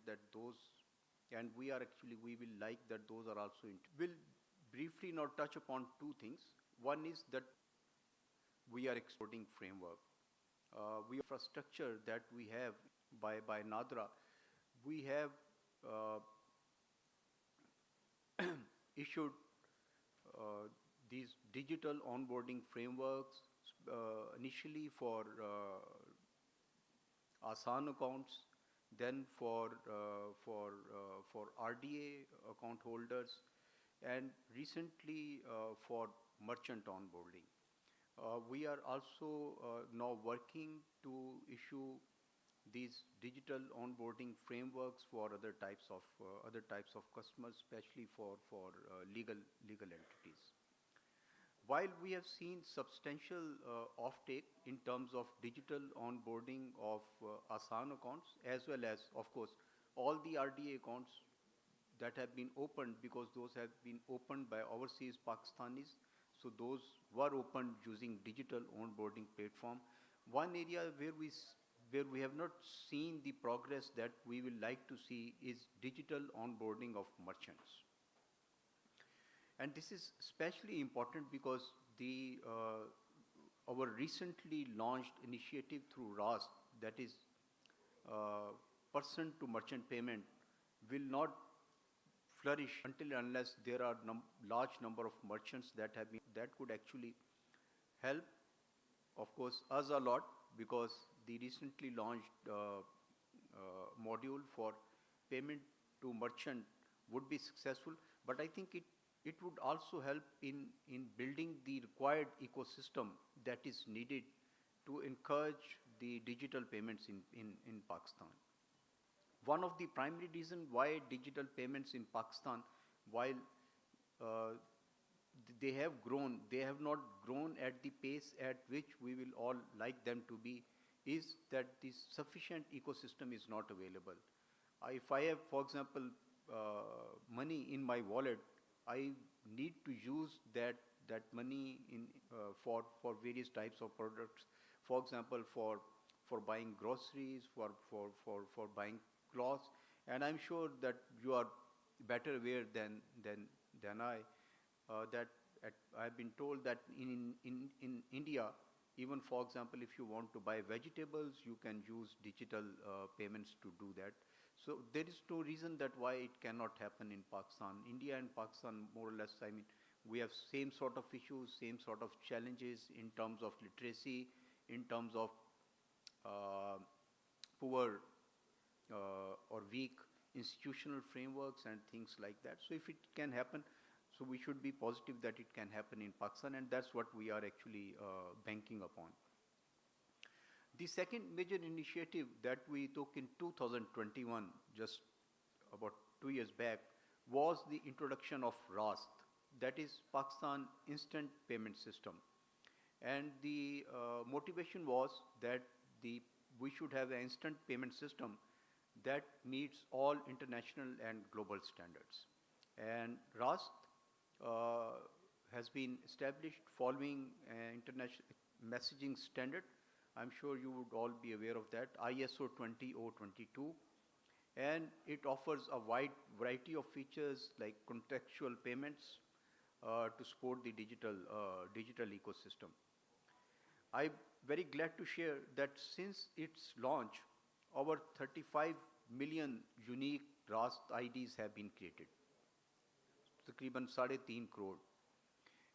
that those, and we will like that those are also, will briefly now touch upon two things. One is that we are exporting framework. We infrastructure that we have by NADRA, we have issued these digital onboarding frameworks initially for Asan accounts, then for RDA account holders, and recently for merchant onboarding. We are also now working to issue these digital onboarding frameworks for other types of customers, especially for legal entities. While we have seen substantial offtake in terms of digital onboarding of Asan accounts, as well as, of course, all the RDA accounts that have been opened, because those have been opened by overseas Pakistanis, so those were opened using digital onboarding platform. One area where we have not seen the progress that we will like to see is digital onboarding of merchants. And this is especially important because our recently launched initiative through RAST, that is person to merchant payment, will not flourish until unless there are large number of merchants that could actually help, of course, us a lot, because the recently launched module for payment to merchant would be successful. But I think it would also help in building the required ecosystem that is needed to encourage the digital payments in Pakistan. One of the primary reasons why digital payments in Pakistan, while they have grown, they have not grown at the pace at which we will all like them to be, is that the sufficient ecosystem is not available. If I have, for example, money in my wallet, I need to use that money for various types of products. For example, for buying groceries, for buying clothes, and I'm sure that you are better aware than I that I've been told that in India, even for example, if you want to buy vegetables, you can use digital payments to do that. So there is no reason that why it cannot happen in Pakistan. India and Pakistan, more or less, I mean, we have same sort of issues, same sort of challenges in terms of literacy, in terms of poor or weak institutional frameworks and things like that. So if it can happen, so we should be positive that it can happen in Pakistan, and that's what we are actually banking upon. The second major initiative that we took in 2021, just about 2 years back, was the introduction of RAST, that is Pakistan Instant Payment System. And the motivation was that we should have an instant payment system that meets all international and global standards. And RAST has been established following an international messaging standard. I'm sure you would all be aware of that, ISO 20022. And it offers a wide variety of features like contextual payments to support the digital ecosystem. I'm very glad to share that since its launch, over 35 million unique RAST IDs have been created, तकरीबन 3.5 crore,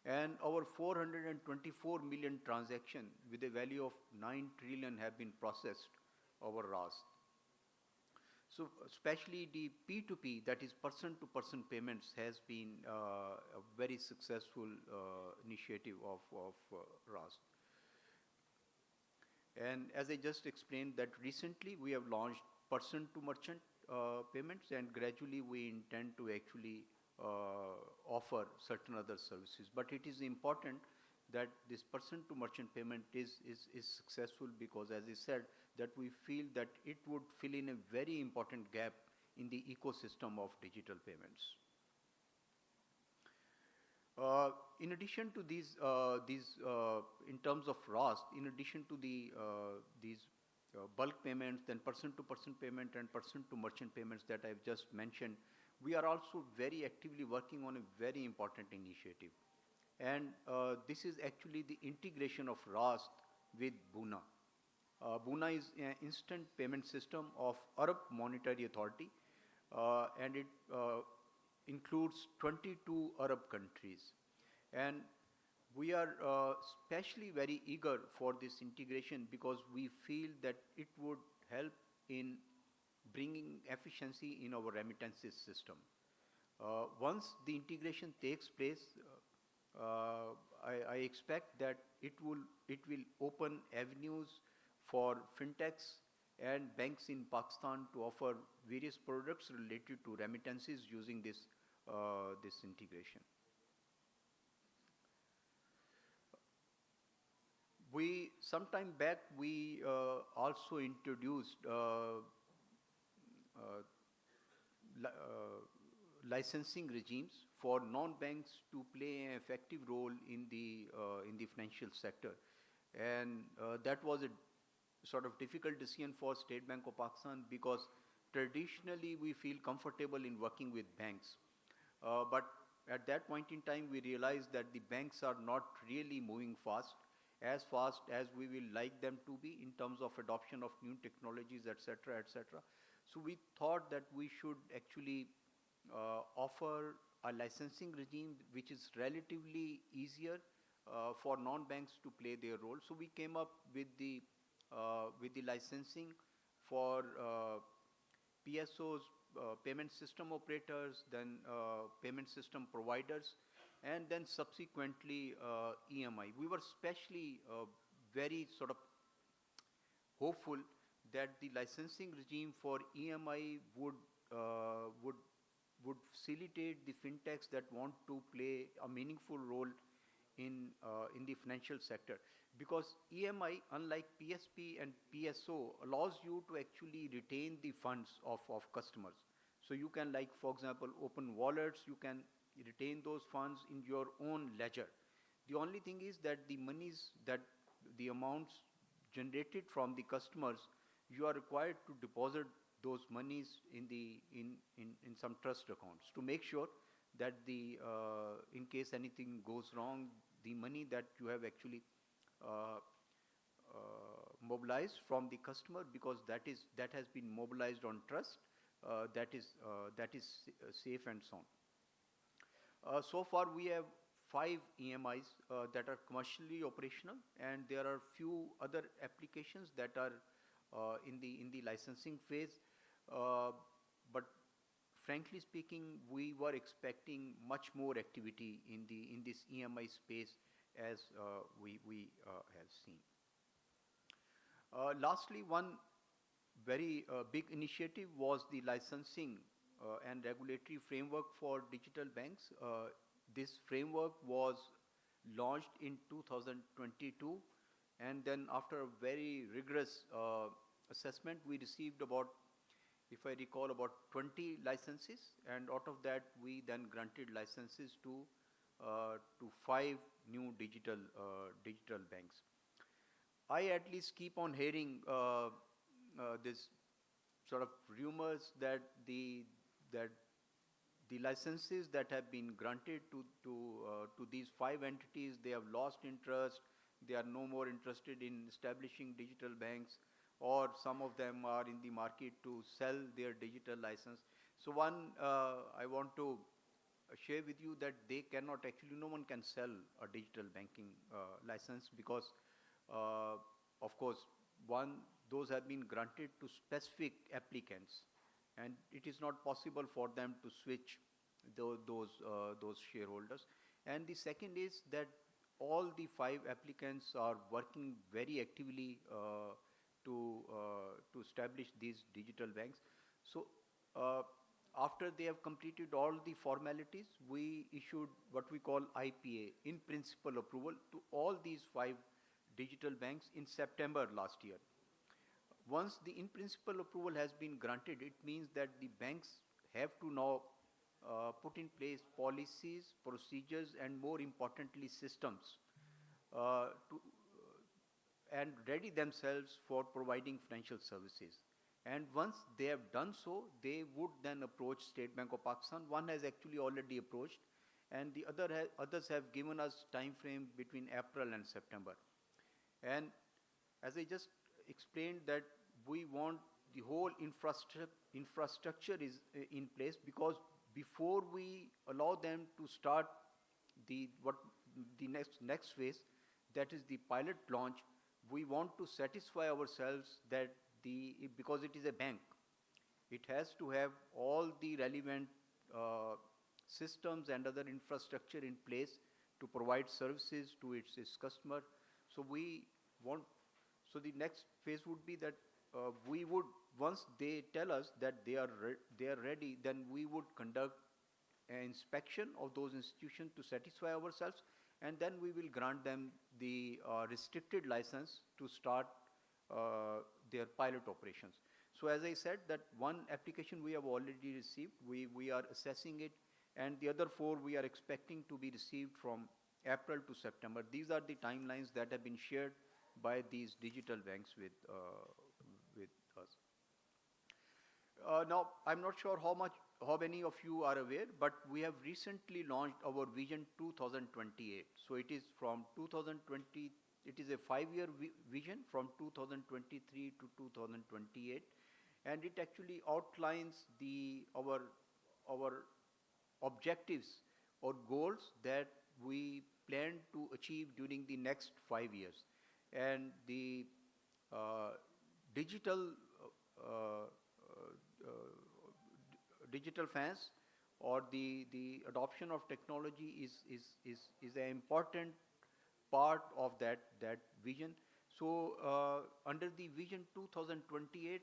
and over 424 million transactions with a value of 9 trillion have been processed over RAST. So especially the P2P, that is person-to-person payments, has been a very successful initiative of RAST. And as I just explained, that recently we have launched person-to-merchant payments, and gradually we intend to actually offer certain other services. But it is important that this person-to-merchant payment is successful, because, as I said, that we feel that it would fill in a very important gap in the ecosystem of digital payments. In addition to these in terms of RAST, in addition to these bulk payments, then person-to-person payment and person-to-merchant payments that I've just mentioned, we are also very actively working on a very important initiative. And this is actually the integration of RAST with Buna. Buna is an instant payment system of Arab Monetary Authority, and it includes 22 Arab countries. And we are especially very eager for this integration because we feel that it would help in bringing efficiency in our remittances system. Once the integration takes place, I expect that it will open avenues for fintechs and banks in Pakistan to offer various products related to remittances using this integration. We sometime back we also introduced uh, licensing regimes for non-banks to play an effective role in the financial sector, and that was a sort of difficult decision for State Bank of Pakistan because traditionally we feel comfortable in working with banks, but at that point in time we realized that the banks are not really moving fast as we will like them to be in terms of adoption of new technologies, etc., etc. So we thought that we should actually offer a licensing regime which is relatively easier for non-banks to play their role. So we came up with the licensing for PSOs, payment system operators, then payment system providers, and then subsequently EMI. We were especially very sort of hopeful that the licensing regime for EMI would facilitate the fintechs that want to play a meaningful role in the financial sector, because EMI, unlike PSP and PSO, allows you to actually retain the funds of customers. So you can, like for example, open wallets, you can retain those funds in your own ledger. The only thing is that the monies, that the amounts generated from the customers, you are required to deposit those monies in some trust accounts to make sure that in case anything goes wrong, the money that you have actually uh, mobilized from the customer, because that has been mobilized on trust, that is safe and sound. So far, we have 5 EMIs that are commercially operational, and there are few other applications that are in the licensing phase. Uh, but frankly speaking, we were expecting much more activity in this EMI space as we have seen. Lastly, one very big initiative was the licensing and regulatory framework for digital banks. This framework was launched in 2022, and then after a very rigorous assessment, we received about, if I recall, about 20 licenses, and out of that, we then granted licenses to 5 new digital banks. I at least keep on hearing this sort of rumors that the licenses that have been granted to these 5 entities, they have lost interest. They are no more interested in establishing digital banks, or some of them are in the market to sell their digital license. So one, I want to share with you that they cannot actually, no one can sell a digital banking license, because of course, one, those have been granted to specific applicants, and it is not possible for them to switch those shareholders. And the second is that all the 5 applicants are working very actively to establish these digital banks. So uh, after they have completed all the formalities, we issued what we call IPA, in principle approval, to all these 5 digital banks in September last year. Once the in principle approval has been granted, it means that the banks have to now put in place policies, procedures, and more importantly, systems to and ready themselves for providing financial services. And once they have done so, they would then approach State Bank of Pakistan. One has actually already approached, and the others have given us time frame between April and September. And as I just explained, that we want the whole infrastructure is in place, because before we allow them to start the next phase, that is the pilot launch, we want to satisfy ourselves that because it is a bank, it has to have all the relevant systems and other infrastructure in place to provide services to its customer. So we want, so the next phase would be that we would, once they tell us that they are ready, then we would conduct an inspection of those institutions to satisfy ourselves, and then we will grant them the restricted license to start their pilot operations. So as I said, that one application we have already received, we are assessing it, and the other 4 we are expecting to be received from April to September. These are the timelines that have been shared by these digital banks with us. Now, I'm not sure how many of you are aware, but we have recently launched our Vision 2028. So it is from 2020, it is a 5-year vision from 2023 to 2028, and it actually outlines our objectives or goals that we plan to achieve during the next 5 years. And the digital finance, or the adoption of technology is an important part of that vision. So under the Vision 2028,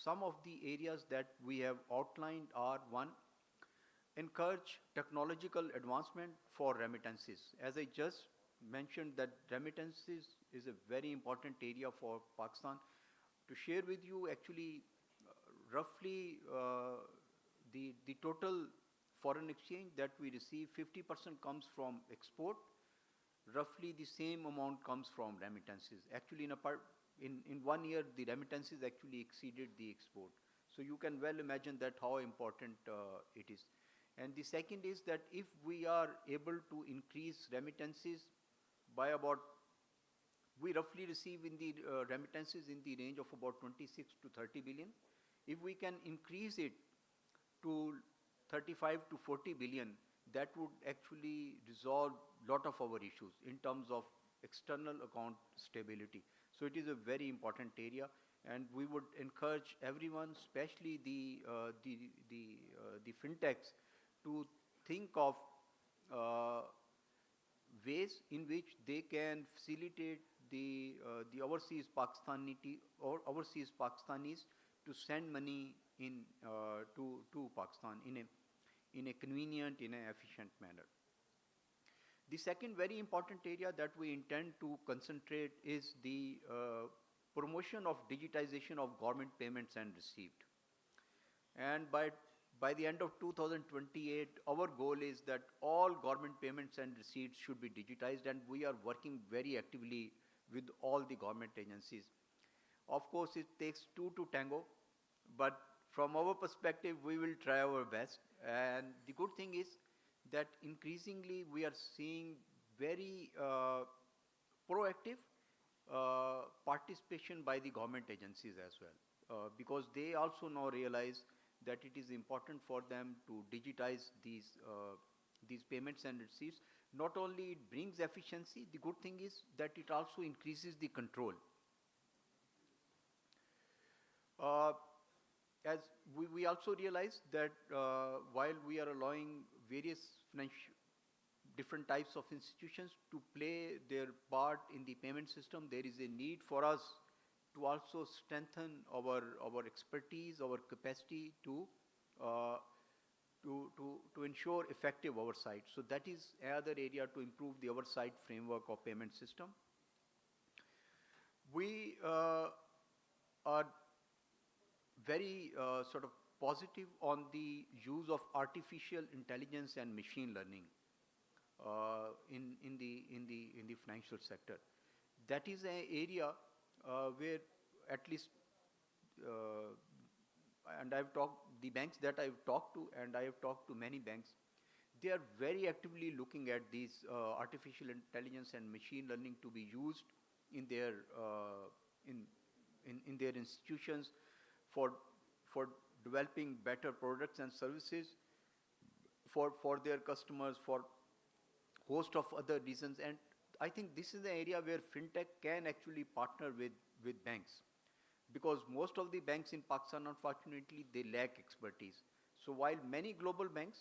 some of the areas that we have outlined are: 1, encourage technological advancement for remittances. As I just mentioned, that remittances is a very important area for Pakistan. To share with you, actually, roughly the total foreign exchange that we receive, 50% comes from export. Roughly the same amount comes from remittances. Actually, in 1 year, the remittances actually exceeded the export. So you can well imagine that how important it is. And the second is that if we are able to increase remittances by about, we roughly receive in the remittances in the range of about 26 to 30 billion. If we can increase it to 35 to 40 billion, that would actually resolve a lot of our issues in terms of external account stability. So it is a very important area, and we would encourage everyone, especially the fintechs, to think of ways in which they can facilitate the overseas Pakistanis to send money to Pakistan in a convenient, in an efficient manner. The second very important area that we intend to concentrate is the promotion of digitization of government payments and received. And by the end of 2028, our goal is that all government payments and receipts should be digitized, and we are working very actively with all the government agencies. Of course, it takes 2 to tango, but from our perspective, we will try our best. And the good thing is that increasingly we are seeing very proactive participation by the government agencies as well, because they also now realize that it is important for them to digitize these payments and receipts. Not only it brings efficiency, the good thing is that it also increases the control. As we also realize that while we are allowing various different types of institutions to play their part in the payment system, there is a need for us to also strengthen our expertise, our capacity to ensure effective oversight. So that is another area to improve the oversight framework of payment system. We are very sort of positive on the use of artificial intelligence and machine learning in the financial sector. that is an area where at least, uh, and I've talked, the banks that I've talked to, and I have talked to many banks, they are very actively looking at these artificial intelligence and machine learning to be used in their in, in their institutions for for developing better products and services for their customers, for host of other reasons. And I think this is the area where fintech can actually partner with banks, because most of the banks in Pakistan, unfortunately, they lack expertise. So while many global banks,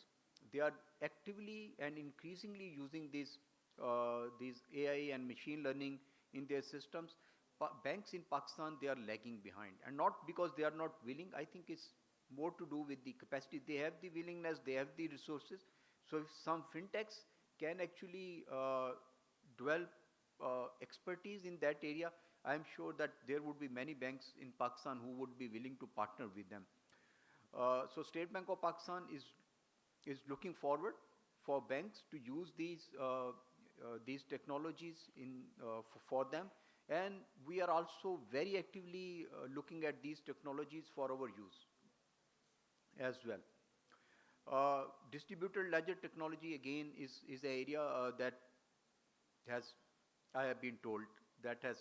they are actively and increasingly using these AI and machine learning in their systems, banks in Pakistan, they are lagging behind, and not because they are not willing. I think it's more to do with the capacity. They have the willingness, they have the resources. So if some fintechs can actually develop expertise in that area, I am sure that there would be many banks in Pakistan who would be willing to partner with them. So State Bank of Pakistan is looking forward for banks to use these technologies for them, and we are also very actively looking at these technologies for our use as well. Distributed ledger technology again is an area that has, I have been told, that has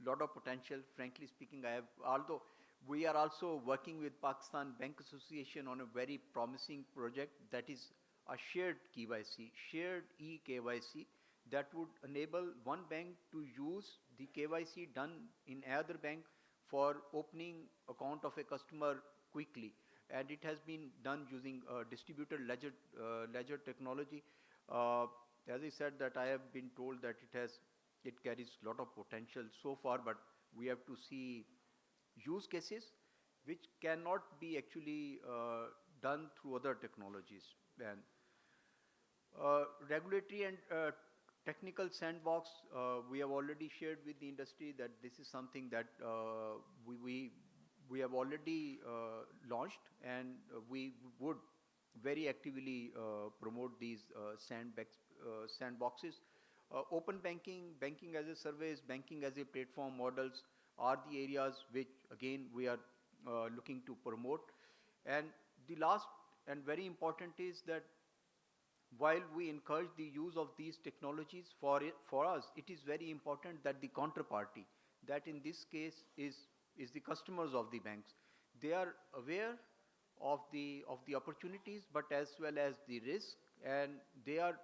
a lot of potential. Frankly speaking, although we are also working with Pakistan Bank Association on a very promising project that is a shared KYC, shared e-KYC, that would enable one bank to use the KYC done in another bank for opening account of a customer quickly. And it has been done using distributed ledger technology. Uh, as I said, that I have been told that it carries a lot of potential so far, but we have to see use cases which cannot be actually done through other technologies. And regulatory and technical sandbox, we have already shared with the industry that this is something that we have already launched, and we would very actively promote these sandboxes. Open banking, banking as a service, banking as a platform models are the areas which again we are looking to promote. And the last and very important is that while we encourage the use of these technologies for us, it is very important that the counterparty, that in this case is the customers of the banks, they are aware of the opportunities, but as well as the risk, and they are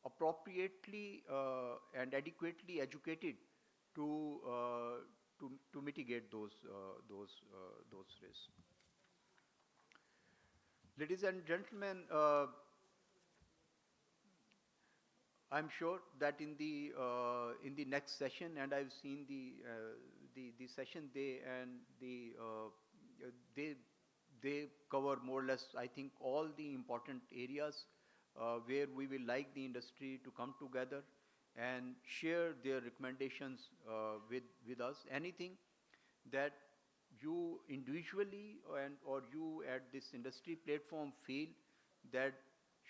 appropriately and adequately educated to to mitigate those risks. Ladies and gentlemen, I'm sure that in the next session, and I've seen the session they they cover more or less, I think, all the important areas where we will like the industry to come together and share their recommendations with us. Anything that you individually and or you at this industry platform feel that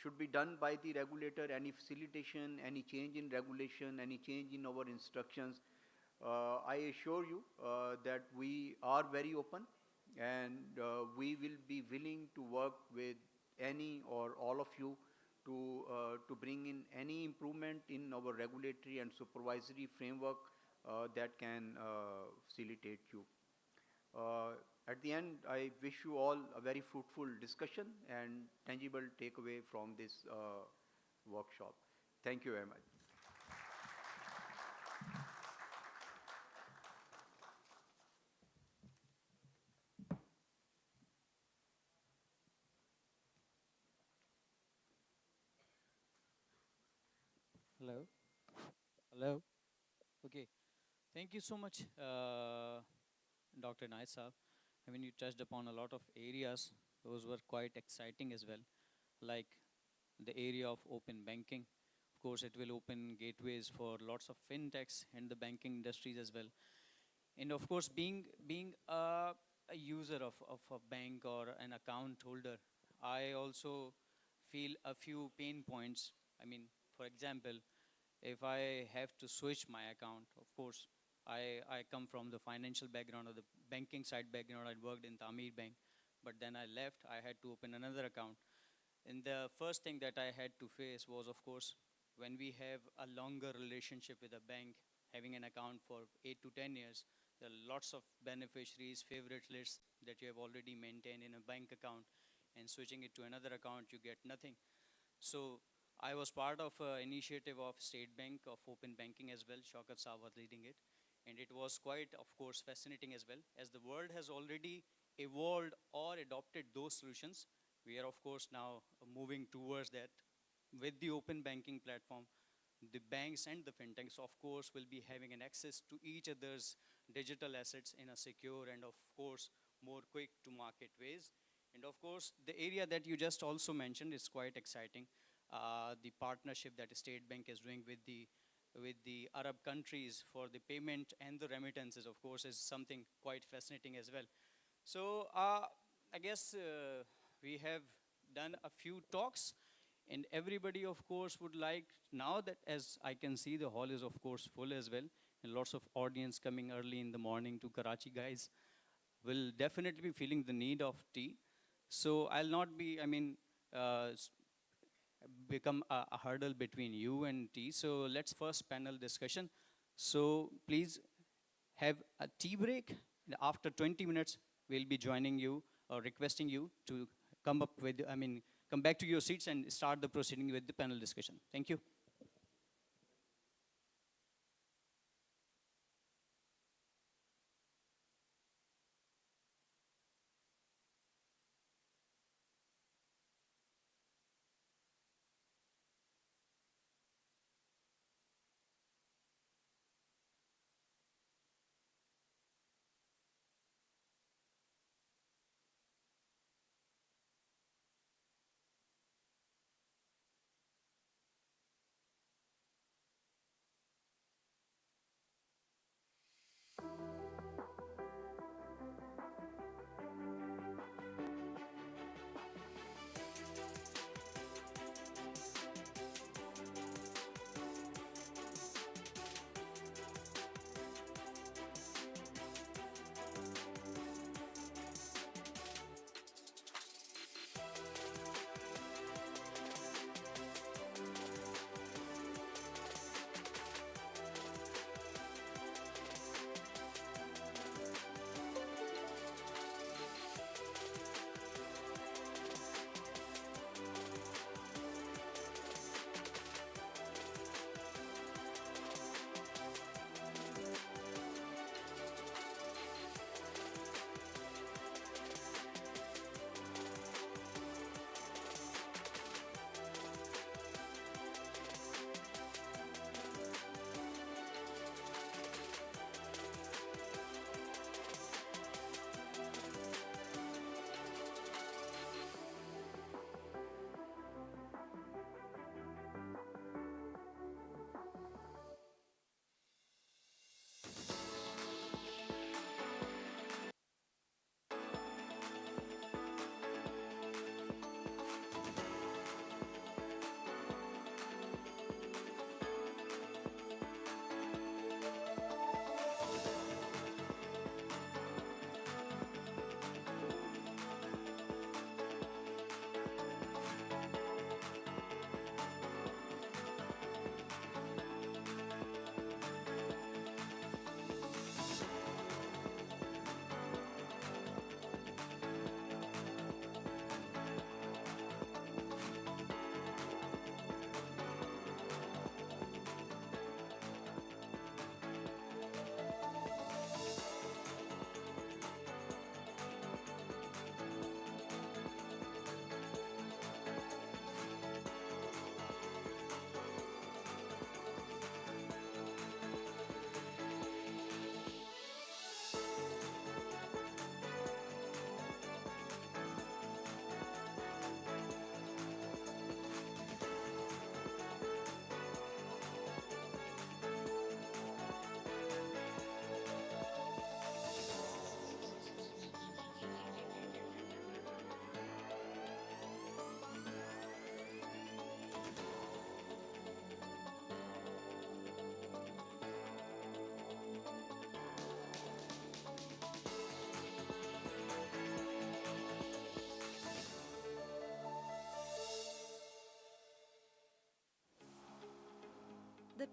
should be done by the regulator, any facilitation, any change in regulation, any change in our instructions, I assure you that we are very open, and we will be willing to work with any or all of you to bring in any improvement in our regulatory and supervisory framework that can facilitate you. Uh, at the end, I wish you all a very fruitful discussion and tangible takeaway from this workshop. Thank you very much. Hello. Hello. Okay. Thank you so much, Dr. Naisab. I mean, you touched upon a lot of areas. Those were quite exciting as well, like the area of open banking. Of course, it will open gateways for lots of fintechs and the banking industries as well. And of course, being a user of a bank or an account holder, I also feel a few pain points. I mean, for example, if I have to switch my account, of course, I come from the financial background or the banking side background. I worked in Tamir Bank, but then I left. I had to open another account. And the first thing that I had to face was, of course, when we have a longer relationship with a bank, having an account for 8 to 10 years, there are lots of beneficiaries, favorite lists that you have already maintained in a bank account, and switching it to another account, you get nothing. So I was part of an initiative of State Bank of open banking as well. Shaukat Saab was leading it. And it was quite, of course, fascinating as well. As the world has already evolved or adopted those solutions, we are, of course, now moving towards that. With the open banking platform, the banks and the fintechs, of course, will be having an access to each other's digital assets in a secure and, of course, more quick to market ways. And of course, the area that you just also mentioned is quite exciting. The partnership that State Bank is doing with the Arab countries for the payment and the remittances, of course, is something quite fascinating as well. So I guess we have done a few talks, and everybody, of course, would like, now that as I can see, the hall is, of course, full as well, and lots of audience coming early in the morning to Karachi, guys, will definitely be feeling the need of tea. So I'll not be, uh, become a hurdle between you and tea. So let's first panel discussion. So please have a tea break. And after 20 minutes, we'll be joining you or requesting you to come up with, come back to your seats and start the proceeding with the panel discussion. Thank you.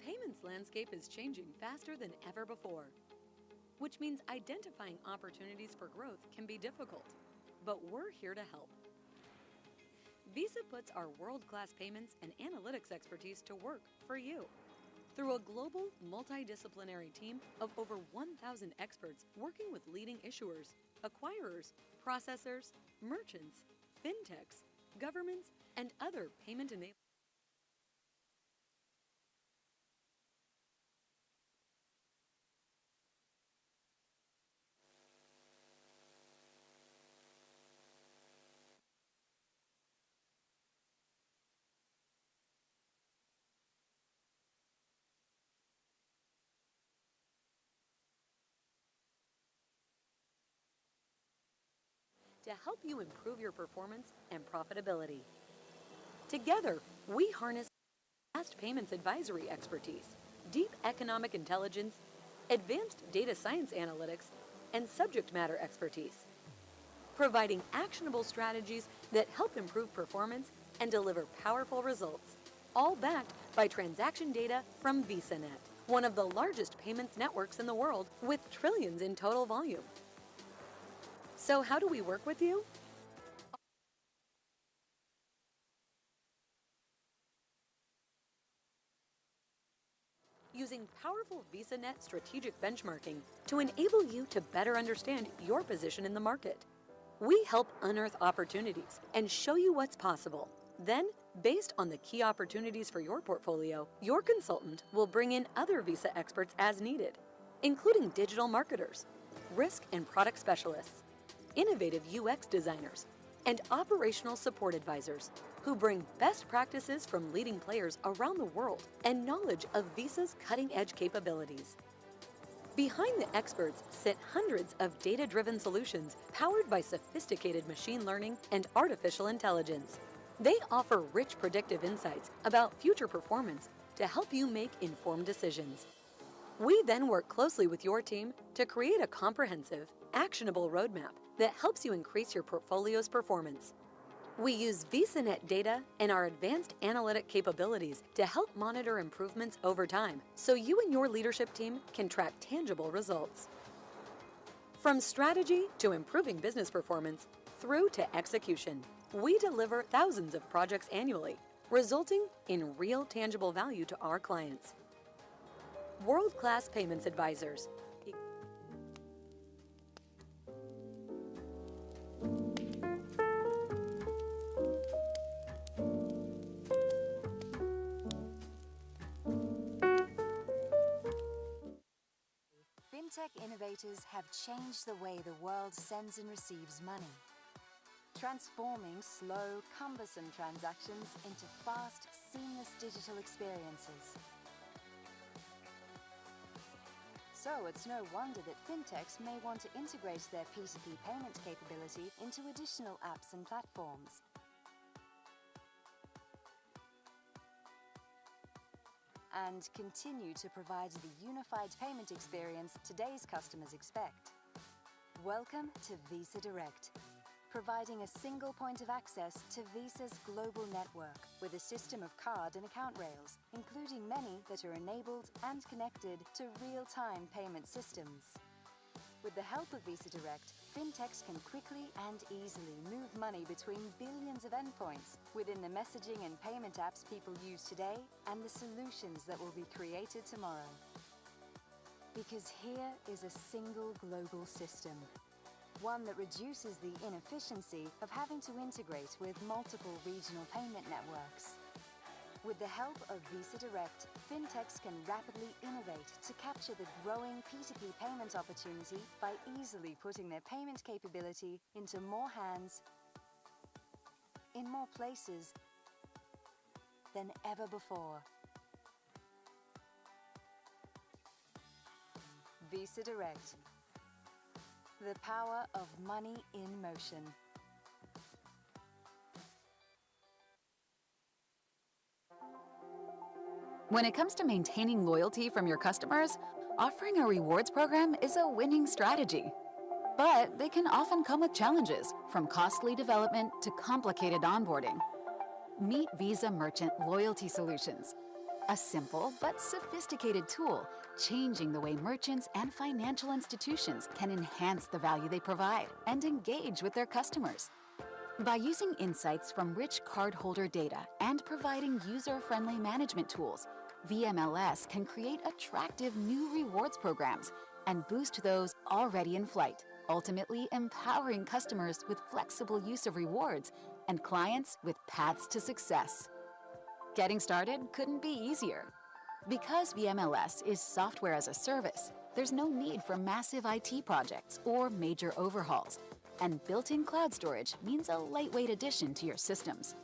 payments landscape is changing faster than ever before, which means identifying opportunities for growth can be difficult, but we're here to help. Visa puts our world-class payments and analytics expertise to work for you. Through a global, multidisciplinary team of over 1,000 experts working with leading issuers, acquirers, processors, merchants, fintechs, governments, and other payment enablers. To help you improve your performance and profitability. Together, we harness vast payments advisory expertise, deep economic intelligence, advanced data science analytics, and subject matter expertise, providing actionable strategies that help improve performance and deliver powerful results, all backed by transaction data from VisaNet, one of the largest payments networks in the world with trillions in total volume. So how do we work with you? Using powerful VisaNet strategic benchmarking to enable you to better understand your position in the market. We help unearth opportunities and show you what's possible. Then, based on the key opportunities for your portfolio, your consultant will bring in other Visa experts as needed, including digital marketers, risk and product specialists, innovative UX designers, and operational support advisors who bring best practices from leading players around the world and knowledge of Visa's cutting-edge capabilities. Behind the experts sit hundreds of data-driven solutions powered by sophisticated machine learning and artificial intelligence. They offer rich predictive insights about future performance to help you make informed decisions. We then work closely with your team to create a comprehensive, actionable roadmap that helps you increase your portfolio's performance. We use VisaNet data and our advanced analytic capabilities to help monitor improvements over time so you and your leadership team can track tangible results. From strategy to improving business performance through to execution, we deliver thousands of projects annually, resulting in real tangible value to our clients. World-class payments advisors. Fintech innovators have changed the way the world sends and receives money, transforming slow, cumbersome transactions into fast, seamless digital experiences. So it's no wonder that fintechs may want to integrate their P2P payment capability into additional apps and platforms. And continue to provide the unified payment experience today's customers expect. Welcome to Visa Direct, providing a single point of access to Visa's global network with a system of card and account rails, including many that are enabled and connected to real-time payment systems. With the help of Visa Direct, fintechs can quickly and easily move money between billions of endpoints within the messaging and payment apps people use today and the solutions that will be created tomorrow. Because here is a single global system, one that reduces the inefficiency of having to integrate with multiple regional payment networks. With the help of Visa Direct, fintechs can rapidly innovate to capture the growing P2P payment opportunity by easily putting their payment capability into more hands, in more places than ever before. Visa Direct, the power of money in motion. When it comes to maintaining loyalty from your customers, offering a rewards program is a winning strategy. But they can often come with challenges, from costly development to complicated onboarding. Meet Visa Merchant Loyalty Solutions. A simple but sophisticated tool, changing the way merchants and financial institutions can enhance the value they provide and engage with their customers. By using insights from rich cardholder data and providing user-friendly management tools, VMLS can create attractive new rewards programs and boost those already in flight, ultimately empowering customers with flexible use of rewards and clients with paths to success. Getting started couldn't be easier. Because VMLS is software as a service, there's no need for massive IT projects or major overhauls, and built-in cloud storage means a lightweight addition to your systems.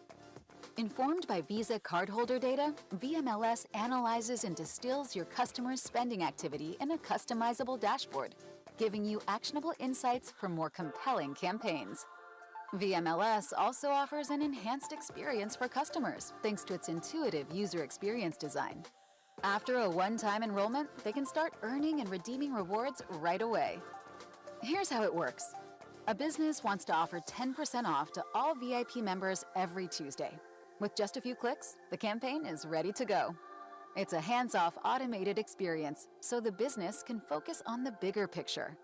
Informed by Visa cardholder data, VMLS analyzes and distills your customers' spending activity in a customizable dashboard, giving you actionable insights for more compelling campaigns. VMLS also offers an enhanced experience for customers thanks to its intuitive user experience design. After a one-time enrollment, they can start earning and redeeming rewards right away. Here's how it works. A business wants to offer 10% off to all VIP members every Tuesday. With just a few clicks, the campaign is ready to go. It's a hands-off automated experience, so the business can focus on the bigger picture.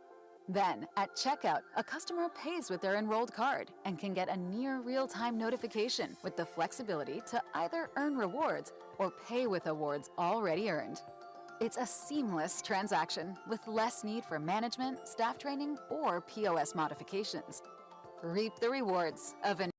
Then, at checkout, a customer pays with their enrolled card and can get a near real-time notification with the flexibility to either earn rewards or pay with awards already earned. It's a seamless transaction with less need for management, staff training, or POS modifications. Reap the rewards of an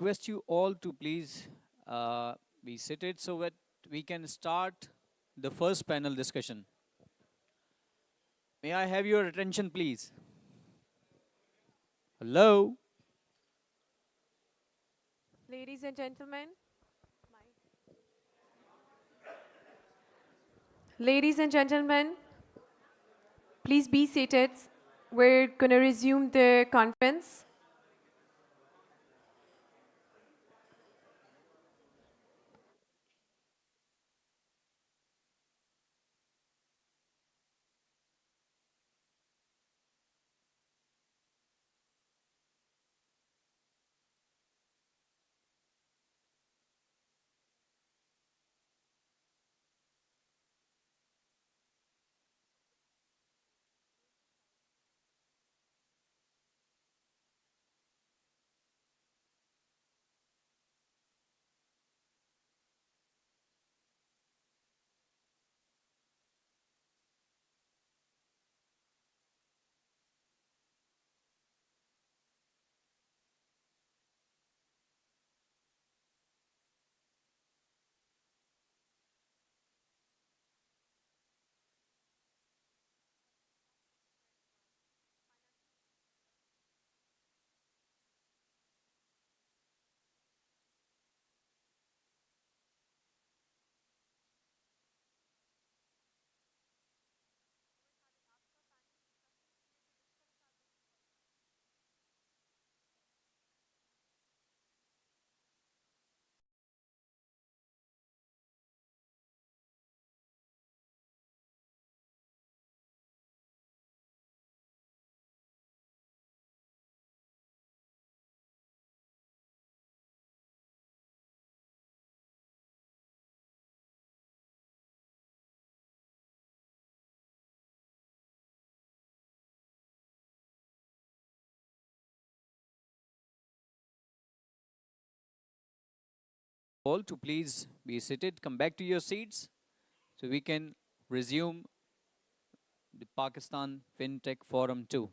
request you all to please be seated so that we can start the first panel discussion. May I have your attention, please? Hello? Ladies and gentlemen, ladies and gentlemen, please be seated. We're going to resume the conference. All to please be seated, come back to your seats so we can resume the Pakistan Fintech Forum 2.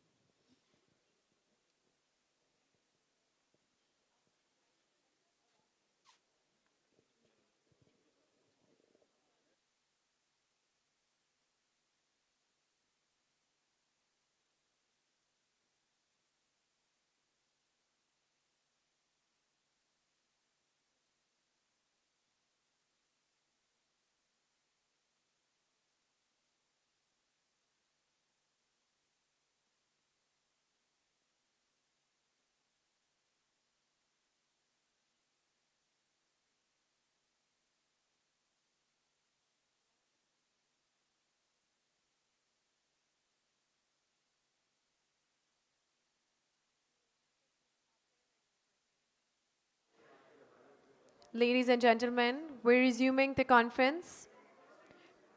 Ladies and gentlemen, we're resuming the conference.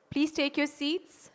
Please take your seats.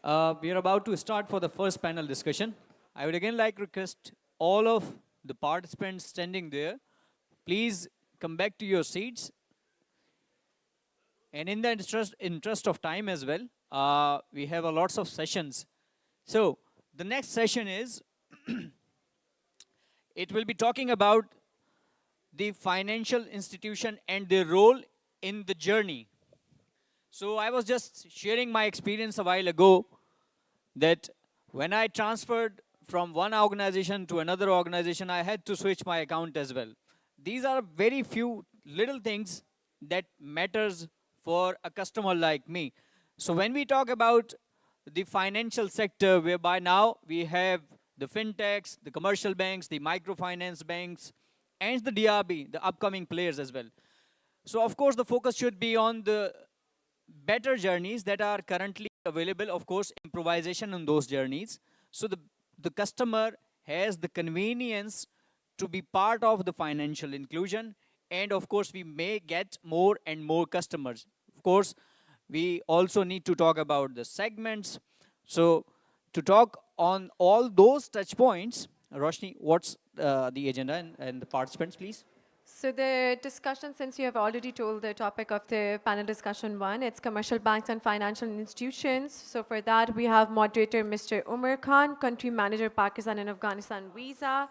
We are about to start for the first panel discussion. I would again like to request all of the participants standing there, please come back to your seats. And in the interest of time as well, we have a lots of sessions. So the next session is, it will be talking about the financial institution and their role in the journey. So I was just sharing my experience a while ago that when I transferred from one organization to another organization, I had to switch my account as well. These are very few little things that matters for a customer like me. So when we talk about the financial sector, whereby now we have the fintechs, the commercial banks, the microfinance banks, and the DRB, the upcoming players as well. So of course the focus should be on the better journeys that are currently available, of course, improvisation on those journeys. So the customer has the convenience to be part of the financial inclusion, and of course, we may get more and more customers. Of course, we also need to talk about the segments. So to talk on all those touch points, Roshni, what's the agenda and the participants, please? So the discussion, since you have already told the topic of the panel discussion one, it's commercial banks and financial institutions. So for that, we have moderator Mr. Umar Khan, country manager Pakistan and Afghanistan visa.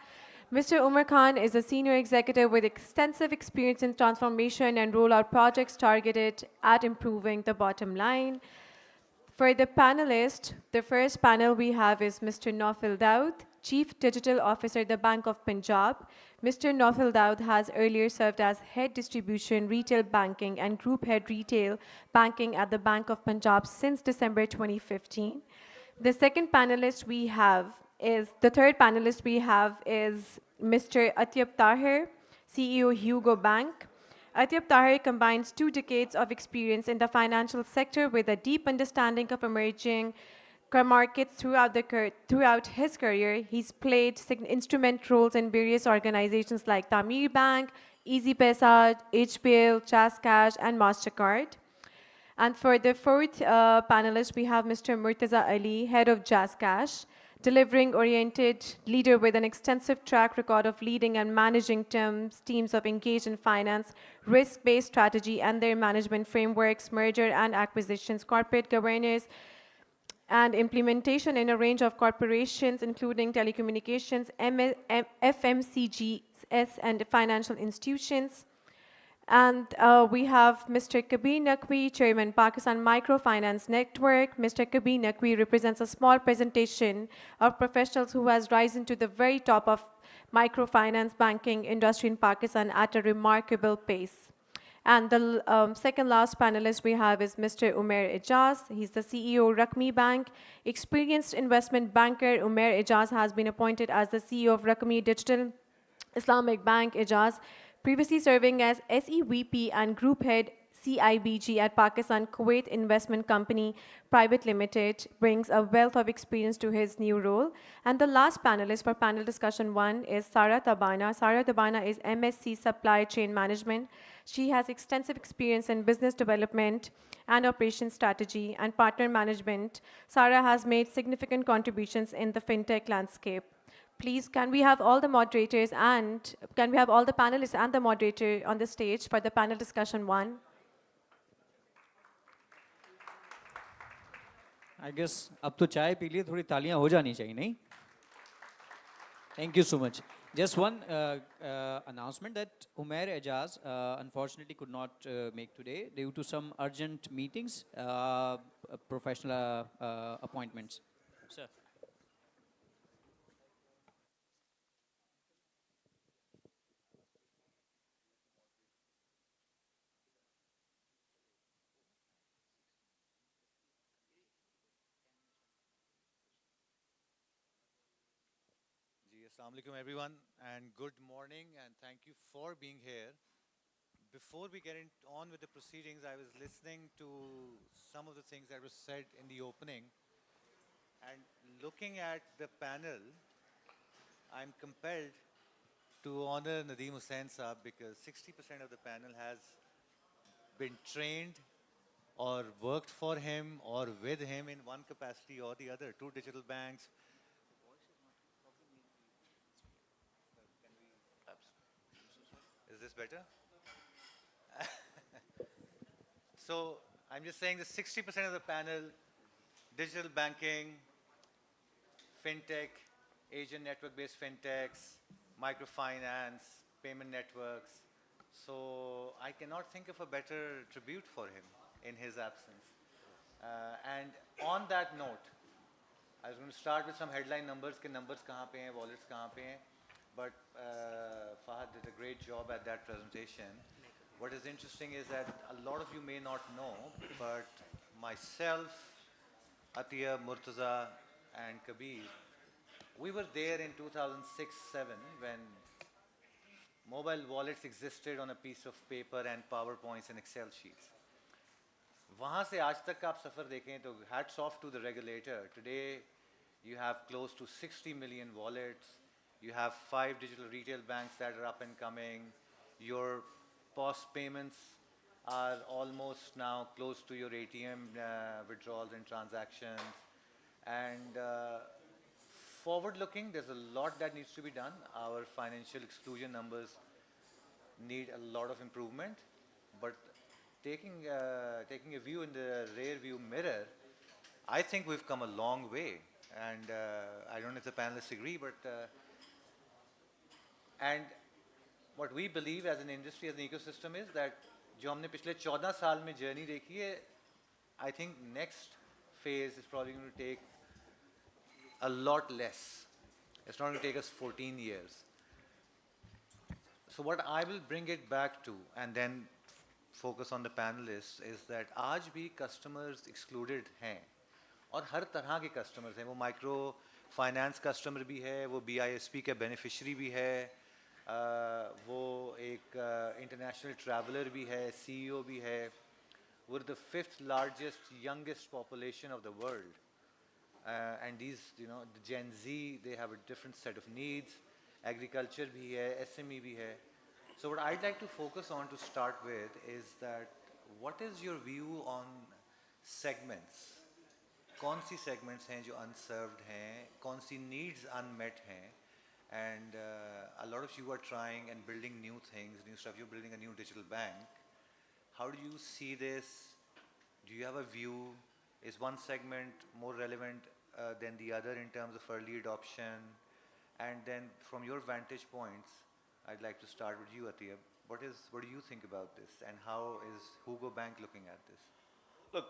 Mr. Umar Khan is a senior executive with extensive experience in transformation and rollout projects targeted at improving the bottom line. For the panelists, the first panel we have is Mr. Naufal Daud, Chief Digital Officer, the Bank of Punjab. Mr. Naufal Daud has earlier served as Head Distribution, Retail Banking, and Group Head Retail Banking at the Bank of Punjab since December 2015. The third panelist we have is Mr. Atyab Tahir, CEO Hugo Bank. Atyab Tahir combines 2 decades of experience in the financial sector with a deep understanding of emerging markets throughout his career. He's played instrumental roles in various organizations like Tamir Bank, Easy Pesa, HBL, Jazz Cash, and MasterCard. And for the fourth panelist, we have Mr. Murtaza Ali, head of Jazz Cash, delivering-oriented leader with an extensive track record of leading and managing teams of engaged in finance, risk-based strategy, and their management frameworks, merger and acquisitions, corporate governance, and implementation in a range of corporations, including telecommunications, FMCGs, and financial institutions. And we have Mr. Kabir Naqvi, Chairman, Pakistan Microfinance Network. Mr. Kabir Naqvi represents a small presentation of professionals who has risen to the very top of microfinance banking industry in Pakistan at a remarkable pace. And the second last panelist we have is Mr. Umair Ijaz. He's the CEO of Rakmi Bank. Experienced investment banker Umair Ijaz has been appointed as the CEO of Rakmi Digital Islamic Bank Ijaz, previously serving as SEVP and Group Head CIBG at Pakistan Kuwait Investment Company Private Limited, brings a wealth of experience to his new role. And the last panelist for panel discussion 1 is Sara Tabana. Sara Tabana is MSc Supply Chain Management. She has extensive experience in business development and operations strategy and partner management. Sara has made significant contributions in the fintech landscape. Please, can we have all the moderators and can we have all the panelists and the moderator on the stage for the panel discussion 1? I guess अब तो चाय P लिए थोड़ी तालियां हो जानी चाहिए नहीं? Thank you so much. Just one announcement that Umair Ijaz unfortunately could not make today due to some urgent meetings, professional appointments. Sir. Assalamu alaikum everyone, and good morning, and thank you for being here. Before we get on with the proceedings, I was listening to some of the things that were said in the opening, and looking at the panel, I'm compelled to honor Nadeem Hussain Saab because 60% of the panel has been trained or worked for him or with him in one capacity or the other, 2 digital banks. Is this better? So I'm just saying that 60% of the panel, digital banking, fintech, Asian network-based fintechs, microfinance, payment networks. So I cannot think of a better tribute for him in his absence. And on that note, I was going to start with some headline numbers, कि numbers कहाँ पे हैं, wallets कहाँ पे हैं. But Fahad did a great job at that presentation. What is interesting is that a lot of you may not know, but myself, Atiya, Murtaza, and Kabir, we were there in 2006-7 when mobile wallets existed on a piece of paper and PowerPoints and Excel sheets. वहाँ से आज तक का आप सफ़र देखें तो hats off to the regulator. Today you have close to 60 million wallets. You have 5 digital retail banks that are up and coming. Your POS payments are almost now close to your ATM withdrawals and transactions. And forward looking, there's a lot that needs to be done. Our financial exclusion numbers need a lot of improvement. But taking a view in the rear view mirror, I think we've come a long way. And I don't know if the panelists agree, but and what we believe as an industry, as an ecosystem is that जो हमने पिछले 14 साल में journey देखी है, I think next phase is probably going to take a lot less. It's not going to take us 14 years. So what I will bring it back to, and then focus on the panelists, is that आज भी customers excluded हैं, और हर तरह के customers हैं. वो micro finance customer भी है, वो BISP के beneficiary भी है, वो एक international traveler भी है, CEO भी है. We're the 5th largest, youngest population of the world. And these, the Gen Z, they have a different set of needs. Agriculture bhi hai, SME bhi hai. So what I'd like to focus on to start with is that what is your view on segments? कौन सी segments हैं जो unserved हैं? कौन सी needs unmet हैं? And a lot of you are trying and building new things, new stuff. You're building a new digital bank. How do you see this? Do you have a view? Is one segment more relevant than the other in terms of early adoption? And then from your vantage points, I'd like to start with you, Atiya. What do you think about this? And how is Hugo Bank looking at this? Look,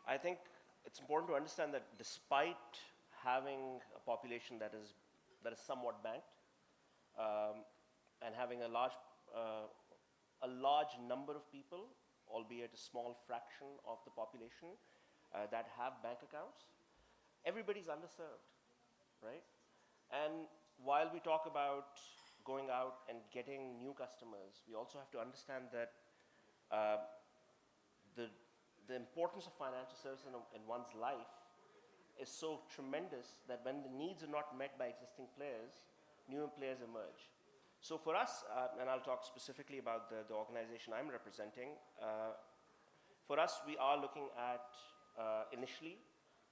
I think it's important to understand that despite having a population that is somewhat banked, and having a large number of people, albeit a small fraction of the population that have bank accounts, everybody's underserved, right? And while we talk about going out and getting new customers, we also have to understand that the importance of financial services in one's life is so tremendous that when the needs are not met by existing players, new players emerge. So for us, and I'll talk specifically about the organization I'm representing, for us we are looking at initially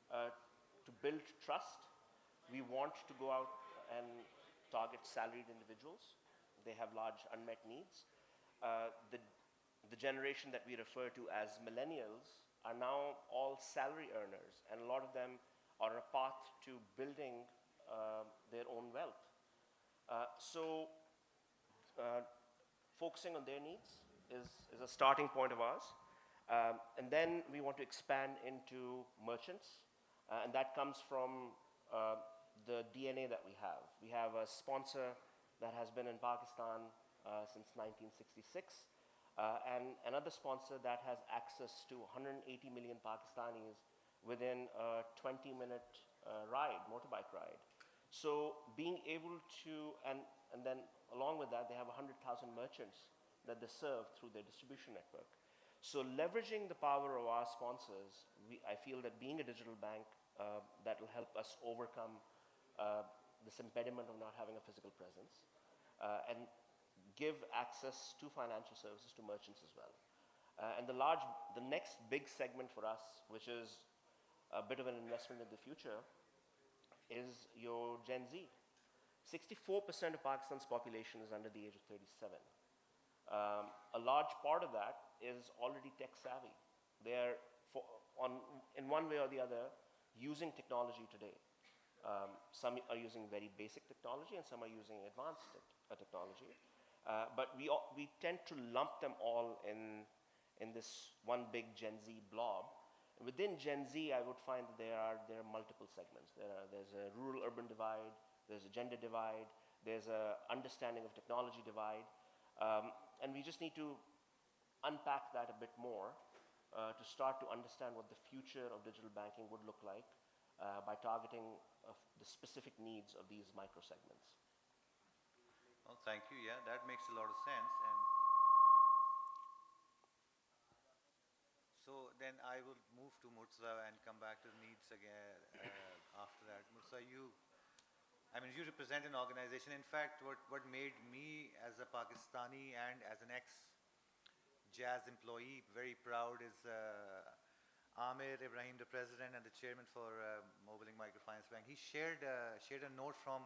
to build trust. We want to go out and target salaried individuals. They have large unmet needs. The generation that we refer to as millennials are now all salary earners, and a lot of them are on a path to building their own wealth. So focusing on their needs is a starting point of ours. And then we want to expand into merchants, and that comes from the DNA that we have. We have a sponsor that has been in Pakistan since 1966, and another sponsor that has access to 180 million Pakistanis within a 20-minute motorbike ride. So being able to, and then along with that, they have 100,000 merchants that they serve through their distribution network. So leveraging the power of our sponsors, I feel that being a digital bank, that will help us overcome this impediment of not having a physical presence, and give access to financial services to merchants as well. And the next big segment for us, which is a bit of an investment in the future, is your Gen Z. 64% of Pakistan's population is under the age of 37. A large part of that is already tech savvy. They're, in one way or the other, using technology today. Some are using very basic technology and some are using advanced technology. But we tend to lump them all in this one big Gen Z blob. Within Gen Z, I would find that there are multiple segments. There's a rural-urban divide, there's a gender divide, there's a understanding of technology divide, and we just need to unpack that a bit more to start to understand what the future of digital banking would look like by targeting the specific needs of these micro segments. Well, thank you. Yeah, that makes a lot of sense. And so then I will move to Murtaza and come back to the needs again after that. Murtaza, you represent an organization. In fact, what made me as a Pakistani and as an ex-Jazz employee very proud is Amir Ibrahim, the president and the chairman for Mobiling Microfinance Bank. He shared a note from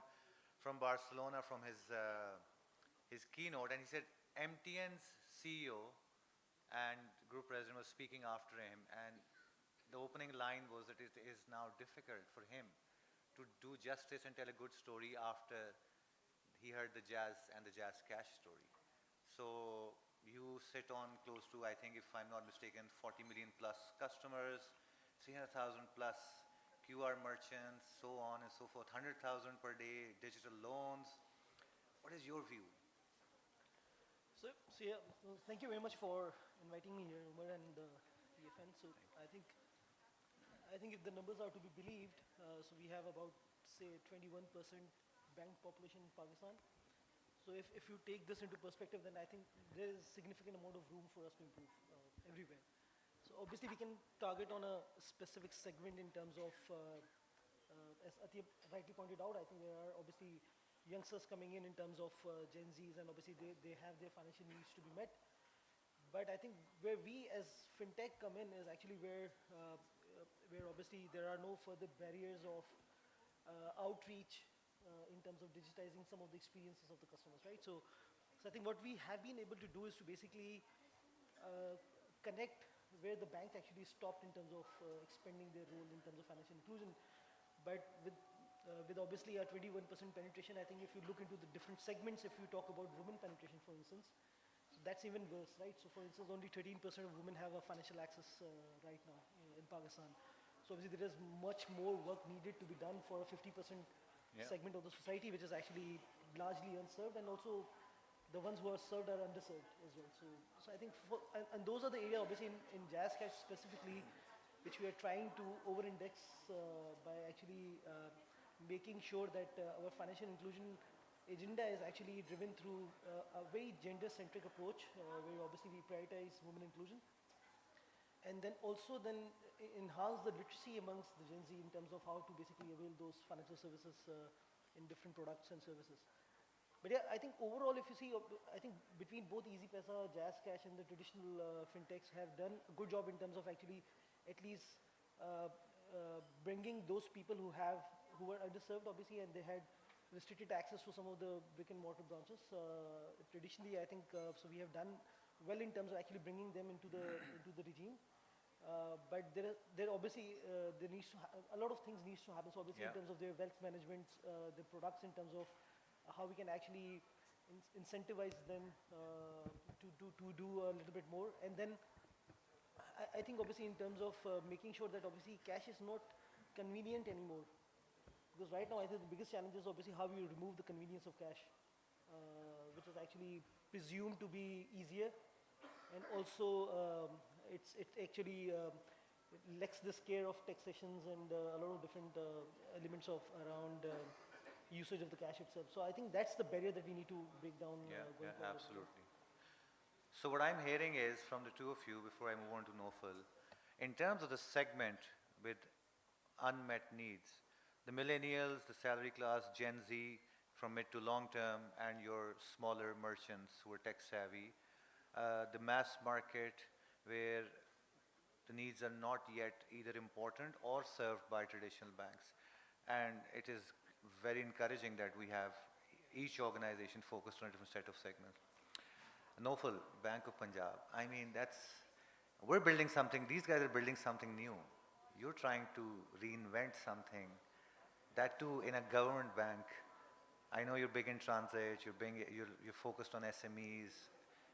Barcelona from his keynote, and he said MTN's CEO and group president was speaking after him, and the opening line was that it is now difficult for him to do justice and tell a good story after he heard the Jazz and the Jazz Cash story. So you sit on close to, I think if I'm not mistaken, 40 million plus customers, 300,000 plus QR merchants, so on and so forth, 100,000 per day digital loans. What is your view? So yeah, well, thank you very much for inviting me here, Umar, and the PFN. So I think if the numbers are to be believed, so we have about, say, 21% bank population in Pakistan. So if you take this into perspective, then I think there is a significant amount of room for us to improve everywhere. So obviously we can target on a specific segment in terms of, as Atiyah rightly pointed out, I think there are obviously youngsters coming in terms of Gen Zs, and obviously they have their financial needs to be met. But I think where we as fintech come in is actually where obviously there are no further barriers of outreach in terms of digitizing some of the experiences of the customers, right? So I think what we have been able to do is to basically connect where the bank actually stopped in terms of expanding their role in terms of financial inclusion. But with obviously a 21% penetration, I think if you look into the different segments, if you talk about women penetration, for instance, so that's even worse, right? So for instance, only 13% of women have a financial access right now in Pakistan. So obviously there is much more work needed to be done for a 50% segment of the society, which is actually largely unserved, and also the ones who are served are underserved as well. So I think, and those are the areas obviously in Jazz Cash specifically, which we are trying to over-index by actually making sure that our financial inclusion agenda is actually driven through a very gender-centric approach, where obviously we prioritize women inclusion, and then also enhance the literacy amongst the Gen Z in terms of how to basically avail those financial services in different products and services. But yeah, I think overall, if you see, I think between both EasyPaisa, Jazz Cash, and the traditional fintechs have done a good job in terms of actually at least bringing those people who were underserved, obviously, and they had restricted access to some of the brick and mortar branches. Traditionally, I think so we have done well in terms of actually bringing them into the regime. But there obviously there needs to a lot of things needs to happen. So obviously in terms of their wealth management, the products, in terms of how we can actually incentivize them to do a little bit more. And then I think obviously in terms of making sure that obviously cash is not convenient anymore. Because right now I think the biggest challenge is obviously how you remove the convenience of cash, which is actually presumed to be easier, and also it actually lacks the scare of taxations and a lot of different elements of around usage of the cash itself. So I think that's the barrier that we need to break down. Going forward. Absolutely. So what I'm hearing is from the two of you, before I move on to Nofal, in terms of the segment with unmet needs, the millennials, the salary class, Gen Z from mid to long term, and your smaller merchants who are tech savvy, the mass market where the needs are not yet either important or served by traditional banks. And it is very encouraging that we have each organization focused on a different set of segments. Nofal, Bank of Punjab. I mean, we're building something, these guys are building something new. You're trying to reinvent something, that too in a government bank. I know you're big in transit, you're focused on SMEs.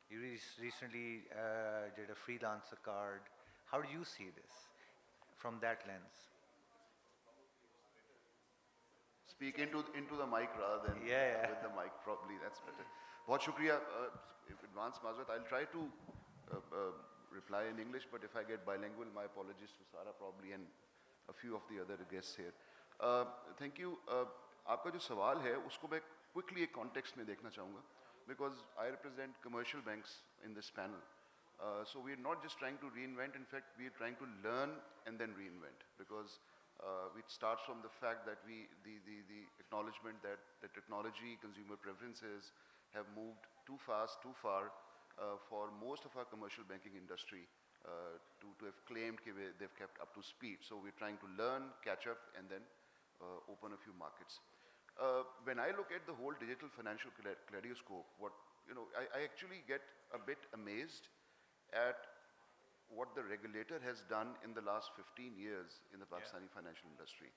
You recently did a freelancer card. How do you see this from that lens? Speak into the mic rather than Yeah. with the mic, probably that's better. बहुत शुक्रिया, advanced Mazrat. I'll try to reply in English, but if I get bilingual, my apologies to Sara probably and a few of the other guests here. Thank you. आपका जो सवाल है उसको मैं quickly एक context में देखना चाहूँगा, because I represent commercial banks in this panel. So we're not just trying to reinvent, in fact, we're trying to learn and then reinvent, because it starts from the fact that the acknowledgement that the technology, consumer preferences have moved too fast, too far for most of our commercial banking industry to have claimed that they've kept up to speed. So we're trying to learn, catch up, and then open a few markets. When I look at the whole digital financial kaleidoscope, I actually get a bit amazed at what the regulator has done in the last 15 years in the Pakistani financial industry.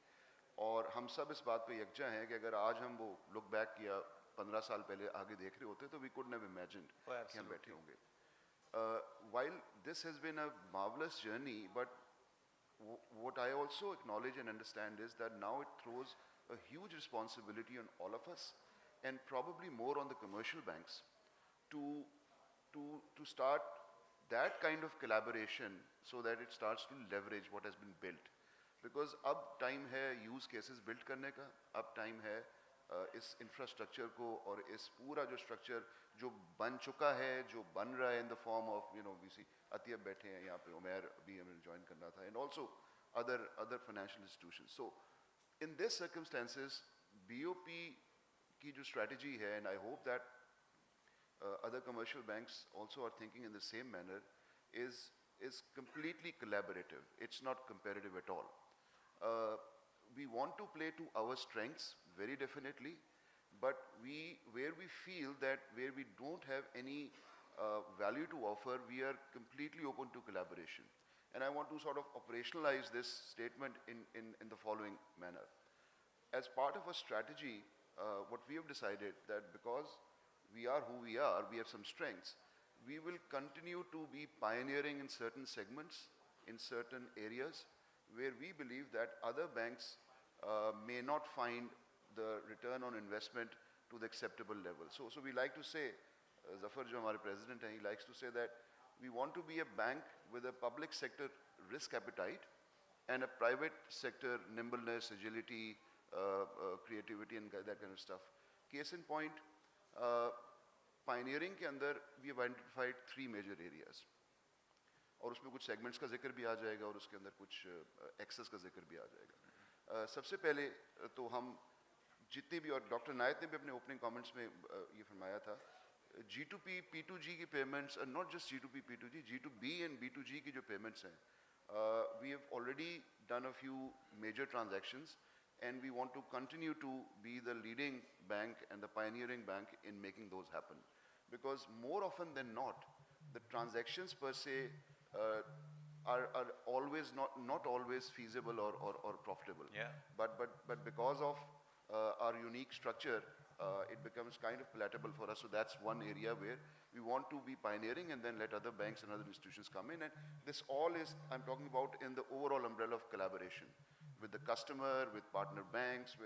और हम सब इस बात पे यकजा हैं कि अगर आज हम वो look back या 15 साल पहले आगे देख रहे होते तो we couldn't have imagined कि हम बैठे होंगे. While this has been a marvelous journey, but what I also acknowledge and understand is that now it throws a huge responsibility on all of us, and probably more on the commercial banks, to start that kind of collaboration so that it starts to leverage what has been built. Because अब time है use cases build करने का, अब time है इस infrastructure को और इस पूरा जो structure जो बन चुका है, जो बन रहा है in the form of, we see अतियब बैठे हैं यहाँ पे, उमर भी हमें join करना था, and also other financial institutions. So in these circumstances, BOP की जो strategy है, and I hope that other commercial banks also are thinking in the same manner, is completely collaborative. It's not competitive at all. We want to play to our strengths, very definitely, but where we feel that where we don't have any value to offer, we are completely open to collaboration. And I want to sort of operationalize this statement in the following manner. As part of a strategy, what we have decided that because we are who we are, we have some strengths, we will continue to be pioneering in certain segments, in certain areas, where we believe that other banks may not find the return on investment to the acceptable level. So we like to say, Zafar jo hamare president hai, he likes to say that we want to be a bank with a public sector risk appetite and a private sector nimbleness, agility, creativity and that kind of stuff. Case in point, pioneering के अंदर we have identified 3 major areas, और उसमें कुछ segments का जिक्र भी आ जाएगा और उसके अंदर कुछ access का जिक्र भी आ जाएगा. सबसे पहले तो हम जितनी भी, और डॉक्टर नायत ने भी अपने opening comments में ये फरमाया था, G2P, P2G की payments, and not just G2P, P2G, G2B and B2G की जो payments हैं, we have already done a few major transactions, and we want to continue to be the leading bank and the pioneering bank in making those happen. Because more often than not, the transactions per se are always not always feasible or profitable. Yeah. But because of our unique structure, it becomes kind of palatable for us. So that's one area where we want to be pioneering and then let other banks and other institutions come in. And this all is, I'm talking about in the overall umbrella of collaboration with the customer, with partner banks.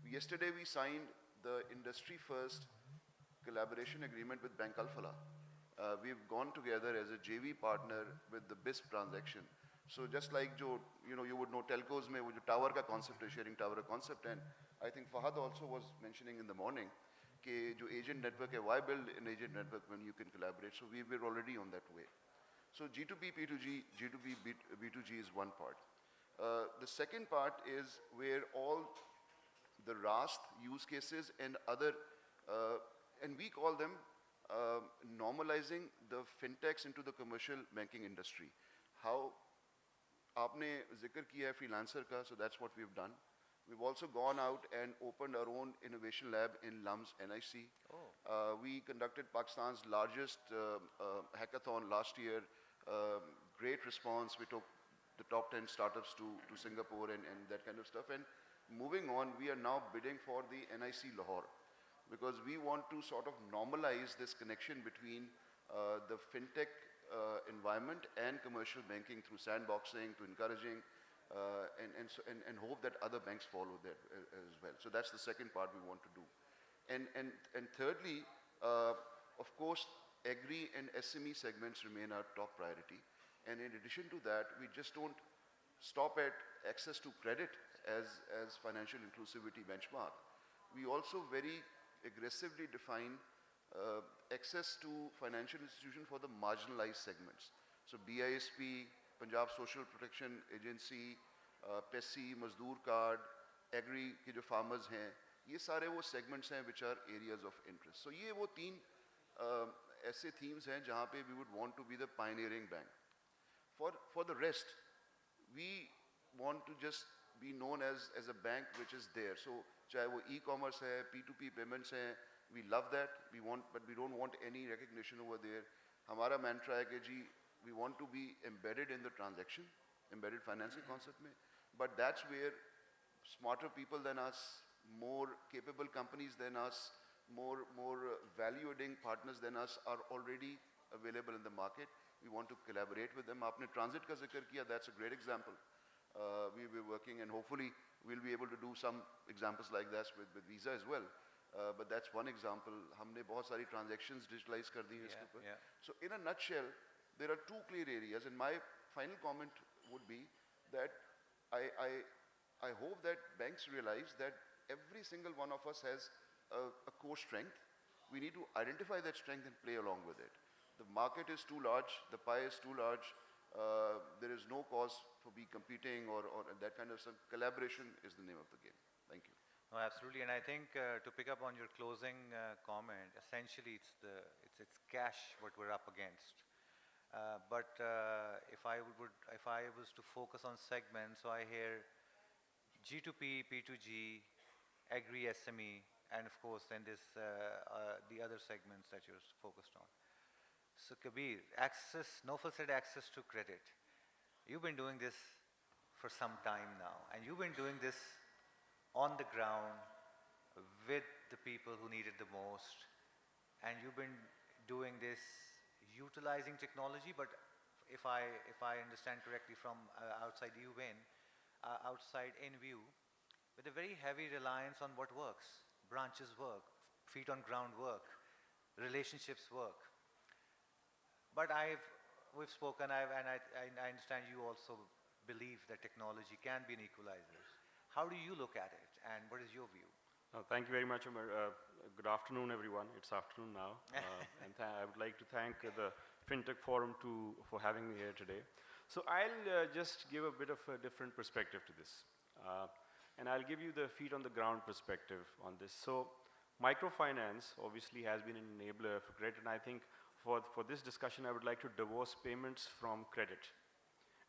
Yesterday we signed the industry first collaboration agreement with Bank Al-Falah. We've gone together as a JV partner with the BISP transaction. So just like you would know telcos mein wo jo tower ka concept hai, sharing tower concept, and I think Fahad also was mentioning in the morning ke jo agent network hai, why build an agent network when you can collaborate? So we're already on that way. So G2B, P2G, G2B, B2G is one part. The second part is where all the RAST use cases and other, and we call them normalizing the fintechs into the commercial banking industry. How आपने जिक्र किया है freelancer का, so that's what we've done. We've also gone out and opened our own innovation lab in LUMS NIC. We conducted Pakistan's largest hackathon last year. Great response. We took the top 10 startups to Singapore and that kind of stuff. And moving on, we are now bidding for the NIC Lahore because we want to sort of normalize this connection between the fintech environment and commercial banking through sandboxing, to encouraging, and hope that other banks follow that as well. So that's the second part we want to do. And thirdly, of course, agri and SME segments remain our top priority. And in addition to that, we just don't stop at access to credit as financial inclusivity benchmark. We also very aggressively define access to financial institution for the marginalized segments. So BISP, Punjab Social Protection Agency, PESI, Mazdoor Card, Agri के जो farmers हैं, ये सारे वो segments हैं which are areas of interest. So ये वो तीन ऐसे themes हैं जहाँ पे we would want to be the pioneering bank. For the rest, we want to just be known as a bank which is there. So चाहे वो e-commerce है, P2P payments हैं, we love that. But we don't want any recognition over there. हमारा mantra है कि जी, we want to be embedded in the transaction, embedded financing concept में. But that's where smarter people than us, more capable companies than us, more value-adding partners than us are already available in the market. We want to collaborate with them. आपने transit का जिक्र किया, that's a great example. We're working and hopefully we'll be able to do some examples like that with Visa as well. But that's one example. हमने बहुत सारी transactions digitalize कर दी हैं इसके ऊपर. So in a nutshell, there are two clear areas, and my final comment would be that I hope that banks realize that every single one of us has a core strength. We need to identify that strength and play along with it. The market is too large, the pie is too large, there is no cause for be competing or that kind of stuff. Collaboration is the name of the game. Thank you. No, absolutely, and I think to pick up on your closing comment, essentially it's cash what we're up against. But if I was to focus on segments, so I hear G2P, P2G, Agri SME, and of course then this the other segments that you're focused on. So Kabir, Naufal said access to credit. You've been doing this for some time now, and you've been doing this on the ground with the people who need it the most, and you've been doing this utilizing technology, but if I understand correctly from outside in view, with a very heavy reliance on what works. Branches work, feet on ground work, relationships work. But we've spoken, and I understand you also believe that technology can be an equalizer. How do you look at it, and what is your view? Thank you very much, Umar. Good afternoon, everyone. It's afternoon now. And I would like to thank the Fintech Forum for having me here today. So I'll just give a bit of a different perspective to this. And I'll give you the feet on the ground perspective on this. So microfinance obviously has been an enabler for credit, and I think for this discussion, I would like to divorce payments from credit.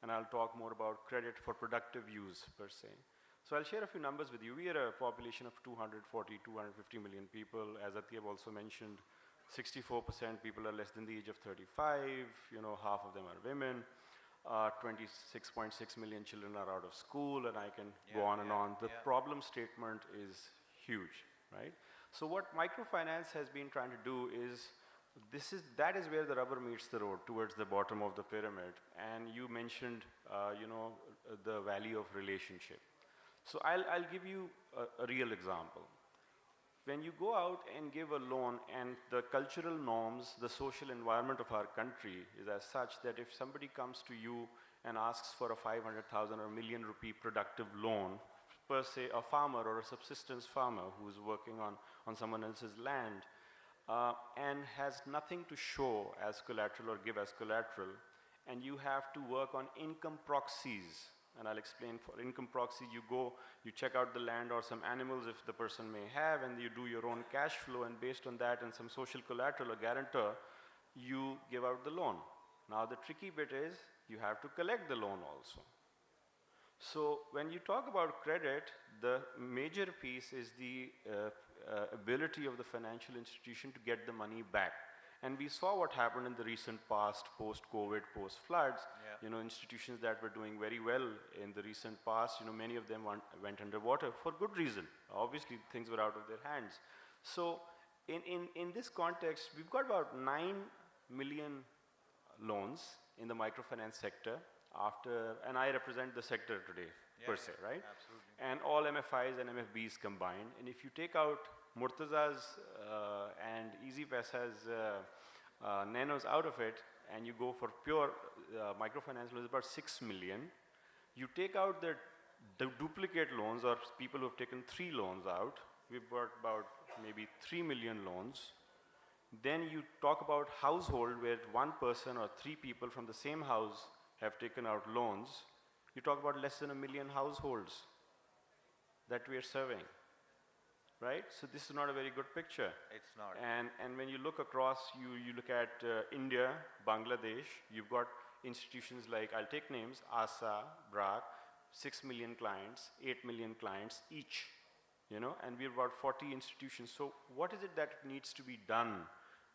And I'll talk more about credit for productive use per se. So I'll share a few numbers with you. We are a population of 240, 250 million people. As Atyab also mentioned, 64% people are less than the age of 35. Half of them are women. 26.6 million children are out of school, and I can go on and on. The problem statement is huge, right? So what microfinance has been trying to do is, that is where the rubber meets the road, towards the bottom of the pyramid. And you mentioned, the value of relationship. So I'll give you a real example. When you go out and give a loan, and the cultural norms, the social environment of our country is as such that if somebody comes to you and asks for a 500,000 or a million rupee productive loan, per se a farmer or a subsistence farmer who's working on someone else's land, and has nothing to show as collateral or give as collateral, and you have to work on income proxies. And I'll explain. For income proxy, you check out the land or some animals if the person may have, and you do your own cash flow, and based on that and some social collateral or guarantor, you give out the loan. Now the tricky bit is, you have to collect the loan also. So when you talk about credit, the major piece is the ability of the financial institution to get the money back. And we saw what happened in the recent past, post-COVID, post-floods. You know, institutions that were doing very well in the recent past, you know, many of them went underwater for good reason. Obviously, things were out of their hands. So in this context, we've got about 9 million loans in the microfinance sector and I represent the sector today, per se, right? Absolutely. And all MFIs and MFBs combined. And if you take out Murtaza's and Easy Paisa's nanos out of it, and you go for pure microfinance loans, about 6 million. You take out the duplicate loans or people who have taken 3 loans out, we've got about maybe 3 million loans. Then you talk about household where one person or 3 people from the same house have taken out loans. You talk about less than 1 million households that we are serving, right? So this is not a very good picture. It's not. And when you look across, you look at India, Bangladesh, you've got institutions like, I'll take names, ASA, BRAC, 6 million clients, 8 million clients each, you know, and we've got 40 institutions. So what is it that needs to be done?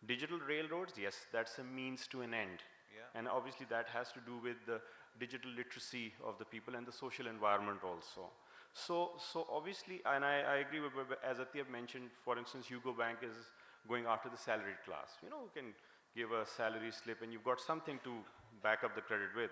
Digital railroads, yes, that's a means to an end. Yeah. And obviously that has to do with the digital literacy of the people and the social environment also. So obviously, and I agree with, as Atiyab mentioned, for instance, Hugo Bank is going after the salaried class. You know, who can give a salary slip and you've got something to back up the credit with.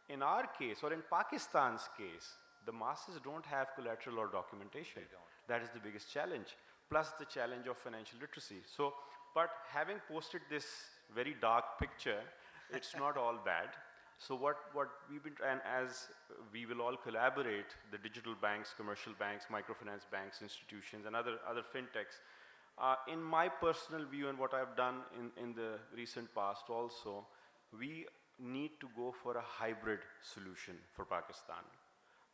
In our case, or in Pakistan's case, the masses don't have collateral or documentation. They don't. That is the biggest challenge, plus the challenge of financial literacy. So, but having posted this very dark picture, it's not all bad. So what we've been, and as we will all collaborate, the digital banks, commercial banks, microfinance banks, institutions, and other fintechs, in my personal view and what I've done in the recent past also, we need to go for a hybrid solution for Pakistan.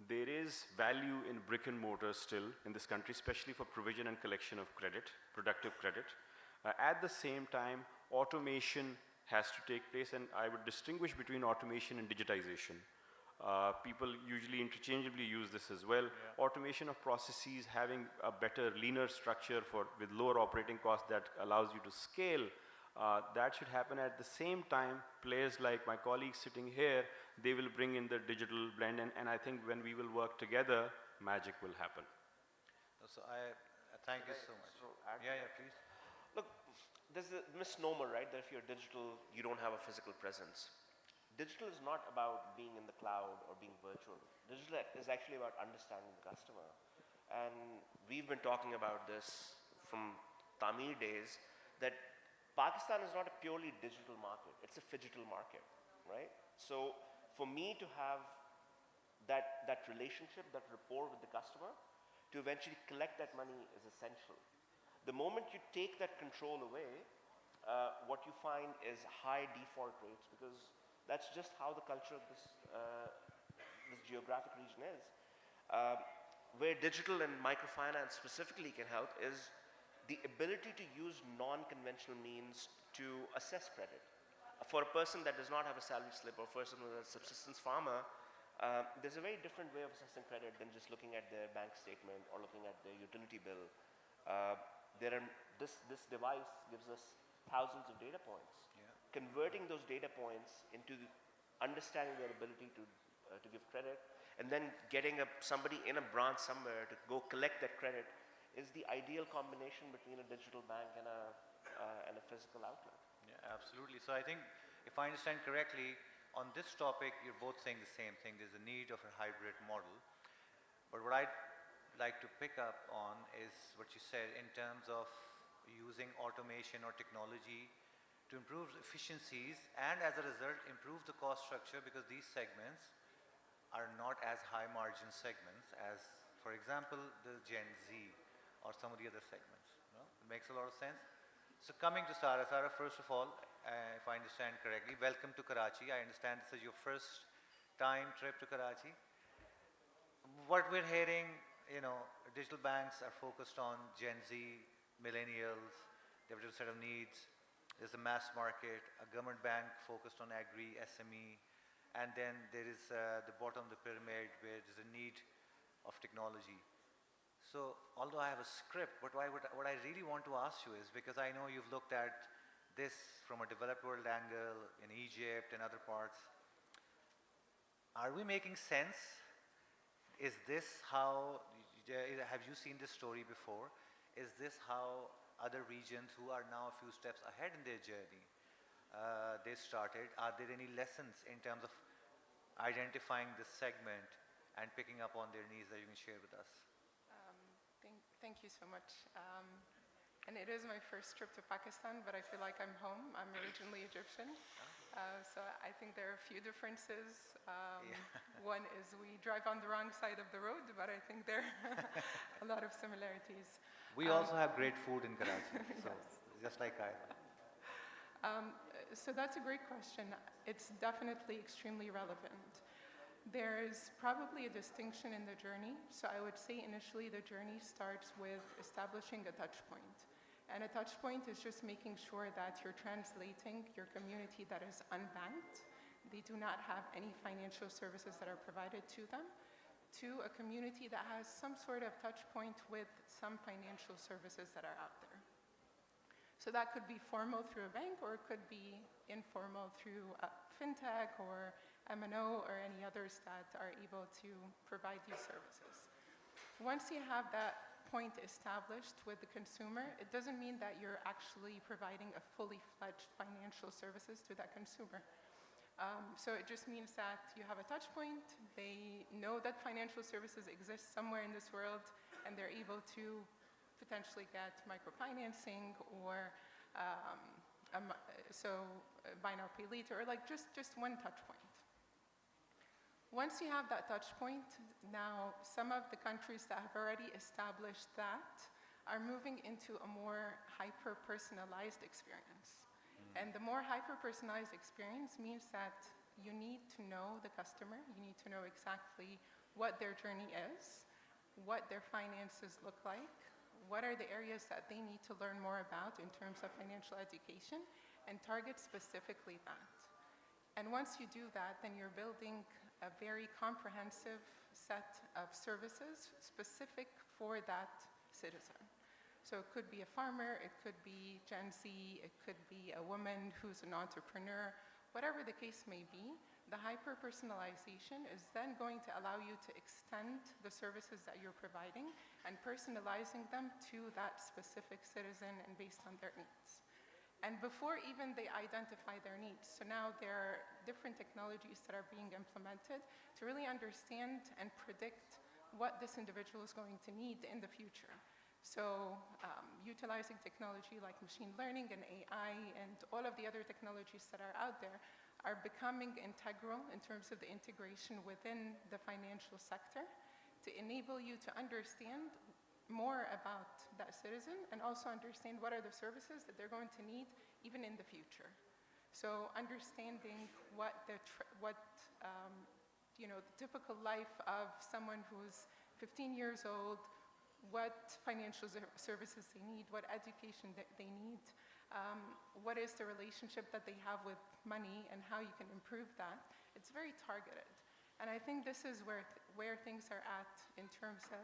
There is value in brick and mortar still in this country, especially for provision and collection of credit, productive credit. At the same time, automation has to take place, and I would distinguish between automation and digitization. People usually interchangeably use this as well. Yeah. Automation of processes, having a better, leaner structure with lower operating costs that allows you to scale, that should happen. At the same time, players like my colleagues sitting here, they will bring in the digital blend, and I think when we will work together, magic will happen. So I thank you so much. Yeah, please. Look, there's a misnomer, right, that if you're digital, you don't have a physical presence. Digital is not about being in the cloud or being virtual. Digital is actually about understanding the customer. And we've been talking about this from Tamil days, that Pakistan is not a purely digital market, it's a phygital market, right? So for me to have that relationship, that rapport with the customer, to eventually collect that money is essential. The moment you take that control away, what you find is high default rates, because that's just how the culture of this geographic region is. Where digital and microfinance specifically can help is the ability to use non-conventional means to assess credit. For a person that does not have a salary slip, or a person who is a subsistence farmer, there's a very different way of assessing credit than just looking at their bank statement or looking at their utility bill. This device gives us thousands of data points. Yeah. Converting those data points into understanding their ability to give credit, and then getting somebody in a branch somewhere to go collect that credit is the ideal combination between a digital bank and a physical outlet. Yeah, absolutely. So I think, if I understand correctly, on this topic, you're both saying the same thing. There's a need of a hybrid model. But what I'd like to pick up on is what you said in terms of using automation or technology to improve efficiencies, and as a result improve the cost structure, because these segments are not as high margin segments as, for example, the Gen Z or some of the other segments. You know? It makes a lot of sense. So coming to Sara, first of all, if I understand correctly, welcome to Karachi. I understand this is your first time trip to Karachi. What we're hearing, you know, digital banks are focused on Gen Z, millennials, they have a set of needs. There's a mass market, a government bank focused on agri, SME, and then there is the bottom of the pyramid where there's a need of technology. So although I have a script, but what I really want to ask you is, because I know you've looked at this from a developed world angle in Egypt and other parts, are we making sense? Is this how, have you seen this story before? Is this how other regions who are now a few steps ahead in their journey, they started? Are there any lessons in terms of identifying this segment and picking up on their needs that you can share with us? Thank you so much. And it is my first trip to Pakistan, but I feel like I'm home. I'm originally Egyptian. So I think there are a few differences. One is we drive on the wrong side of the road, but I think there are a lot of similarities. We also have great food in Karachi, so just like I. So that's a great question. It's definitely extremely relevant. There's probably a distinction in the journey. So I would say initially the journey starts with establishing a touch point. And a touch point is just making sure that you're translating your community that is unbanked, they do not have any financial services that are provided to them, to a community that has some sort of touch point with some financial services that are out there. So that could be formal through a bank, or it could be informal through a fintech or M&O or any others that are able to provide these services. Once you have that point established with the consumer, it doesn't mean that you're actually providing a fully fledged financial services to that consumer. So it just means that you have a touch point, they know that financial services exist somewhere in this world, and they're able to potentially get microfinancing or buy now, pay later, or like just one touch point. Once you have that touch point, now some of the countries that have already established that are moving into a more hyper-personalized experience. And the more hyper-personalized experience means that you need to know the customer, you need to know exactly what their journey is, what their finances look like, what are the areas that they need to learn more about in terms of financial education, and target specifically that. And once you do that, then you're building a very comprehensive set of services specific for that citizen. So it could be a farmer, it could be Gen Z, it could be a woman who's an entrepreneur, whatever the case may be, the hyper-personalization is then going to allow you to extend the services that you're providing and personalizing them to that specific citizen and based on their needs. And before even they identify their needs, so now there are different technologies that are being implemented to really understand and predict what this individual is going to need in the future. So utilizing technology like machine learning and AI and all of the other technologies that are out there are becoming integral in terms of the integration within the financial sector to enable you to understand more about that citizen and also understand what are the services that they're going to need even in the future. So understanding what the typical life of someone who's 15 years old, what financial services they need, what education that they need, what is the relationship that they have with money and how you can improve that. It's very targeted. And I think this is where things are at in terms of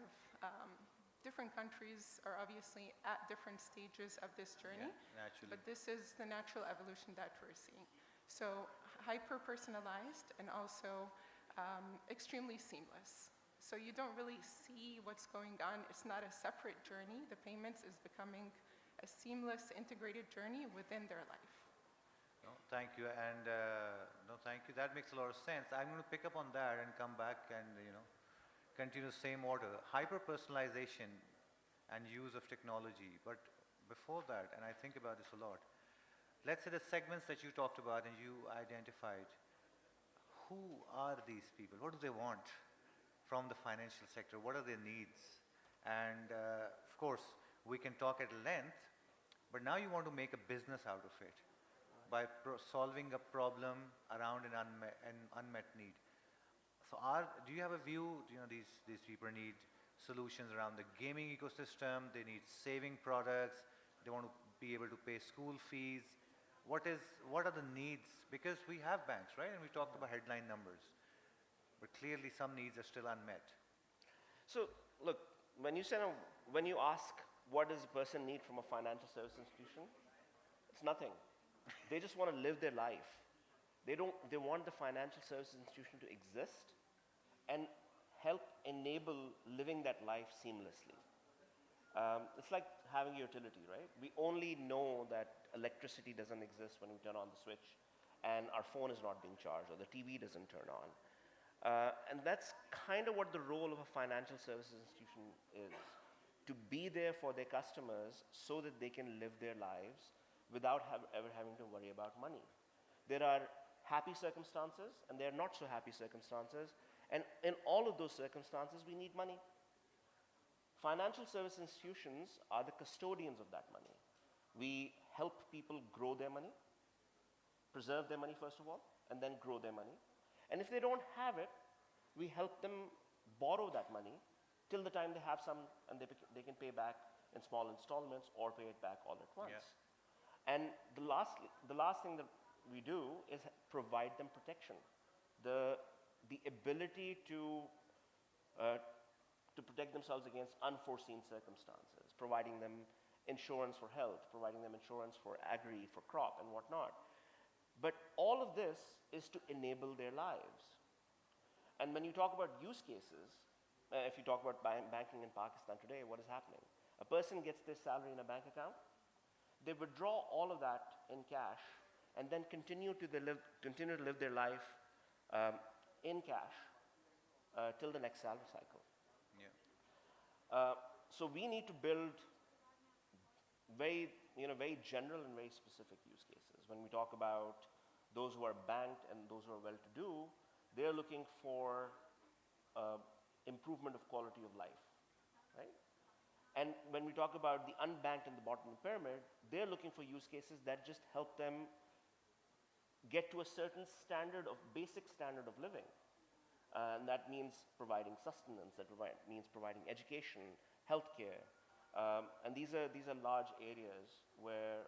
different countries are obviously at different stages of this journey, but this is the natural evolution that we're seeing. So hyper-personalized and also extremely seamless. So you don't really see what's going on. It's not a separate journey. The payments is becoming a seamless, integrated journey within their life. No, thank you, and no, thank you. That makes a lot of sense. I'm going to pick up on that and come back and continue the same order. Hyper-personalization and use of technology. But before that, and I think about this a lot, let's say the segments that you talked about and you identified, who are these people? What do they want from the financial sector? What are their needs? And of course, we can talk at length, but now you want to make a business out of it by solving a problem around an unmet need. So do you have a view, these people need solutions around the gaming ecosystem, they need saving products, they want to be able to pay school fees. what are the needs? Because we have banks, right? And we talked about headline numbers, but clearly some needs are still unmet. So look, when you ask what does a person need from a financial service institution, it's nothing. They just want to live their life. They want the financial services institution to exist and help enable living that life seamlessly. It's like having a utility, right? We only know that electricity doesn't exist when we turn on the switch and our phone is not being charged or the TV doesn't turn on. And that's kind of what the role of a financial services institution is, to be there for their customers so that they can live their lives without ever having to worry about money. There are happy circumstances and there are not so happy circumstances, and in all of those circumstances we need money. Financial service institutions are the custodians of that money. We help people grow their money, preserve their money first of all, and then grow their money. And if they don't have it, we help them borrow that money till the time they have some and they can pay back in small installments or pay it back all at once. Yeah. And the last thing that we do is provide them protection. The ability to protect themselves against unforeseen circumstances, providing them insurance for health, providing them insurance for agri, for crop, and whatnot. But all of this is to enable their lives. And when you talk about use cases, if you talk about banking in Pakistan today, what is happening? A person gets their salary in a bank account, they withdraw all of that in cash, and then continue to live their life in cash till the next salary cycle. So we need to build very general and very specific use cases. When we talk about those who are banked and those who are well-to-do, they're looking for improvement of quality of life, right? And when we talk about the unbanked in the bottom of the pyramid, they're looking for use cases that just help them get to a certain basic standard of living. And that means providing sustenance, means providing education, healthcare. And these are large areas where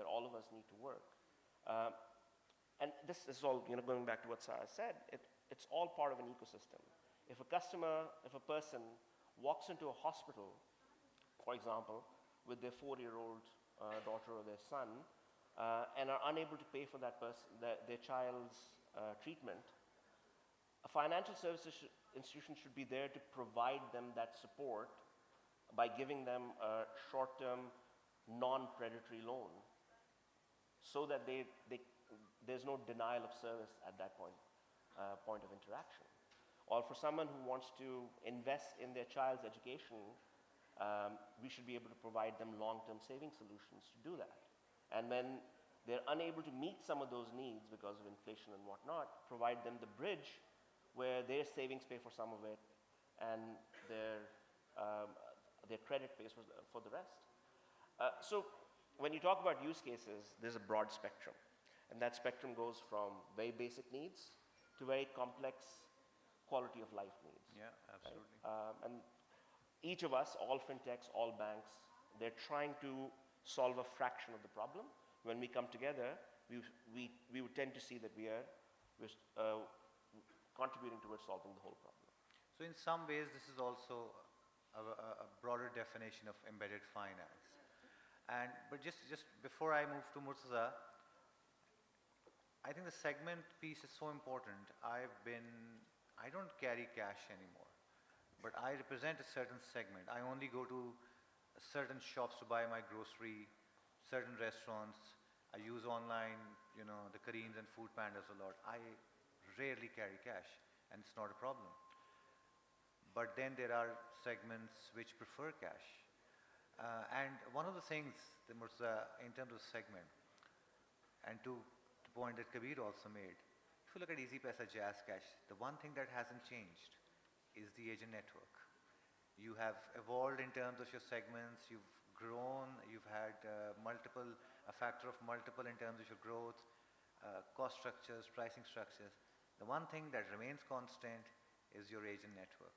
all of us need to work. And this is all, going back to what Sarah said, it's all part of an ecosystem. If a person walks into a hospital, for example, with their 4-year-old daughter or their son, and are unable to pay for their child's treatment, a financial services institution should be there to provide them that support by giving them a short-term, non-predatory loan, so that there's no denial of service at that point of interaction. Or for someone who wants to invest in their child's education, we should be able to provide them long-term saving solutions to do that. And when they're unable to meet some of those needs because of inflation and whatnot, provide them the bridge where their savings pay for some of it and their credit pays for the rest. So when you talk about use cases, there's a broad spectrum. And that spectrum goes from very basic needs to very complex quality of life needs. Yeah, absolutely. Right? And each of us, all fintechs, all banks, they're trying to solve a fraction of the problem. When we come together, we would tend to see that we're contributing towards solving the whole problem. So in some ways, this is also a broader definition of embedded finance. But just before I move to Murtaza, I think the segment piece is so important. I don't carry cash anymore, but I represent a certain segment. I only go to certain shops to buy my grocery, certain restaurants. I use online, the Careens and Food Pandas a lot. I rarely carry cash, and it's not a problem. But then there are segments which prefer cash. And one of the things, in terms of segment, and to the point that Kabir also made, if you look at Easy Paisa Jazz Cash, the one thing that hasn't changed is the agent network. You have evolved in terms of your segments, you've grown, you've had a factor of multiple in terms of your growth, cost structures, pricing structures. The one thing that remains constant is your agent network.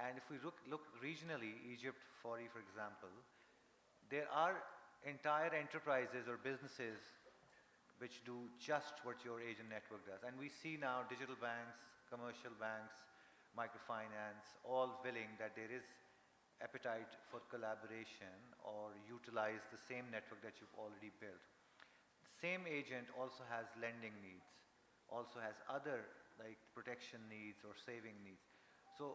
And if we look regionally, Egypt, for example, there are entire enterprises or businesses which do just what your agent network does. And we see now digital banks, commercial banks, microfinance, all willing that there is appetite for collaboration or utilize the same network that you've already built. Same agent also has lending needs, also has other like protection needs or saving needs. So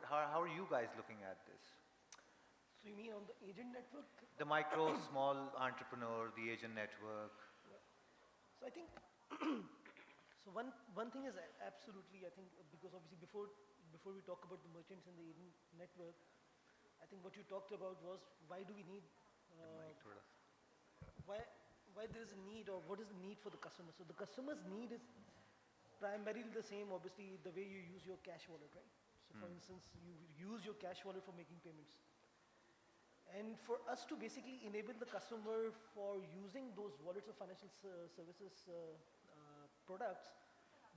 how are you guys looking at this? So you mean on the agent network? The micro, small entrepreneur, the agent network. So I think, so one thing is absolutely, I think, because obviously before we talk about the merchants and the agent network, I think what you talked about was why do we need, why there is a need, or what is the need for the customer. So the customer's need is primarily the same, obviously, the way you use your cash wallet, right? So for instance, you use your cash wallet for making payments. And for us to basically enable the customer for using those wallets of financial services products,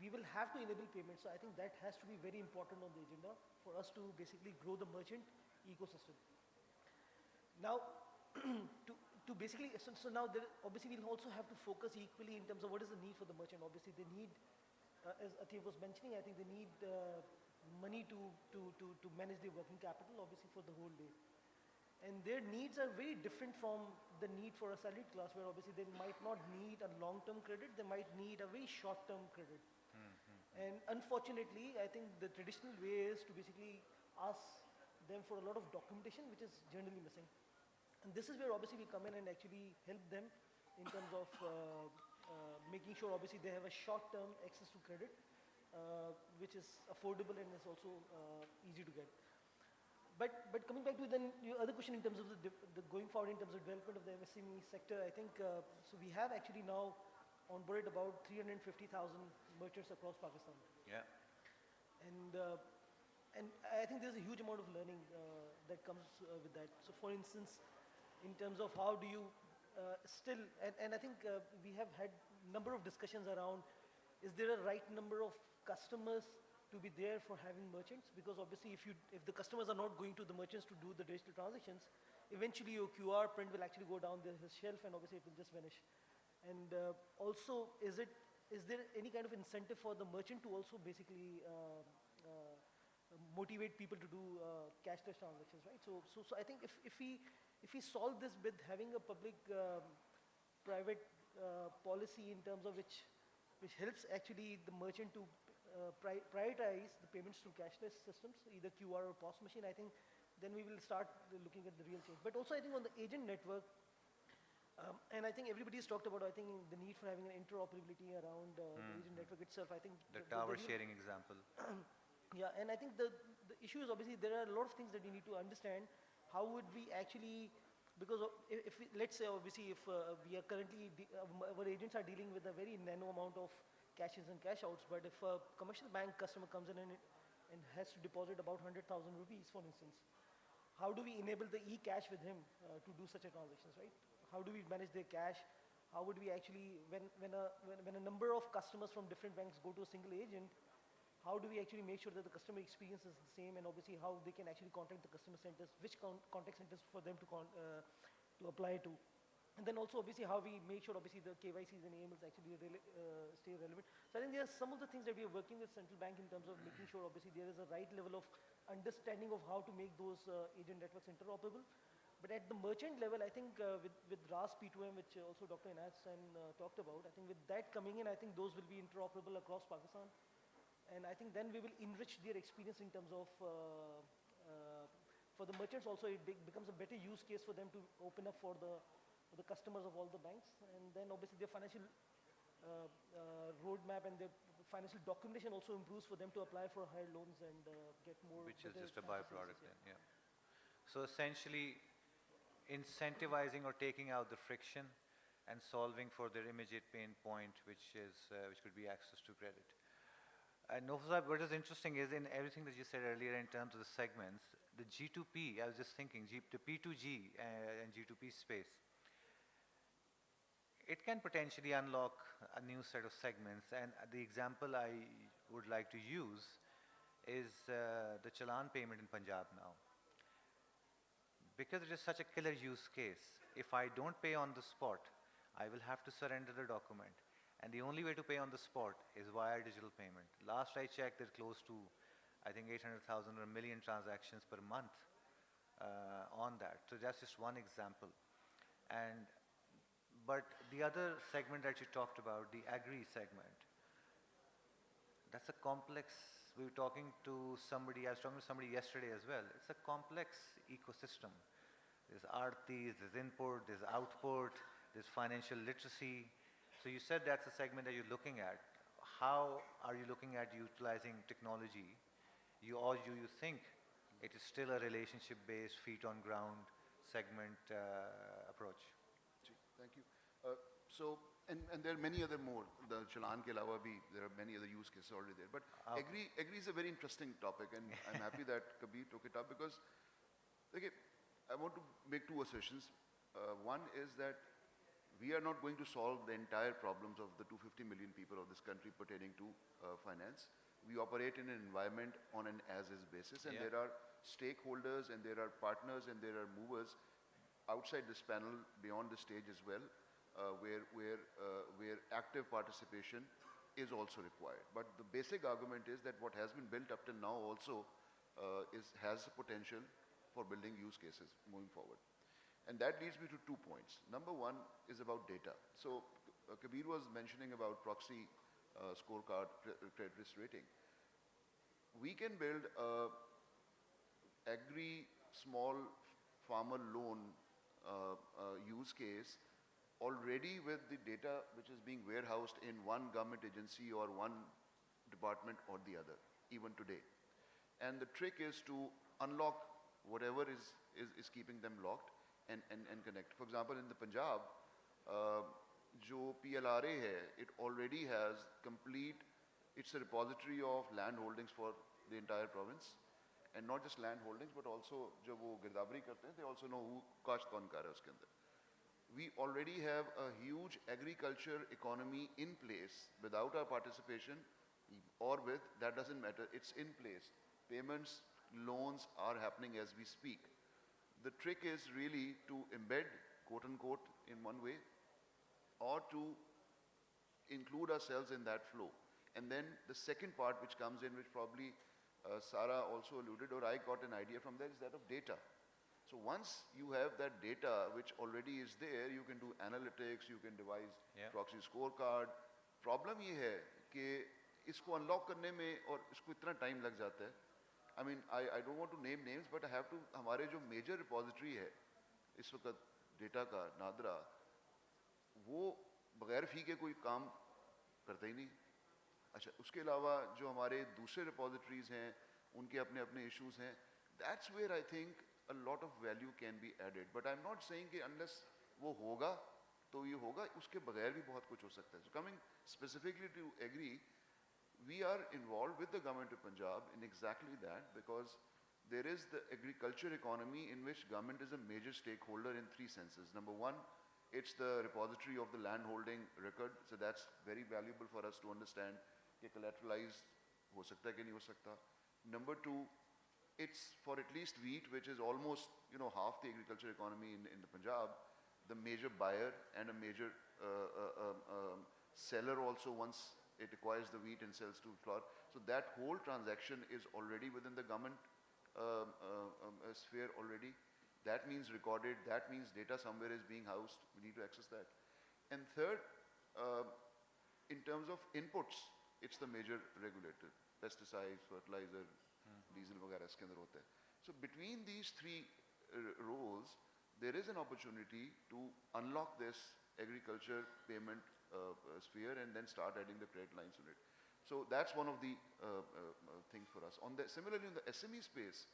we will have to enable payments. So I think that has to be very important on the agenda for us to basically grow the merchant ecosystem. Now, to basically, so now there, obviously we'll also have to focus equally in terms of what is the need for the merchant. Obviously they need, as Atif was mentioning, I think they need money to manage their working capital, obviously for the whole day. And their needs are very different from the need for a salaried class, where obviously they might not need a long-term credit, they might need a very short-term credit. And unfortunately, I think the traditional way is to basically ask them for a lot of documentation, which is generally missing. And this is where obviously we come in and actually help them in terms of making sure obviously they have a short-term access to credit, which is affordable and is also easy to get. But coming back to then your other question in terms of the going forward in terms of development of the MSME sector, I think, so we have actually now onboarded about 350,000 merchants across Pakistan. Yeah. And I think there's a huge amount of learning that comes with that. So for instance, in terms of how do you still, and I think we have had number of discussions around, is there a right number of customers to be there for having merchants? Because obviously if the customers are not going to the merchants to do the digital transactions, eventually your QR print will actually go down the shelf and obviously it will just vanish. And also, is there any kind of incentive for the merchant to also basically motivate people to do cashless transactions, right? So I think if we solve this with having a public private policy in terms of which helps actually the merchant to prioritize the payments through cashless systems, either QR or POS machine, I think then we will start looking at the real change. But also I think on the agent network, and I think everybody's talked about, I think, the need for having an interoperability around the agent network itself. I think the tower sharing example. Yeah, and I think the issue is obviously there are a lot of things that we need to understand. How would we actually, because if we, let's say obviously if we are currently, our agents are dealing with a very nano amount of cash ins and cash outs, but if a commercial bank customer comes in and has to deposit about 100,000 rupees, for instance, how do we enable the e-cash with him to do such a transactions, right? How do we manage their cash? How would we actually, when a number of customers from different banks go to a single agent, how do we actually make sure that the customer experience is the same, and obviously how they can actually contact the customer centers, which contact centers for them to apply to. And then also obviously how we make sure obviously the KYCs and AMLs actually stay relevant. So I think there are some of the things that we are working with central bank in terms of making sure obviously there is a right level of understanding of how to make those agent networks interoperable. But at the merchant level, I think with RAS P2M, which also Dr. Inayat talked about, I think with that coming in, I think those will be interoperable across Pakistan. And I think then we will enrich their experience in terms of, for the merchants also, it becomes a better use case for them to open up for the customers of all the banks. And then obviously their financial roadmap and their financial documentation also improves for them to apply for higher loans and get more. Which is just a byproduct then, yeah. So essentially, incentivizing or taking out the friction and solving for their immediate pain point, which could be access to credit. And what is interesting is in everything that you said earlier in terms of the segments, the G2P, I was just thinking, the P2G and G2P space, it can potentially unlock a new set of segments. And the example I would like to use is the Challan payment in Punjab now. Because it is such a killer use case, if I don't pay on the spot, I will have to surrender the document. And the only way to pay on the spot is via digital payment. Last I checked, there's close to, I think, 800,000 or a million transactions per month on that. So that's just one example. But the other segment that you talked about, the agri segment, that's a complex. We were talking to somebody, I was talking to somebody yesterday as well. It's a complex ecosystem. There's artis, there's input, there's output, there's financial literacy. So you said that's a segment that you're looking at. How are you looking at utilizing technology? Or do you think it is still a relationship-based, feet-on-ground segment approach? Thank you. And there are many other more. The Chalan ke alawa bhi, there are many other use cases already there. But agri is a very interesting topic, and I'm happy that Kabir took it up because, okay, I want to make two assertions. One is that we are not going to solve the entire problems of the 250 million people of this country pertaining to finance. We operate in an environment on an as-is basis, and there are stakeholders, and there are partners, and there are movers outside this panel, beyond the stage as well, where active participation is also required. But the basic argument is that what has been built up till now also has the potential for building use cases moving forward. And that leads me to 2 points. Number one is about data. So Kabir was mentioning about proxy scorecard credit risk rating. We can build a agri small farmer loan use case already with the data which is being warehoused in one government agency or one department or the other, even today. And the trick is to unlock whatever is keeping them locked and connect. For example, in the Punjab, jo PLRA hai, it already has complete, it's a repository of land holdings for the entire province. And not just land holdings, but also jo wo girdabari karte hain, they also know who kasht kaun kar raha hai uske andar. We already have a huge agriculture economy in place without our participation or with, that doesn't matter, it's in place. Payments, loans are happening as we speak. The trick is really to embed, quote unquote, in one way, or to include ourselves in that flow. And then the second part which comes in, which probably Sarah also alluded, or I got an idea from there, is that of data. So once you have that data which already is there, you can do analytics, you can devise proxy scorecard. Problem ये है कि इसको unlock करने में और इसको इतना time लग जाता है. I mean, I don't want to name names, but I have to. हमारे जो major repository है इस वक्त data का नादरा, वो बगैर फी के कोई काम करता ही नहीं. अच्छा, उसके अलावा जो हमारे दूसरे repositories हैं, उनके अपने अपने issues हैं. That's where I think a lot of value can be added. But I'm not saying कि unless वो होगा तो ये होगा, उसके बगैर भी बहुत कुछ हो सकता है. So coming specifically to agri, we are involved with the government of Punjab in exactly that, because there is the agriculture economy in which government is a major stakeholder in 3 senses. Number one, it's the repository of the land holding record, so that's very valuable for us to understand कि collateralized हो सकता है कि नहीं हो सकता. Number two, it's for at least wheat, which is almost half the agriculture economy in the Punjab, the major buyer and a major seller also once it acquires the wheat and sells to flour. So that whole transaction is already within the government sphere already. That means recorded, that means data somewhere is being housed, we need to access that. And third, in terms of inputs, it's the major regulator, pesticides, fertilizer, diesel वगैरह इसके अंदर होता है. So between these 3 roles, there is an opportunity to unlock this agriculture payment sphere and then start adding the credit lines in it. So that's one of the things for us. Similarly, in the SME space,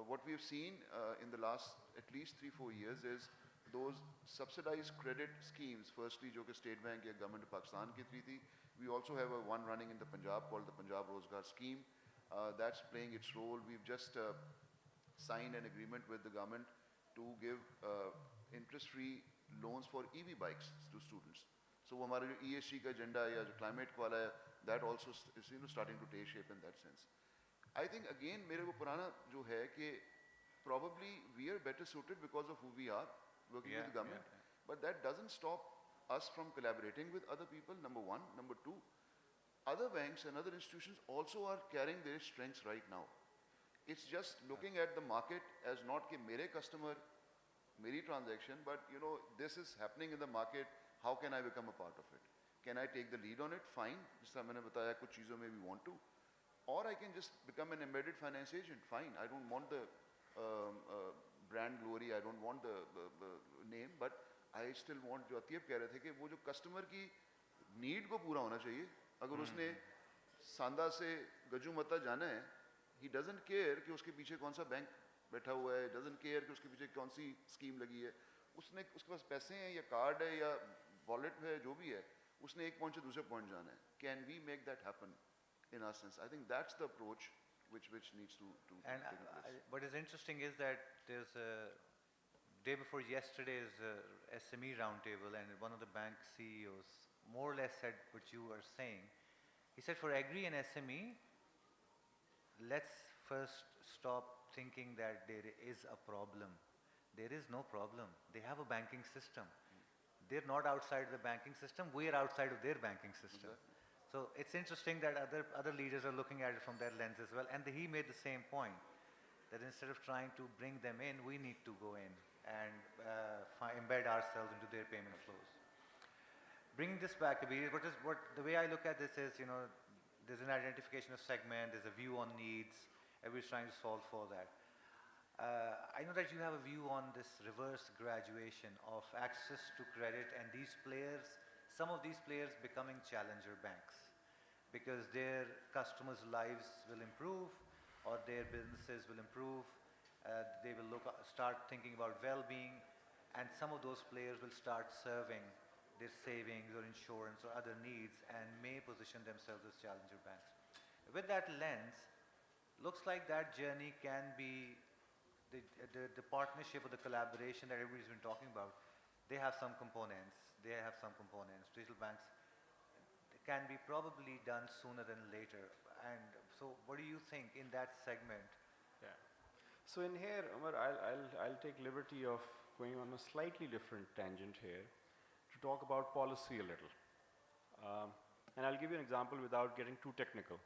what we have seen in the last at least 3-4 years is those subsidized credit schemes. Firstly, जो कि State Bank या Government of Pakistan की थी. We also have one running in the Punjab called the Punjab Rozgar Scheme. That's playing its role. We've just signed an agreement with the government to give interest-free loans for EV bikes to students. So हमारा जो ESG का agenda या जो climate वाला है, that also is starting to take shape in that sense. I think again मेरे को पुराना जो है कि probably we are better suited because of who we are working with the government, but that doesn't stop us from collaborating with other people, number one. Number two, other banks and other institutions also are carrying their strengths right now. It's just looking at the market as not कि मेरे customer, मेरी transaction, but you know, this is happening in the market, how can I become a part of it? Can I take the lead on it? Fine. जिस तरह मैंने बताया कुछ चीज़ों में we want to. Or I can just become an embedded finance agent. Fine. I don't want the brand glory. I don't want the name. But I still want, जो अतीब कह रहे थे कि वो जो customer की need को पूरा होना चाहिए. अगर उसने सांदा से गजुमता जाना है, he doesn't care कि उसके पीछे कौन सा बैंक बैठा हुआ है, doesn't care कि उसके पीछे कौन सी स्कीम लगी है. उसने उसके पास पैसे हैं या कार्ड है या वॉलेट है, जो भी है, उसने एक पॉइंट से दूसरे पॉइंट जाना है. Can we make that happen? In our sense, I think that's the approach which needs to and take place. what is interesting is that there's a day before yesterday's SME roundtable, and one of the bank CEOs more or less said what you are saying. He said for agri and SME, let's first stop thinking that there is a problem. There is no problem. They have a banking system. They're not outside the banking system. We are outside of their banking system. Exactly. So it's interesting that other leaders are looking at it from that lens as well. And he made the same point, that instead of trying to bring them in, we need to go in and embed ourselves into their payment flows. Bringing this back, Kabir, the way I look at this is, you know, there's an identification of segment, there's a view on needs, everybody's trying to solve for that. I know that you have a view on this reverse graduation of access to credit and these players, some of these players becoming challenger banks because their customers' lives will improve or their businesses will improve. They will start thinking about well-being, and some of those players will start serving their savings or insurance or other needs and may position themselves as challenger banks. With that lens, looks like that journey can be the partnership or the collaboration that everybody's been talking about. They have some components. Digital banks can be probably done sooner than later. And so what do you think in that segment? Yeah. So in here, Umar, I'll take liberty of going on a slightly different tangent here to talk about policy a little. And I'll give you an example without getting too technical.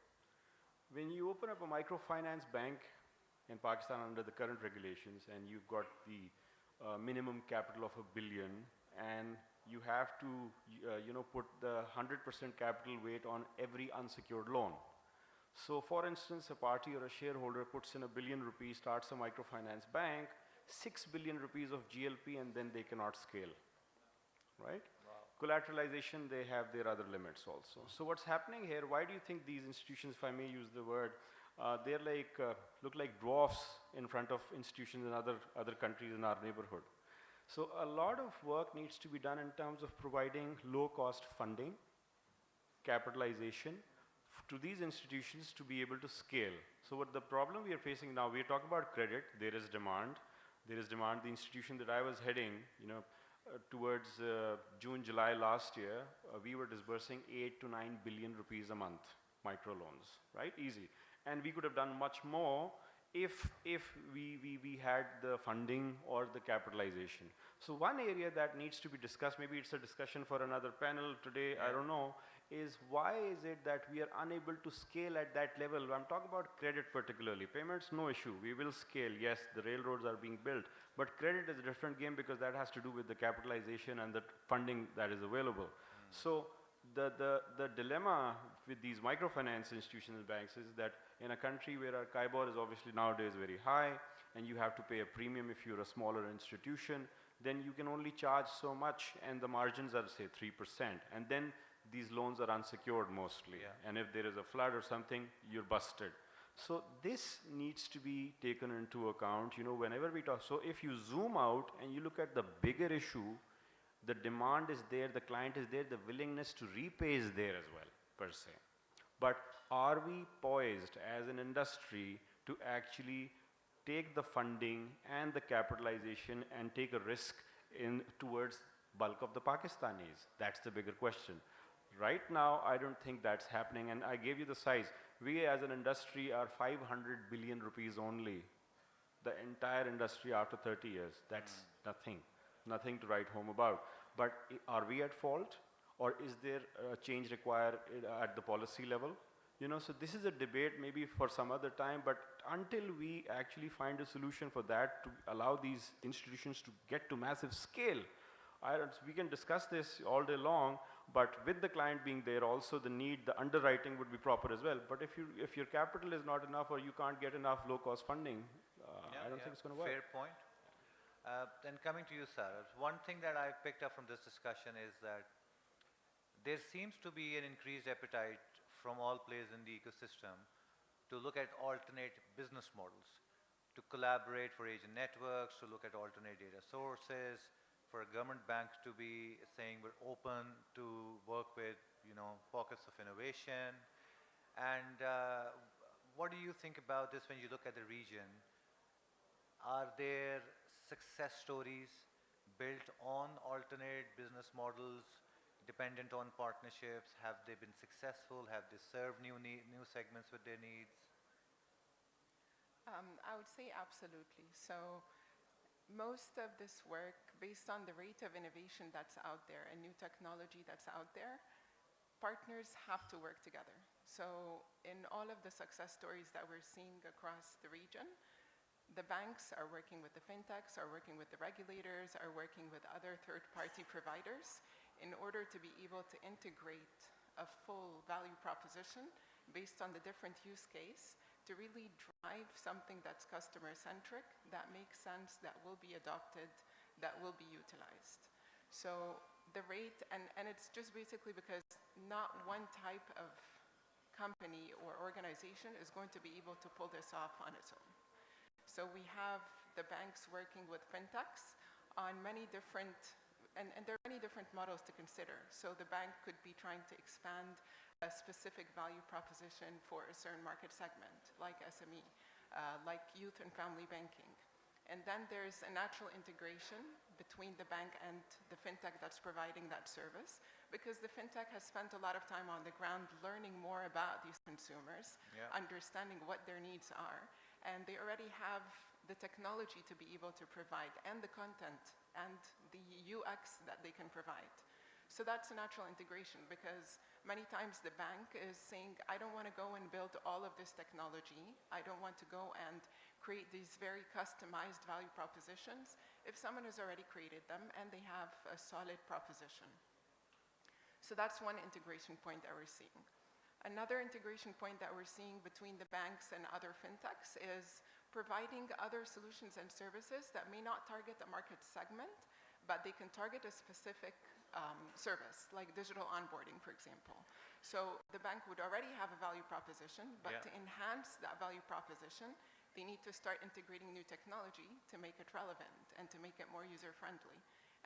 When you open up a microfinance bank in Pakistan under the current regulations and you've got the minimum capital of $1 billion and you have to put the 100% capital weight on every unsecured loan. So for instance, a party or a shareholder puts in $1 billion, starts a microfinance bank, 6 billion rupees of GLP, and then they cannot scale, right? Wow. Collateralization, they have their other limits also. So what's happening here, why do you think these institutions, if I may use the word, they're like, look like dwarfs in front of institutions in other countries in our neighborhood? So a lot of work needs to be done in terms of providing low-cost funding, capitalization to these institutions to be able to scale. So what the problem we are facing now, we are talking about credit, there is demand. There is demand. The institution that I was heading, towards June, July last year, we were disbursing 8 to 9 billion rupees a month, microloans, right? Easy. And we could have done much more if we had the funding or the capitalization. So one area that needs to be discussed, maybe it's a discussion for another panel today, I don't know, is why is it that we are unable to scale at that level? I'm talking about credit particularly. Payments, no issue. We will scale. Yes, the railroads are being built. But credit is a different game because that has to do with the capitalization and the funding that is available. So the dilemma with these microfinance institutional banks is that in a country where our KIBOR is obviously nowadays very high and you have to pay a premium if you're a smaller institution, then you can only charge so much and the margins are say 3%. And then these loans are unsecured mostly. Yeah. And if there is a flood or something, you're busted. So this needs to be taken into account, whenever we talk. So if you zoom out and you look at the bigger issue, the demand is there, the client is there, the willingness to repay is there as well, per se. But are we poised as an industry to actually take the funding and the capitalization and take a risk towards bulk of the Pakistanis? That's the bigger question. Right now, I don't think that's happening, and I gave you the size. We as an industry are 500 billion rupees only. The entire industry after 30 years, that's nothing to write home about. but are we at fault, or is there a change required at the policy level? So this is a debate maybe for some other time, but until we actually find a solution for that to allow these institutions to get to massive scale, we can discuss this all day long, but with the client being there also, the underwriting would be proper as well. But if your capital is not enough or you can't get enough low-cost funding, I don't think it's going to work. Fair point. Then coming to you, Sarah, one thing that I picked up from this discussion is that there seems to be an increased appetite from all players in the ecosystem to look at alternate business models, to collaborate for agent networks, to look at alternate data sources, for a government bank to be saying we're open to work with, pockets of innovation. And what do you think about this when you look at the region? Are there success stories built on alternate business models, dependent on partnerships? Have they been successful? Have they served new segments with their needs? I would say absolutely. So most of this work, based on the rate of innovation that's out there and new technology that's out there, partners have to work together. So in all of the success stories that we're seeing across the region, the banks are working with the fintechs, are working with the regulators, are working with other third-party providers in order to be able to integrate a full value proposition based on the different use case to really drive something that's customer-centric, that makes sense, that will be adopted, that will be utilized. So the rate, and it's just basically because not one type of company or organization is going to be able to pull this off on its own. So we have the banks working with fintechs on many different, and there are many different models to consider. So the bank could be trying to expand a specific value proposition for a certain market segment, like SME, like youth and family banking. And then there's a natural integration between the bank and the fintech that's providing that service, because the fintech has spent a lot of time on the ground learning more about these consumers, understanding what their needs are, and they already have the technology to be able to provide, and the content, and the UX that they can provide. So that's a natural integration, because many times the bank is saying, I don't want to go and build all of this technology. I don't want to go and create these very customized value propositions if someone has already created them and they have a solid proposition. So that's one integration point that we're seeing. Another integration point that we're seeing between the banks and other fintechs is providing other solutions and services that may not target a market segment, but they can target a specific service, like digital onboarding, for example. So the bank would already have a value proposition, but to enhance that value proposition, they need to start integrating new technology to make it relevant and to make it more user-friendly.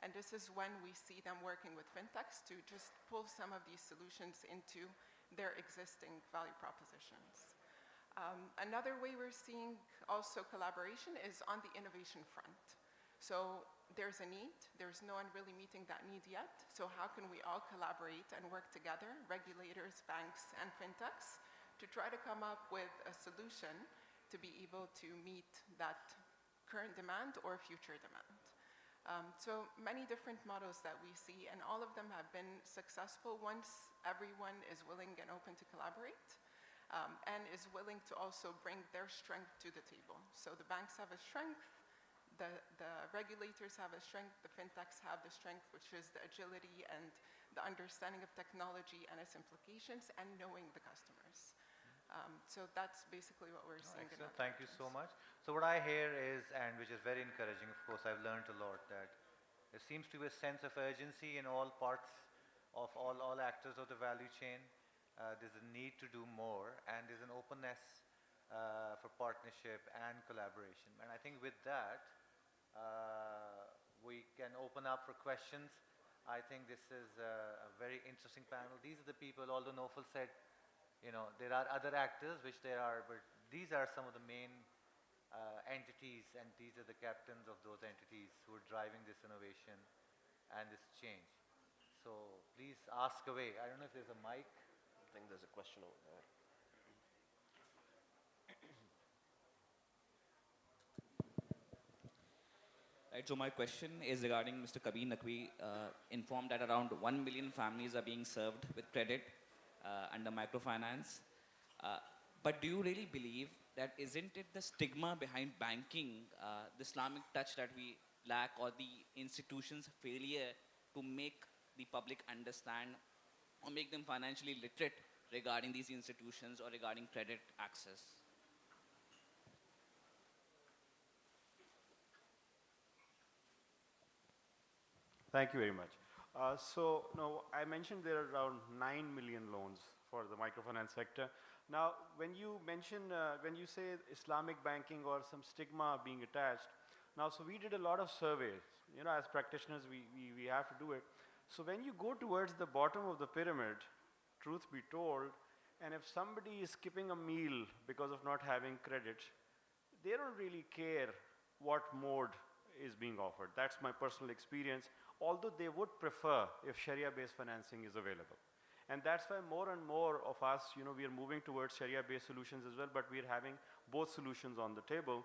And this is when we see them working with fintechs to just pull some of these solutions into their existing value propositions. Another way we're seeing also collaboration is on the innovation front. So there's a need, there's no one really meeting that need yet, so how can we all collaborate and work together, regulators, banks, and fintechs, to try to come up with a solution to be able to meet that current demand or future demand. So many different models that we see, and all of them have been successful once everyone is willing and open to collaborate, and is willing to also bring their strength to the table. So the banks have a strength, the regulators have a strength, the fintechs have the strength, which is the agility and the understanding of technology and its implications, and knowing the customers. So that's basically what we're seeing. Excellent. Thank you so much. So what I hear is, and which is very encouraging, of course, I've learned a lot, that there seems to be a sense of urgency in all parts of all actors of the value chain. There's a need to do more, and there's an openness for partnership and collaboration. And I think with that, we can open up for questions. I think this is a very interesting panel. These are the people, although Nofal said, there are other actors, which there are, but these are some of the main entities, and these are the captains of those entities who are driving this innovation and this change. So please ask away. I don't know if there's a mic. I think there's a question over there. Right, Right, so my question is regarding Mr. Kabir Naqvi informed that around 1 million families are being served with credit under microfinance. Uh, but do you really believe that isn't it the stigma behind banking, the Islamic touch that we lack, or the institution's failure to make the public understand or make them financially literate regarding these institutions or regarding credit access? Thank you very much. No, I mentioned there are around 9 million loans for the microfinance sector. Now, when you mention, when you say Islamic banking or some stigma being attached, now, so we did a lot of surveys. You know, as practitioners, we have to do it. So when you go towards the bottom of the pyramid, truth be told, and if somebody is skipping a meal because of not having credit, they don't really care what mode is being offered. That's my personal experience, although they would prefer if Sharia-based financing is available. And that's why more and more of us, you know, we are moving towards Sharia-based solutions as well, but we're having both solutions on the table.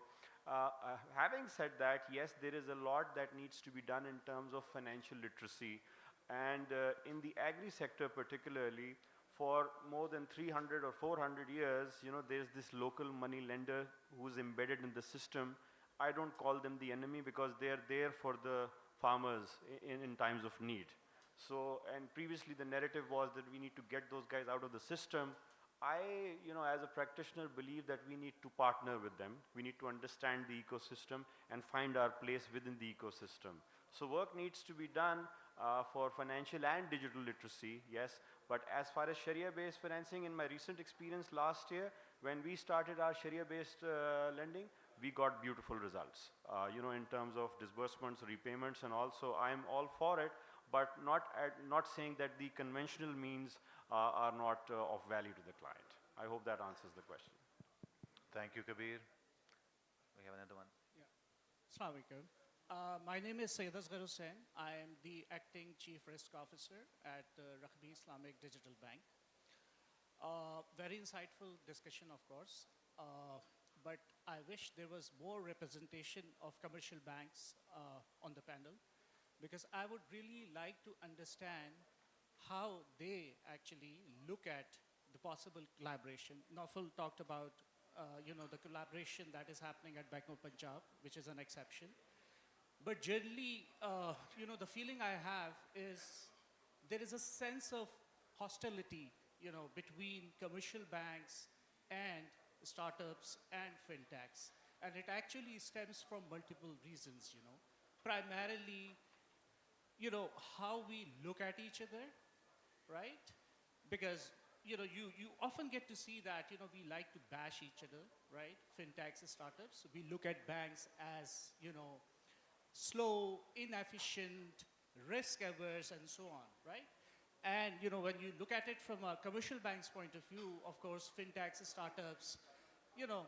Having said that, yes, there is a lot that needs to be done in terms of financial literacy. And in the agri sector particularly, for more than 300 or 400 years, you know, there's this local money lender who's embedded in the system. I don't call them the enemy because they're there for the farmers in times of need. So, and previously the narrative was that we need to get those guys out of the system. I, you know, as a practitioner, believe that we need to partner with them. We need to understand the ecosystem and find our place within the ecosystem. So work needs to be done for financial and digital literacy, yes. But as far as Sharia-based financing, in my recent experience last year, when we started our Sharia-based lending, we got beautiful results, you know, in terms of disbursements, repayments, and also I'm all for it, but not saying that the conventional means are not of value to the client. I hope that answers the question. Thank you, Kabir. We have another one. Yeah. Assalamu alaikum. My name is Sayyid Asghar Hussain. I am the acting chief risk officer at Rakhbi Islamic Digital Bank. Very insightful discussion, of course. But I wish there was more representation of commercial banks on the panel, because I would really like to understand how they actually look at the possible collaboration. Nawfal talked about you know, the collaboration that is happening at Bank of Punjab, which is an exception. But generally, you know, the feeling I have is there is a sense of hostility, you know, between commercial banks and startups and fintechs. And it actually stems from multiple reasons, you know. Primarily, you know, how we look at each other, right? Because, you know, you often get to see that, you know, we like to bash each other, right? Fintechs and startups. We look at banks as, you know, slow, inefficient, risk-averse, and so on, right? And, you know, when you look at it from a commercial bank's point of view, of course, fintechs, startups, you know,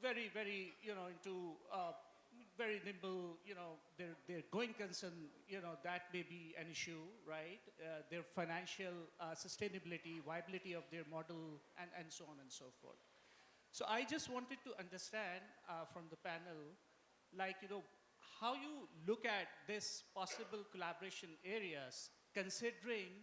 very, very, you know, into very nimble, you know, their going concern, you know, that may be an issue, right? Their financial sustainability, viability of their model, and so on and so forth. So I just wanted to understand from the panel, like, you know, how you look at this possible collaboration areas, considering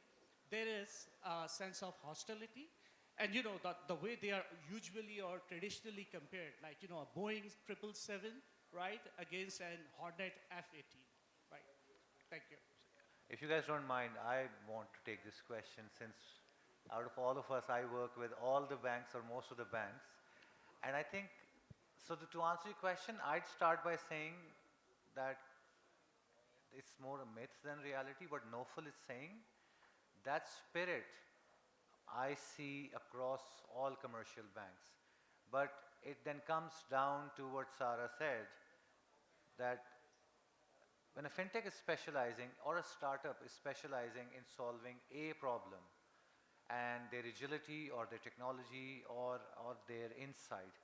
there is a sense of hostility, and you know, the way they are usually or traditionally compared, like, you know, a Boeing 777, right, against an Hornet F-18, right? Thank you. If you guys don't mind, I want to take this question, since out of all of us, I work with all the banks or most of the banks. And I think, so to answer your question, I'd start by saying that it's more a myth than reality. What Nawfal is saying, that spirit I see across all commercial banks. But it then comes down to what Sarah said, that when a fintech is specializing or a startup is specializing in solving a problem, and their agility or their technology or their insight,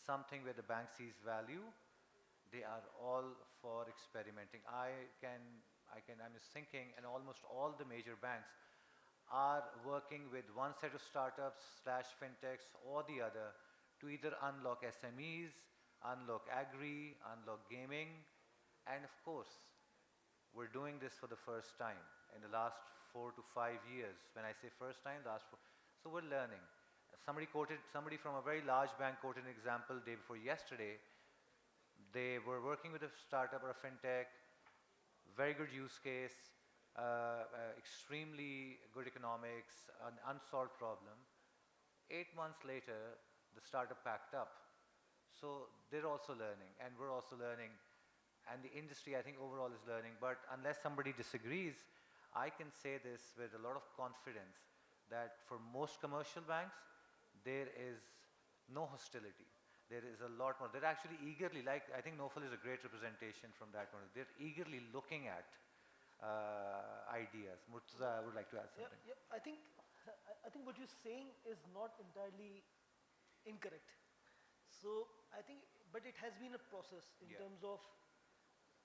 something where the bank sees value, they are all for experimenting. I'm just thinking, and almost all the major banks are working with one set of startups / fintechs or the other to either unlock SMEs, unlock agri, unlock gaming, And of course, we're doing this for the first time in the last 4 to 5 years. When I say first time, last 4. So we're learning. Somebody from a very large bank quoted an example day before yesterday. They were working with a startup or a fintech, very good use case, extremely good economics, an unsolved problem. 8 months later, the startup packed up. So they're also learning, and we're also learning. And the industry, I think, overall is learning. But unless somebody disagrees, I can say this with a lot of confidence that for most commercial banks, there is no hostility. There is a lot more. They're actually eagerly, like, I think Nofal is a great representation from that point. They're eagerly looking at ideas. Murtaza would like to add something. Yeah, I think what you're saying is not entirely incorrect. So I think, but it has been a process in terms of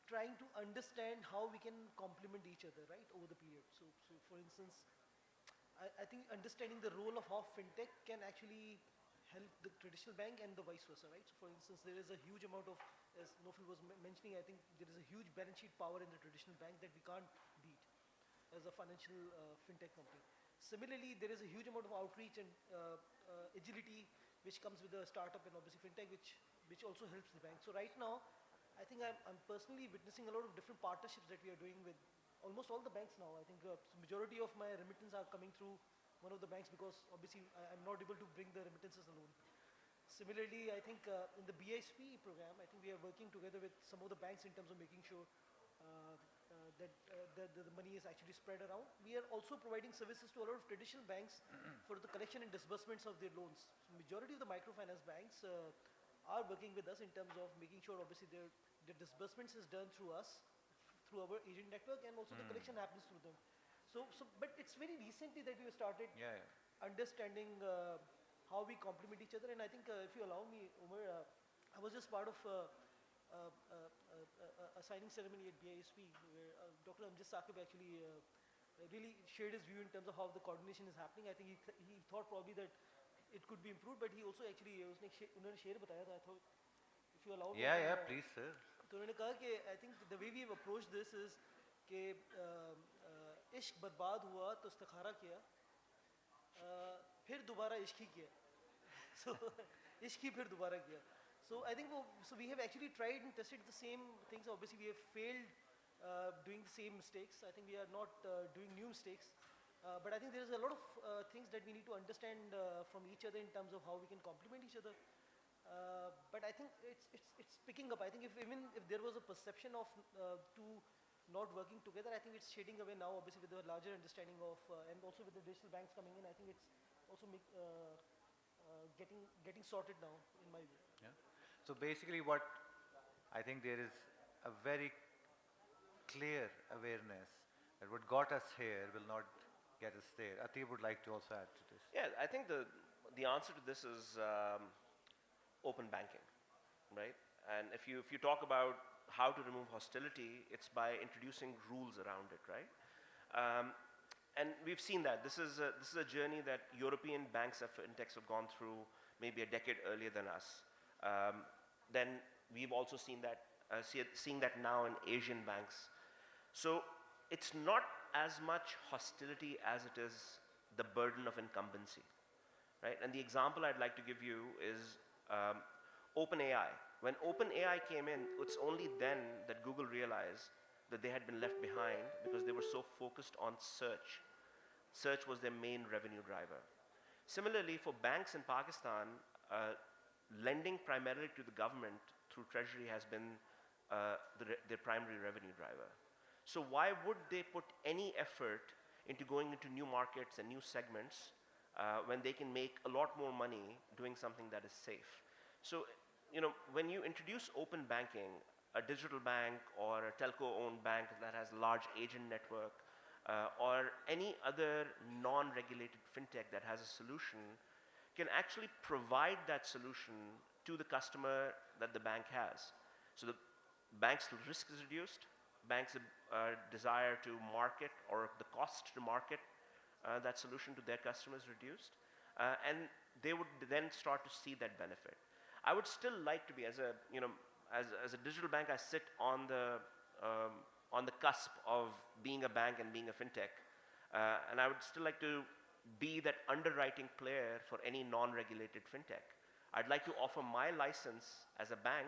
trying to understand how we can complement each other, right, over the period. So for instance, I think understanding the role of how fintech can actually help the traditional bank and the vice versa, right? So for instance, there is a huge amount of, as Nofal was mentioning, I think there is a huge balance sheet power in the traditional bank that we can't beat as a financial fintech company. Similarly, there is a huge amount of outreach and agility which comes with a startup and obviously fintech, which also helps the bank. So right now, I think I'm personally witnessing a lot of different partnerships that we are doing with almost all the banks now. I think majority of my remittance are coming through one of the banks because obviously I'm not able to bring the remittances alone. Similarly, I think in the BISP program, I think we are working together with some of the banks in terms of making sure that the money is actually spread around. We are also providing services to a lot of traditional banks for the collection and disbursements of their loans. So majority of the microfinance banks are working with us in terms of making sure obviously their disbursements is done through us, through our agent network, and also the collection happens through them. But it's very recently that we have started understanding how we complement each other. And I think if you allow me, Umar, I was just part of a signing ceremony at BISP where Dr. Amjad Saqib actually really shared his view in terms of how the coordination is happening. I think he thought probably that it could be improved, but he also actually उन्होंने शेर बताया था. I thought, if you allow me. Yeah, please, sir. तो उन्होंने कहा कि I think the way we have approached this is कि इश्क बर्बाद हुआ तो इस्तिखारा किया, फिर दोबारा इश्क ही किया. So इश्क ही फिर दोबारा किया. So I think we have actually tried and tested the same things. Obviously we have failed doing the same mistakes. I think we are not doing new mistakes. But I think there is a lot of things that we need to understand from each other in terms of how we can complement each other. But I think it's picking up. I think even if there was a perception of two not working together, I think it's shading away now, obviously with a larger understanding of, and also with the digital banks coming in, I think it's also getting sorted now, in my view. Yeah. So basically what I think there is a very clear awareness that what got us here will not get us there. Atib would like to also add to this. Yeah, I think the answer to this is open banking, right? And if you talk about how to remove hostility, it's by introducing rules around it, right? And we've seen that. This is a journey that European banks and fintechs have gone through maybe a decade earlier than us. Then we've also seen that, seeing that now in Asian banks. So it's not as much hostility as it is the burden of incumbency, right? And the example I'd like to give you is OpenAI. When OpenAI came in, it's only then that Google realized that they had been left behind because they were so focused on search. Search was their main revenue driver. Similarly, for banks in Pakistan, lending primarily to the government through Treasury has been their primary revenue driver. So why would they put any effort into going into new markets and new segments when they can make a lot more money doing something that is safe? So, when you introduce open banking, a digital bank or a telco-owned bank that has a large agent network, or any other non-regulated fintech that has a solution, can actually provide that solution to the customer that the bank has. So the bank's risk is reduced, bank's desire to market or the cost to market that solution to their customers reduced, and they would then start to see that benefit. I would still like to be, as a as a digital bank, I sit on the cusp of being a bank and being a fintech. And I would still like to be that underwriting player for any non-regulated fintech. I'd like to offer my license as a bank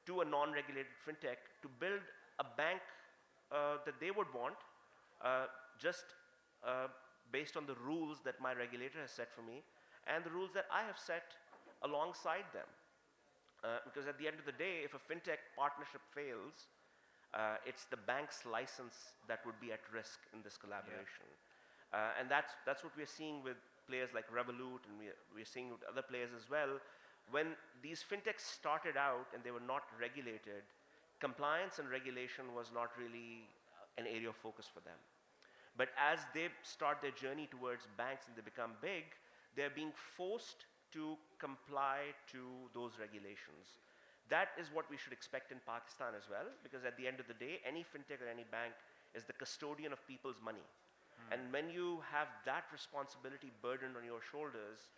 to a non-regulated fintech to build a bank that they would want, just based on the rules that my regulator has set for me and the rules that I have set alongside them. Because at the end of the day, if a fintech partnership fails, it's the bank's license that would be at risk in this collaboration. Yeah. And that's what we're seeing with players like Revolut, and we're seeing with other players as well. When these fintechs started out and they were not regulated, compliance and regulation was not really an area of focus for them. But as they start their journey towards banks and they become big, they're being forced to comply to those regulations. That is what we should expect in Pakistan as well, because at the end of the day, any fintech or any bank is the custodian of people's money. And when you have that responsibility burdened on your shoulders,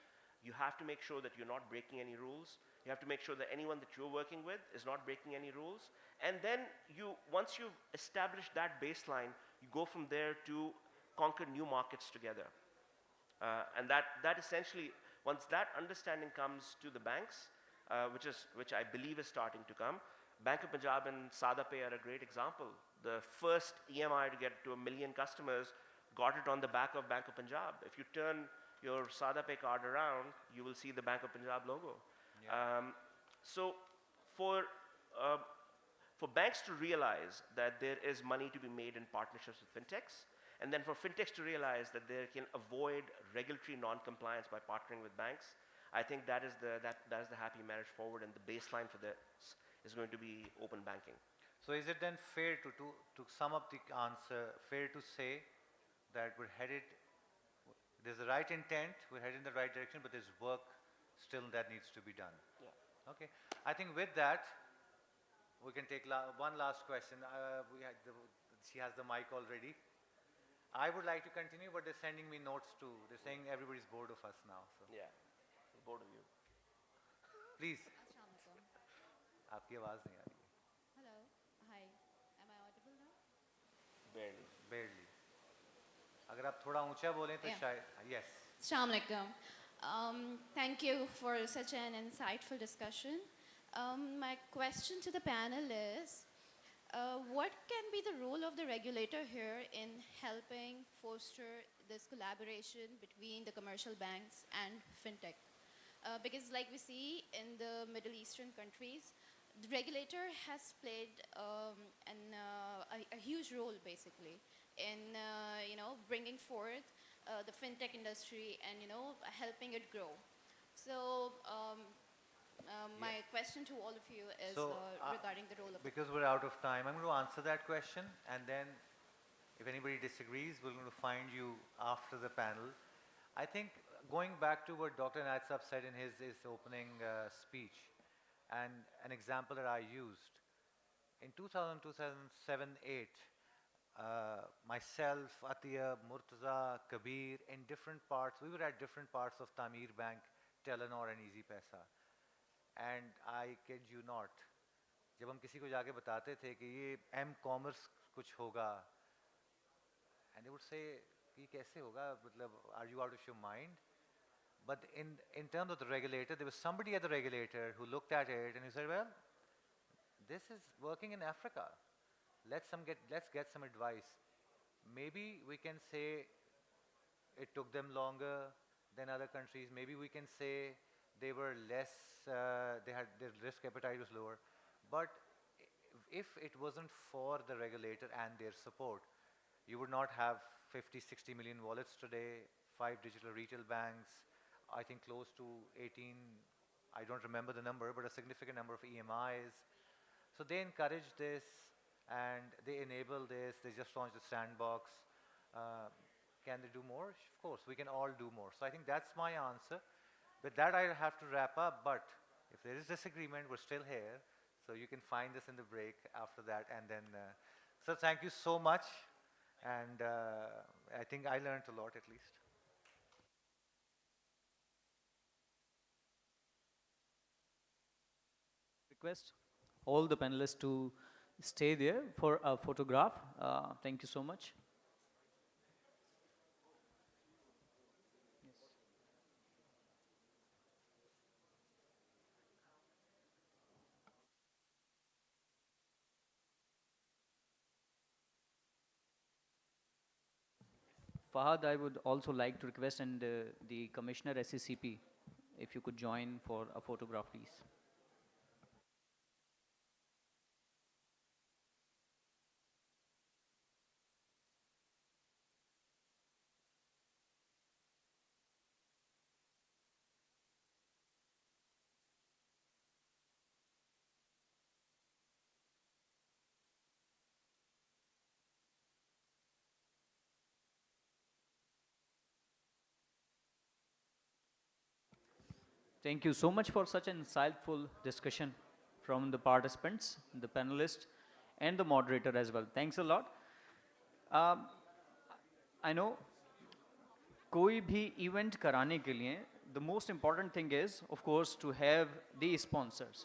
you have to make sure that you're not breaking any rules. You have to make sure that anyone that you're working with is not breaking any rules. And then once you've established that baseline, you go from there to conquer new markets together. And that essentially, once that understanding comes to the banks, which I believe is starting to come, Bank of Punjab and Sada Pay are a great example. The first EMI to get to 1 million customers got it on the back of Bank of Punjab. If you turn your Sada Pay card around, you will see the Bank of Punjab logo. Yeah. So for banks to realize that there is money to be made in partnerships with fintechs, and then for fintechs to realize that they can avoid regulatory non-compliance by partnering with banks, I think that is the happy marriage forward, and the baseline for this is going to be open banking. So is it then fair to sum up the answer, fair to say that there's the right intent, we're headed in the right direction, but there's work still that needs to be done? Yeah. Okay. I think with that, we can take one last question. She has the mic already. I would like to continue, but they're sending me notes too. They're saying everybody's bored of us now. So. Yeah, bored of you. Please. Assalamualaikum. आपकी आवाज़ नहीं आ रही है. Hello. Hi. Am I audible now? Barely. Barely. अगर आप थोड़ा ऊंचा बोलें तो शायद. Yes. Assalamualaikum. Thank you for such an insightful discussion. My question to the panel is, what can be the role of the regulator here in helping foster this collaboration between the commercial banks and fintech? Because like we see in the Middle Eastern countries, the regulator has played a huge role basically in bringing forth the fintech industry and helping it grow. So my question to all of you is regarding the role of... Because we're out of time, I'm going to answer that question, and then if anybody disagrees, we're going to find you after the panel. I think going back to what Dr. Nadsab said in his opening speech, and an example that I used, in 2000, 2007, 8, myself, Atiya, Murtaza, Kabir, in different parts, we were at different parts of Tamir Bank, Telenor and Easy Paisa. And I kid you not, जब हम किसी को जाके बताते थे कि ये M-commerce कुछ होगा, and they would say, ये कैसे होगा, मतलब, are you out of your mind? But in terms of the regulator, there was somebody at the regulator who looked at it and he said, well, this is working in Africa. Let's get some advice. Maybe we can say it took them longer than other countries. Maybe we can say they were less, their risk appetite was lower. But if it wasn't for the regulator and their support, you would not have 50, 60 million wallets today, 5 digital retail banks, I think close to 18, I don't remember the number, but a significant number of EMIs. So they encourage this and they enable this. They just launched the sandbox. Can they do more? Of course, we can all do more. So I think that's my answer. With that, I have to wrap up, but if there is disagreement, we're still here. So you can find us in the break after that. And then, so thank you so much. And I think I learned a lot at least. Request all the panelists to stay there for a photograph. Thank you so much. Fahad, I would also like to request and the Commissioner SCCP, if you could join for a photograph, please. Thank you so much for such an insightful discussion from the participants, the panelists, and the moderator as well. Thanks a lot. I know कोई भी event कराने के लिए the most important thing is, of course, to have the sponsors.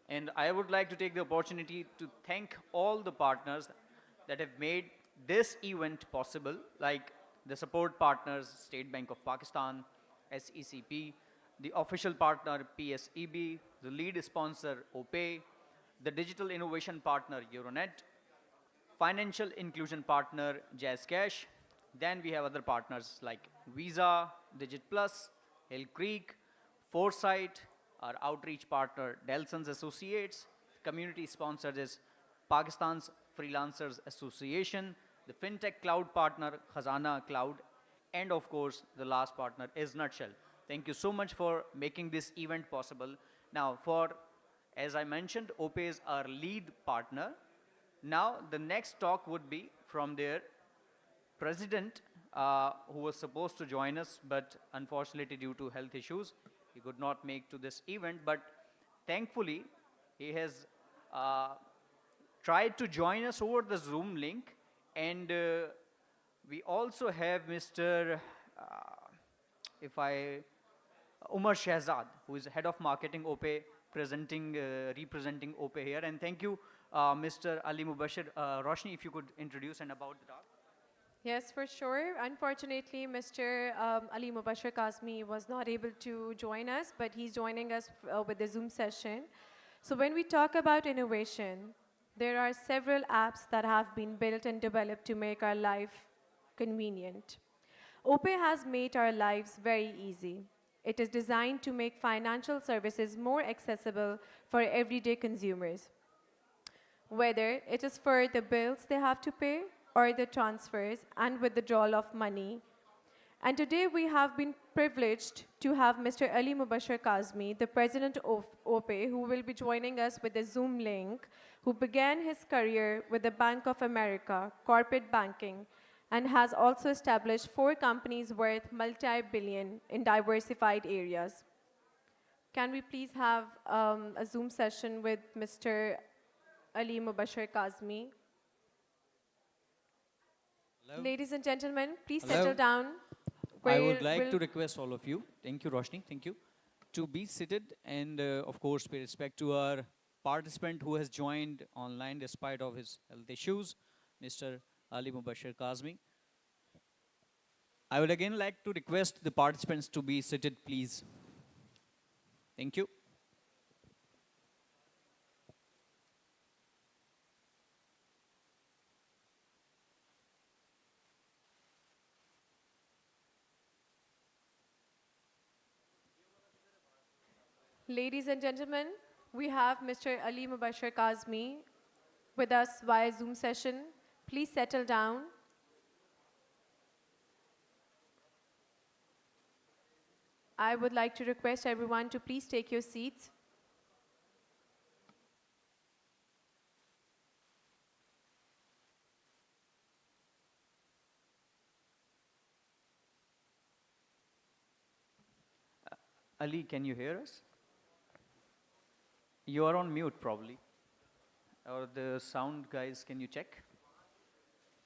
And I would like to take the opportunity to thank all the partners that have made this event possible, like the support partners, State Bank of Pakistan, SECP, the official partner, PSEB, the lead sponsor, OPE, the digital innovation partner, Euronet, financial inclusion partner, Jazz Cash. Then we have other partners like Visa, Digit Plus, Hill Creek, Foresight, our outreach partner, Delsons Associates. Community sponsors is Pakistan's Freelancers Association, the FinTech Cloud partner, Khazana Cloud, and of course, the last partner is Nutshell. Thank you so much for making this event possible. Now, as I mentioned, OPE is our lead partner. Now, the next talk would be from their president, who was supposed to join us, but unfortunately due to health issues, he could not make to this event. But thankfully, he has tried to join us over the Zoom link. And we also have Mr. Umar Shahzad, who is head of marketing OPE, representing OPE here. And thank you, Mr. Ali Mubashir. Roshni, if you could introduce and about the talk. Yes, for sure. Unfortunately, Mr. Ali Mubashir Kazmi was not able to join us, but he's joining us with the Zoom session. So when we talk about innovation, there are several apps that have been built and developed to make our life convenient. OPE has made our lives very easy. It is designed to make financial services more accessible for everyday consumers, whether it is for the bills they have to pay or the transfers and withdrawal of money. And today we have been privileged to have Mr. Ali Mubashir Kazmi, the president of OPE, who will be joining us with a Zoom link, who began his career with the Bank of America, corporate banking, and has also established 4 companies worth multi-billion in diversified areas. Can we please have a Zoom session with Mr. Ali Mubashir Kazmi? Hello? Ladies and gentlemen, please Hello? settle down. I would like to request all of you, thank you Roshni, thank you, to be seated and of course pay respect to our participant who has joined online despite of his health issues, Mr. Ali Mubashir Kazmi. I would again like to request the participants to be seated, please. Thank you. Ladies and gentlemen, we have Mr. Ali Mubashir Kazmi with us via Zoom session. Please settle down. I would like to request everyone to please take your seats. Ali, can you hear us? You are on mute probably. Or the sound guys, can you check?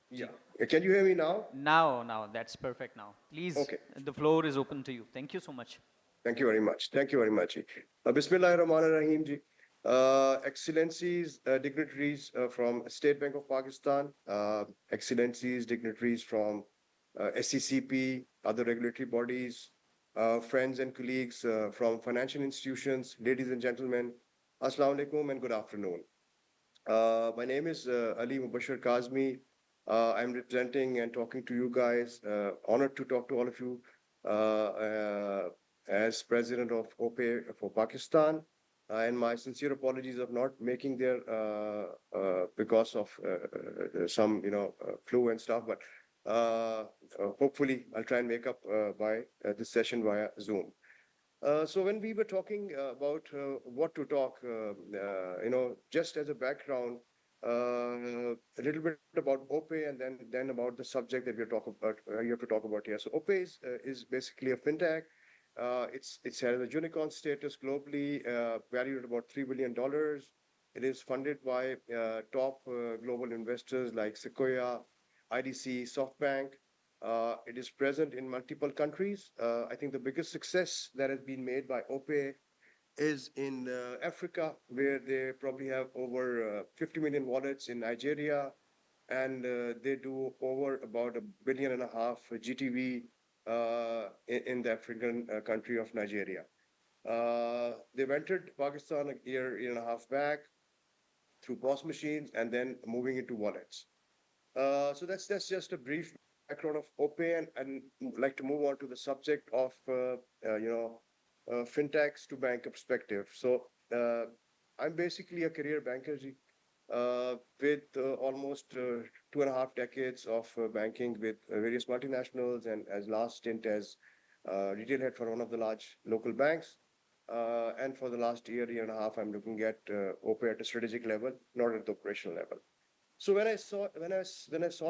Yeah. Can you hear me now? Now, that's perfect now. Please, Okay. the floor is open to you. Thank you so much. Thank you very much. Thank you very much. Bismillahir Rahmanir Rahim ji. Excellencies, dignitaries from State Bank of Pakistan, excellencies, dignitaries from SECP, other regulatory bodies, friends and colleagues from financial institutions, ladies and gentlemen, Assalamu alaikum and good afternoon. My name is Ali Mubashir Kazmi. I'm representing and talking to you guys. Honored to talk to all of you as president of OPE for Pakistan. And my sincere apologies of not making there because of some, flu and stuff. But hopefully, I'll try and make up by this session via Zoom. So when we were talking about what to talk, just as a background, a little bit about OPE and then about the subject that we're talking about. You have to talk about here. So OPE is basically a fintech. It's has a unicorn status globally, valued at about $3 billion. It is funded by top global investors like Sequoia, IDC, SoftBank. It is present in multiple countries. I think the biggest success that has been made by OPE is in Africa, where they probably have over 50 million wallets in Nigeria, and they do over about $1.5 billion GTV in the African country of Nigeria. They've entered Pakistan a year and a half back through POS machines and then moving into wallets. So that's just a brief background of OPE, and like to move on to the subject of fintechs to banker perspective. So I'm basically a career banker with almost 2.5 decades of banking with various multinationals, and as last stint as retail head for one of the large local banks. And for the last year and a half, I'm looking at OPE at a strategic level, not at the operational level. So when I saw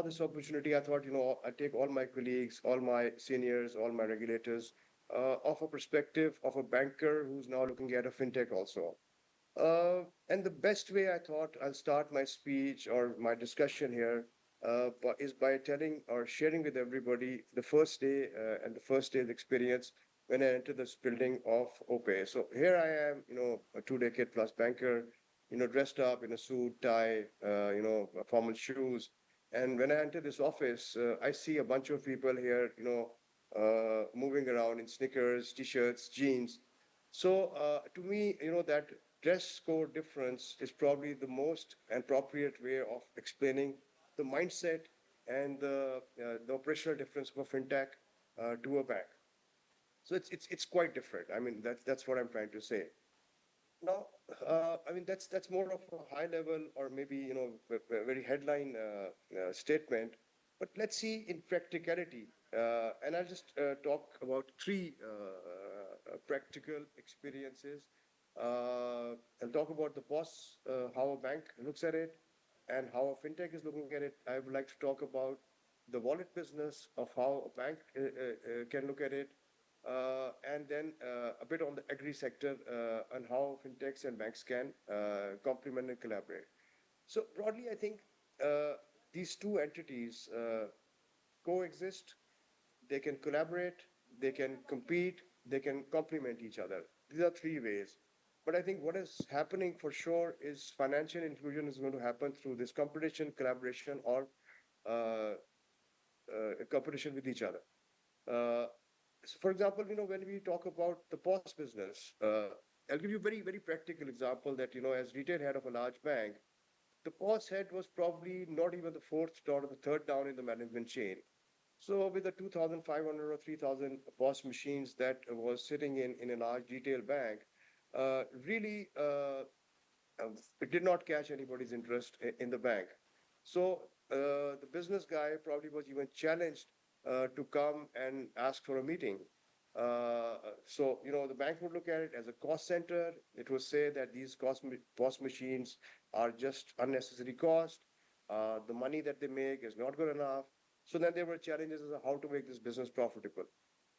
this opportunity, I thought, I take all my colleagues, all my seniors, all my regulators, of a perspective of a banker who's now looking at a fintech also. And the best way I thought I'll start my speech or my discussion here is by telling or sharing with everybody the first day and the first day's experience when I entered this building of OPE. So here I am, a 2 decade plus banker, dressed up in a suit, tie, formal shoes. And when I enter this office, I see a bunch of people here, moving around in sneakers, t-shirts, jeans. So to me, that dress code difference is probably the most appropriate way of explaining the mindset and the operational difference of a fintech to a bank. So it's quite different. I mean, that's what I'm trying to say. Now, I mean, that's more of a high level or maybe, very headline statement. But let's see in practicality. And I'll just talk about three practical experiences. I'll talk about the POS, how a bank looks at it, and how a fintech is looking at it. I would like to talk about the wallet business of how a bank can look at it, and then a bit on the agri sector and how fintechs and banks can complement and collaborate. So broadly, I think these two entities coexist. They can collaborate, they can compete, they can complement each other. These are three ways. But I think what is happening for sure is financial inclusion is going to happen through this competition, collaboration, or uh, competition with each other. Uh, so for example, when we talk about the POS business, I'll give you a very, very practical example that, as retail head of a large bank, the POS head was probably not even the fourth down or the third down in the management chain. So with the 2,500 or 3,000 POS machines that was sitting in a large retail bank, really it did not catch anybody's interest in the bank. So the business guy probably was even challenged to come and ask for a meeting. So, the bank would look at it as a cost center. It would say that these POS machines are just unnecessary cost. The money that they make is not good enough. So then there were challenges as to how to make this business profitable.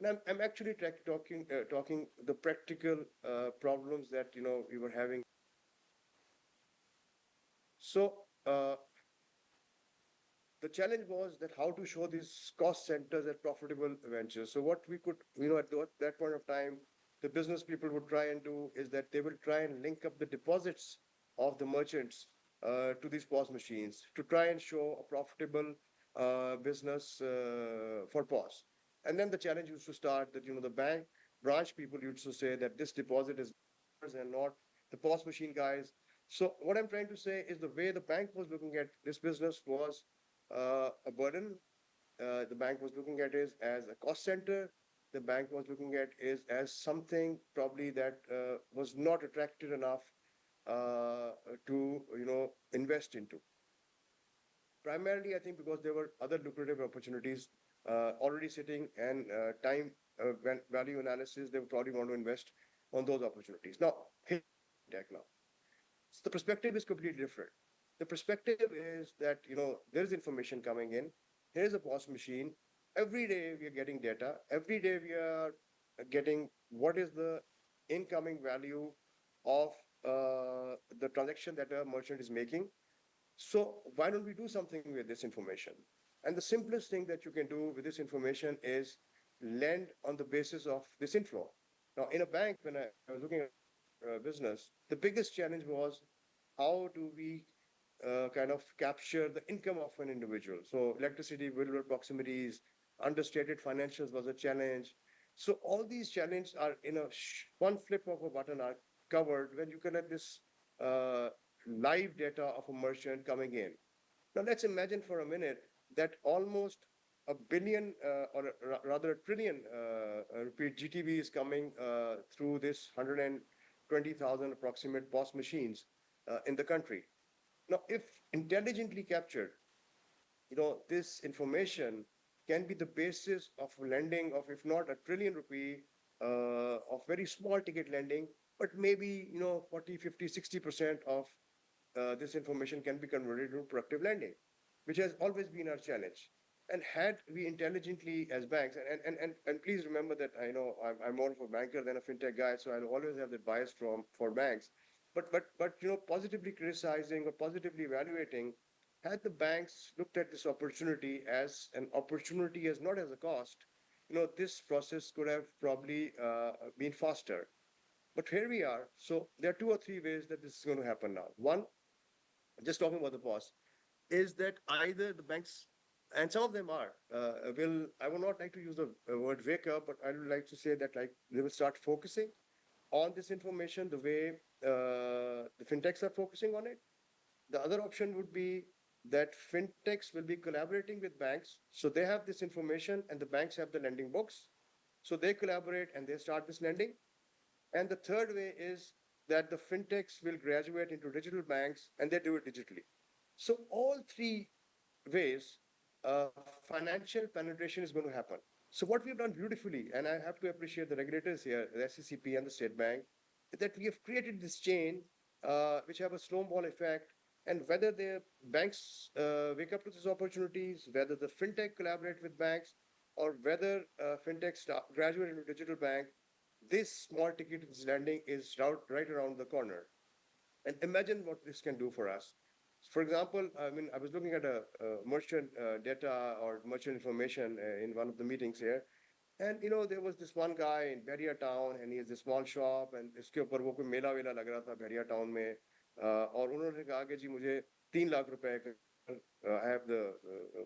And I'm actually talking the practical problems that, we were having. So the challenge was that how to show these cost centers as profitable ventures. So what we could, at that point of time, the business people would try and do is that they will try and link up the deposits of the merchants to these POS machines to try and show a profitable business for POS. And then the challenge used to start that, the bank branch people used to say that this deposit is ours and not the POS machine guys. So what I'm trying to say is the way the bank was looking at this business was a burden. The bank was looking at it as a cost center. The bank was looking at it as something probably that was not attractive enough to invest into. Primarily, I think because there were other lucrative opportunities already sitting and time value analysis, they would probably want to invest on those opportunities. Now, tech now. So the perspective is completely different. The perspective is that there is information coming in. Here's a POS machine. Every day we are getting data. Every day we are getting what is the incoming value of the transaction that a merchant is making. So why don't we do something with this information? And the simplest thing that you can do with this information is lend on the basis of this inflow. Now, in a bank, when I was looking at business, the biggest challenge was how do we kind of capture the income of an individual? So electricity, rural proximities, understated financials was a challenge. So all these challenges are in one flip of a button are covered when you can have this live data of a merchant coming in. Now let's imagine for a minute that almost a billion or rather a trillion rupee GTV is coming through this 120,000 approximate POS machines in the country. Now, if intelligently captured, this information can be the basis of lending of, if not a trillion rupee, of very small ticket lending, but maybe 40, 50, 60% of this information can be converted into productive lending, which has always been our challenge. And had we intelligently as banks, and please remember that I know I'm more of a banker than a fintech guy, so I'll always have that bias for banks. But positively criticizing or positively evaluating, had the banks looked at this opportunity as an opportunity as not as a cost, this process could have probably been faster. But here we are. So there are 2 or 3 ways that this is going to happen now. One, just talking about the POS, is that either the banks, and some of them are, I would not like to use the word wake up, but I would like to say that they will start focusing on this information the way the fintechs are focusing on it. The other option would be that fintechs will be collaborating with banks. So they have this information and the banks have the lending books. So they collaborate and they start this lending. And the third way is that the fintechs will graduate into digital banks and they do it digitally. So all 3 ways, financial penetration is going to happen. So what we've done beautifully, and I have to appreciate the regulators here, the SCCP and the State Bank, that we have created this chain which have a snowball effect. And whether the banks wake up to these opportunities, whether the fintech collaborate with banks, or whether fintech graduate into digital bank, this small ticket lending is right around the corner. And imagine what this can do for us. For example, I was looking at a merchant data or merchant information in one of the meetings here. And there was this one guy in Bahria town and he has a small shop and इसके ऊपर वो कोई मेला वेला लग रहा था Bahria town में और उन्होंने कहा कि जी मुझे 3 लाख रुपए I have the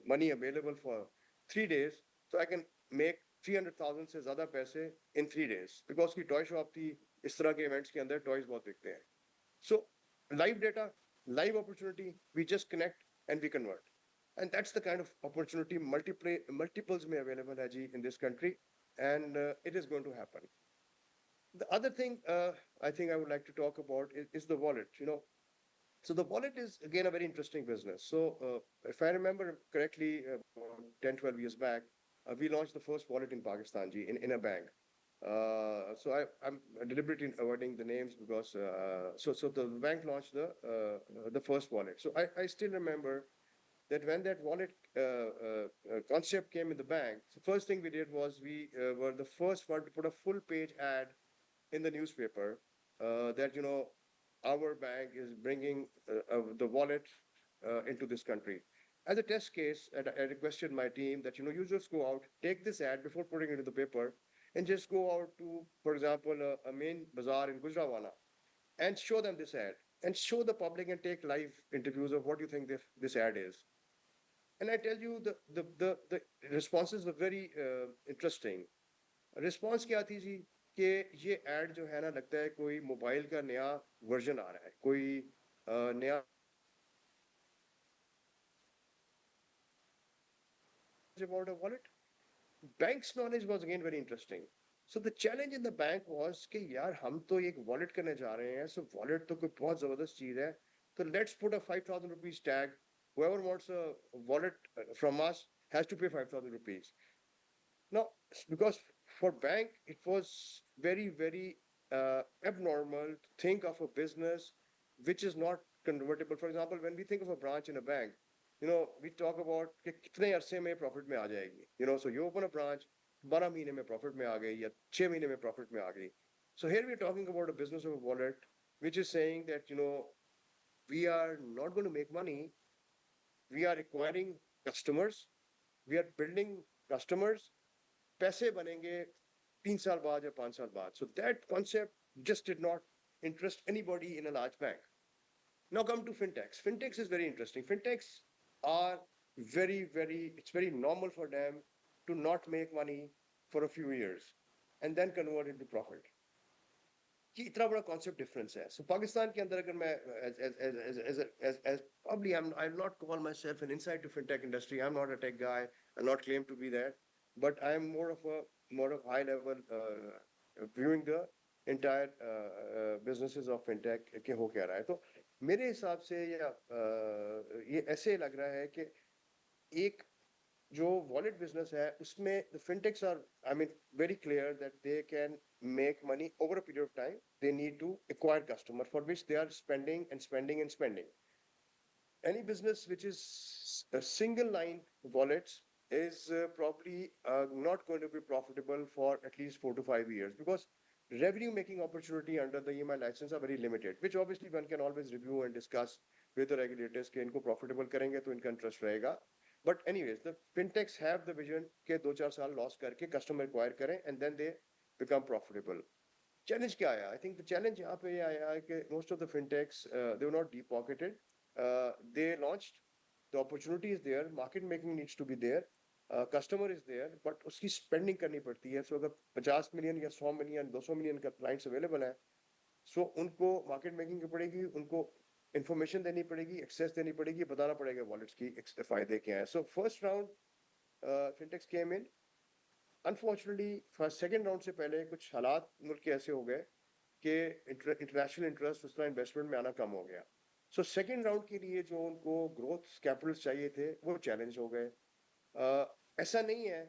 money available for 3 days so I can make 300,000 से ज़्यादा पैसे in 3 days because की toy shop थी इस तरह के events के अंदर toys बहुत बिकते हैं. So live data, live opportunity, we just connect and we convert. And that's the kind of opportunity multiples may available in this country, and it is going to happen. The other thing I think I would like to talk about is the wallet. So the wallet is again a very interesting business. So if I remember correctly, 10, 12 years back, we launched the first wallet in Pakistan in a bank. So I'm deliberately avoiding the names because so the bank launched the first wallet. So I still remember that when that wallet concept came in the bank, the first thing we did was we were the first one to put a full page ad in the newspaper that our bank is bringing the wallet into this country. As a test case, I requested my team that you just go out, take this ad before putting it in the paper, and just go out to, for example, a main bazaar in Gujranwala and show them this ad and show the public and take live interviews of what you think this ad is. And I tell you, the responses were very interesting. Response क्या थी जी कि ये add जो है ना लगता है कोई मोबाइल का नया वर्जन आ रहा है कोई नया about a wallet. Bank's knowledge was again very interesting. So the challenge in the bank was कि यार हम तो एक wallet करने जा रहे हैं, so wallet तो कोई बहुत जबरदस्त चीज है, so let's put a 5,000 rupees tag. Whoever wants a wallet from us has to pay 5,000 rupees. Now, because for bank it was very abnormal to think of a business which is not convertible. For example, when we think of a branch in a bank, we talk about कि कितने अरसे में profit में आ जाएगी. So you open a branch, 12 महीने में profit में आ गई या 6 महीने में profit में आ गई. So here we're talking about a business of a wallet, which is saying that, we are not going to make money. We are acquiring customers. We are building customers. पैसे बनेंगे 3 साल बाद या 5 साल बाद. So that concept just did not interest anybody in a large bank. Now come to fintechs. Fintechs is very interesting. Fintechs are it's very normal for them to not make money for a few years and then convert into profit. कि इतना बड़ा concept difference है. So Pakistan के अंदर अगर मैं as probably I'll not call myself an insight to fintech industry. I'm not a tech guy. I'll not claim to be that. But I'm more of high level viewing the entire businesses of fintech के हो क्या रहा है. तो मेरे हिसाब से ये ऐसे लग रहा है कि एक जो wallet business है उसमें the fintechs are, I mean, very clear that they can make money over a period of time. They need to acquire customer for which they are spending and spending and spending. Any business which is a single line wallets is probably not going to be profitable for at least 4 to 5 years because revenue making opportunity under the EMI license are very limited, which obviously one can always review and discuss with the regulators कि इनको profitable करेंगे तो इनका interest रहेगा. But anyways, the fintechs have the vision कि 2-4 साल loss करके customer acquire करें and then they become profitable. Challenge क्या आया? I think the challenge यहाँ पे ये आया कि most of the fintechs they were not deep pocketed. They launched, the opportunity is there, market making needs to be there. Customer is there, but उसकी spending करनी पड़ती है. So अगर 50 million या 100 million, 200 million का clients available है, so उनको market making की पड़ेगी, उनको information देनी पड़ेगी, access देनी पड़ेगी, बताना पड़ेगा wallets की फायदे क्या हैं. So first round fintechs came in. Unfortunately, first second round से पहले कुछ हालात मुल्क के ऐसे हो गए कि international interest उस तरह investment में आना कम हो गया. So second round के लिए जो उनको growth capitals चाहिए थे, वो challenge हो गए. ऐसा नहीं है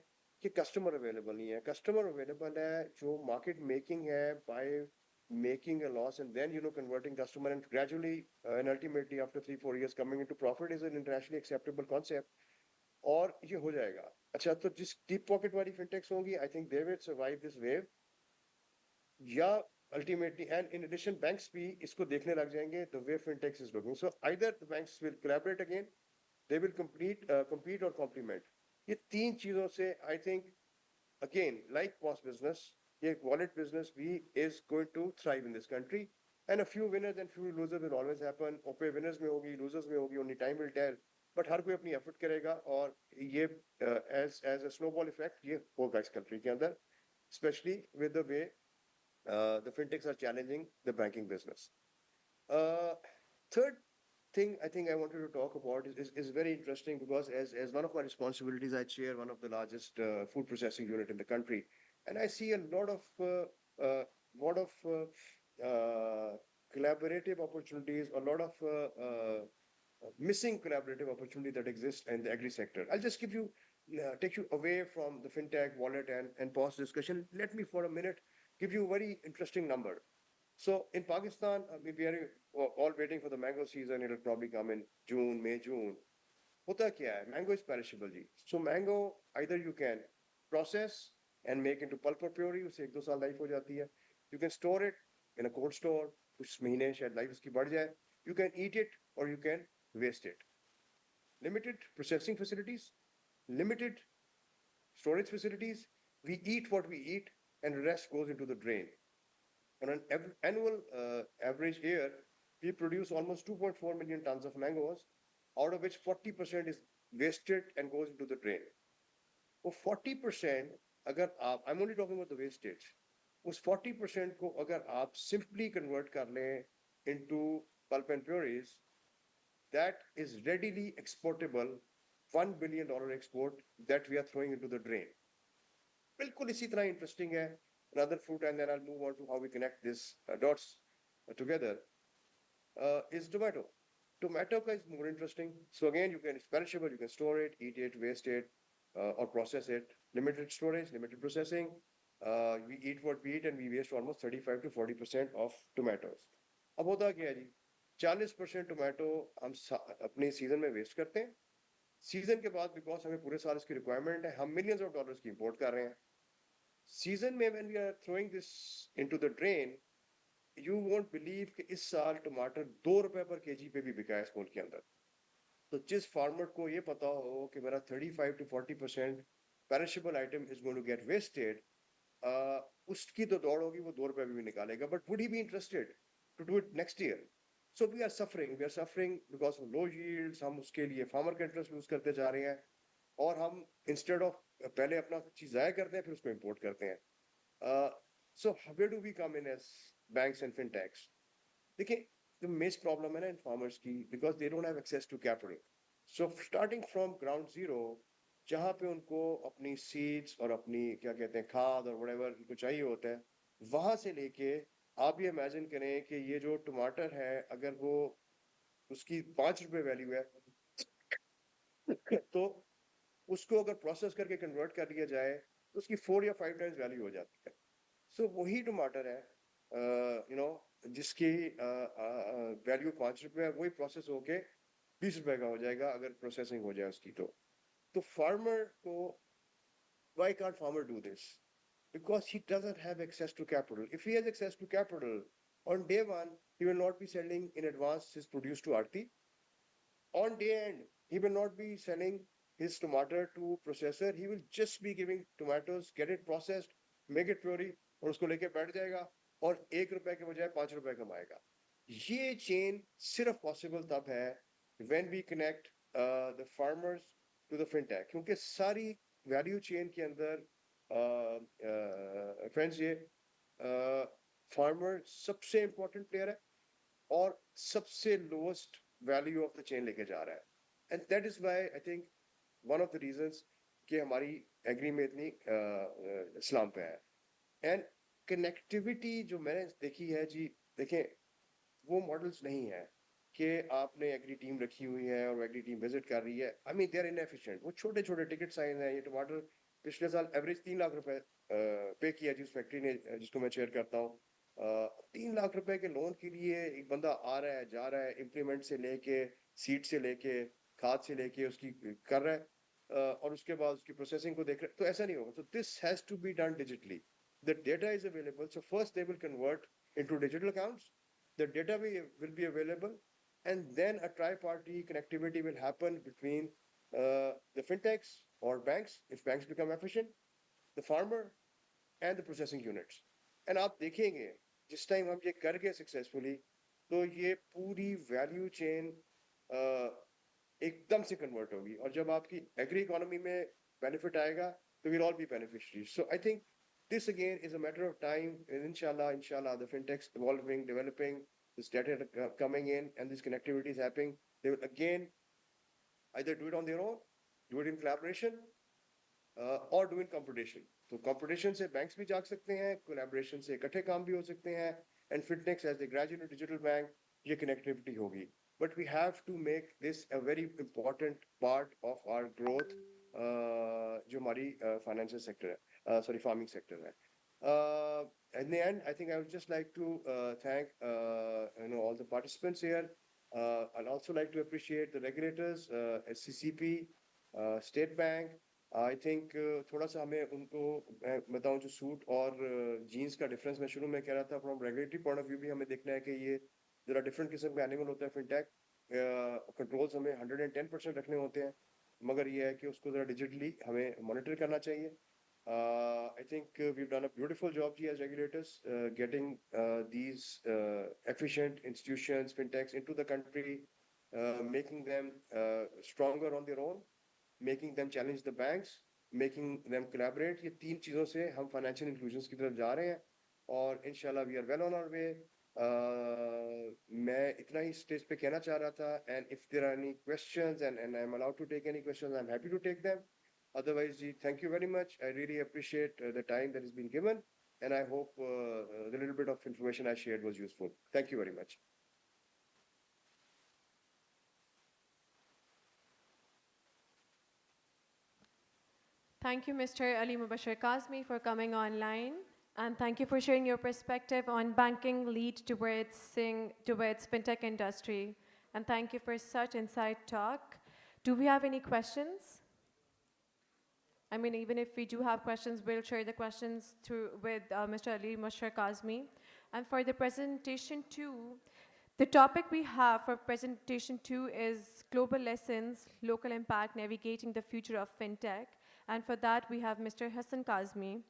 कि कस्टमर अवेलेबल नहीं है. कस्टमर अवेलेबल है, जो मार्केट मेकिंग है by making a loss and then converting customer and gradually and ultimately after 3-4 years coming into profit is an internationally acceptable concept. और ये हो जाएगा. अच्छा, तो जिस deep pocket वाली fintechs होंगी, I think they will survive this wave. या ultimately, and in addition banks भी इसको देखने लग जाएंगे the way fintechs is looking. So either the banks will collaborate again, they will compete or complement. ये तीन चीजों से I think again like POS business, ये wallet business भी is going to thrive in this country. And a few winners and few losers will always happen. OPE winners में होगी, losers में होगी, only time will tell. But हर कोई अपनी effort करेगा और ये as a snowball effect ये होगा इस country के अंदर, especially with the way the fintechs are challenging the banking business. Third thing I think I wanted to talk about is very interesting because as one of my responsibilities, I chair one of the largest food processing unit in the country, and I see a lot of collaborative opportunities, a lot of missing collaborative opportunity that exists in the agri sector. I'll just take you away from the fintech, wallet, and POS discussion. Let me for a minute give you a very interesting number. So in Pakistan, we are all waiting for the mango season. It'll probably come in May, June. होता क्या है? Mango is perishable ji. So mango either you can process and make into pulp or puree, उससे 1-2 साल life हो जाती है. You can store it in a cold store, कुछ महीने शायद life उसकी बढ़ जाए. You can eat it or you can waste it. Limited processing facilities, limited storage facilities. We eat what we eat. and the rest goes into the drain. On an annual average year, we produce almost 2.4 million tons of mangoes, out of which 40% is wasted and goes into the drain. वो 40% अगर आप, I'm only talking about the wastage, उस 40% को अगर आप simply convert कर लें into pulp and purees, that is readily exportable, $1 billion export that we are throwing into the drain. बिल्कुल इसी तरह interesting है. Another fruit, and then I'll move on to how we connect these dots together, is tomato. Tomato is more interesting. So again, it's perishable, you can store it, eat it, waste it, or process it. Limited storage, limited processing. We eat what we eat and we waste almost 35 to 40% of tomatoes. अब होता क्या है जी, 40% tomato हम अपने season में waste करते हैं. Season के बाद बिकॉज हमें पूरे साल इसकी रिक्वायरमेंट है, हम मिलियंस ऑफ डॉलर्स की इंपोर्ट कर रहे हैं. सीजन में when we are throwing this into the drain, you won't believe कि इस साल टमाटर ₹2 पर केजी पे भी बिका है स्कूल के अंदर. तो जिस फार्मर को ये पता हो कि मेरा 35 to 40% perishable item is going to get wasted, उसकी तो दौड़ होगी, वो ₹2 भी निकालेगा. But would he be interested to do it next year? So we are suffering because of low yields. हम उसके लिए farmer का interest lose करते जा रहे हैं, और हम instead of पहले अपना चीज ज़ाया करते हैं फिर उसको import करते हैं. So where do we come in as banks and fintechs? देखिए, the major problem है ना in farmers की, because they don't have access to capital. So starting from ground zero, जहाँ पे उनको अपनी seeds और अपनी क्या कहते हैं खाद और whatever उनको चाहिए होता है, वहाँ से लेके आप ये imagine करें कि ये जो टमाटर है, अगर वो उसकी ₹5 वैल्यू है तो उसको अगर प्रोसेस करके कन्वर्ट कर दिया जाए तो उसकी 4 या 5 टाइम्स वैल्यू हो जाती है. सो वही टमाटर है जिसकी वैल्यू ₹5 है, वही प्रोसेस होके ₹20 का हो जाएगा अगर प्रोसेसिंग हो जाए उसकी. तो फार्मर को, why can't farmer do this? Because he doesn't have access to capital. If he has access to capital, on day one he will not be selling in advance his produce to Aarti. On day end he will not be selling his tomato to processor. He will just be giving tomatoes, get it processed, make it puree, और उसको लेके बैठ जाएगा और ₹1 के बजाय ₹5 कमाएगा. ये chain सिर्फ possible तब है when we connect the farmers to the fintech, क्योंकि सारी value chain के अंदर friends ये farmer सबसे important player है और सबसे lowest value of the chain लेके जा रहा है. And that is why I think one of the reasons कि हमारी एग्री में इतनी इस्लाम पे है. एंड कनेक्टिविटी जो मैंने देखी है जी, देखें वो मॉडल्स नहीं है कि आपने एग्री टीम रखी हुई है और एग्री टीम विजिट कर रही है. I mean they are inefficient. वो छोटे छोटे टिकट साइज हैं. ये टमाटर पिछले साल एवरेज ₹3 लाख पे किया जिस फैक्ट्री ने, जिसको मैं चेयर करता हूँ. ₹3 लाख के लोन के लिए एक बंदा आ रहा है, जा रहा है, इम्प्लीमेंट से लेके सीड से लेके खाद से लेके उसकी कर रहा है, और उसके बाद उसकी प्रोसेसिंग को देख रहे हैं. तो ऐसा नहीं होगा. So this has to be done digitally. The data is available. So first they will convert into digital accounts. The data will be available, and then a tri-party connectivity will happen between the fintechs or banks, if banks become efficient, the farmer, and the processing units. And आप देखेंगे जिस time हम ये कर गए successfully, तो ये पूरी value chain एकदम से कन्वर्ट होगी. और जब आपकी एग्री इकोनॉमी में बेनिफिट आएगा तो we'll all be beneficiaries. So I think this again is a matter of time, and inshallah the fintechs evolving, developing, this data coming in and this connectivity is happening, they will again either do it on their own, do it in collaboration, or do it in competition. तो competition से banks भी जाग सकते हैं, collaboration से इकट्ठे काम भी हो सकते हैं, and fintechs as they graduate digital bank, ये connectivity होगी. But we have to make this a very important part of our growth, जो हमारी financial sector है, sorry, farming sector है. In the end, I think I would just like to thank all the participants here. I'd also like to appreciate the regulators, SCCP, State Bank. I think थोड़ा सा हमें उनको मैं बताऊं जो suit और jeans का डिफरेंस मैं शुरू में कह रहा था, from regulatory point of view भी हमें देखना है कि ये जरा डिफरेंट किस्म का एनिमल होता है. फिनटेक कंट्रोल्स हमें 110% रखने होते हैं, मगर ये है कि उसको जरा डिजिटली हमें मॉनिटर करना चाहिए. I think we've done a beautiful job, Ji, as regulators, getting these efficient institutions, fintechs into the country, making them stronger on their own, making them challenge the banks, making them collaborate. ये तीन चीज़ों से हम financial inclusions की तरफ जा रहे हैं और इंशाल्लाह we are well on our way. मैं इतना ही स्टेज पे कहना चाह रहा था, and if there are any questions and I'm allowed to take any questions, I'm happy to take them. Otherwise, Ji, thank you very much. I really appreciate the time that has been given, and I hope the little bit of information I shared was useful. Thank you very much. Thank you, Mr. Ali Mubashir Kazmi, for coming online. And thank you for sharing your perspective on banking lead towards fintech industry. And thank you for such insight talk. Do we have any questions? I mean, even if we do have questions, we'll share the questions with Mr. Ali Mubashir Kazmi. And for the presentation 2, the topic we have for presentation 2 is Global Lessons, Local Impact, Navigating the Future of Fintech. And for that, we have Mr. Hassan Kazmi,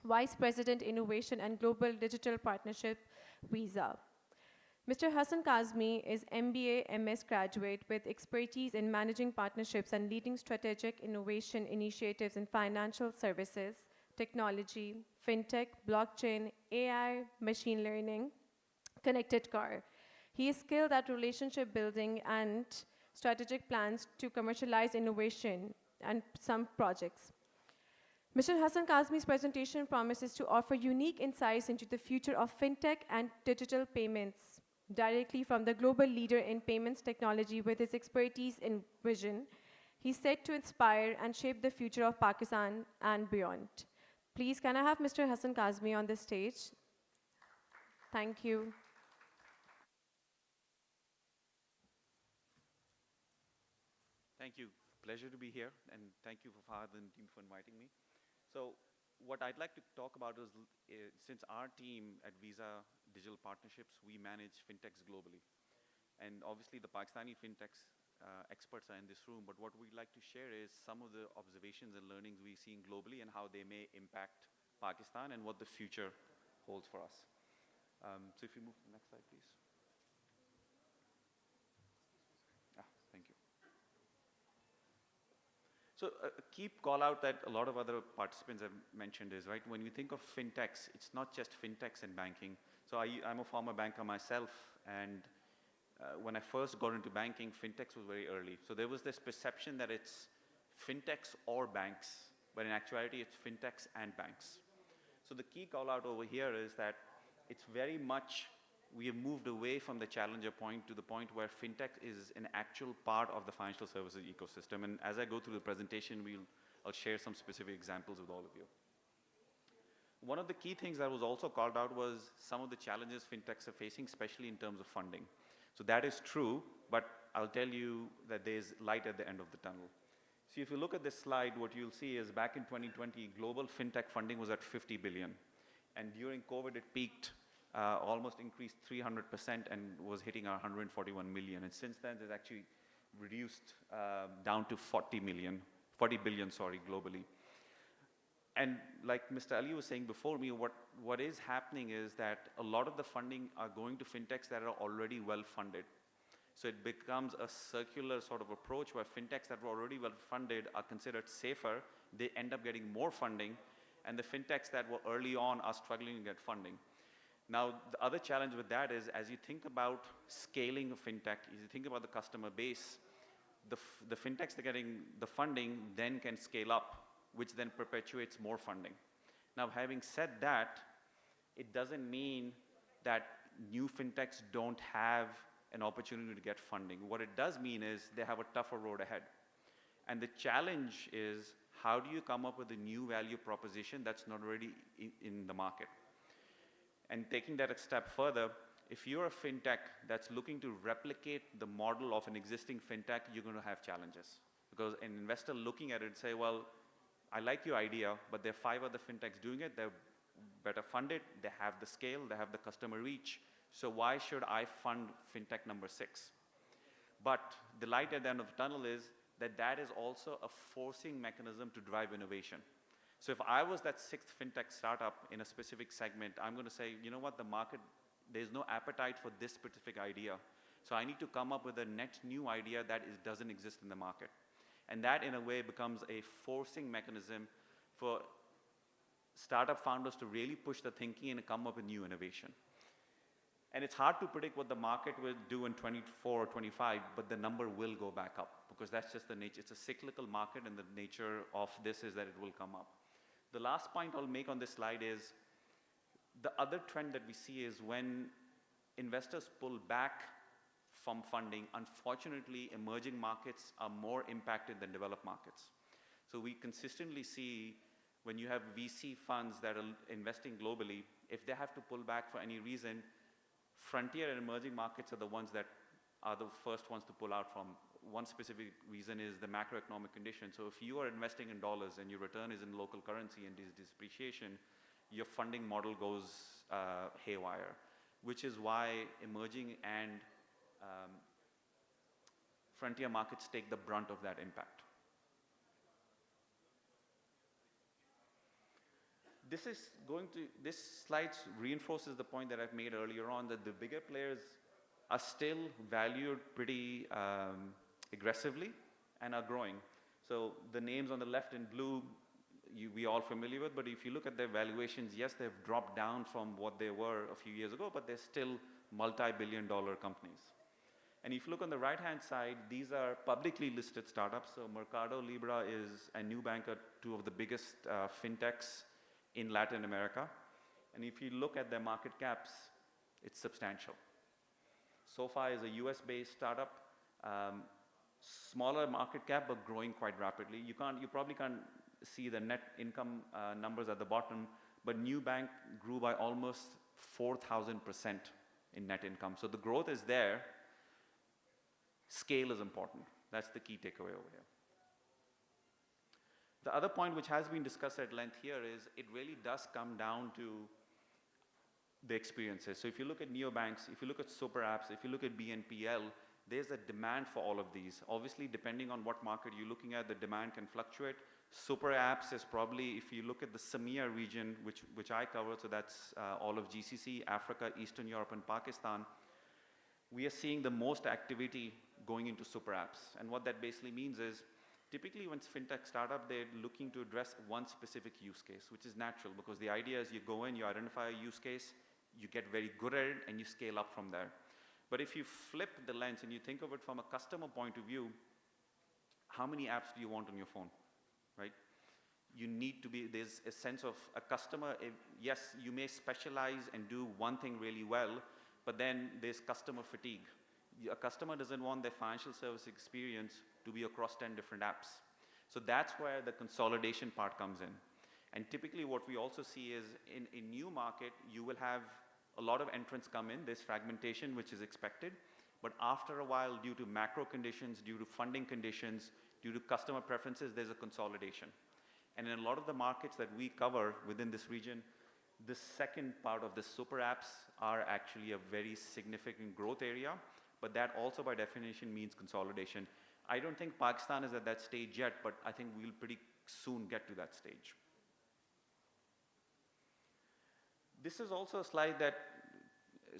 Vice President, Innovation and Global Digital Partnership, Visa. Mr. Hassan Kazmi is MBA MS graduate with expertise in managing partnerships and leading strategic innovation initiatives in financial services, technology, fintech, blockchain, AI, machine learning, connected car. He is skilled at relationship building and strategic plans to commercialize innovation and some projects. Mr. Hassan Kazmi's presentation promises to offer unique insights into the future of fintech and digital payments directly from the global leader in payments technology with his expertise in vision. He's set to inspire and shape the future of Pakistan and beyond. Please, can I have Mr. Hassan Kazmi on the stage? Thank you. Thank you. Pleasure to be here, and thank you for Fahad and team for inviting me. So what I'd like to talk about is, since our team at Visa Digital Partnerships, we manage fintechs globally. And obviously the Pakistani fintechs experts are in this room, but what we'd like to share is some of the observations and learnings we've seen globally and how they may impact Pakistan and what the future holds for us. So if you move to the next slide, please. Thank you. So a key call out that a lot of other participants have mentioned is, right, when you think of fintechs, it's not just fintechs and banking. So I'm a former banker myself, and when I first got into banking, fintechs was very early. So there was this perception that it's fintechs or banks, but in actuality, it's fintechs and banks. So the key call out over here is that it's very much, we have moved away from the challenger point to the point where fintech is an actual part of the financial services ecosystem. And as I go through the presentation, I'll share some specific examples with all of you. One of the key things that was also called out was some of the challenges fintechs are facing, especially in terms of funding. So that is true, but I'll tell you that there's light at the end of the tunnel. So if you look at this slide, what you'll see is back in 2020, global fintech funding was at 50 billion. And during COVID, it peaked, almost increased 300% and was hitting 141 million. And since then, it's actually reduced down to 40 billion, globally. And like Mr. Ali was saying before me, what is happening is that a lot of the funding are going to fintechs that are already well funded. So it becomes a circular sort of approach where fintechs that were already well funded are considered safer. They end up getting more funding, and the fintechs that were early on are struggling to get funding. Now, the other challenge with that is, as you think about scaling a fintech, as you think about the customer base, the fintechs that are getting the funding then can scale up, which then perpetuates more funding. Now, having said that, it doesn't mean that new fintechs don't have an opportunity to get funding. What it does mean is they have a tougher road ahead. And the challenge is, how do you come up with a new value proposition that's not already in the market? And taking that a step further, if you're a fintech that's looking to replicate the model of an existing fintech, you're going to have challenges. Because an investor looking at it say, well, I like your idea, but there are 5 other fintechs doing it. They're better funded. They have the scale. They have the customer reach. So why should I fund fintech number 6? But the light at the end of the tunnel is that that is also a forcing mechanism to drive innovation. So if I was that sixth fintech startup in a specific segment, I'm going to say, you know what, the market, there's no appetite for this specific idea. So I need to come up with a net new idea that doesn't exist in the market. And that, in a way, becomes a forcing mechanism for startup founders to really push the thinking and come up with new innovation. And it's hard to predict what the market will do in 24 or 25, but the number will go back up because that's just the nature. It's a cyclical market, and the nature of this is that it will come up. The last point I'll make on this slide is the other trend that we see is when investors pull back from funding, unfortunately, emerging markets are more impacted than developed markets. So we consistently see when you have VC funds that are investing globally, if they have to pull back for any reason, frontier and emerging markets are the ones that are the first ones to pull out from. One specific reason is the macroeconomic condition. So if you are investing in dollars and your return is in local currency and there's depreciation, your funding model goes haywire, which is why emerging and frontier markets take the brunt of that impact. This slide reinforces the point that I've made earlier on, that the bigger players are still valued pretty aggressively and are growing. So the names on the left in blue, we all familiar with, but if you look at their valuations, yes, they've dropped down from what they were a few years ago, but they're still multi-billion-dollar companies. And if you look on the right-hand side, these are publicly listed startups. So Mercado Libre and Nubank are two of the biggest fintechs in Latin America. And if you look at their market caps, it's substantial. SoFi is a US-based startup, smaller market cap, but growing quite rapidly. You probably can't see the net income numbers at the bottom, but Nubank grew by almost 4,000% in net income. So the growth is there. Scale is important. That's the key takeaway over here. The other point which has been discussed at length here is it really does come down to the experiences. So if you look at neobanks, if you look at super apps, if you look at BNPL, there's a demand for all of these. Obviously, depending on what market you're looking at, the demand can fluctuate. Super apps is probably, if you look at the SAMEA region, which I cover, so that's all of GCC, Africa, Eastern Europe, and Pakistan, we are seeing the most activity going into super apps. And what that basically means is, typically when fintech startup, they're looking to address one specific use case, which is natural because the idea is you go in, you identify a use case, you get very good at it, and you scale up from there. But if you flip the lens and you think of it from a customer point of view, how many apps do you want on your phone, right? You need to be, there's a sense of a customer, yes, you may specialize and do one thing really well, but then there's customer fatigue. A customer doesn't want their financial service experience to be across 10 different apps. So that's where the consolidation part comes in. And typically what we also see is in a new market, you will have a lot of entrants come in. There's fragmentation, which is expected. But after a while, due to macro conditions, due to funding conditions, due to customer preferences, there's a consolidation. And in a lot of the markets that we cover within this region, the second part of the super apps are actually a very significant growth area. But that also by definition means consolidation. I don't think Pakistan is at that stage yet, but I think we'll pretty soon get to that stage. This is also a slide that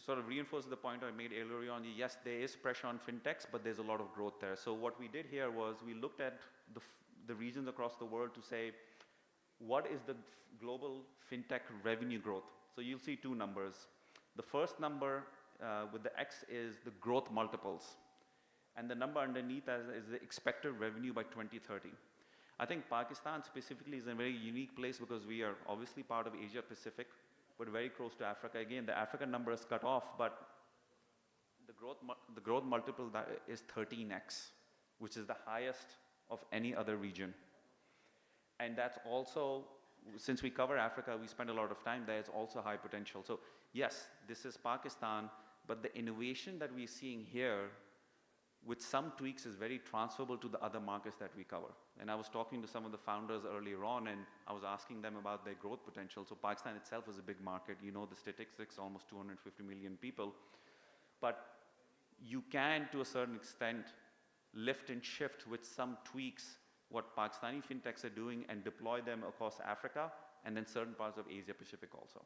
sort of reinforces the point I made earlier on. Yes, there is pressure on fintechs, but there's a lot of growth there. So what we did here was we looked at the regions across the world to say, what is the global fintech revenue growth? So you'll see two numbers. The first number with the X is the growth multiples. And the number underneath is the expected revenue by 2030. I think Pakistan specifically is a very unique place because we are obviously part of Asia Pacific, but very close to Africa. Again, the African number is cut off, but the growth multiple is 13x, which is the highest of any other region. And that's also, since we cover Africa, we spend a lot of time there, it's also high potential. So yes, this is Pakistan, but the innovation that we're seeing here with some tweaks is very transferable to the other markets that we cover. And I was talking to some of the founders earlier on, and I was asking them about their growth potential. So Pakistan itself is a big market. You know the statistics, almost 250 million people. But you can, to a certain extent, lift and shift with some tweaks what Pakistani fintechs are doing and deploy them across Africa and then certain parts of Asia Pacific also.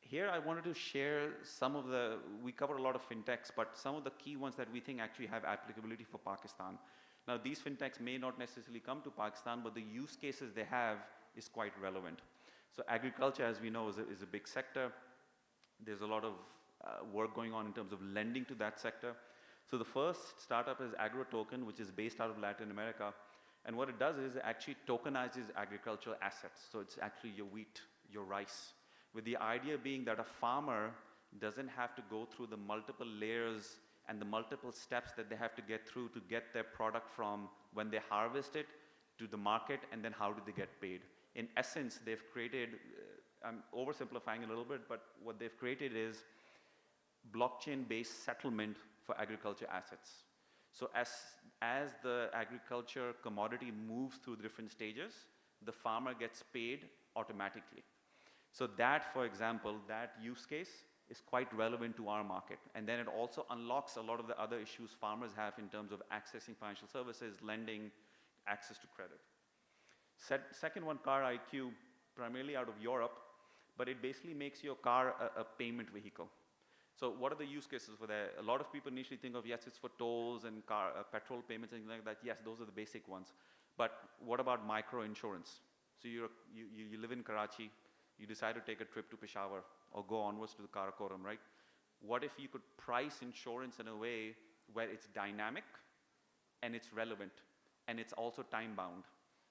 Here I wanted to share some of the, we covered a lot of fintechs, but some of the key ones that we think actually have applicability for Pakistan. Now these fintechs may not necessarily come to Pakistan, but the use cases they have is quite relevant. So agriculture, as we know, is a big sector. There's a lot of work going on in terms of lending to that sector. So the first startup is AgroToken, which is based out of Latin America. And what it does is it actually tokenizes agricultural assets. So it's actually your wheat, your rice, with the idea being that a farmer doesn't have to go through the multiple layers and the multiple steps that they have to get through to get their product from when they harvest it to the market, and then how do they get paid. In essence, they've created, I'm oversimplifying a little bit, but what they've created is blockchain-based settlement for agriculture assets. So as the agriculture commodity moves through the different stages, the farmer gets paid automatically. So that, for example, that use case is quite relevant to our market. And then it also unlocks a lot of the other issues farmers have in terms of accessing financial services, lending, access to credit. Second one, Car IQ, primarily out of Europe, but it basically makes your car a payment vehicle. So what are the use cases for that? A lot of people initially think of, yes, it's for tolls and car, petrol payments and things like that. Yes, those are the basic ones. But what about micro insurance? So you live in Karachi, you decide to take a trip to Peshawar or go onwards to the Karakoram, right? What if you could price insurance in a way where it's dynamic and it's relevant and it's also time bound?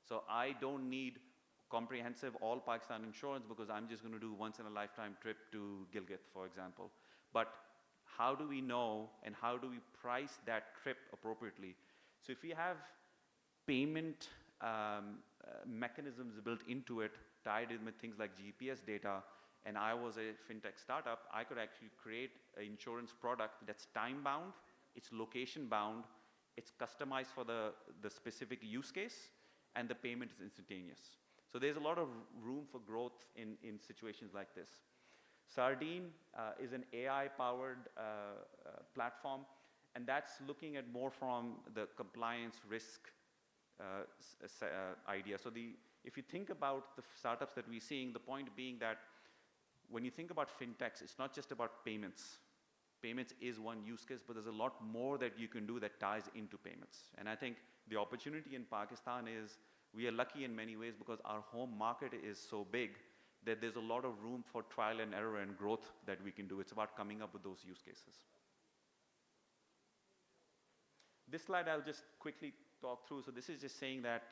So I don't need comprehensive all Pakistan insurance because I'm just going to do once in a lifetime trip to Gilgit, for example. But how do we know and how do we price that trip appropriately? So if we have payment mechanisms built into it, tied in with things like GPS data, and I was a fintech startup, I could actually create an insurance product that's time-bound, it's location-bound, it's customized for the specific use case, and the payment is instantaneous. So there's a lot of room for growth in situations like this. Sardine is an AI-powered platform, and that's looking at more from the compliance risk idea. So if you think about the startups that we're seeing, the point being that when you think about fintechs, it's not just about payments. Payments is one use case, but there's a lot more that you can do that ties into payments. And I think the opportunity in Pakistan is we are lucky in many ways because our home market is so big that there's a lot of room for trial and error and growth that we can do. It's about coming up with those use cases. This slide I'll just quickly talk through. So this is just saying that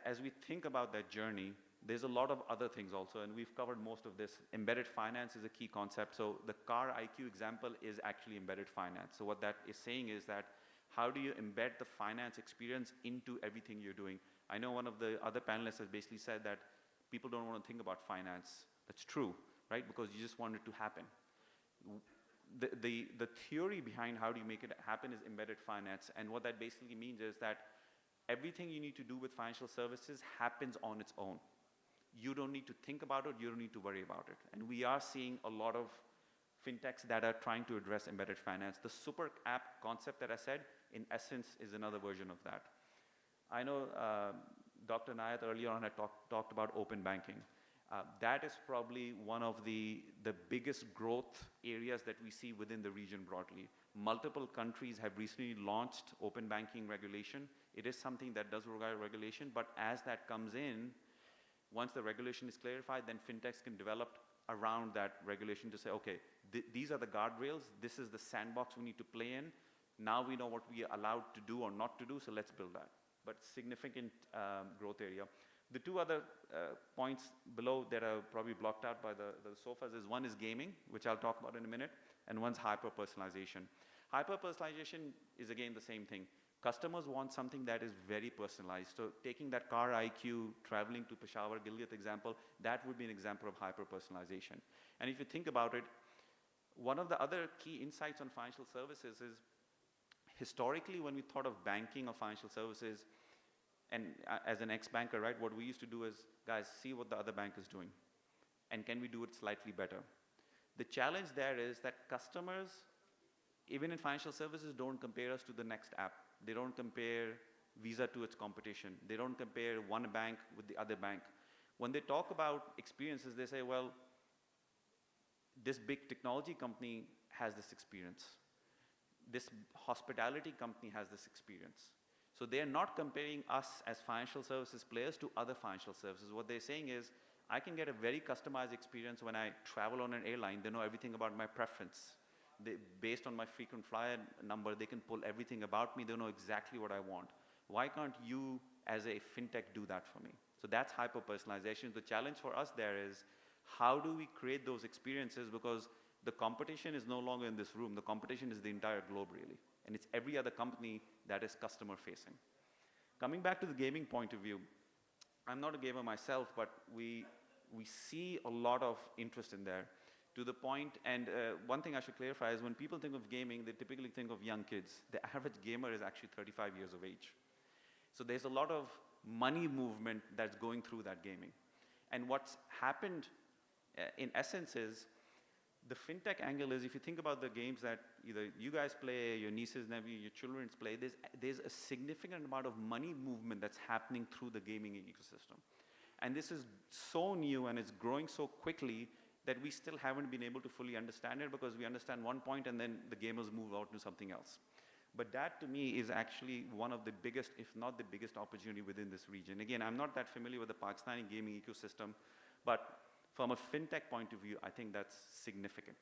as we think about that journey, there's a lot of other things also, and we've covered most of this. Embedded finance is a key concept. So the Car IQ example is actually embedded finance. So what that is saying is that how do you embed the finance experience into everything you're doing? I know one of the other panelists has basically said that people don't want to think about finance. That's true, right? Because you just want it to happen. The theory behind how do you make it happen is embedded finance. And what that basically means is that everything you need to do with financial services happens on its own. You don't need to think about it. You don't need to worry about it. And we are seeing a lot of fintechs that are trying to address embedded finance. The super app concept that I said, in essence, is another version of that. I know Dr. Nayat earlier on had talked about open banking. That is probably one of the biggest growth areas that we see within the region broadly. Multiple countries have recently launched open banking regulation. It is something that does require regulation, but as that comes in, once the regulation is clarified, then fintechs can develop around that regulation to say, okay, these are the guardrails, this is the sandbox we need to play in. Now we know what we are allowed to do or not to do, so let's build that. But significant growth area. The two other points below that are probably blocked out by the sofas is one is gaming, which I'll talk about in a minute, and one's hyper-personalization. Hyper-personalization is again the same thing. Customers want something that is very personalized. So taking that Car IQ, traveling to Peshawar, Gilgit example, that would be an example of hyper-personalization. And if you think about it, one of the other key insights on financial services is historically when we thought of banking or financial services, and as an ex-banker, right, what we used to do is, guys, see what the other bank is doing, and can we do it slightly better? The challenge there is that customers even in financial services, don't compare us to the next app. They don't compare Visa to its competition. They don't compare one bank with the other bank. When they talk about experiences, they say, well, this big technology company has this experience. This hospitality company has this experience. So they're not comparing us as financial services players to other financial services. What they're saying is, I can get a very customized experience when I travel on an airline. They know everything about my preference. Based on my frequent flyer number, they can pull everything about me. They know exactly what I want. Why can't you, as a fintech, do that for me? So that's hyper-personalization. The challenge for us there is, how do we create those experiences? Because the competition is no longer in this room. The competition is the entire globe, really. And it's every other company that is customer-facing. Coming back to the gaming point of view, I'm not a gamer myself, but we see a lot of interest in there. To the point, and one thing I should clarify is when people think of gaming, they typically think of young kids. The average gamer is actually 35 years of age. So there's a lot of money movement that's going through that gaming. And what's happened in essence is, the fintech angle is, if you think about the games that either you guys play, your nieces, nephews, your children play, there's a significant amount of money movement that's happening through the gaming ecosystem. And this is so new and it's growing so quickly that we still haven't been able to fully understand it, because we understand one point and then the gamers move out to something else. But that, to me, is actually one of the biggest, if not the biggest opportunity within this region. Again, I'm not that familiar with the Pakistani gaming ecosystem, but from a fintech point of view, I think that's significant.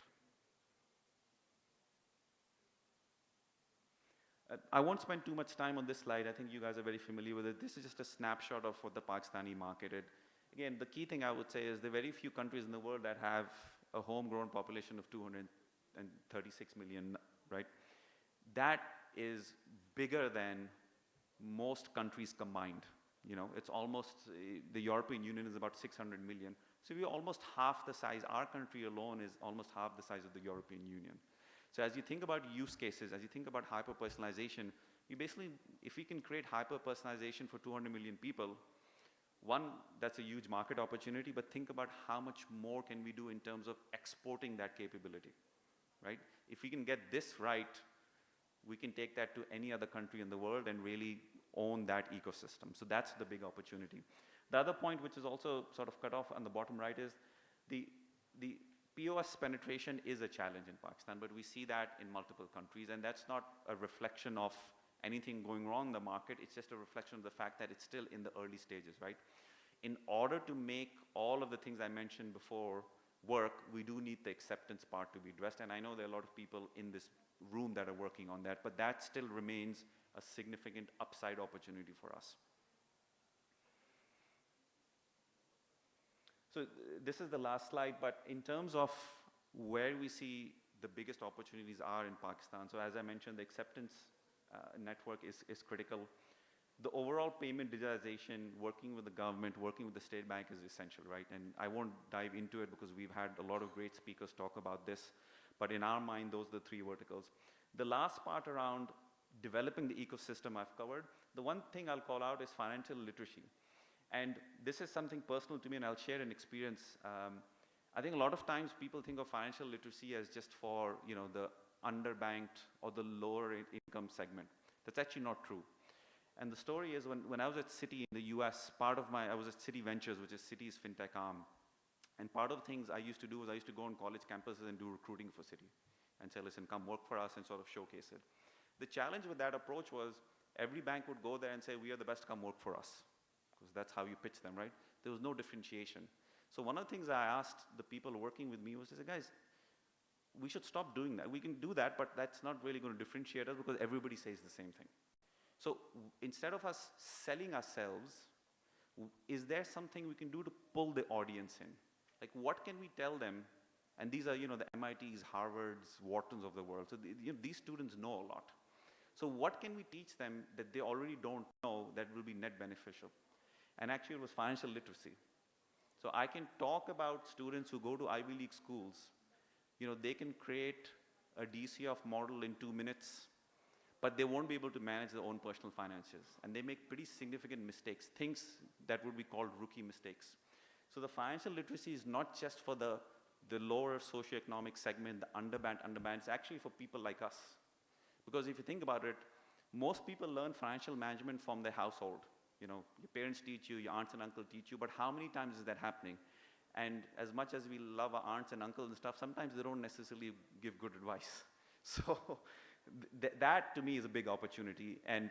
I won't spend too much time on this slide. I think you guys are very familiar with it. This is just a snapshot of what the Pakistani market is. Again, the key thing I would say is there are very few countries in the world that have a homegrown population of 236 million, right? That is bigger than most countries combined. You know, it's almost, the European Union is about 600 million. So we're almost half the size. Our country alone is almost half the size of the European Union. So as you think about use cases, as you think about hyper-personalization, we basically, if we can create hyper-personalization for 200 million people, one, that's a huge market opportunity, but think about how much more can we do in terms of exporting that capability, right? If we can get this right, we can take that to any other country in the world and really own that ecosystem. So that's the big opportunity. The other point, which is also sort of cut off on the bottom right, is the POS penetration is a challenge in Pakistan, but we see that in multiple countries, and that's not a reflection of anything going wrong in the market. It's just a reflection of the fact that it's still in the early stages, right? In order to make all of the things I mentioned before work, we do need the acceptance part to be addressed, and I know there are a lot of people in this room that are working on that, but that still remains a significant upside opportunity for us. So this is the last slide, but in terms of where we see the biggest opportunities are in Pakistan, so as I mentioned, the acceptance network is critical. The overall payment digitization, working with the government, working with the state bank is essential, right? And I won't dive into it because we've had a lot of great speakers talk about this, but in our mind, those are the three verticals. The last part around developing the ecosystem I've covered. The one thing I'll call out is financial literacy. And this is something personal to me, and I'll share an experience. I think a lot of times people think of financial literacy as just for, you know, the underbanked or the lower income segment. That's actually not true. And the story is when I was at Citi in the US, I was at Citi Ventures, which is Citi's fintech arm. And part of the things I used to do was I used to go on college campuses and do recruiting for Citi and say, listen, come work for us, and sort of showcase it. The challenge with that approach was every bank would go there and say, we are the best, come work for us. Because that's how you pitch them, right? There was no differentiation. So one of the things I asked the people working with me was, I said, guys, we should stop doing that. We can do that, but that's not really going to differentiate us because everybody says the same thing. So instead of us selling ourselves, is there something we can do to pull the audience in? Like, what can we tell them? And these are, you know, the MITs, Harvards, Whartons of the world. So these students know a lot. So what can we teach them that they already don't know that will be net beneficial? And actually, it was financial literacy. So I can talk about students who go to Ivy League schools. You know, they can create a DCF model in 2 minutes, but they won't be able to manage their own personal finances. And they make pretty significant mistakes, things that would be called rookie mistakes. So the financial literacy is not just for the the lower socioeconomic segment, the underband, is actually for people like us. Because if you think about it, most people learn financial management from their household. You know, your parents teach you, your aunts and uncles teach you, but how many times is that happening? And as much as we love our aunts and uncles and stuff, sometimes they don't necessarily give good advice. So that to me is a big opportunity. And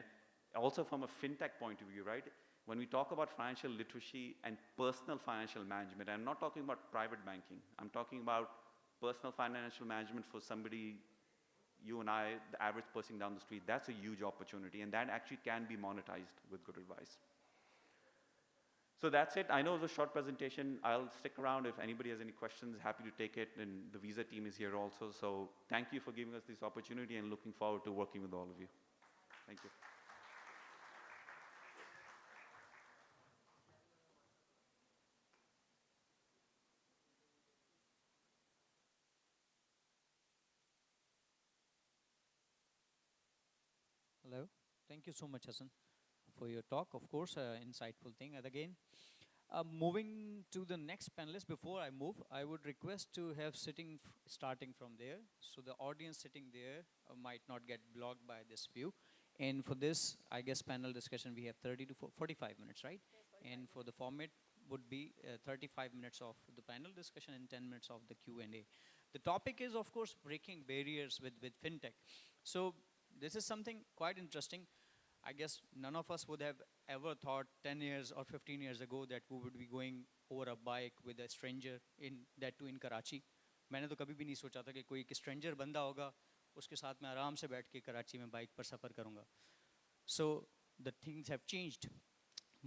also from a fintech point of view, right? When we talk about financial literacy and personal financial management, I'm not talking about private banking. I'm talking about personal financial management for somebody, you and I, the average person down the street. That's a huge opportunity, and that actually can be monetized with good advice. So that's it. I know it was a short presentation. I'll stick around if anybody has any questions, happy to take it, and the Visa team is here also. So thank you for giving us this opportunity and looking forward to working with all of you. Thank you. Hello. Thank you so much, Hassan, for your talk. Of course, insightful thing. And again, moving to the next panelist, before I move, I would request to have starting from there. So the audience sitting there might not get blocked by this view. And for this, I guess, panel discussion, we have 30 to 45 minutes, right? And for the format would be 35 minutes of the panel discussion and 10 minutes of the Q&A. The topic is, of course, breaking barriers with fintech. So this is something quite interesting. I guess none of us would have ever thought 10 years or 15 years ago that we would be going over a bike with a stranger, that too in Karachi. मैंने तो कभी भी नहीं सोचा था कि कोई एक stranger बंदा होगा, उसके साथ मैं आराम से बैठ के कराची में बाइक पर सफ़र करूँगा. So the things have changed.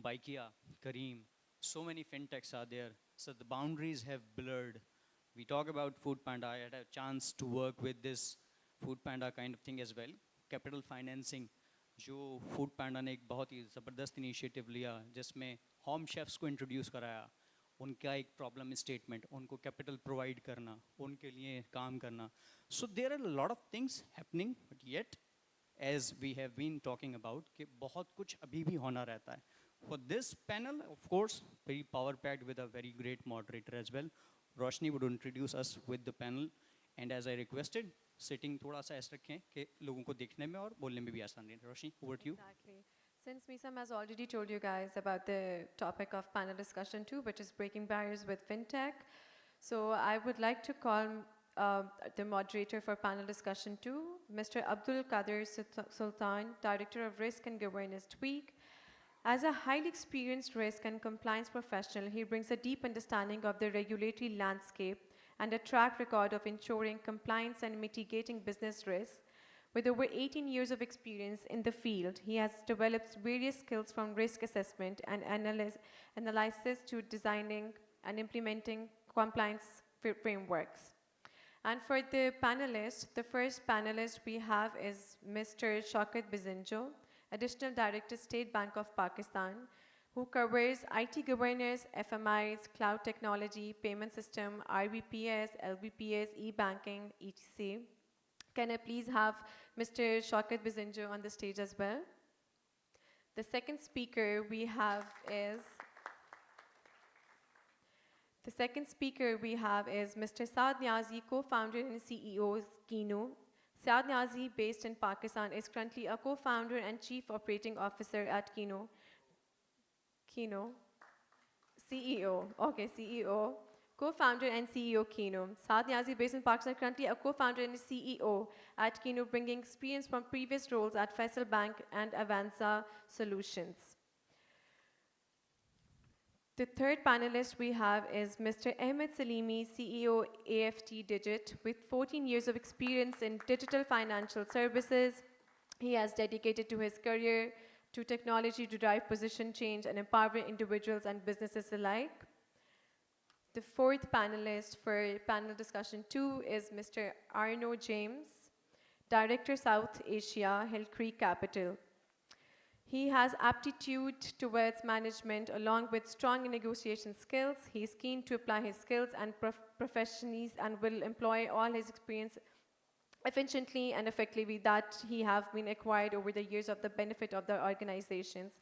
Baikia, Kareem, so many fintechs are there. So the boundaries have blurred. We talk about Food Panda. I had a chance to work with this Food Panda kind of thing as well. Capital financing, जो food पैंडा ने एक बहुत ही ज़बरदस्त initiative लिया जिसमें home chefs को introduce कराया, उनका एक प्रॉब्लम स्टेटमेंट, उनको कैपिटल प्रोवाइड करना, उनके लिए काम करना. So there are lot of things happening, but yet as we have been talking about कि बहुत कुछ अभी भी होना रहता है. For this panel of course very power packed with a very great moderator as well. Roshni would introduce us with the panel, and as I requested, sitting थोड़ा सा ऐसा रखें कि लोगों को देखने में और बोलने में भी आसान रहे. रोशनी, over to you. Exactly. Since Misam has already told you guys about the topic of panel discussion 2, which is breaking barriers with fintech, so I would like to call the moderator for panel discussion 2, Mr. Abdul Qadir Sultan, Director of Risk and Governance Tweak. As a highly experienced risk and compliance professional, he brings a deep understanding of the regulatory landscape and a track record of ensuring compliance and mitigating business risks. With over 18 years of experience in the field, he has developed various skills from risk assessment and analysis to designing and implementing compliance frameworks. And for the panelists, the first panelist we have is Mr. Shaukat Bizinjo, Additional Director, State Bank of Pakistan, who covers IT governance, FMIs, cloud technology, payment system, RBPS, LBPS, e-banking, etc. Can I please have Mr. Shaukat Bizinjo on the stage as well? The second speaker we have is Mr. Saad Niazi, co-founder and CEO of Kino. Saad Niazi, based in Pakistan, is currently a co-founder and chief operating officer at Kino. CEO. Okay, CEO. Co-founder and CEO Kino. Saad Niazi, based in Pakistan, currently a co-founder and CEO at Kino, bringing experience from previous roles at Faisal Bank and Avanza Solutions. The third panelist we have is Mr. Ahmed Salimi, CEO AFT Digit, with 14 years of experience in digital financial services. He has dedicated to his career to technology to drive position change and empower individuals and businesses alike. The fourth panelist for panel discussion 2 is Mr. Arno James, Director South Asia, Hill Creek Capital. He has aptitude towards management along with strong negotiation skills. He is keen to apply his skills and professions and will employ all his experience efficiently and effectively that he have been acquired over the years of the benefit of the organizations.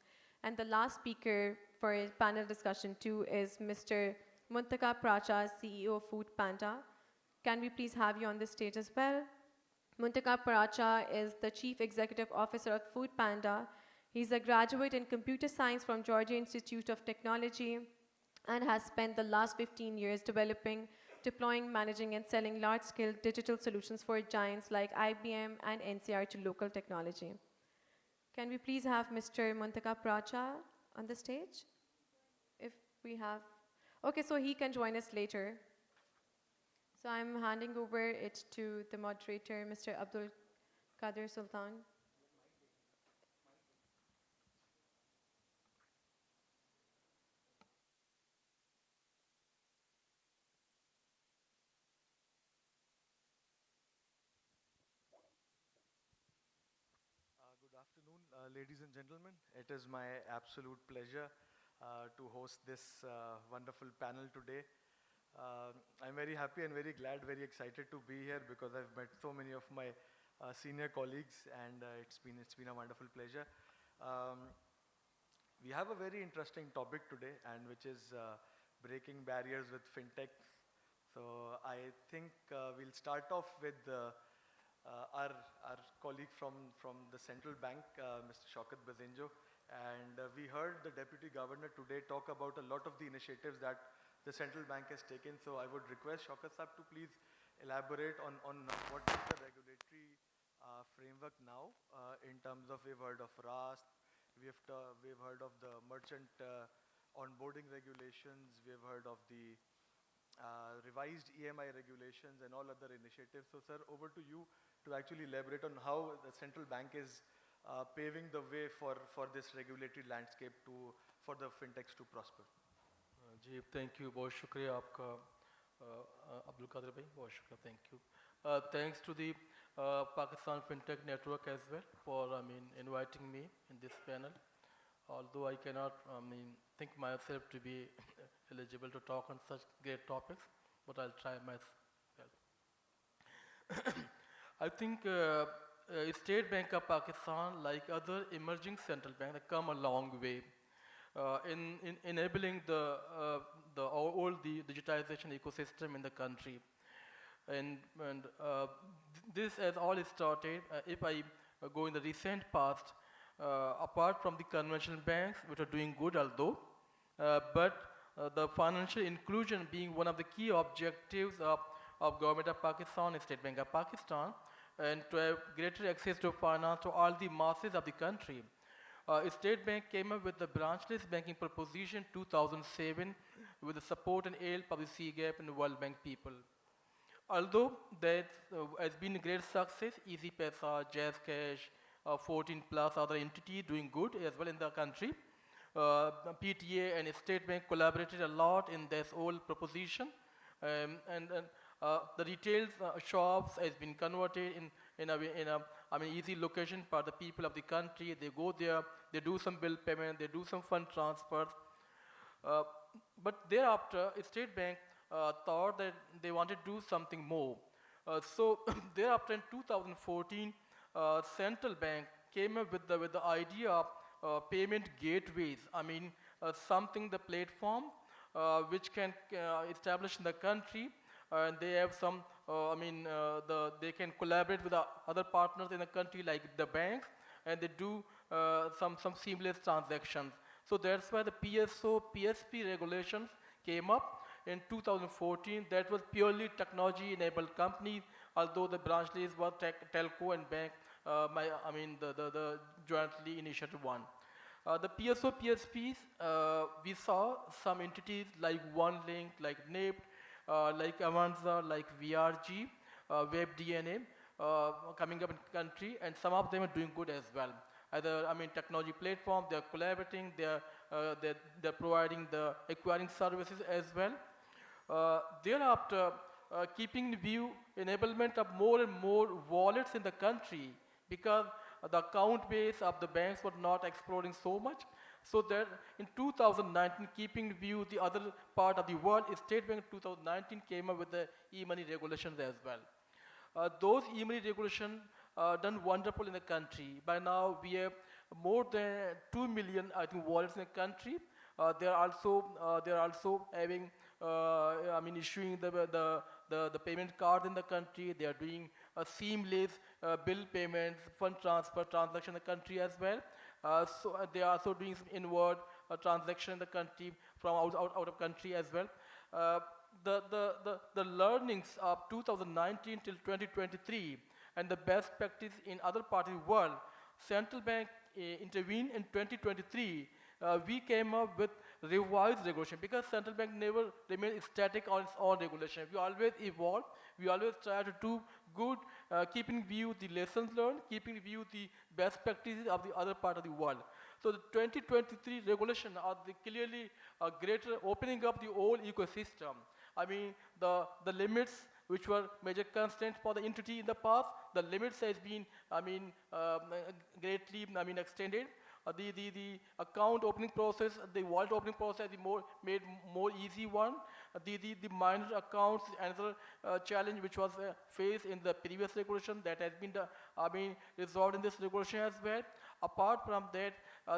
And the last speaker for panel discussion 2 is Mr. Muntaka Pracha, CEO of Food Panda. Can we please have you on the stage as well? Muntaka Pracha is the Chief Executive Officer of Food Panda. He's a graduate in computer science from Georgia Institute of Technology and has spent the last 15 years developing, deploying, managing, and selling large-scale digital solutions for giants like IBM and NCR to local technology. Can we please have Mr. Muntaka Pracha on the stage? If we have... Okay, so he can join us later. So I'm handing over it to the moderator, Mr. Abdul Qadir Sultan. Good afternoon, ladies and gentlemen. It is my absolute pleasure to host this wonderful panel today. I'm very happy and very glad, very excited to be here because I've met so many of my senior colleagues, and it's been a wonderful pleasure. We have a very interesting topic today, and which is breaking barriers with fintech. So I think we'll start off with our colleague from the central bank, Mr. Shaukat Bazinjo, and we heard the Deputy Governor today talk about a lot of the initiatives that the central bank has taken. So I would request Shaukat Sahab to please elaborate on what is the regulatory framework now in terms of, we've heard of RAST, we've heard of the merchant onboarding regulations, we've heard of the revised EMI regulations and all other initiatives. So sir, over to you to actually elaborate on how the central bank is paving the way for this regulatory landscape for the fintechs to prosper. Ji thank you, बहुत शुक्रिया आपका अब्दुल कादिर भाई, बहुत शुक्रिया, thank you. Thanks to the Pakistan Fintech Network as well for inviting me in this panel. Although I cannot think myself to be eligible to talk on such great topics, but I'll try myself. I think State Bank of Pakistan, like other emerging central banks, have come a long way in enabling the digitization ecosystem in the country. And this has all started, if I go in the recent past, apart from the conventional banks, which are doing good although, but the financial inclusion being one of the key objectives of Government of Pakistan and State Bank of Pakistan, and to have greater access to finance to all the masses of the country. State Bank came up with the branchless banking proposition 2007 with the support and help of the CGAP and the World Bank people. Although that has been a great success, Easy Paisa, Jazz Cash, 14 plus other entities doing good as well in the country. PTA and State Bank collaborated a lot in this whole proposition, and the retail shops has been converted in a easy location for the people of the country. They go there, they do some bill payment, they do some fund transfers. But thereafter, State Bank thought that they wanted to do something more. So thereafter in 2014, Central Bank came up with the idea of payment gateways. Something, the platform which can establish in the country, and they have some, they can collaborate with other partners in the country like the banks, and they do some seamless transactions. So that's why the PSO, PSP regulations came up in 2014. That was purely technology-enabled companies, although the branchless were telco and bank, the jointly initiated one. The PSO, PSPs, we saw some entities like OneLink, like NIPT, like Avanza, like VRG, WebDNA coming up in the country, and some of them are doing good as well. Either, technology platform, they're collaborating, they're providing the acquiring services as well. Thereafter, keeping in view enablement of more and more wallets in the country, because the account base of the banks were not exploring so much. So that in 2019, keeping in view the other part of the world, State Bank in 2019 came up with the e-money regulations as well. Those e-money regulations done wonderful in the country. By now, we have more than 2 million, wallets in the country. They are also having I mean, issuing the payment card in the country. They are doing a seamless bill payments, fund transfer, transaction in the country as well. So they are also doing some inward transaction in the country from out of country as well. The learnings of 2019 till 2023 and the best practice in other parts of the world, central bank intervened in 2023. We came up with revised regulation because central bank never remains static on its own regulation. We always evolve. We always try to do good, keeping view the lessons learned, keeping view the best practices of the other part of the world. So the 2023 regulation are the clearly a greater opening up the whole ecosystem. I mean, the limits which were major constraints for the entity in the past, the limits has been, I mean, greatly, I mean, extended. The account opening process, the wallet opening process is made more easy one. The minor accounts, another challenge which was faced in the previous regulation that has been, resolved in this regulation as well. Apart from that,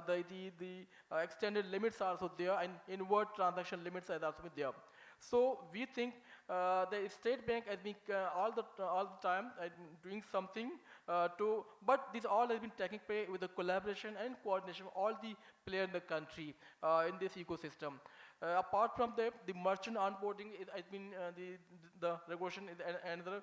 the extended limits are also there, and inward transaction limits are also there. So we think the state bank has been all the time doing something but this all has been taking place with the collaboration and coordination of all the players in the country in this ecosystem. Apart from that, the merchant onboarding has been the regulation is another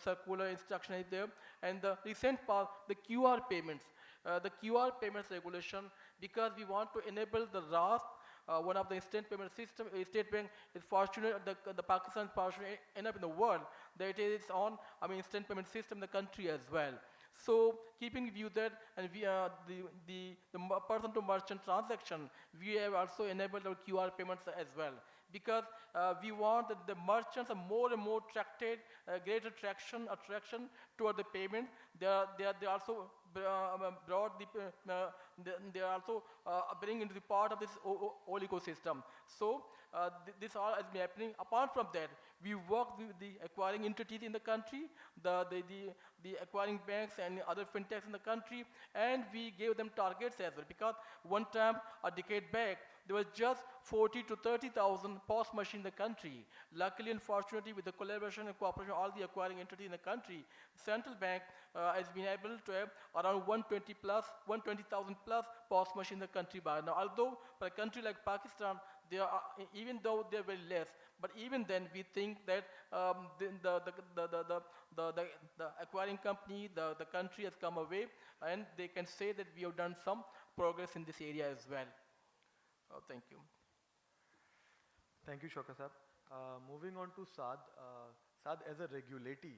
circular instruction is there, and the recent part, the QR payments, the QR payments regulation, because we want to enable the RAS. One of the instant payment system, State Bank is fortunate, the Pakistan fortunate enough in the world that it is on, instant payment system in the country as well. So keeping view that, and we the person to merchant transaction, we have also enabled our QR payments as well, because we want that the merchants are more and more attracted, greater attraction toward the payment. They also brought they are also bring into the part of this whole ecosystem. So this all has been happening. Apart from that, we work with the acquiring entities in the country, the acquiring banks and other fintechs in the country, and we gave them targets as well, because one time, a decade back, there was just 40 to 30,000 POS machines in the country. Luckily and fortunately, with the collaboration and cooperation of all the acquiring entities in the country, Central Bank has been able to have around 120,000 plus POS machines in the country by now. Although for a country like Pakistan, there are, even though they're very less, but even then we think that the acquiring company, the country has come away, and they can say that we have done some progress in this area as well. Thank you. Thank you, Shaukat sir. Moving on to Saad. Saad, as a regulatee,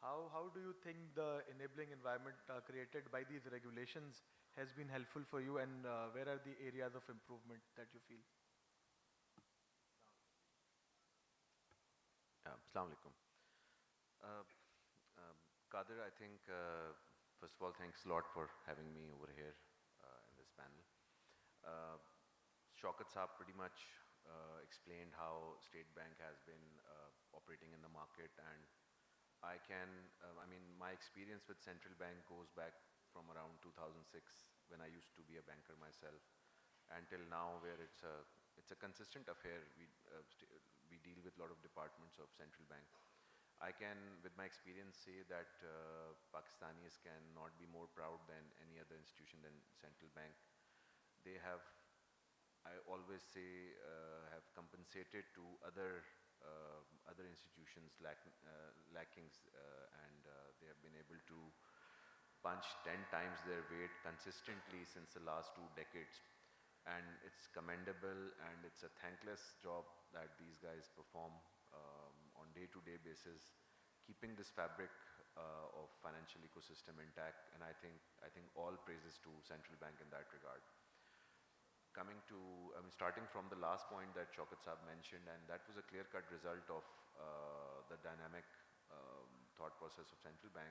how do you think the enabling environment created by these regulations has been helpful for you, and where are the areas of improvement that you feel? Assalamu alaikum. Qadir, I think, first of all, thanks a lot for having me over here in this panel. Shaukat Saab pretty much explained how State Bank has been operating in the market, and I can, my experience with Central Bank goes back from around 2006 when I used to be a banker myself, until now, where it's a consistent affair. We deal with a lot of departments of Central Bank. I can, with my experience, say that Pakistanis cannot be more proud than any other institution than Central Bank. They have, I always say, have compensated to other institutions lackings, and they have been able to punch 10 times their weight consistently since the last 2 decades. And it's commendable, and it's a thankless job that these guys perform on day-to-day basis, keeping this fabric of financial ecosystem intact. And I think all praises to Central Bank in that regard. Coming to, starting from the last point that Shaukat Saab mentioned, and that was a clear-cut result of the dynamic thought process of Central Bank.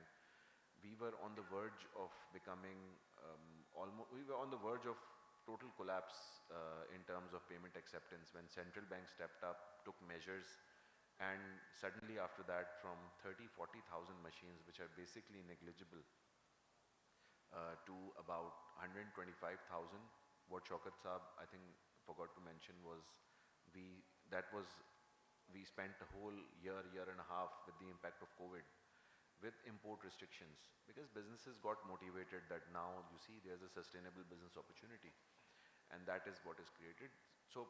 We were on the verge of becoming we were on the verge of total collapse in terms of payment acceptance when Central Bank stepped up, took measures, and suddenly after that, from 30,000-40,000 machines, which are basically negligible, to about 125,000. What Shaukat Saab, I think, forgot to mention was we that was, we spent a whole year, year and a half with the impact of COVID, with import restrictions, because businesses got motivated that now you see there's a sustainable business opportunity, and that is what is created. So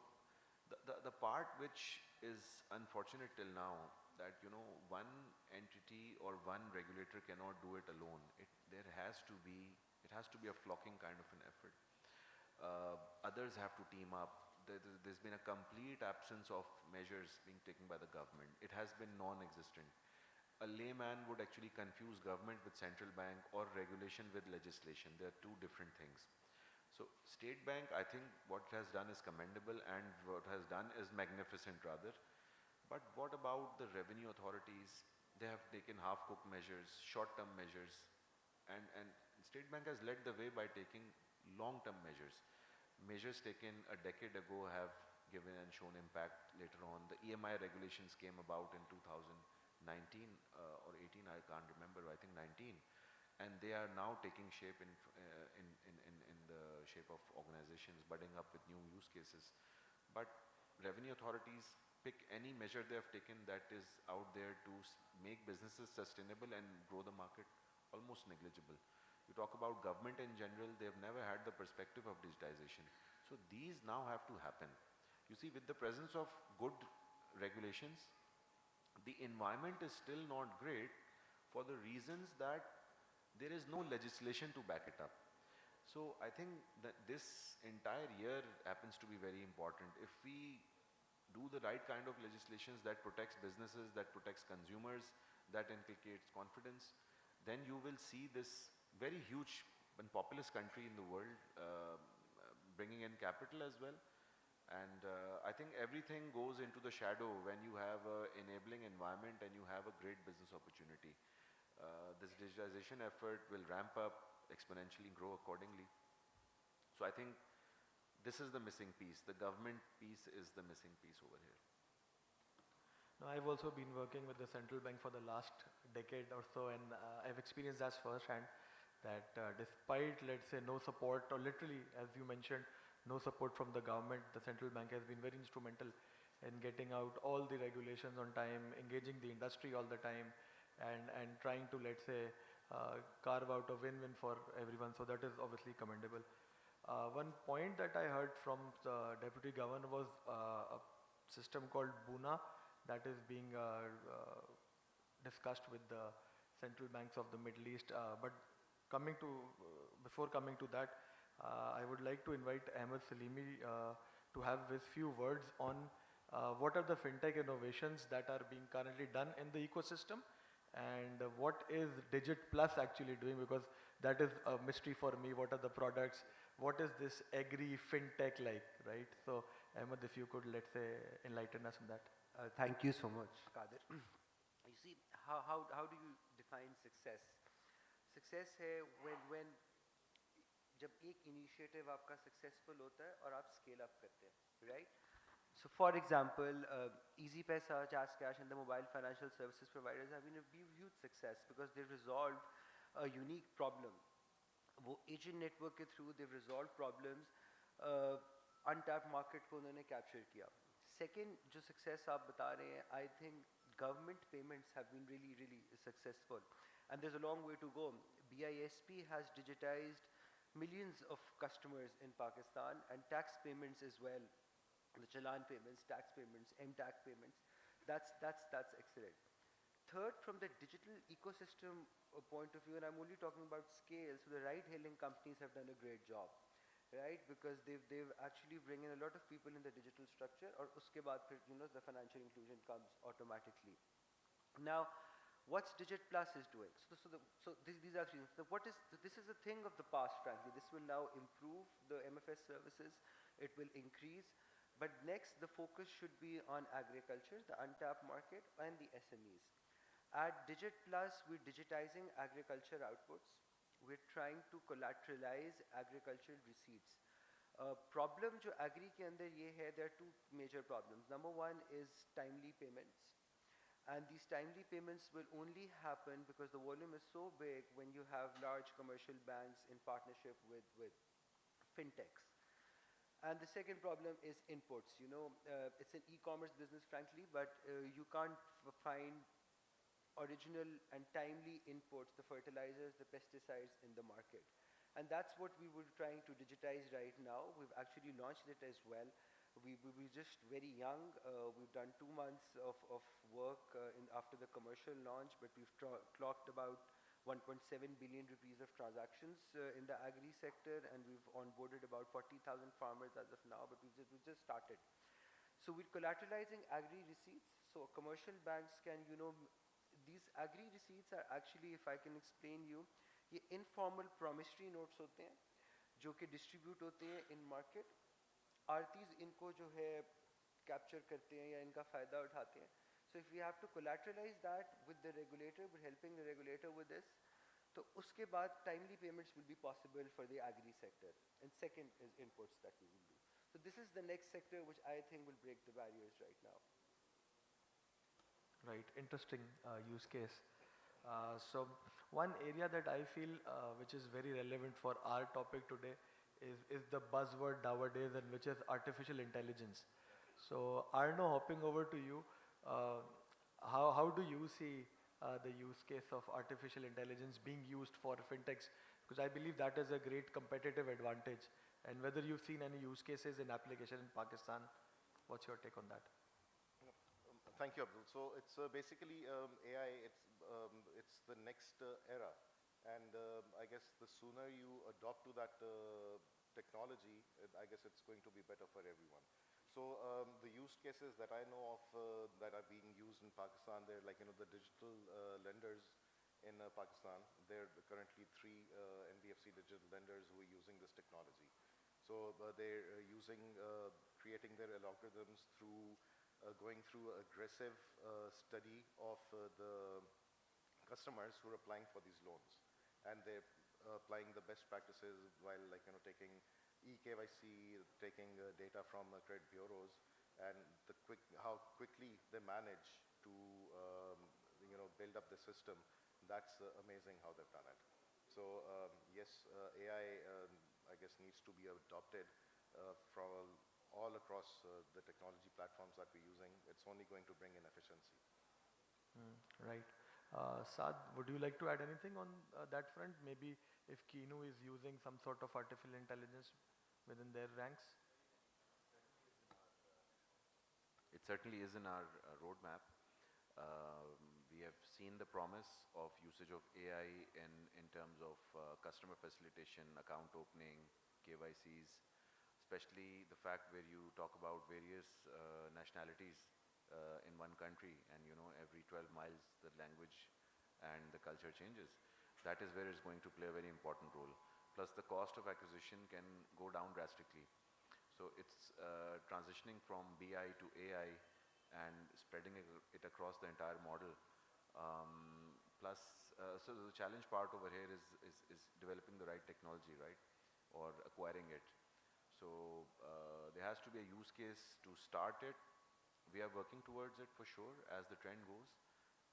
the part which is unfortunate till now, that one entity or one regulator cannot do it alone. It has to be a flocking kind of an effort. Others have to team up. There's been a complete absence of measures being taken by the government. It has been non-existent. A layman would actually confuse government with central bank or regulation with legislation. They are two different things. So State Bank, I think what it has done is commendable, and what it has done is magnificent rather. But what about the revenue authorities? They have taken half-cooked measures, short-term measures, and State Bank has led the way by taking long-term measures. Measures taken a decade ago have given and shown impact later on. The EMI regulations came about in 2019 or 18, I can't remember, I think 19. And they are now taking shape in the shape of organizations budding up with new use cases. But revenue authorities pick any measure they have taken that is out there to make businesses sustainable and grow the market, almost negligible. You talk about government in general, they have never had the perspective of digitization. So these now have to happen. You see, with the presence of good regulations, the environment is still not great for the reasons that there is no legislation to back it up. So I think that this entire year happens to be very important. If we do the right kind of legislations that protects businesses, that protects consumers, that inculcates confidence, then you will see this very huge and populous country in the world bringing in capital as well. And I think everything goes into the shadow when you have an enabling environment and you have a great business opportunity. This digitization effort will ramp up, exponentially grow accordingly. So I think this is the missing piece. The government piece is the missing piece over here. Now, I've also been working with the central bank for the last decade or so, and I've experienced that firsthand, that despite, let's say, no support, or literally, as you mentioned, no support from the government, the central bank has been very instrumental in getting out all the regulations on time, engaging the industry all the time, and trying to, let's say, carve out a win-win for everyone. So that is obviously commendable. One point that I heard from the Deputy Governor was a system called Buna that is being discussed with the central banks of the Middle East. But before coming to that, I would like to invite Ahmed Salimi to have his few words on what are the fintech innovations that are being currently done in the ecosystem, and what is Digit Plus actually doing, because that is a mystery for me. What are the products? What is this agri fintech like, right? So Ahmed, if you could, let's say, enlighten us on that. Thank you so much, Kadir. You see, how do you define success? Success है when जब एक initiative आपका successful होता है और आप scale up करते हैं, right? So for example, Easy Paisa, Jazz Cash and the mobile financial services providers have been a huge success because they resolved a unique problem. वो agent network के through they've resolved problems, untapped market को उन्होंने capture किया. Second, जो success आप बता रहे हैं, I think government payments have been really successful, and there's a long way to go. BISP has digitized millions of customers in Pakistan, and tax payments as well. The challan payments, tax payments, MTAC payments, that's excellent. Third, from the digital ecosystem point of view, and I'm only talking about scale, so the ride-hailing companies have done a great job, right? Because they've actually bring in a lot of people in the digital structure, or uske baad phir, the financial inclusion comes automatically. Now, what's Digit Plus is doing? So these are three. This is a thing of the past, frankly. This will now improve the MFS services. It will increase. But next, the focus should be on agriculture, the untapped market, and the SMEs. At Digit Plus, we're digitizing agriculture outputs. We're trying to collateralize agricultural receipts. Problem जो agri के अंदर ये है, there are two major problems. Number one is timely payments. And these timely payments will only happen because the volume is so big when you have large commercial banks in partnership with fintechs. And the second problem is inputs. It's an e-commerce business, frankly, but you can't find original and timely inputs, the fertilizers, the pesticides in the market. And that's what we were trying to digitize right now. We've actually launched it as well. We're just very young. We've done 2 months of work after the commercial launch, but we've clocked about 1.7 billion rupees of transactions in the agri sector, and we've onboarded about 40,000 farmers as of now, but we've just started. So we're collateralizing agri receipts, so commercial banks can, these agri receipts are actually, if I can explain you, ये informal promissory notes होते हैं जो कि distribute होते हैं in market. Aarti's इनको जो है capture करते हैं या इनका फ़ायदा उठाते हैं. So if we have to collateralize that with the regulator, we're helping the regulator with this. तो उसके बाद timely payments will be possible for the agri sector. And second is inputs that we will do. So this is the next sector which I think will break the barriers right now. Right, interesting use case. So one area that I feel which is very relevant for our topic today is the buzzword nowadays, and which is artificial intelligence. So Arno, hopping over to you, how do you see the use case of artificial intelligence being used for fintechs? Because I believe that is a great competitive advantage. And whether you've seen any use cases in application in Pakistan, what's your take on that? Thank you, Abdul. So it's basically AI, it's the next era. And I guess the sooner you adopt to that technology, I guess it's going to be better for everyone. So the use cases that I know of that are being used in Pakistan, they're like, the digital lenders in Pakistan. There are currently 3 NBFC digital lenders who are using this technology. So they're creating their algorithms through going through aggressive study of the customers who are applying for these loans. And they're applying the best practices while taking eKYC, taking data from credit bureaus, and how quickly they manage to build up the system. That's amazing how they've done it. So yes, AI I guess needs to be adopted from all across the technology platforms that we're using. It's only going to bring in efficiency. Right. Saad, would you like to add anything on that front? Maybe if Kinu is using some sort of artificial intelligence within their ranks? It certainly is in our roadmap. We have seen the promise of usage of AI in terms of customer facilitation, account opening, KYCs, especially the fact where you talk about various nationalities in one country, and every 12 miles the language and the culture changes. That is where it's going to play a very important role. Plus the cost of acquisition can go down drastically. So it's transitioning from BI to AI and spreading it across the entire model. So the challenge part over here is developing the right technology, right, or acquiring it. So there has to be a use case to start it. We are working towards it for sure as the trend goes,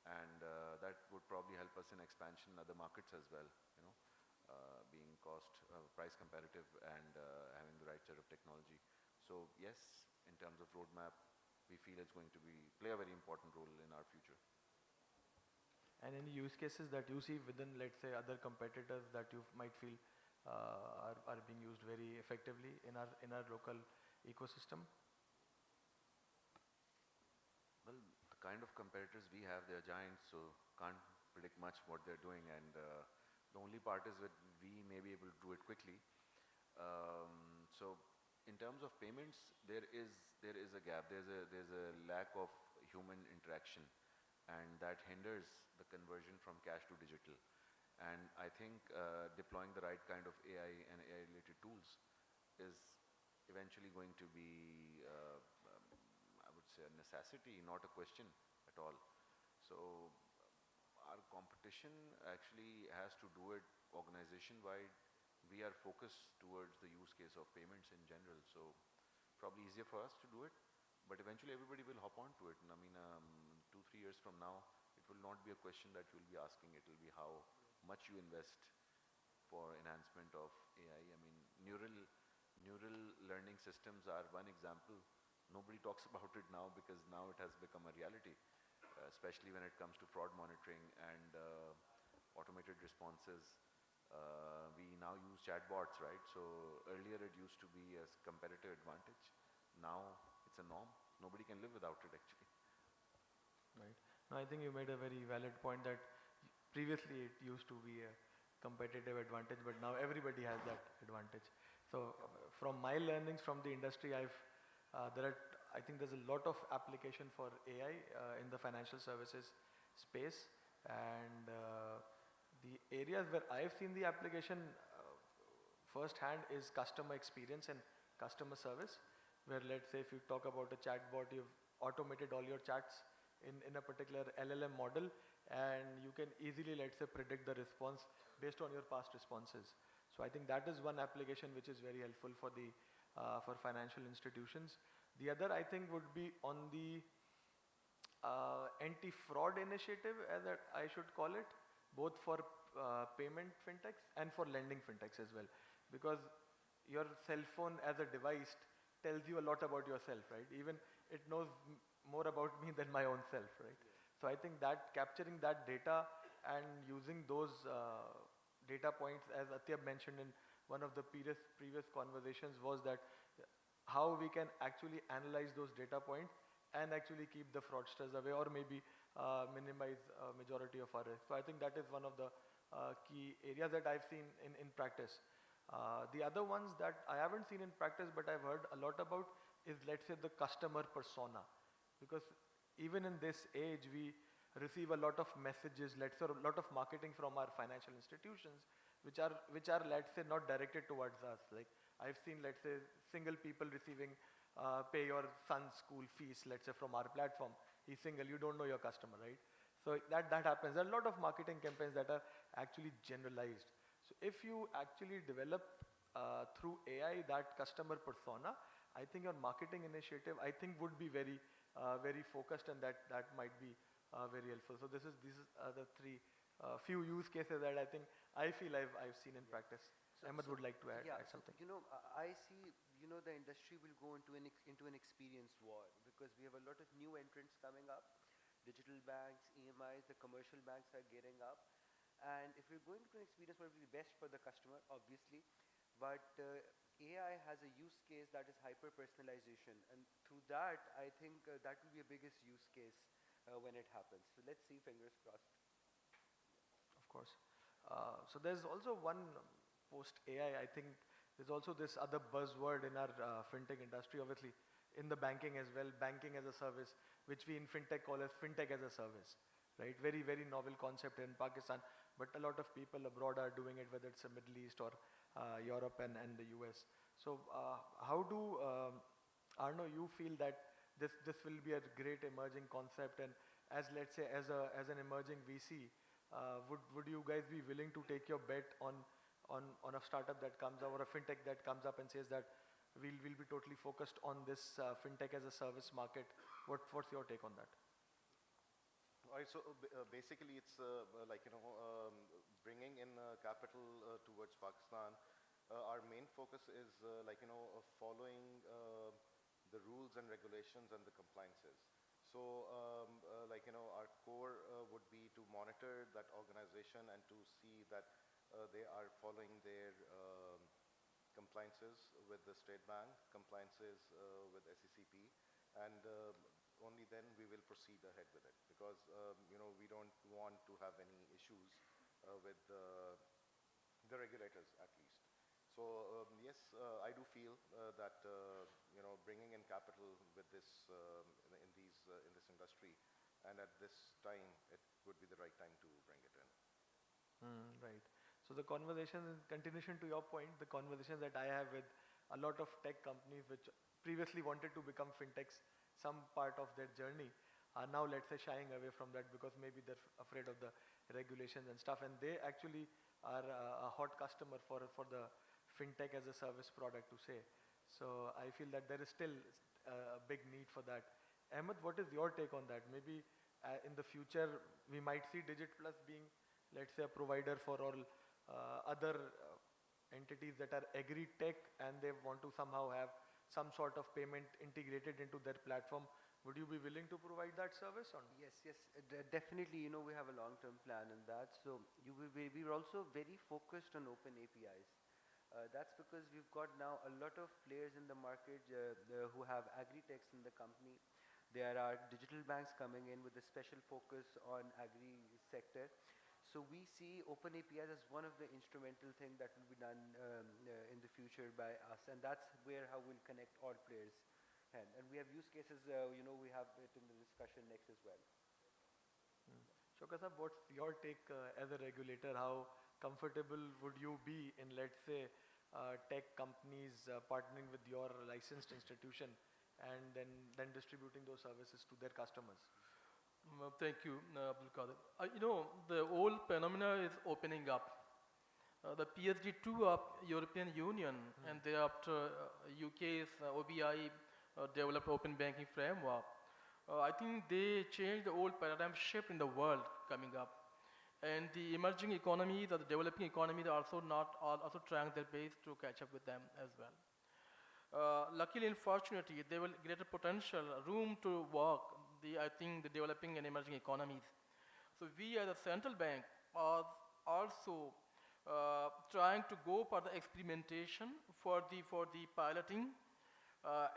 and that would probably help us in expansion in other markets as well, being price competitive and having the right set of technology. So yes, in terms of roadmap, we feel it's going to play a very important role in our future. And any use cases that you see within, let's say, other competitors that you might feel are being used very effectively in our local ecosystem? Well, the kind of competitors we have, they're giants, so can't predict much what they're doing. And the only part is that we may be able to do it quickly. So in terms of payments, there is a gap. There's a lack of human interaction, and that hinders the conversion from cash to digital. And I think deploying the right kind of AI and AI-related tools is eventually going to be, I would say, a necessity, not a question at all. So our competition actually has to do it organization-wide. We are focused towards the use case of payments in general, so probably easier for us to do it, but eventually everybody will hop onto it. And I mean, 2-3 years from now, it will not be a question that you'll be asking. It will be how much you invest for enhancement of AI. I mean, neural learning systems are one example. Nobody talks about it now because now it has become a reality, especially when it comes to fraud monitoring and automated responses. We now use chatbots, right? So earlier it used to be a competitive advantage. Now it's a norm. Nobody can live without it actually. Right. No, I think you made a very valid point that previously it used to be a competitive advantage, but now everybody has that advantage. So from my learnings from the industry, I think there's a lot of application for AI in the financial services space, and the areas where I've seen the application firsthand is customer experience and customer service, where let's say if you talk about a chatbot, you've automated all your chats in a particular LLM model, and you can easily, let's say, predict the response based on your past responses. So I think that is one application which is very helpful for the for financial institutions. The other, I think, would be on the anti-fraud initiative, as I should call it, both for payment fintechs and for lending fintechs as well, because your cell phone as a device tells you a lot about yourself, right? Even it knows more about me than my own self, right? So I think that capturing that data and using those data points, as Atyab mentioned in one of the previous conversations, was that how we can actually analyze those data points and actually keep the fraudsters away, or maybe minimize majority of our risk. So I think that is one of the key areas that I've seen in practice. The other ones that I haven't seen in practice but I've heard a lot about is, let's say, the customer persona. Because even in this age, we receive a lot of messages, let's say, a lot of marketing from our financial institutions, which are, let's say, not directed towards us. Like I've seen, let's say, single people receiving, pay your son's school fees, let's say, from our platform. He's single, you don't know your customer, right? So that happens. There are a lot of marketing campaigns that are actually generalized. So if you actually develop through AI that customer persona, I think your marketing initiative, I think, would be very focused, and that might be very helpful. So these are the three few use cases that I think I feel I've seen in practice. Ahmed would like to add something. I see, the industry will go into an experience war, because we have a lot of new entrants coming up. Digital banks, EMIs, the commercial banks are getting up. And if we're going to an experience, what will be best for the customer, obviously. But AI has a use case that is hyper-personalization. And through that, I think that will be a biggest use case when it happens. So let's see, fingers crossed. Of course. So there's also one post-AI, I think there's also this other buzzword in our fintech industry, obviously in the banking as well, banking as a service, which we in fintech call as fintech as a service, right? Very, very novel concept in Pakistan, but a lot of people abroad are doing it, whether it's the Middle East or Europe and the US. So how do, Arno, you feel that this will be a great emerging concept, and as, let's say, as an emerging VC, would you guys be willing to take your bet on a startup that comes up, or a fintech that comes up and says that we'll be totally focused on this fintech as a service market? What's your take on that? All right, so basically it's bringing in capital towards Pakistan. Our main focus is following the rules and regulations and the compliances. So our core would be to monitor that organization and to see that they are following their compliances with the State Bank, compliances with SECP, and only then we will proceed ahead with it, because we don't want to have any issues with the regulators, at least. So yes, I do feel that bringing in capital with this in this industry, and at this time, it would be the right time to bring it in. Right. So the conversation, in continuation to your point, the conversations that I have with a lot of tech companies which previously wanted to become fintechs, some part of their journey, are now, let's say, shying away from that because maybe they're afraid of the regulations and stuff, and they actually are a hot customer for the fintech as a service product, to say. So I feel that there is still a big need for that. Ahmed, what is your take on that? Maybe in the future we might see Digit Plus being, let's say, a provider for all other entities entities that are agri-tech and they want to somehow have some sort of payment integrated into their platform. Would you be willing to provide that service or not? Yes, yes, definitely. You know, we have a long-term plan in that. So we're also very focused on open APIs. That's because we've got now a lot of players in the market who have agri-techs in the company. There are digital banks coming in with a special focus on agri sector. So we see open APIs as one of the instrumental thing that will be done in the future by us, and that's where how we'll connect all players. And we have use cases, you know, we have it in the discussion next as well. Shoka sir, what's your take as a regulator? How comfortable would you be in, let's say, tech companies partnering with your licensed institution and then distributing those services to their customers? Thank you, Abdul Qadir. You know, the whole phenomena is opening up. The PSD2 of European Union and thereafter UK's OBI developed open banking framework. I think they changed the old paradigm shift in the world coming up. And the emerging economies or the developing economies are also trying their best to catch up with them as well. Luckily and fortunately, there will greater potential, room to work, I think the developing and emerging economies. So we as a central bank are also trying to go for the experimentation, for the piloting.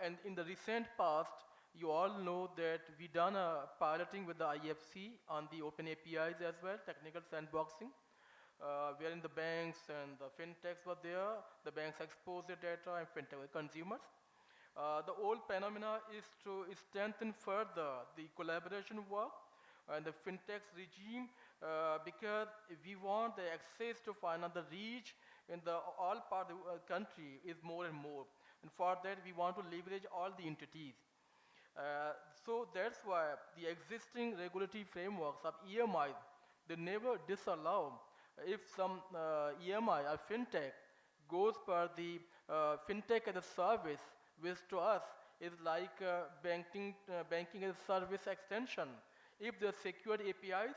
And in the recent past, you all know that we done a piloting with the IFC on the open APIs as well, technical sandboxing, wherein the banks and the fintechs were there. The banks exposed their data and fintech consumers. The whole phenomena is to strengthen further the collaboration work and the fintechs regime because we want the access to finance, the reach in the all part of the country is more and more. And for that, we want to leverage all the entities. So that's why the existing regulatory frameworks of EMI, they never disallow if some EMI or fintech goes for the fintech as a service, which to us is like banking as a service extension. If they secured APIs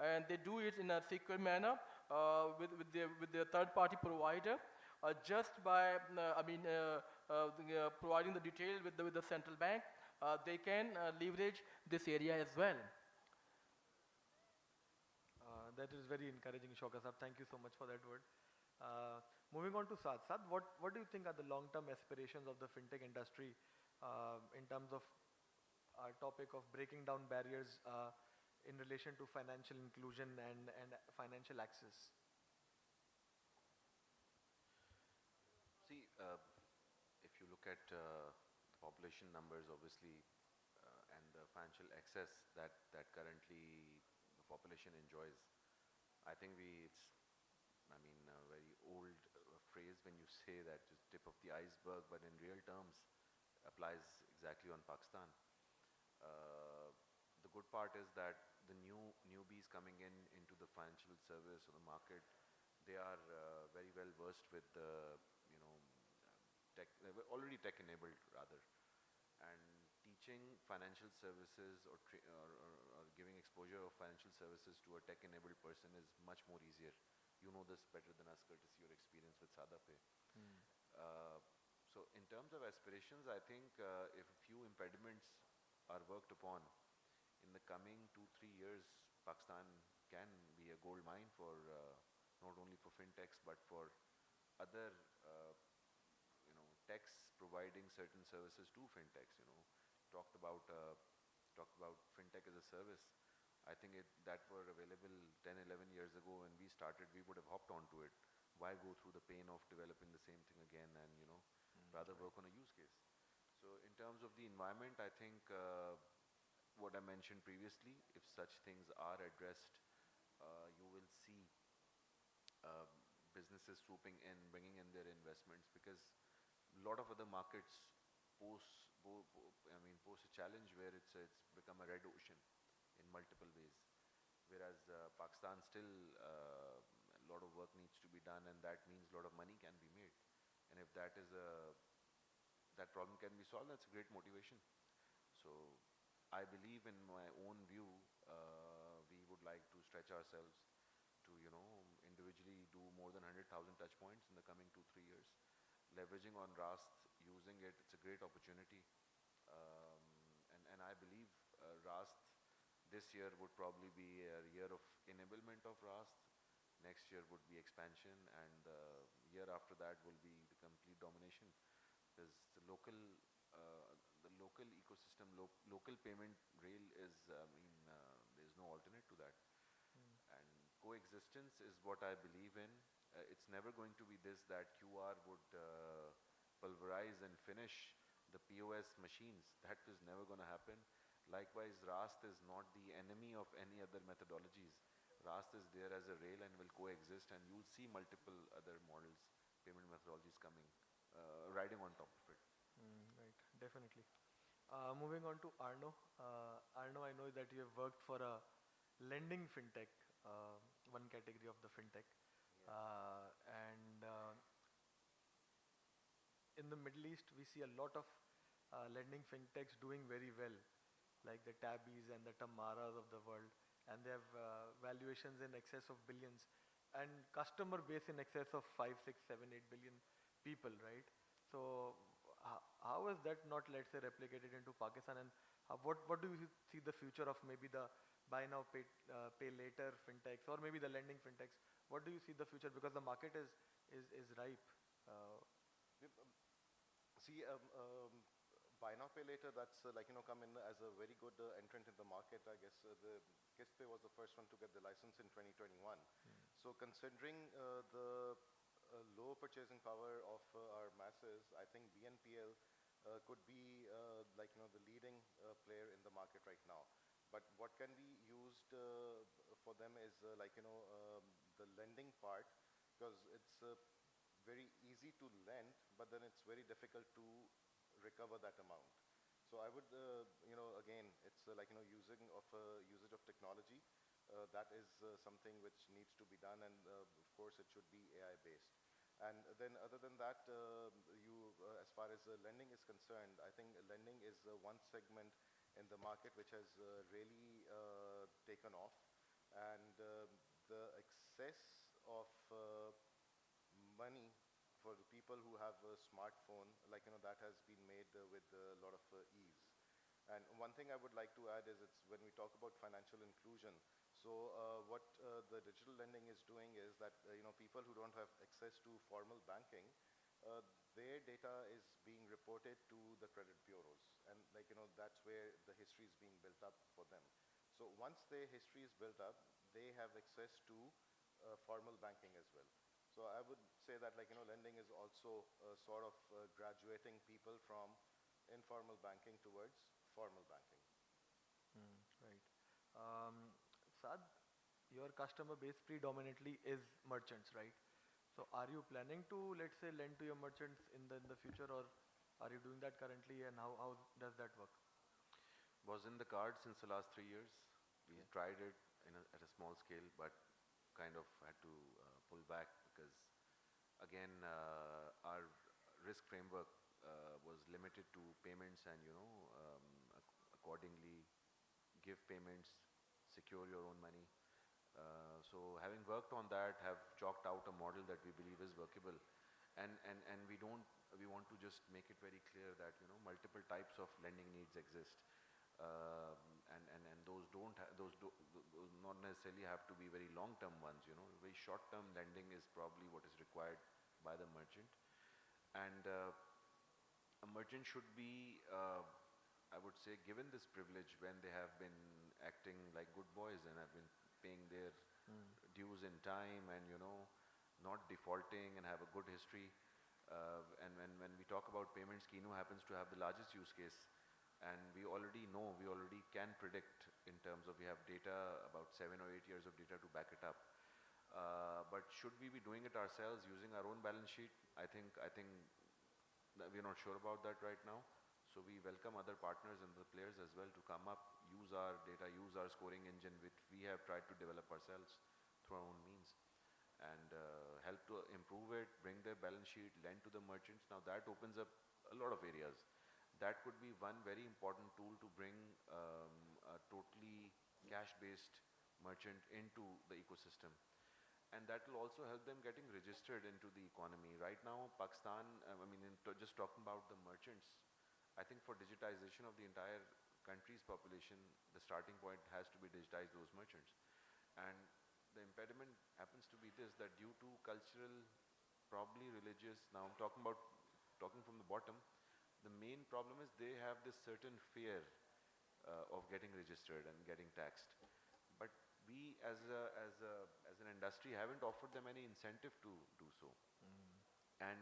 and they do it in a secure manner with their third-party provider, just by providing the detail with the central bank, they can leverage this area as well. That is very encouraging, Shoka sir. Thank you so much for that word. Moving on to Saad. Saad, what do you think are the long-term aspirations of the fintech industry in terms of our topic of breaking down barriers in relation to financial inclusion and financial access? See, if you look at the population numbers, obviously, and the financial access that currently the population enjoys, I think it's a very old phrase when you say that just tip of the iceberg, but in real terms applies exactly on Pakistan. The good part is that the newbies coming into the financial service or the market, they are very well versed with tech, already tech enabled rather, and teaching financial services or giving exposure of financial services to a tech enabled person is much more easier. You know this better than us, courtesy your experience with SadaPay. So in terms of aspirations, I think if a few impediments are worked upon, in the coming 2-3 years, Pakistan can be a gold mine for not only for fintechs but for other techs providing certain services to fintechs. Talked about fintech as a service. I think that were available 10-11 years ago when we started, we would have hopped onto it. Why go through the pain of developing the same thing again and rather work on a use case? So in terms of the environment, I think what I mentioned previously, if such things are addressed, you will see businesses swooping in, bringing in their investments, because a lot of other markets pose a challenge where it's become a red ocean in multiple ways, whereas Pakistan still a lot of work needs to be done, and that means a lot of money can be made. And if that problem can be solved, that's a great motivation. So I believe, in my own view, we would like to stretch ourselves to individually do more than 100,000 touch points in the coming 2-3 leveraging on Rast, using it, it's a great opportunity. And I believe Rast this year would probably be a year of enablement of Rast. Next year would be expansion, and the year after that will be the complete domination, because the local ecosystem, local payment rail is, there's no alternate to that. And coexistence is what I believe in. It's never going to be this that QR would pulverize and finish the POS machines. That is never going to happen. Likewise, Rast is not the enemy of any other methodologies. Rast is there as a rail and will coexist, and you'll see multiple other models, payment methodologies coming, riding on top of it. Right, definitely. Moving on to Arno. Arno, I know that you have worked for a lending fintech, one category of the fintech. And in the Middle East, we see a lot of lending fintechs doing very well, like the Tabbies and the Tamaras of the world. And they have valuations in excess of billions and customer base in excess of 5, 6, 7, 8 billion people, right? So how is that not, let's say, replicated into Pakistan, and what do you see the future of maybe the buy now, pay later fintechs, or maybe the lending fintechs? What do you see the future, because the market is ripe? See, buy now, pay later, that's come in as a very good entrant in the market. I guess the KISPay was the first one to get the license in 2021. So considering the low purchasing power of our masses, I think BNPL could be the leading player in the market right now. But what can be used for them is the lending part, because it's very easy to lend, but then it's very difficult to recover that amount. So I would, again, it's usage of technology. That is something which needs to be done, and of course it should be AI based. And then other than that, as far as lending is concerned, I think lending is one segment in the market which has really taken off, and the excess of money for the people who have a smartphone, that has been made with a lot of ease. And one thing I would like to add is, it's when we talk about financial inclusion, so what the digital lending is doing is that people who don't have access to formal banking, their data is being reported to the credit bureaus, and that's where the history is being built up for them. So once their history is built up, they have access to formal banking as well. So I would say that lending is also sort of graduating people from informal banking towards formal banking. Right. Saad, your customer base predominantly is merchants, right? So are you planning to, let's say, lend to your merchants in the future, or are you doing that currently, and how does that work? Was in the cards since the last 3 years. We tried it at a small scale, but kind of had to pull back, because again, our risk framework was limited to payments, and accordingly give payments, secure your own money. So having worked on that, have chalked out a model that we believe is workable, and we want to just make it very clear that multiple types of lending needs exist, and those not necessarily have to be very long-term ones. Very short-term lending is probably what is required by the merchant, and a merchant should be, I would say, given this privilege when they have been acting like good boys and have been paying their dues in time, and not defaulting, and have a good history. And when we talk about payments, Kino happens to have the largest use case, and we already can predict in terms of, we have data, about 7 or 8 years of data to back it up. But should we be doing it ourselves using our own balance sheet? I think that we're not sure about that right now. So we welcome other partners and the players as well to come up, use our data, use our scoring engine, which we have tried to develop ourselves through our own means, and help to improve it, bring their balance sheet, lend to the merchants. Now that opens up a lot of areas. That could be one very important tool to bring a totally cash-based merchant into the ecosystem. and that will also help them getting registered into the economy. Right now, Pakistan, I mean, just talking about the merchants, I think for digitization of the entire country's population, the starting point has to be digitize those merchants. And the impediment happens to be this, that due to cultural, probably religious, now I'm talking from the bottom, the main problem is they have this certain fear of getting registered and getting taxed. But we as an industry haven't offered them any incentive to do so. And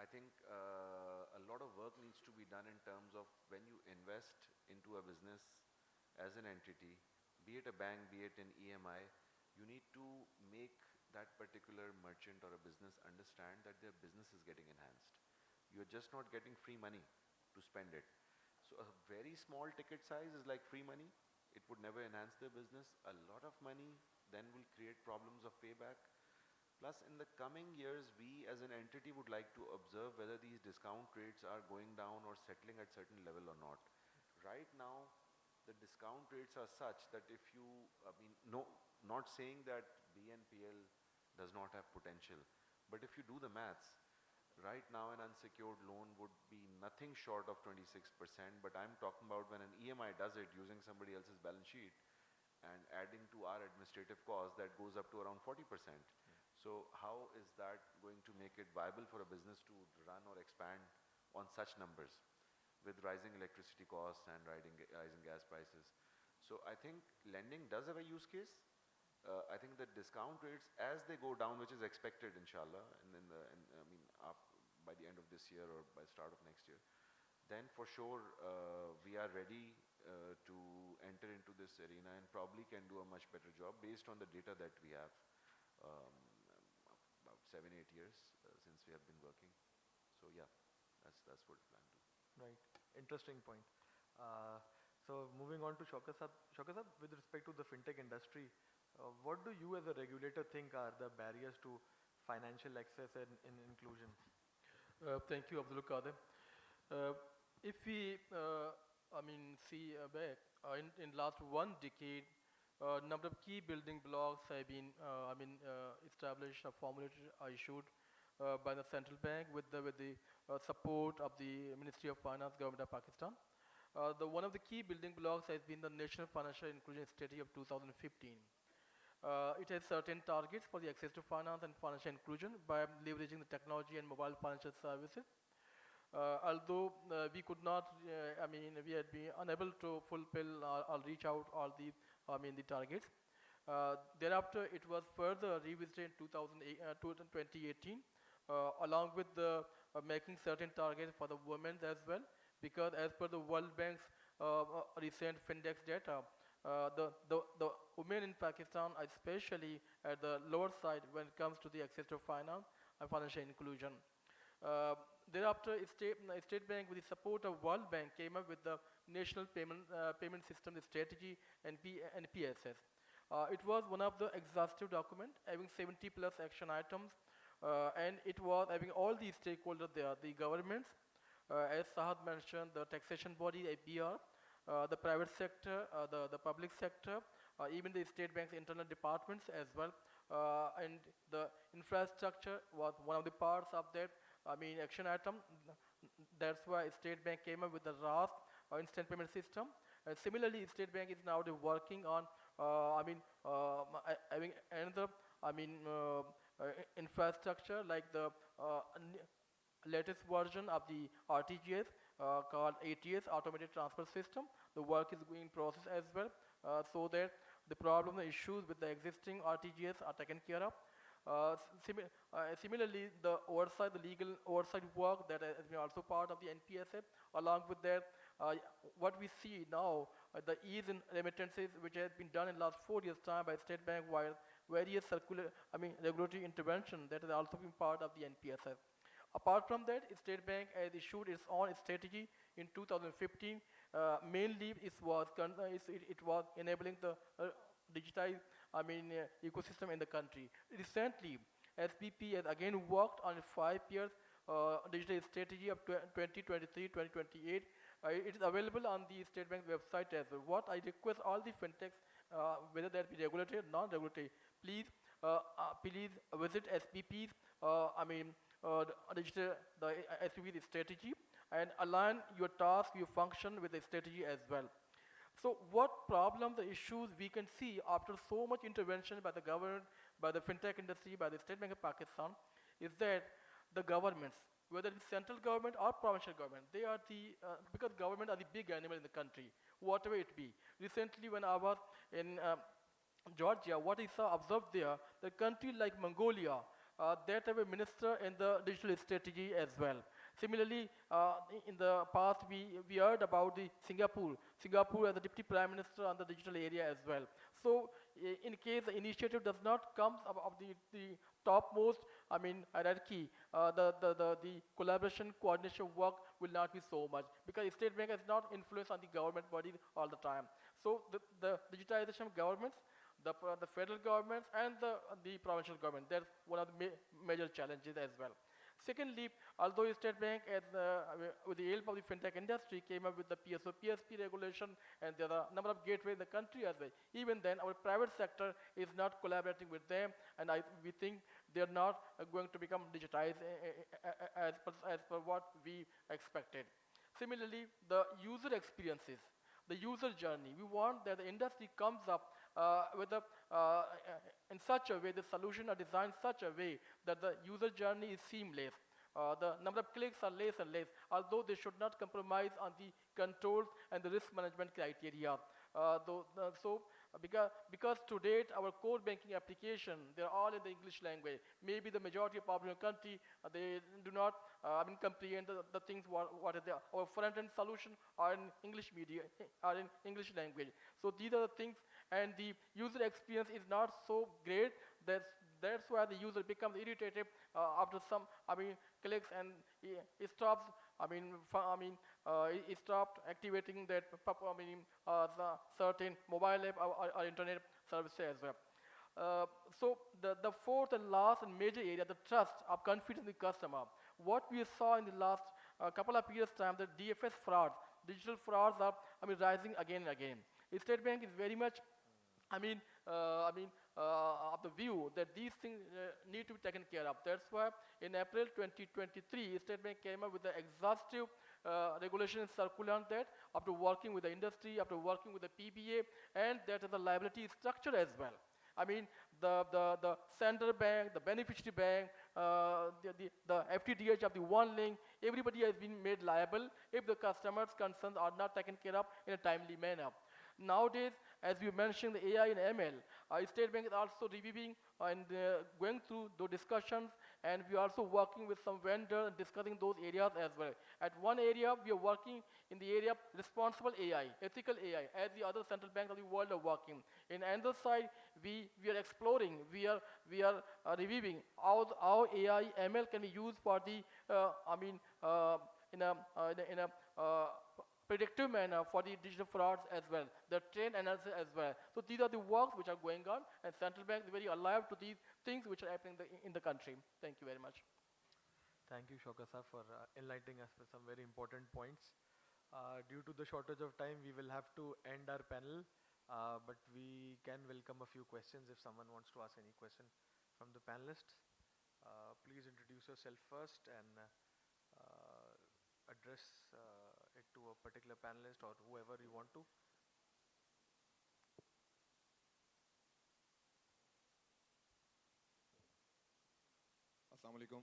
I think a lot of work needs to be done in terms of when you invest into a business as an entity, be it a bank, be it an EMI, you need to make that particular merchant or a business understand that their business is getting enhanced. You're just not getting free money to spend it. So a very small ticket size is like free money. It would never enhance their business. A lot of money then will create problems of payback. Plus, in the coming years, we as an entity would like to observe whether these discount rates are going down or settling at certain level or not. Right now, the discount rates are such that if you, I mean, no, not saying that BNPL does not have potential, but if you do the maths, right now an unsecured loan would be nothing short of 26%, but I'm talking about when an EMI does it using somebody else's balance sheet and adding to our administrative cost, that goes up to around 40%. So how is that going to make it viable for a business to run or expand on such numbers with rising electricity costs and rising gas prices? So I think lending does have a use case. I think the discount rates, as they go down, which is expected, inshallah, and by the end of this year or by the start of next year, then for sure we are ready to enter into this arena and probably can do a much better job based on the data that we have. About 7-8 years since we have been working. So yeah, that's what we plan to do. Right, interesting point. So moving on to Shaukat sir, with respect to the fintech industry, what do you as a regulator think are the barriers to financial access and inclusion? Thank you, Abdul Qadir. If we, see back in last 1 decade, number of key building blocks have been, established, formulated, issued by the central bank with the support of the Ministry of Finance, Government of Pakistan. One of the key building blocks has been the National Financial Inclusion Strategy of 2015. It has certain targets for the access to finance and financial inclusion by leveraging the technology and mobile financial services. Although we could not, we had been unable to fulfill or reach out all the, the targets. Thereafter, it was further revisited in 2018, along with the making certain targets for the women as well, because as per the World Bank's recent Findex data, the women in Pakistan, especially at the lower side when it comes to the access to finance and financial inclusion. Thereafter, State Bank, with the support of World Bank, came up with the National Payment System Strategy and PSS. It was one of the exhaustive document having 70+ action items, and it was having all these stakeholders there, the governments, as Sahad mentioned, the taxation body, APR, the private sector, the public sector, even the State Bank's internal departments as well, and the infrastructure was one of the parts of that. Action item. That's why State Bank came up with the RAS, instant payment system. And similarly, State Bank is now working on, having another, infrastructure like the latest version of the RTGS called ATS, Automated Transfer System. The work is in process as well, so that the problem, the issues with the existing RTGS are taken care of. Similarly, the legal oversight work that has been also part of the NPSF. Along with that, what we see now, the ease in remittances, which has been done in last 4 years' time by State Bank, while various regulatory intervention that has also been part of the NPSF. Apart from that, State Bank has issued its own strategy in 2015. Mainly, it was enabling the digitized ecosystem in the country. Recently, SBP has again worked on a 5-year digital strategy of 2023-2028. It is available on the State Bank website as well. What I request all the fintechs, whether that be regulated or non-regulated, please please visit SPP's, the SPP's strategy and align your task, your function with the strategy as well. So what problems, the issues we can see after so much intervention by the government, by the fintech industry, by the State Bank of Pakistan, is that the governments, whether it's central government or provincial government, they are the, because government are the big animal in the country, whatever it be. Recently when I was in Georgia, what I saw observed there, the country like Mongolia, that have a minister in the digital strategy as well. Similarly, in the past, we heard about the Singapore as the deputy prime minister on the digital area as well. So, in case the initiative does not come of the topmost, hierarchy, the collaboration, coordination work will not be so much because State Bank has not influence on the government body all the time. So, the digitization of governments, the federal governments and the provincial government, that's one of the major challenges as well. Secondly, although State Bank, with the help of the fintech industry, came up with the PSO PSP regulation, and there are a number of gateways in the country as well. Even then, our private sector is not collaborating with them, and we think they're not going to become digitized as per what we expected. Similarly, the user experiences, the user journey. We want that the industry comes up in such a way, the solution are designed such a way that the user journey is seamless. The number of clicks are less and less, although they should not compromise on the controls and the risk management criteria. Because to date, our core banking application, they're all in the English language. Maybe the majority of popular country, they do not comprehend the things what is there. Our front-end solution are in English media, are in English language. So these are the things, and the user experience is not so great. That's why the user becomes irritated after some clicks, and it stops. It stopped activating that the certain mobile app or internet services as well. So the fourth and last and major area, the trust of confidence in the customer. What we saw in the last couple of years' time, the DFS frauds, digital frauds are rising again and again. State Bank is very much of the view that these things need to be taken care of. That's why in April 2023, State Bank came up with the exhaustive regulation circular on that, after working with the industry, after working with the PBA, and that is the liability structure as well. The sender bank, the beneficiary bank, the FTDH of the one link, everybody has been made liable if the customer's concerns are not taken care of in a timely manner. Nowadays, as you mentioned, the AI and ML, State Bank is also reviewing and going through those discussions, and we are also working with some vendors and discussing those areas as well. At one area, we are working in the area of responsible AI, ethical AI, as the other central banks of the world are working. In another side, we are exploring, we are reviewing how AI, ML can be used for the, in a predictive manner for the digital frauds as well, the trend analysis as well. So these are the works which are going on, and central bank is very alive to these things which are happening in the country. Thank you very much. Thank you, Shaukat sir, for enlightening us with some very important points. Due to the shortage of time, we will have to end our panel, but we can welcome a few questions if someone wants to ask any question from the panelists. Please introduce yourself first and address it to a particular panelist or whoever you want to. Assalamu alaikum.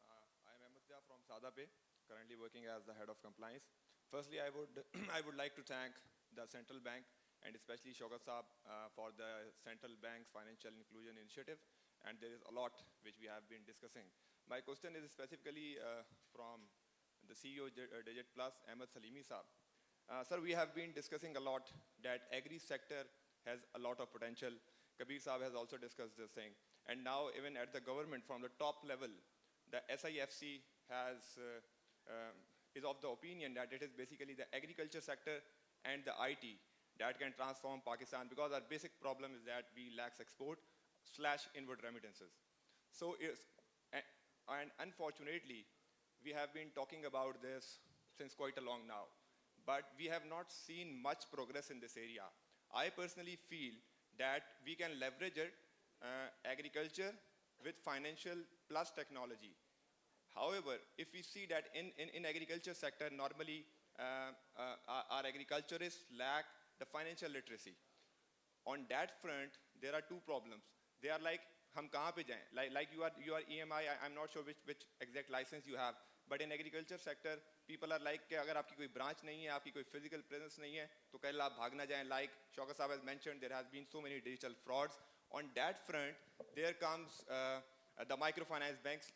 I am Ahmed from Sadapay, currently working as the head of compliance. Firstly, I would like to thank the central bank and especially Shaukat Saab for the central bank's financial inclusion initiative, and there is a lot which we have been discussing. My question is specifically from the CEO Digit Plus, Ahmed Salimi Saab. Sir, we have been discussing a lot that agri sector has a lot of potential. Kabir Saab has also discussed this thing. And now even at the government from the top level, the SIFC is of the opinion that it is basically the agriculture sector and the IT that can transform Pakistan, because our basic problem is that we lack export/inward remittances. So, and unfortunately, we have been talking about this since quite a long now, but we have not seen much progress in this area. I personally feel that we can leverage it, agriculture with financial plus technology. However, if we see that in agriculture sector, normally our agriculturists lack the financial literacy. On that front, there are two problems. They are like, हम कहाँ पे जाएं? Like you are EMI. I'm not sure which exact license you have. But in agriculture sector, people are like कि अगर आपकी कोई branch नहीं है, आपकी कोई physical presence नहीं है, तो कल आप भाग ना जाएं. Like Shaukat Saab has mentioned, there has been so many digital frauds. On that front, there comes the microfinance banks,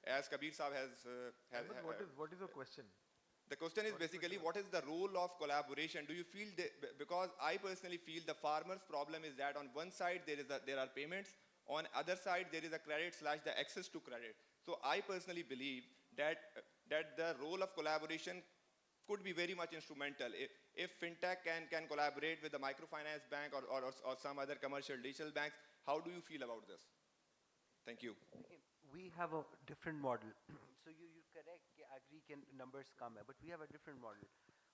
as Kabir Saab has. What is the question? The question is basically, what is the role of collaboration? Do you feel that, because I personally feel the farmer's problem is that on one side there are payments, on other side there is a credit / the access to credit. So I personally believe that the role of collaboration could be very much instrumental. If fintech can collaborate with the microfinance bank or some other commercial digital banks, how do you feel about this? Thank you. We have a different model. So you're correct कि agri के numbers कम है, but we have a different model.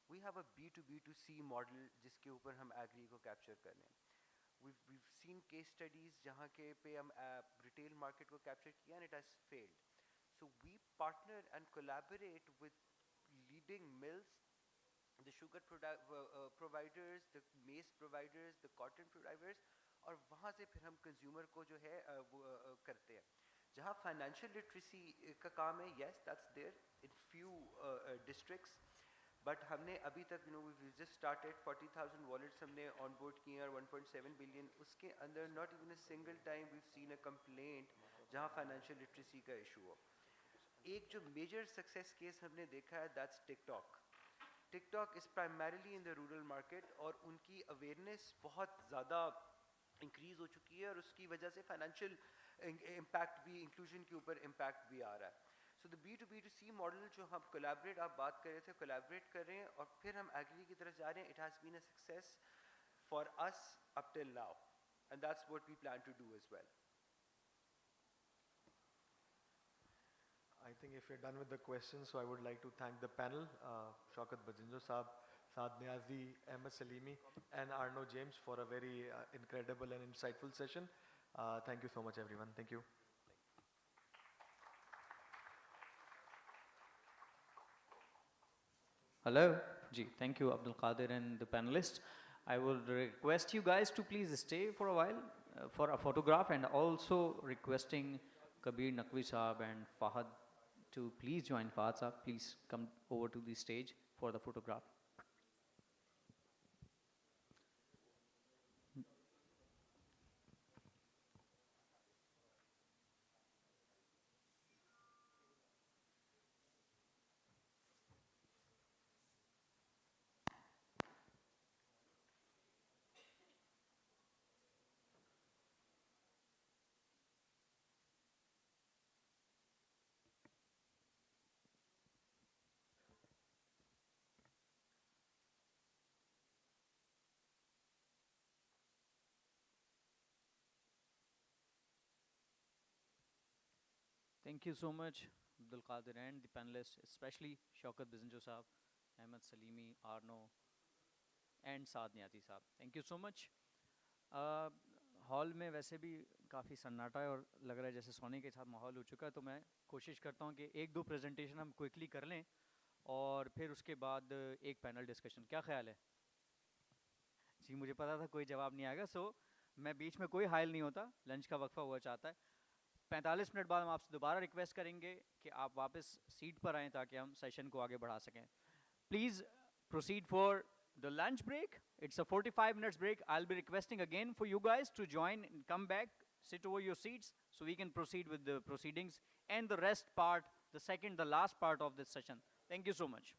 We have a B2B2C model जिसके ऊपर हम agri को capture कर रहे हैं. We've seen case studies जहाँ के पे हम retail market को capture किया and it has failed. So we partner and collaborate with leading mills, the sugar providers, the maize providers, the cotton providers, और वहाँ से फिर हम consumer को जो है वो करते हैं. जहाँ financial literacy का काम है, yes, that's there in few districts, but हमने अभी तक, we just started 40,000 wallets हमने onboard किए हैं, 1.7 billion. उसके अंदर not even a single time we've seen a complaint जहाँ financial literacy का issue हो. एक जो major success case हमने देखा है, that's TikTok. TikTok is primarily in the rural market और उनकी awareness बहुत ज़्यादा increase हो चुकी है और उसकी वजह से financial impact भी, inclusion के ऊपर impact भी आ रहा है. So the B2B2C model जो हम collaborate, आप बात कर रहे थे, collaborate कर रहे हैं और फिर हम agri की तरफ जा रहे हैं. It has been a success for us up till now, and that's what we plan to do as well. I think if we're done with the questions, so I would like to thank the panel, Shaukat Bazinjo Saab, Saad Niazi, Ahmed Salimi, and Arno James for a very incredible and insightful session. Thank you so much, everyone. Thank you. Hello. Ji, thank you, Abdul Qadir and the panelists. I would request you guys to please stay for a while for a photograph, and also requesting Kabir Naqvi Saab and Fahad to please join. Fahad Saab, please come over to the stage for the photograph. Thank you so much, Abdul Qadir and the panelists, especially Shaukat Bazinjo Saab, Ahmed Salimi, Arno, and Saad Niazi Saab. Thank you so much. Hall में वैसे भी काफ़ी सन्नाटा है और लग रहा है जैसे सोने के साथ माहौल हो चुका है, तो मैं कोशिश करता हूँ कि एक दो प्रेजेंटेशन हम क्विकली कर लें और फिर उसके बाद एक पैनल डिस्कशन. क्या ख्याल है जी? मुझे पता था कोई जवाब नहीं आएगा, सो मैं बीच में कोई हायल नहीं होता. लंच का वक्फा हुआ चाहता है. 45 मिनट बाद हम आपसे दोबारा रिक्वेस्ट करेंगे कि आप वापस सीट पर आएँ ताकि हम सेशन को आगे बढ़ा सकें. Please proceed for the lunch break. It's a 45 minutes break. I'll be requesting again for you guys to join and come back, sit over your seats so we can proceed with the proceedings and the rest part, the last part of this session. Thank you so much.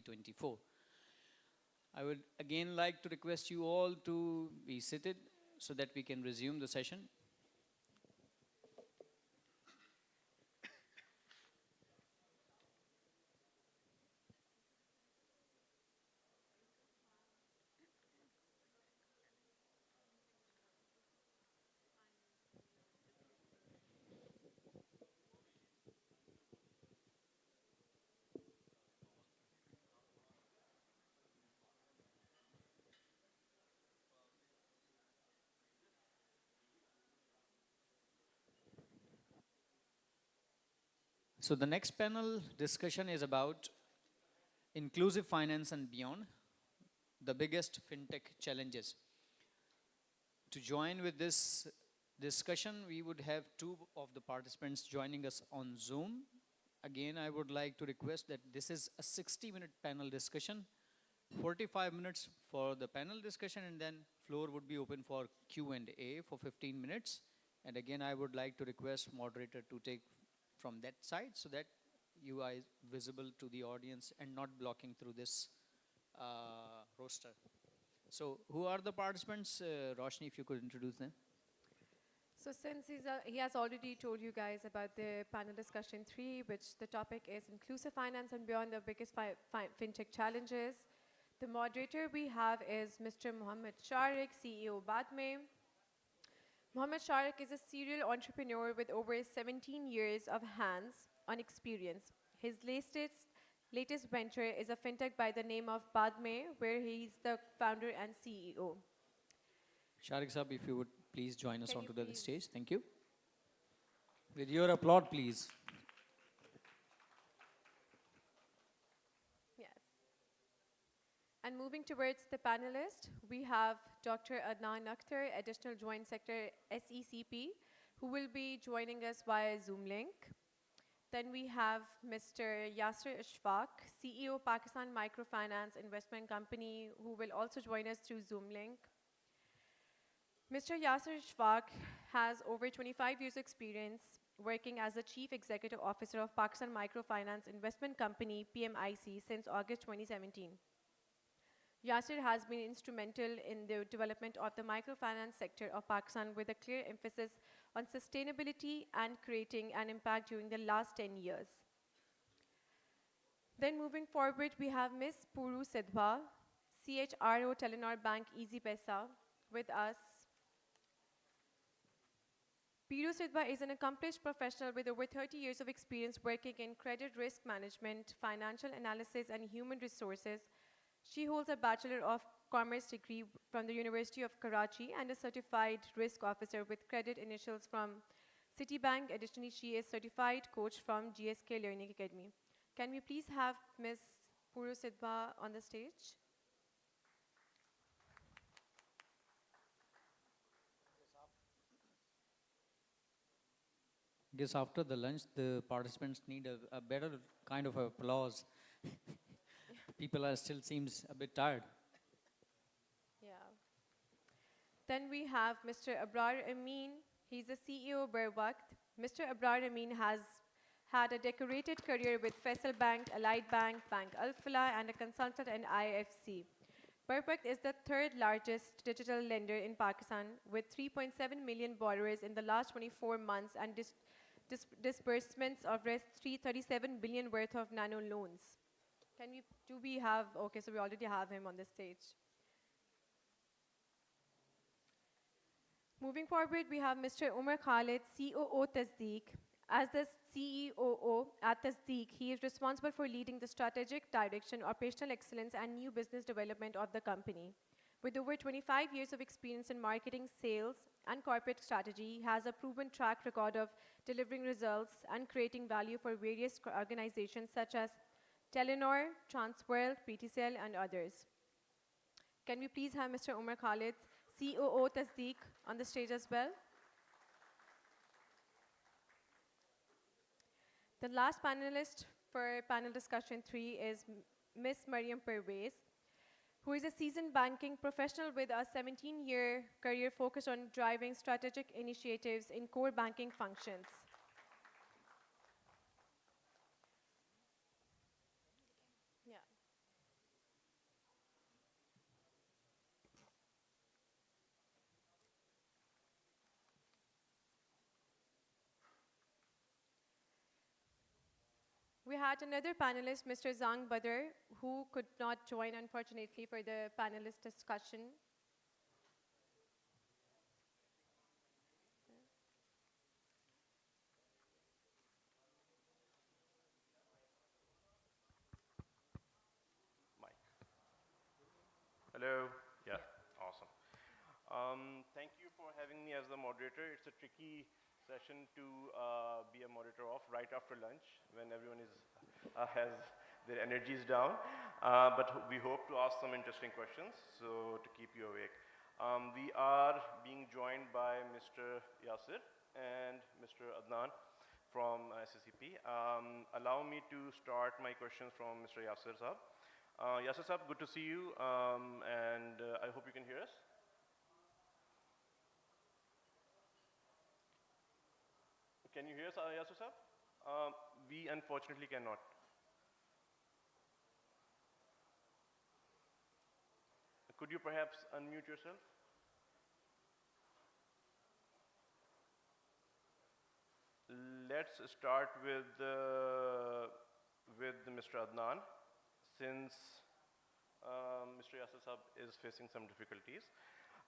2024. I would again like to request you all to be seated so that we can resume the session. So the next panel discussion is about inclusive finance and beyond, the biggest fintech challenges. To join with this discussion, we would have two of the participants joining us on Zoom. Again, I would like to request that this is a 60-minute panel discussion, 45 minutes for the panel discussion, and then floor would be open for Q&A for 15 minutes. And again, I would like to request moderator to take from that side so that you are visible to the audience and not blocking through this roster. So who are the participants? Roshni, if you could introduce them. So since he has already told you guys about the panel discussion 3, which the topic is inclusive finance and beyond, the biggest fintech challenges, the moderator we have is Mr. Mohammed Sharik, CEO Badme. Mohammed Sharik is a serial entrepreneur with over 17 years of hands-on experience. His latest venture is a fintech by the name of Badme, where he's the founder and CEO. Sharik Saab, if you would please join us onto the stage. Thank you. With your applause, please. Yes. And moving towards the panelists, we have Dr. Adnan Akhtar, Additional Joint Sector SECP, who will be joining us via Zoom link. Then we have Mr. Yasser Ishfaq, CEO Pakistan Microfinance Investment Company, who will also join us through Zoom link. Mr. Yasser Ishfaq has over 25 years experience working as the Chief Executive Officer of Pakistan Microfinance Investment Company, PMIC, since August 2017. Yasser has been instrumental in the development of the microfinance sector of Pakistan with a clear emphasis on sustainability and creating an impact during the last 10 years. Then moving forward, we have Ms. Puru Sidhwa, CHRO Telenor Bank Easy Pesa, with us. Puru Sidhwa is an accomplished professional with over 30 years of experience working in credit risk management, financial analysis, and human resources. She holds a Bachelor of Commerce degree from the University of Karachi and a Certified Risk Officer with credit initials from Citibank. Additionally, she is Certified Coach from GSK Learning Academy. Can we please have Ms. Puru Sidhwa on the stage? I guess after the lunch, the participants need a better kind of applause. People are still seems a bit tired. Yeah. Then we have Mr. Abrar Amin. He's the CEO of Berwakt. Mr. Abrar Amin has had a decorated career with Faisal Bank, Allied Bank, Bank Al-Falah, and a consultant in IFC. Berwakt is the third largest digital lender in Pakistan with 3.7 million borrowers in the last 24 months and disbursements of 337 billion worth of nano loans. Okay, so we already have him on the stage. Moving forward, we have Mr. Umar Khalid, COO Tasdeeq. As the CEO at Tasdeeq, he is responsible for leading the strategic direction, operational excellence, and new business development of the company. With over 25 years of experience in marketing, sales, and corporate strategy, he has a proven track record of delivering results and creating value for various organizations such as Telenor, Transworld, PTCL, and others. Can we please have Mr. Umar Khalid, COO Tasdeeq, on the stage as well? The last panelist for panel discussion 3 is Ms. Mariam Pervez, who is a seasoned banking professional with a 17-year career focused on driving strategic initiatives in core banking functions. Yeah. We had another panelist, Mr. Zang Badr, who could not join, unfortunately, for the panelist discussion. Mike. Hello. Yeah, awesome. Thank you for having me as the moderator. It's a tricky session to be a moderator of right after lunch when everyone is has their energies down. But we hope to ask some interesting questions, so to keep you awake. We are being joined by Mr. Yasir and Mr. Adnan from SSCP. Allow me to start my questions from Mr. Yasir Saab. Yasir Saab, good to see you, and I hope you can hear us. Can you hear us, Yasir Saab? We unfortunately cannot. Could you perhaps unmute yourself? Let's start with Mr. Adnan, since Mr. Yasir Saab is facing some difficulties.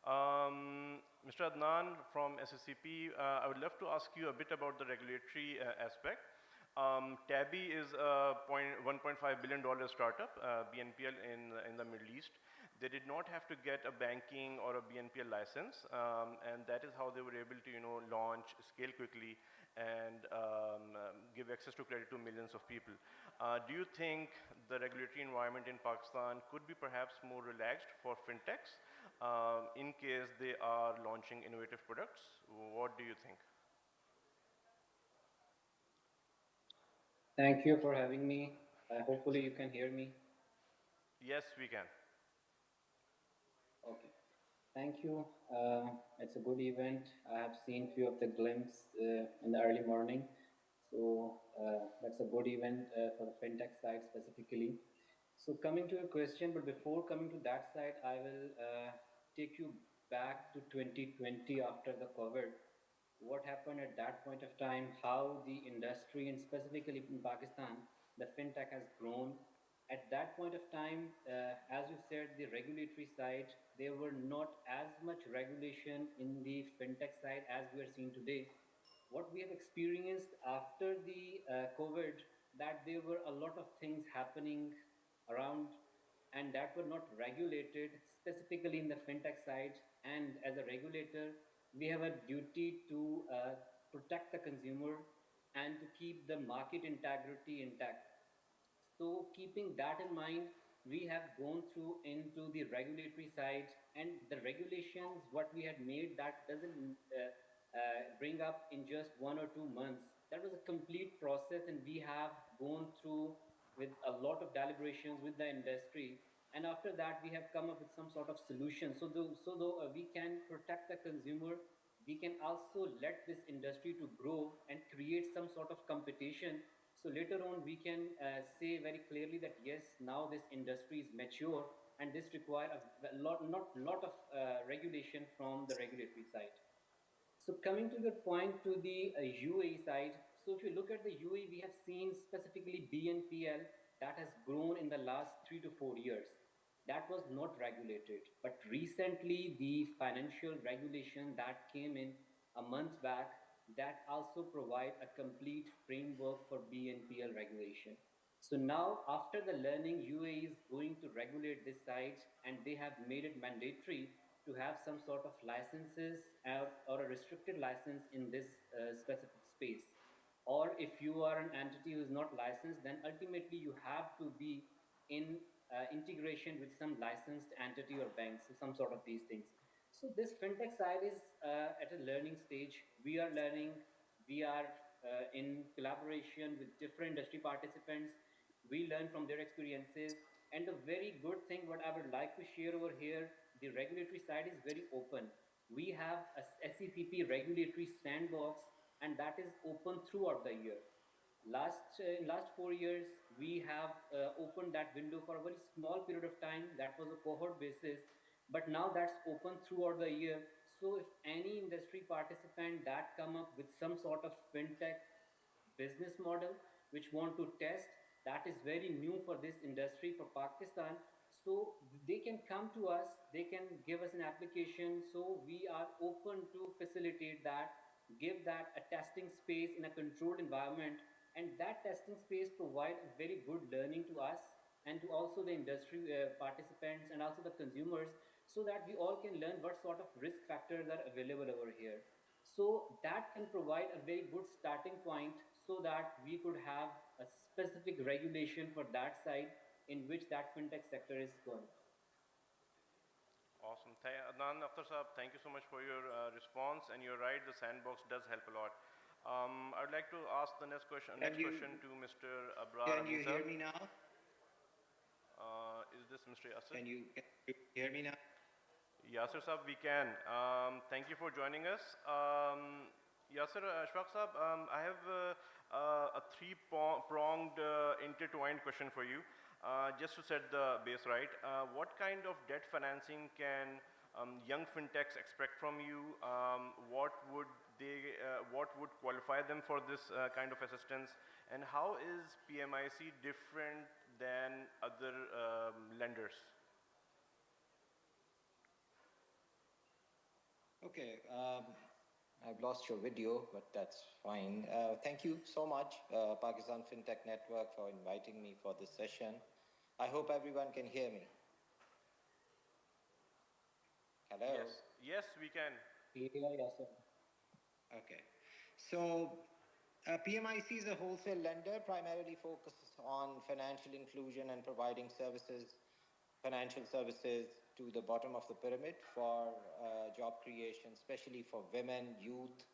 Mr. Adnan from SSCP, I would love to ask you a bit about the regulatory aspect. Tabby is a $1.5 billion startup, BNPL in the Middle East. They did not have to get a banking or a BNPL license, and that is how they were able to, launch, scale quickly, and give access to credit to millions of people. Do you think the regulatory environment in Pakistan could be perhaps more relaxed for fintechs in case they are launching innovative products? What do you think? Thank you for having me. Hopefully you can hear me. Yes, we can. Okay. Thank you. It's a good event. I have seen few of the glimpses in the early morning. So that's a good event for the fintech side specifically. So coming to your question, but before coming to that side, I will take you back to 2020 after the COVID. What happened at that point of time, how the industry, and specifically in Pakistan, the fintech has grown. At that point of time, as you said, the regulatory side, there were not as much regulation in the fintech side as we are seeing today. What we have experienced after the COVID, that there were a lot of things happening around and that were not regulated specifically in the fintech side. And as a regulator, we have a duty to protect the consumer and to keep the market integrity intact. So keeping that in mind, we have gone through into the regulatory side, and the regulations what we had made, that doesn't bring up in just 1 or 2 months. That was a complete process, and we have gone through with a lot of deliberations with the industry. And after that, we have come up with some sort of solution. So though we can protect the consumer, we can also let this industry to grow and create some sort of competition. So later on, we can say very clearly that yes, now this industry is mature, and this require a lot of regulation from the regulatory side. So coming to the point to the UAE side, so if you look at the UAE, we have seen specifically BNPL that has grown in the last 3 to 4 years. That was not regulated, but recently the financial regulation that came in a month back, that also provide a complete framework for BNPL regulation. So now, after the learning, UAE is going to regulate this side, and they have made it mandatory to have some sort of licenses or a restricted license in this specific space. Or if you are an entity who is not licensed, then ultimately you have to be in integration with some licensed entity or banks, so some sort of these things. So this fintech side is at a learning stage. We are learning. We are in collaboration with different industry participants. We learn from their experiences. And the very good thing, what I would like to share over here, the regulatory side is very open. We have a SECP regulatory sandbox, and that is open throughout the year. In last 4 years, we have opened that window for a very small period of time. That was a cohort basis, but now that's open throughout the year. So if any industry participant that come up with some sort of fintech business model, which want to test. That is very new for this industry, for Pakistan. So they can come to us, they can give us an application. So we are open to facilitate that, give that a testing space in a controlled environment, and that testing space provide a very good learning to us and to also the industry participants and also the consumers, so that we all can learn what sort of risk factors are available over here. So that can provide a very good starting point, so that we could have a specific regulation for that side in which that fintech sector is going. Awesome. Adnan Akhtar Saab, thank you so much for your response. And you're right, the sandbox does help a lot. I'd like to ask the next question to Mr. Abrar Can you Amin sir. hear me now? Is this Mr. Yasir? Can you hear me now? Yasir Saab, we can. Thank you for joining us. Yasir, Ashfaq Saab, I have a three-pronged intertwined question for you. Just to set the base right, what kind of debt financing can young fintechs expect from you? What would qualify them for this kind of assistance? And how is PMIC different than other lenders? Okay, I've lost your video, but that's fine. Thank you so much, Pakistan Fintech Network, for inviting me for this session. I hope everyone can hear me. Hello? Yes, we can. Yes, sir. Okay. So, PMIC is a wholesale lender, primarily focused on financial inclusion and providing financial services to the bottom of the pyramid for job creation, especially for women, youth,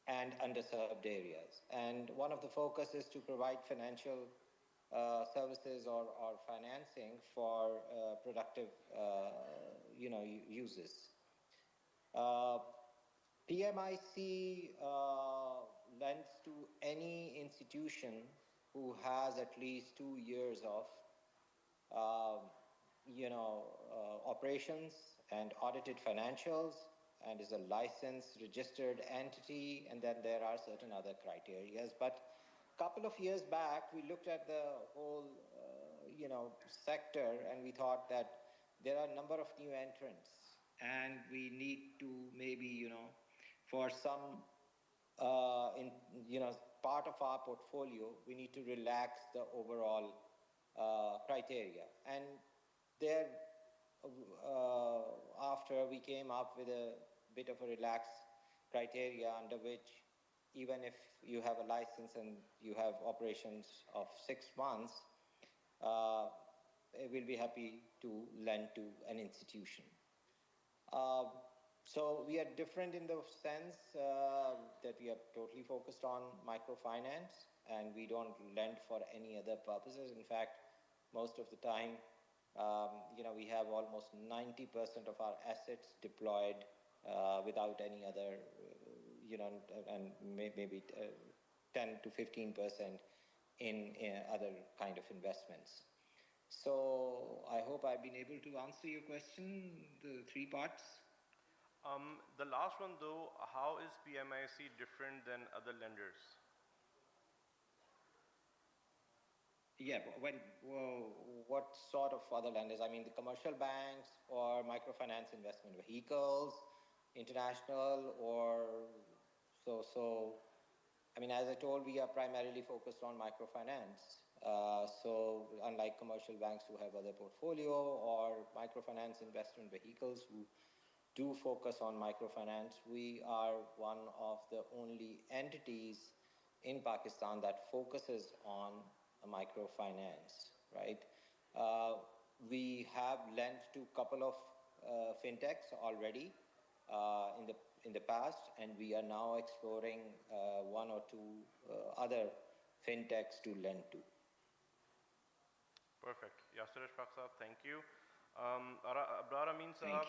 and underserved areas. And one of the focus is to provide financial services or financing for productive, uses. PMIC lends to any institution who has at least 2 years of operations and audited financials, and is a licensed registered entity, and then there are certain other criteria. But a couple of years back, we looked at the whole sector, and we thought that there are a number of new entrants, and we need to maybe for some part of our portfolio, we need to relax the overall criteria. And there, after we came up with a bit of a relaxed criteria under which even if you have a license and you have operations of 6 months, we'll be happy to lend to an institution. So we are different in the sense that we are totally focused on microfinance, and we don't lend for any other purposes. In fact, most of the time, we have almost 90% of our assets deployed without any other, and maybe 10 to 15% in other kind of investments. So I hope I've been able to answer your question, the 3 parts. The last one though, how is PMIC different than other lenders? Yeah, what sort of other lenders? I mean, the commercial banks or microfinance investment vehicles, international, or so. I mean, as I told, we are primarily focused on microfinance. So unlike commercial banks who have other portfolio, or microfinance investment vehicles who do focus on microfinance, we are one of the only entities in Pakistan that focuses on microfinance, right? We have lent to a couple of fintechs already in the past, and we are now exploring 1 or 2 other fintechs to lend to. Perfect. Yasir Ashfaq Saab, thank you. Abrar Amin Saab,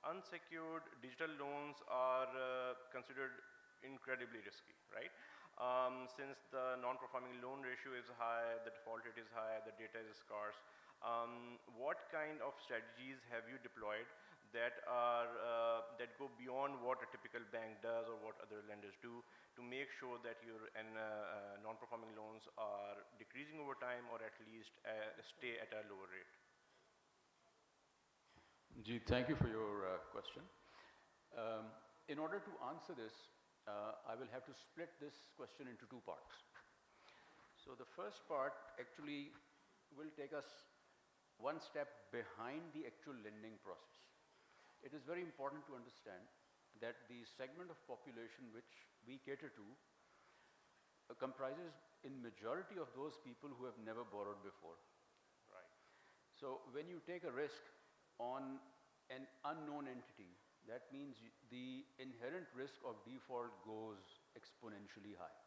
unsecured digital loans are considered incredibly risky, right? Since the non-performing loan ratio is high, the default rate is high, the data is scarce. What kind of strategies have you deployed that go beyond what a typical bank does or what other lenders do, to make sure that your non-performing loans are decreasing over time, or at least stay at a lower rate? Ji, thank you for your question. In order to answer this, I will have to split this question into two parts. So the first part actually will take us one step behind the actual lending process. It is very important to understand that the segment of population which we cater to comprises in majority of those people who have never borrowed before. Right. So when you take a risk on an unknown entity, that means the inherent risk of default goes exponentially high.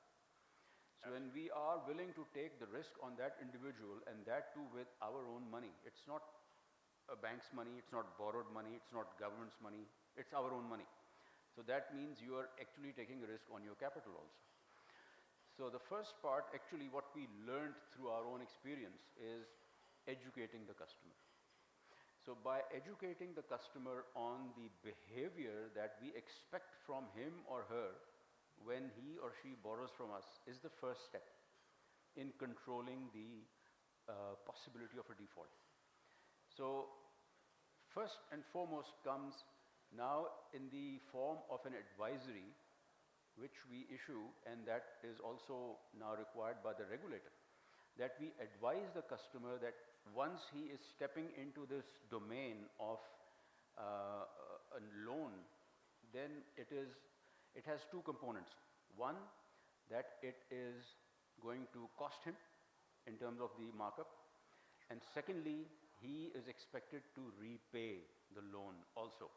So when we are willing to take the risk on that individual, and that too with our own money, it's not a bank's money, it's not borrowed money, it's not government's money, it's our own money. So that means you are actually taking a risk on your capital also. So the first part, actually what we learned through our own experience is educating the customer. So by educating the customer on the behavior that we expect from him or her when he or she borrows from us is the first step in controlling the possibility of a default. So first and foremost comes now in the form of an advisory which we issue, and that is also now required by the regulator, that we advise the customer that once he is stepping into this domain of a loan, then it has two components. One, that it is going to cost him in terms of the markup, and secondly, he is expected to repay the loan also,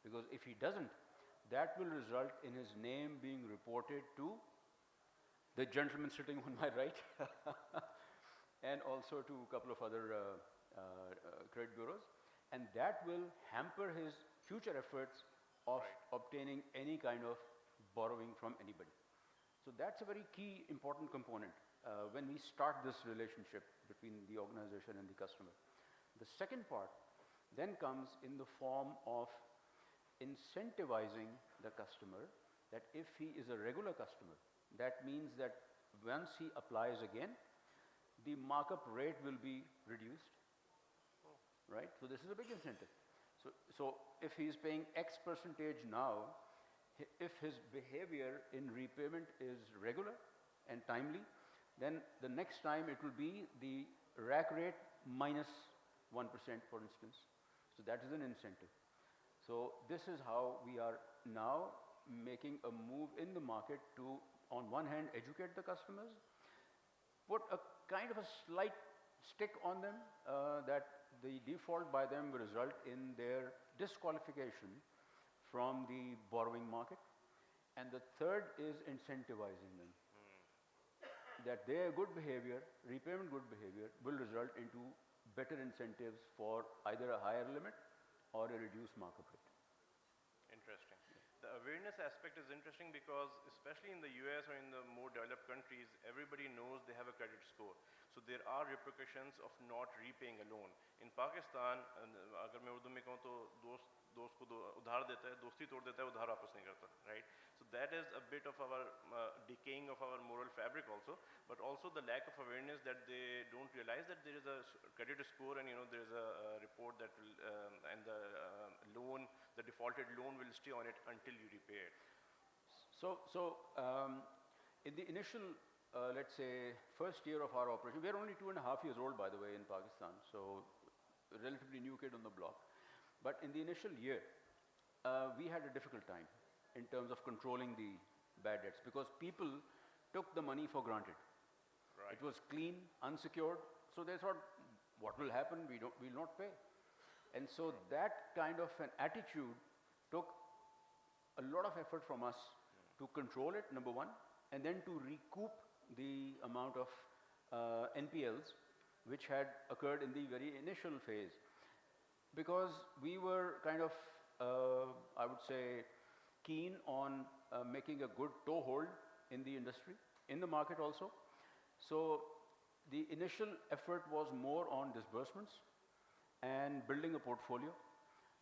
because if he doesn't, that will result in his name being reported to the gentleman sitting on my right and also to a couple of other credit bureaus, and that will hamper his future efforts of obtaining any kind of borrowing from anybody. So that's a very key important component when we start this relationship between the organization and the customer. The second part then comes in the form of incentivizing the customer, that if he is a regular customer, that means that once he applies again, the markup rate will be reduced, right? So this is a big incentive. So if he is paying X percentage now, if his behavior in repayment is regular and timely, then the next time it will be the rack rate minus 1%, for instance. So that is an incentive. So this is how we are now making a move in the market to, on one hand, educate the customers, put a kind of a slight stick on them that the default by them will result in their disqualification from the borrowing market. And the third is incentivizing them. That their good behavior, repayment good behavior, will result into better incentives for either a higher limit or a reduced markup rate. Interesting. The awareness aspect is interesting because especially in the US or in the more developed countries, everybody knows they have a credit score. So there are repercussions of not repaying a loan. In Pakistan, अगर मैं उर्दू में कहूँ तो दोस्त को उधार देता है, दोस्ती तोड़ देता है, उधार वापस नहीं करता, right? So that is a bit of our decaying of our moral fabric also, but also the lack of awareness that they don't realize that there is a credit score, and there is a report that will and the loan, the defaulted loan will stay on it until you repay it. So in the initial, let's say, first year of our operation, we are only 2.5 years old, by the way, in Pakistan, so a relatively new kid on the block. But in the initial year, we had a difficult time in terms of controlling the bad debts, because people took the money for granted. Right. It was clean, unsecured, so they thought, what will happen? We'll not pay. And so that kind of an attitude took a lot of effort from us to control it, number one, and then to recoup the amount of NPLs which had occurred in the very initial phase. Because we were kind of, I would say, keen on making a good toehold in the industry, in the market also. So the initial effort was more on disbursements and building a portfolio.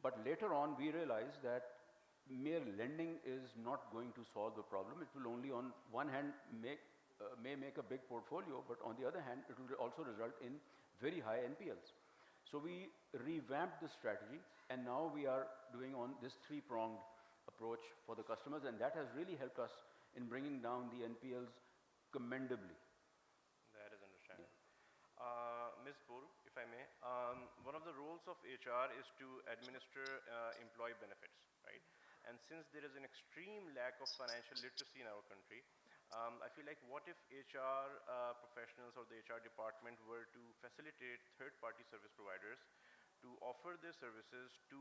But later on, we realized that mere lending is not going to solve the problem. It will only, on one hand, may make a big portfolio, but on the other hand, it will also result in very high NPLs. So we revamped the strategy, and now we are doing on this three-pronged approach for the customers, and that has really helped us in bringing down the NPLs commendably. That is understandable. Ms. Boru, if I may, one of the roles of HR is to administer employee benefits, right? And since there is an extreme lack of financial literacy in our country, I feel like what if HR professionals or the HR department were to facilitate third-party service providers to offer their services to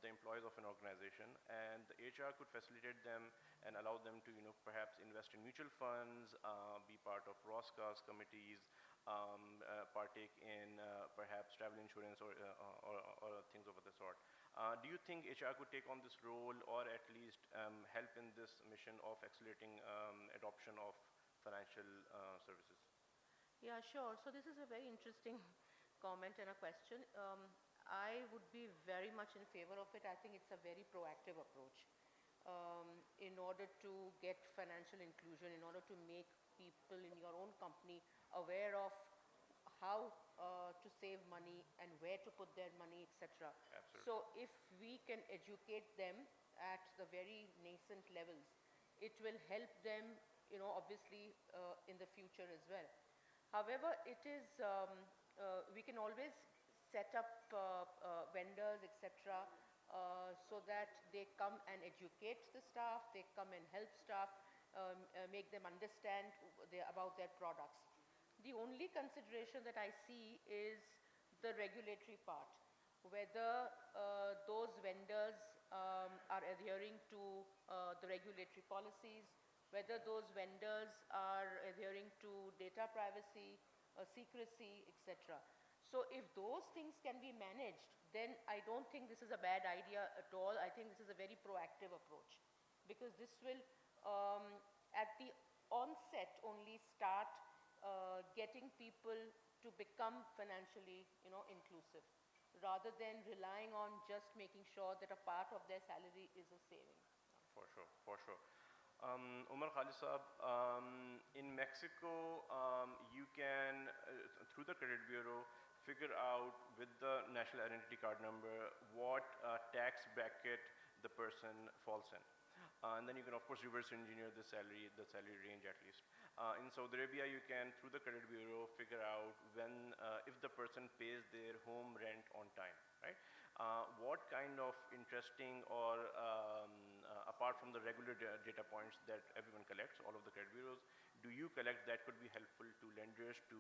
the employees of an organization, and the HR could facilitate them and allow them to, perhaps invest in mutual funds, be part of ROSCAS committees, partake in perhaps travel insurance or things of the sort. Do you think HR could take on this role, or at least help in this mission of accelerating adoption of financial services? Yeah, sure. So this is a very interesting comment and a question. I would be very much in favor of it. I think it's a very proactive approach in order to get financial inclusion, in order to make people in your own company aware of how to save money and where to put their money, etc. So if we can educate them at the very nascent levels, it will help them, obviously in the future as well. However, it is, we can always set up vendors, etc., so that they come and educate the staff, they come and help staff, make them understand about their products. The only consideration that I see is the regulatory part, whether those vendors are adhering to the regulatory policies, whether those vendors are adhering to data privacy, secrecy, etc. So if those things can be managed, then I don't think this is a bad idea at all. I think this is a very proactive approach, because this will, at the onset, only start getting people to become financially, inclusive, rather than relying on just making sure that a part of their salary is a saving. For sure, for sure. Umar Khalid Saab, in Mexico, you can, through the credit bureau, figure out with the national identity card number what tax bracket the person falls in. And then you can, of course, reverse engineer the salary range at least. In Saudi Arabia, you can, through the credit bureau, figure out when, if the person pays their home rent on time, right? What kind of interesting or, apart from the regular data points that everyone collects, all of the credit bureaus, do you collect that could be helpful to lenders to,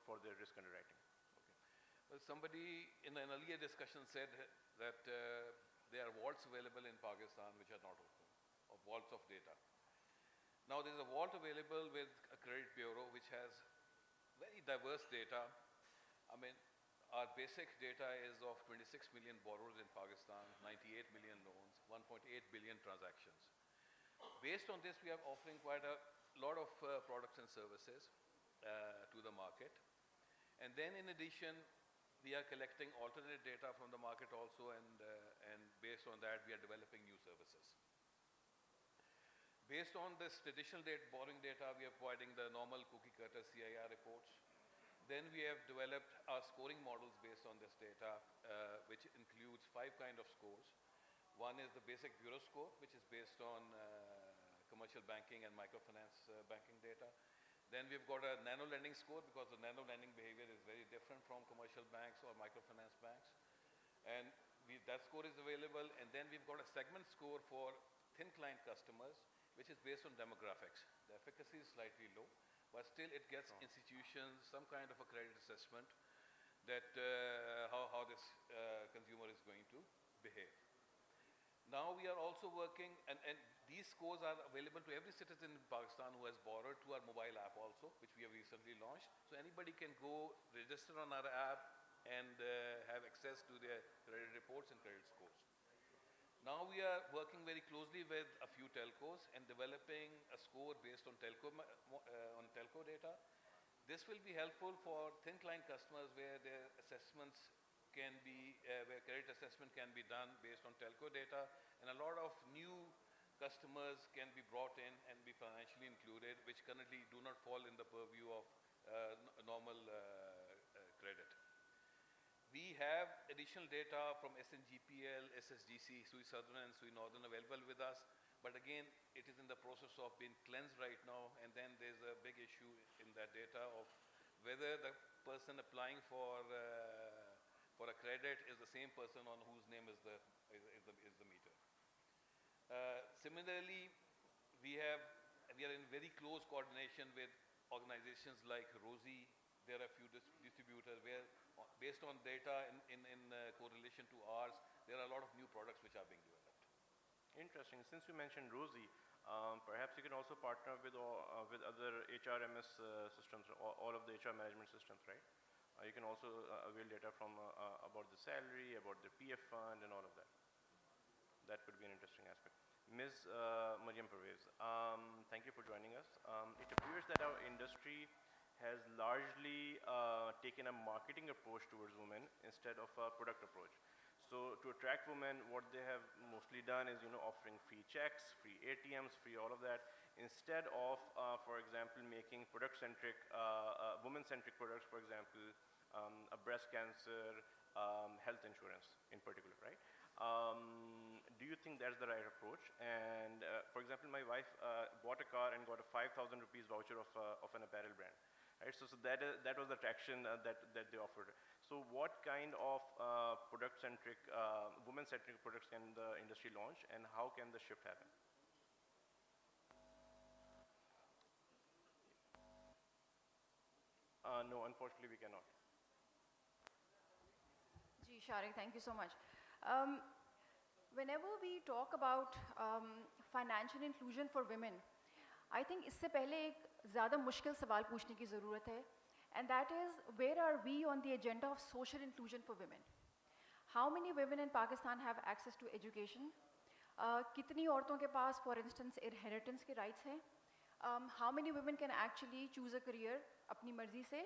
for their risk underwriting? Okay. Well, somebody in an earlier discussion said that there are vaults available in Pakistan which are not open, or vaults of data. Now there's a vault available with a credit bureau which has very diverse data. I mean, our basic data is of 26 million borrowers in Pakistan, 98 million loans, 1.8 billion transactions. Based on this, we are offering quite a lot of products and services to the market. And then in addition, we are collecting alternate data from the market also, and based on that, we are developing new services. Based on this traditional borrowing data, we are providing the normal cookie cutter CIR reports. Then we have developed our scoring models based on this data, which includes 5 kinds of scores. One is the basic bureau score, which is based on commercial banking and microfinance banking data. Then we've got a nano lending score, because the nano lending behavior is very different from commercial banks or microfinance banks. And that score is available. And then we've got a segment score for thin client customers, which is based on demographics. The efficacy is slightly low, but still it gets institutions some kind of a credit assessment that how this consumer is going to behave. Now we are also working, and these scores are available to every citizen in Pakistan who has borrowed, through our mobile app also, which we have recently launched. So anybody can go register on our app and have access to their credit reports and credit scores. Now we are working very closely with a few telcos and developing a score based on telco data. This will be helpful for thin client customers where their assessments can be, where credit assessment can be done based on telco data, and a lot of new customers can be brought in and be financially included, which currently do not fall in the purview of normal credit. We have additional data from SNGPL, SSGC, SUI Southern and SUI Northern available with us, but again, it is in the process of being cleansed right now, and then there's a big issue in that data of whether the person applying for a credit is the same person on whose name is the meter. Similarly, we are in very close coordination with organizations like ROSI. There are a few distributors where, based on data in correlation to ours, there are a lot of new products which are being developed. Interesting. Since you mentioned ROSI, perhaps you can also partner with other HRMS systems, all of the HR management systems, right? You can also avail data from about the salary, about the PF fund, and all of that. That could be an interesting aspect. Ms. Mariam Pervez, thank you for joining us. It appears that our industry has largely taken a marketing approach towards women instead of a product approach. So to attract women, what they have mostly done is, offering free checks, free ATMs, free all of that, instead of, for example, making product-centric, women-centric products, for example, a breast cancer, health insurance in particular, right? Do you think that's the right approach? And for example, my wife bought a car and got a 5,000 rupees voucher of an apparel brand. Right? So that was the traction that they offered. So what kind of product-centric, women-centric products can the industry launch, and how can the shift happen? No, unfortunately we cannot. Ji, Sharik, thank you so much. Whenever we talk about financial inclusion for women, I think इससे पहले एक ज़्यादा मुश्किल सवाल पूछने की ज़रूरत है, and that is, where are we on the agenda of social inclusion for women? How many women in Pakistan have access to education? कितनी औरतों के पास, for instance, inheritance के rights हैं? How many women can actually choose a career अपनी मर्जी से?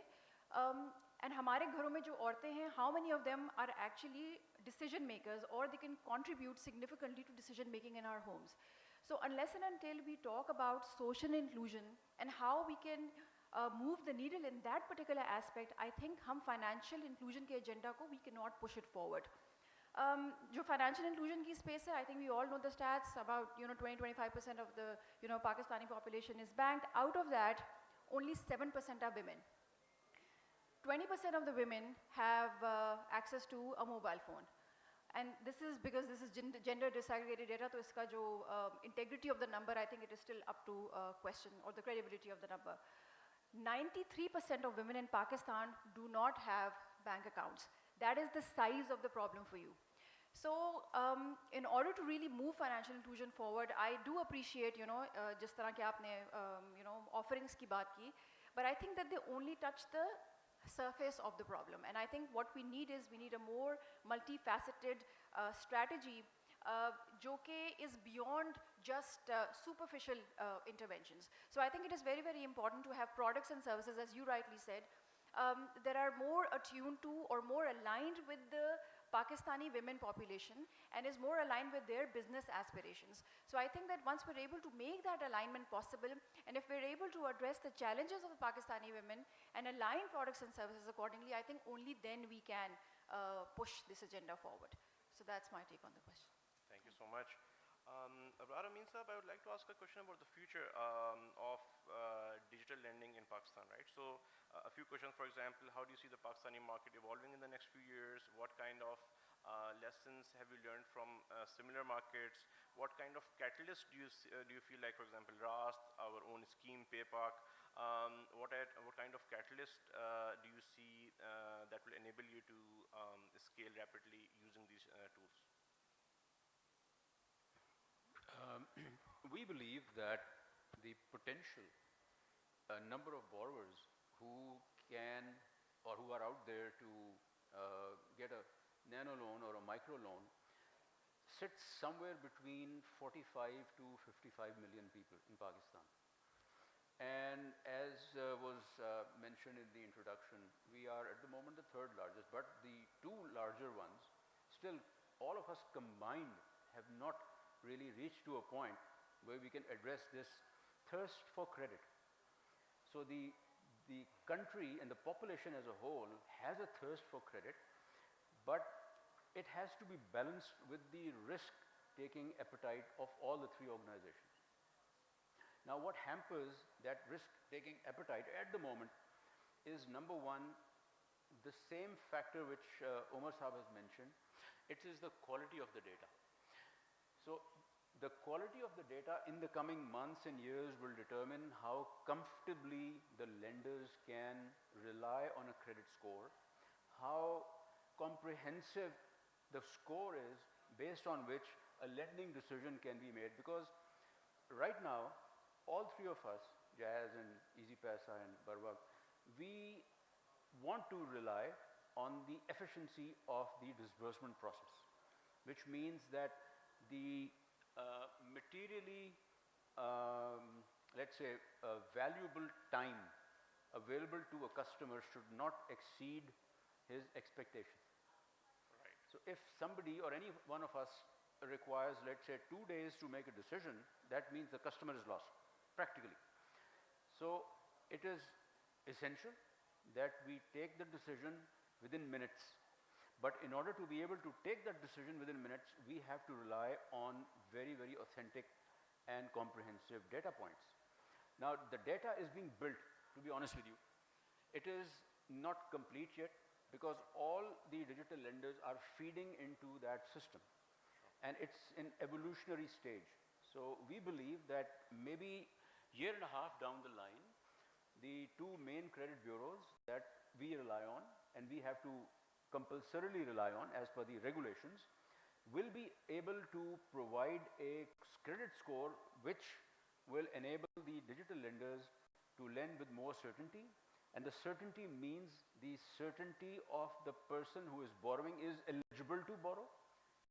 And हमारे घरों में जो औरतें हैं, how many of them are actually decision makers, or they can contribute significantly to decision making in our homes? So unless and until we talk about social inclusion and how we can move the needle in that particular aspect, I think हम financial inclusion के agenda को we cannot push it forward. जो financial inclusion की space है, I think we all know the stats, about 20-25% of the Pakistani population is banked. Out of that, only 7% are women. 20% of the women have access to a mobile phone. And this is because this is gender disaggregated data, so iska jo integrity of the number, I think it is still up to question, or the credibility of the number. 93% of women in Pakistan do not have bank accounts. That is the size of the problem for you. So in order to really move financial inclusion forward, I do appreciate, जिस तरह के आपने, offerings की बात की, but I think that they only touch the surface of the problem. And I think what we need is, we need a more multifaceted strategy जो कि is beyond just superficial interventions. So I think it is very, very important to have products and services, as you rightly said, that are more attuned to or more aligned with the Pakistani women population and is more aligned with their business aspirations. So I think that once we're able to make that alignment possible, and if we're able to address the challenges of the Pakistani women and align products and services accordingly, I think only then we can push this agenda forward. So that's my take on the question. Thank you so much. Abrar Amin Saab, I would like to ask a question about the future of digital lending in Pakistan, right? So a few questions, for example, how do you see the Pakistani market evolving in the next few years? What kind of lessons have you learned from similar markets? What kind of catalyst do you feel like, for example, RAST, our own scheme, PayPark, what kind of catalyst do you see that will enable you to scale rapidly using these tools? We believe that the potential number of borrowers who can or who are out there to get a nano loan or a micro loan sits somewhere between 45 to 55 million people in Pakistan. And as was mentioned in the introduction, we are at the moment the third largest, but the two larger ones, still all of us combined have not really reached to a point where we can address this thirst for credit. So the country and the population as a whole has a thirst for credit, but it has to be balanced with the risk-taking appetite of all the three organizations. Now, what hampers that risk-taking appetite at the moment is, number one, the same factor which Omar Saab has mentioned. It is the quality of the data. So, the quality of the data in the coming months and years will determine how comfortably the lenders can rely on a credit score, how comprehensive the score is based on which a lending decision can be made. Because right now, all three of us, Jazz and EasyPasa and Barbak, we want to rely on the efficiency of the disbursement process, which means that the materially, let's say, valuable time available to a customer should not exceed his expectations. Right. So if somebody or any one of us requires, let's say, 2 days to make a decision, that means the customer is lost, practically. So it is essential that we take the decision within minutes. But in order to be able to take that decision within minutes, we have to rely on very, very authentic and comprehensive data points. Now, the data is being built, to be honest with you. It is not complete yet because all the digital lenders are feeding into that system. And it's in evolutionary stage. So we believe that maybe year and a half down the line, the two main credit bureaus that we rely on and we have to compulsorily rely on as per the regulations will be able to provide a credit score which will enable the digital lenders to lend with more certainty. And the certainty means the certainty of the person who is borrowing is eligible to borrow,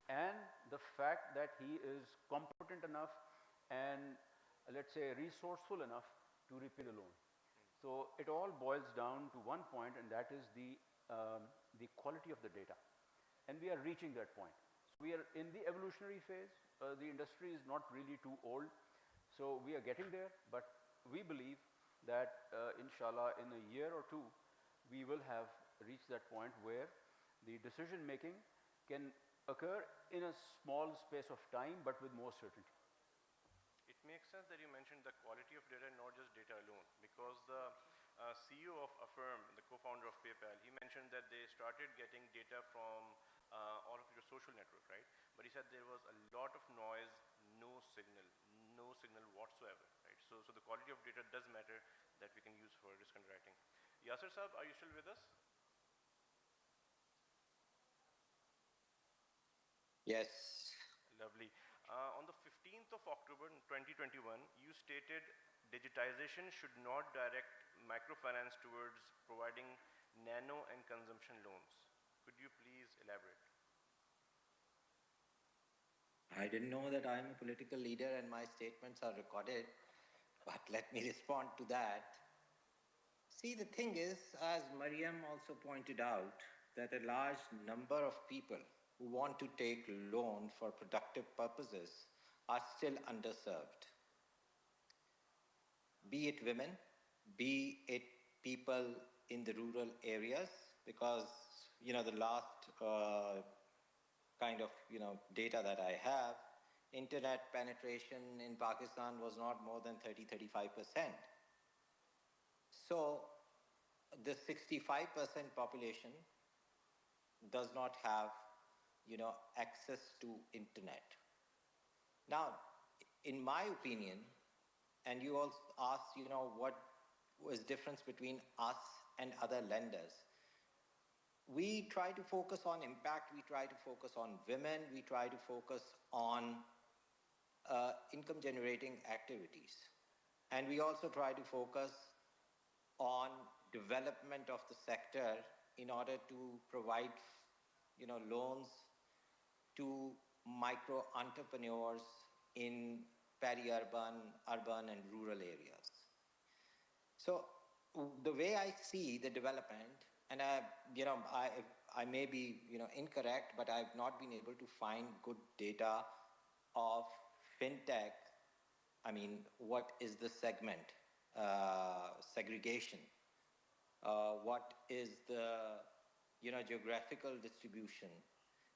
and the fact that he is competent enough and, let's say, resourceful enough to repay the loan. So it all boils down to one point, and that is the quality of the data. And we are reaching that point. So we are in the evolutionary phase. The industry is not really too old. So we are getting there, but we believe that, inshallah, in a year or two, we will have reached that point where the decision making can occur in a small space of time, but with more certainty. It makes sense that you mentioned the quality of data and not just data alone, because the CEO of Affirm, the co-founder of PayPal, he mentioned that they started getting data from all of your social network, right? But he said there was a lot of noise, no signal whatsoever, right? So the quality of data does matter that we can use for risk underwriting. Yasir Saab, are you still with us? Yes. Lovely. On the 15th of October 2021, you stated digitization should not direct microfinance towards providing nano and consumption loans. Could you please elaborate? I didn't know that I'm a political leader and my statements are recorded, but let me respond to that. See, the thing is, as Mariam also pointed out, that a large number of people who want to take loan for productive purposes are still underserved. Be it women, be it people in the rural areas, because, the last kind of, data that I have, internet penetration in Pakistan was not more than 30-35%. So the 65% population does not have, access to internet. Now, in my opinion, and you also asked, what was difference between us and other lenders. We try to focus on impact, we try to focus on women, we try to focus on income generating activities. And we also try to focus on development of the sector in order to provide, loans to micro entrepreneurs in peri-urban, urban and rural areas. the way I see the development, and I may be, incorrect, but I've not been able to find good data of fintech. I mean, what is the segment segregation? What is the, geographical distribution?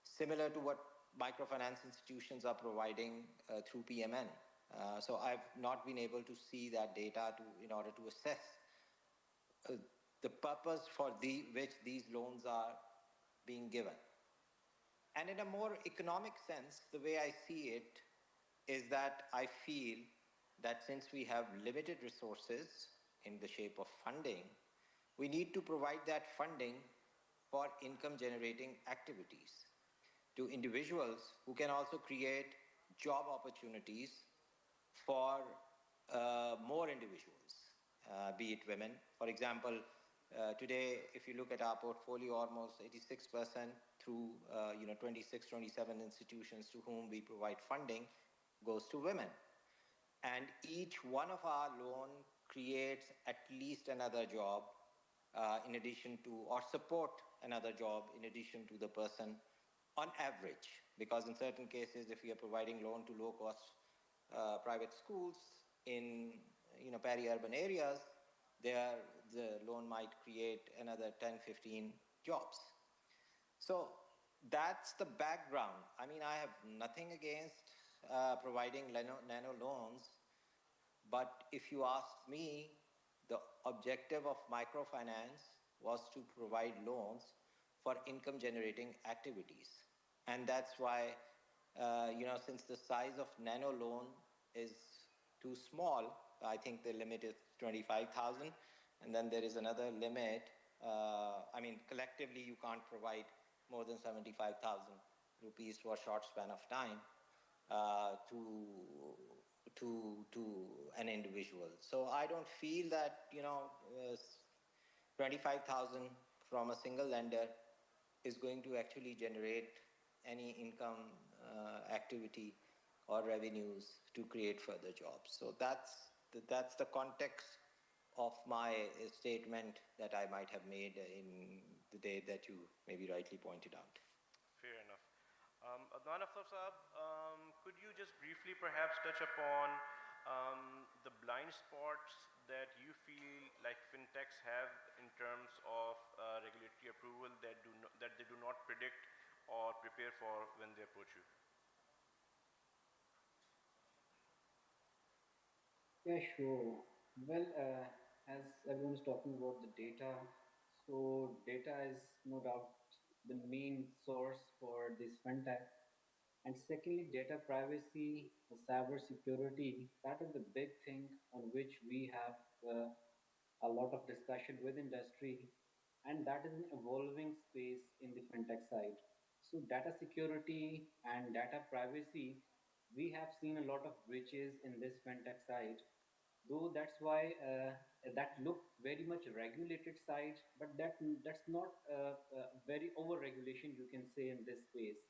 Similar to what microfinance institutions are providing through PMN. So I've not been able to see that data in order to assess uh, the purpose for which these loans are being given. And in a more economic sense, the way I see it is that I feel that since we have limited resources in the shape of funding, we need to provide that funding for income generating activities to individuals who can also create job opportunities for more individuals, be it women. For example, today, if you look at our portfolio, almost 86% through 26, 27 institutions to whom we provide funding goes to women. And each one of our loan creates at least another job in addition to, or support another job in addition to the person on average. Because in certain cases, if we are providing loan to low-cost private schools in peri-urban areas, the loan might create another 10, 15 jobs. So that's the background. I mean, I have nothing against providing nano loans, but if you ask me, the objective of microfinance was to provide loans for income generating activities. And that's why, since the size of nano loan is too small, I think the limit is 25,000. And then there is another limit. I mean, collectively, you can't provide more than 75,000 rupees for a short span of time to an individual. So I don't feel that 25,000 from a single lender is going to actually generate any income activity or revenues to create further jobs. So that's the context of my statement that I might have made in the day that you maybe rightly pointed out. Fair enough. Adnan Aftab Saab, could you just briefly perhaps touch upon the blind spots that you feel like fintechs have in terms of regulatory approval that they do not predict or prepare for when they approach you? Yeah, sure. Well, as everyone is talking about the data, so data is no doubt the main source for this fintech. And secondly, data privacy, cyber security, that is the big thing on which we have a lot of discussion with industry, and that is an evolving space in the fintech side. So data security and data privacy, we have seen a lot of breaches in this fintech side, though that's why that look very much regulated side, but that's not very over regulation, you can say, in this space.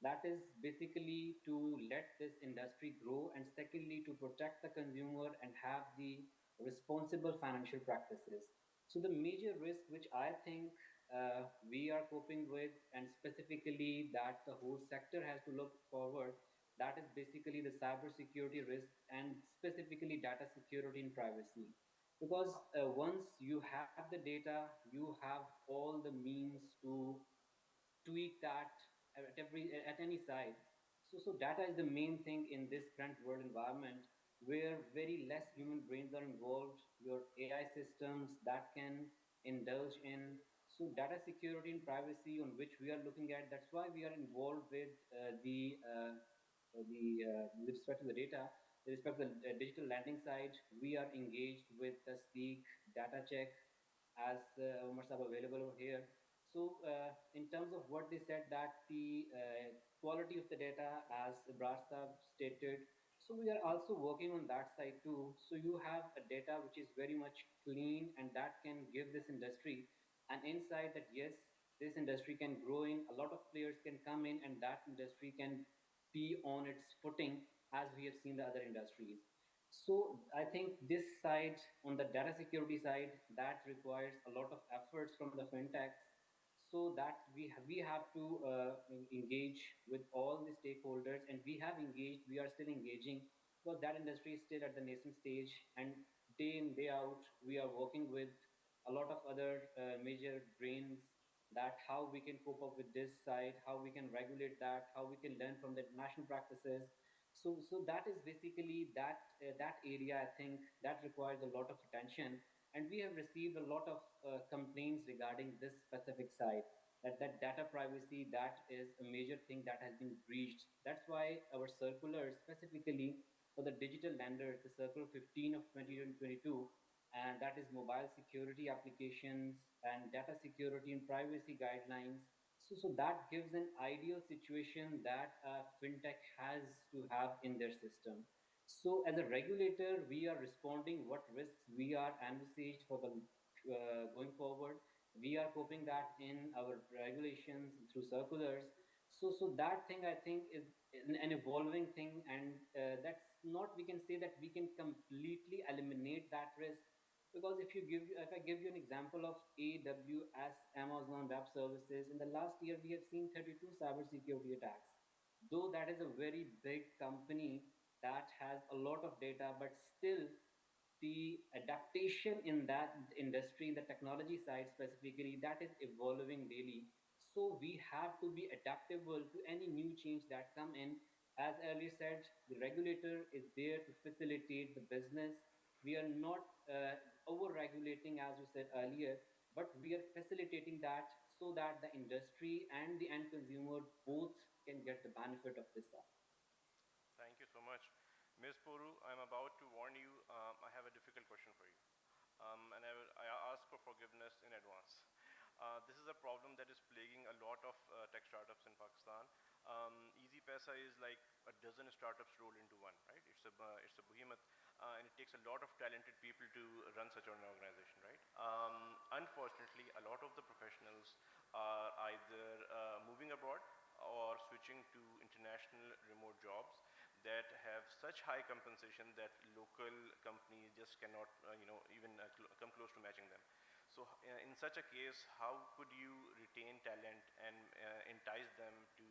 That is basically to let this industry grow, and secondly to protect the consumer and have the responsible financial practices. So the major risk which I think we are coping with, and specifically that the whole sector has to look forward, that is basically the cyber security risk, and specifically data security and privacy. Because once you have the data, you have all the means to tweak that at any side. So data is the main thing in this current world environment, where very less human brains are involved. Your AI systems that can indulge in, so data security and privacy on which we are looking at. That's why we are involved with with respect to the data. With respect to the digital lending side, we are engaged with the Speak Data Check, as Umar Sahab available over here. So in terms of what they said, that the quality of the data, as Braj Sahab stated, so we are also working on that side too. So you have a data which is very much clean, and that can give this industry an insight that yes, this industry can growing, a lot of players can come in, and that industry can be on its footing, as we have seen the other industries. So I think this side, on the data security side, that requires a lot of efforts from the fintechs, so that we have to engage with all the stakeholders, and we have engaged, we are still engaging, because that industry is still at the nascent stage, and day in, day out, we are working with a lot of other major brains, that how we can cope up with this side, how we can regulate that, how we can learn from the international practices. So that is basically that area. I think that requires a lot of attention, and we have received a lot of complaints regarding this specific side. That data privacy, that is a major thing that has been breached. That's why our circular, specifically for the digital lenders, the Circular 15 of 2022, and that is mobile security applications and data security and privacy guidelines. So that gives an ideal situation that a fintech has to have in their system. So as a regulator, we are responding what risks we are envisaged for the going forward. We are coping that in our regulations through circulars. So that thing, I think, is an evolving thing, and that's not, we can say that we can completely eliminate that risk, because if I give you an example of AWS, Amazon Web Services, in the last year we have seen 32 cybersecurity attacks. Though that is a very big company that has a lot of data, but still the adaptation in that industry, in the technology side specifically, that is evolving daily. So we have to be adaptable to any new change that come in. As earlier said, the regulator is there to facilitate the business. We are not over regulating, as we said earlier, but we are facilitating that, so that the industry and the end consumer both can get the benefit of this. Thank you so much. Ms. Poru, I'm about to warn you, I have a difficult question for you. And I ask for forgiveness in advance. This is a problem that is plaguing a lot of tech startups in Pakistan. Easy Paisa is like a dozen startups rolled into one, right? It's a behemoth, and it takes a lot of talented people to run such an organization, right? Unfortunately, a lot of the professionals are either moving abroad or switching to international remote jobs that have such high compensation that local companies just cannot, even come close to matching them. So in such a case, how could you retain talent and entice them to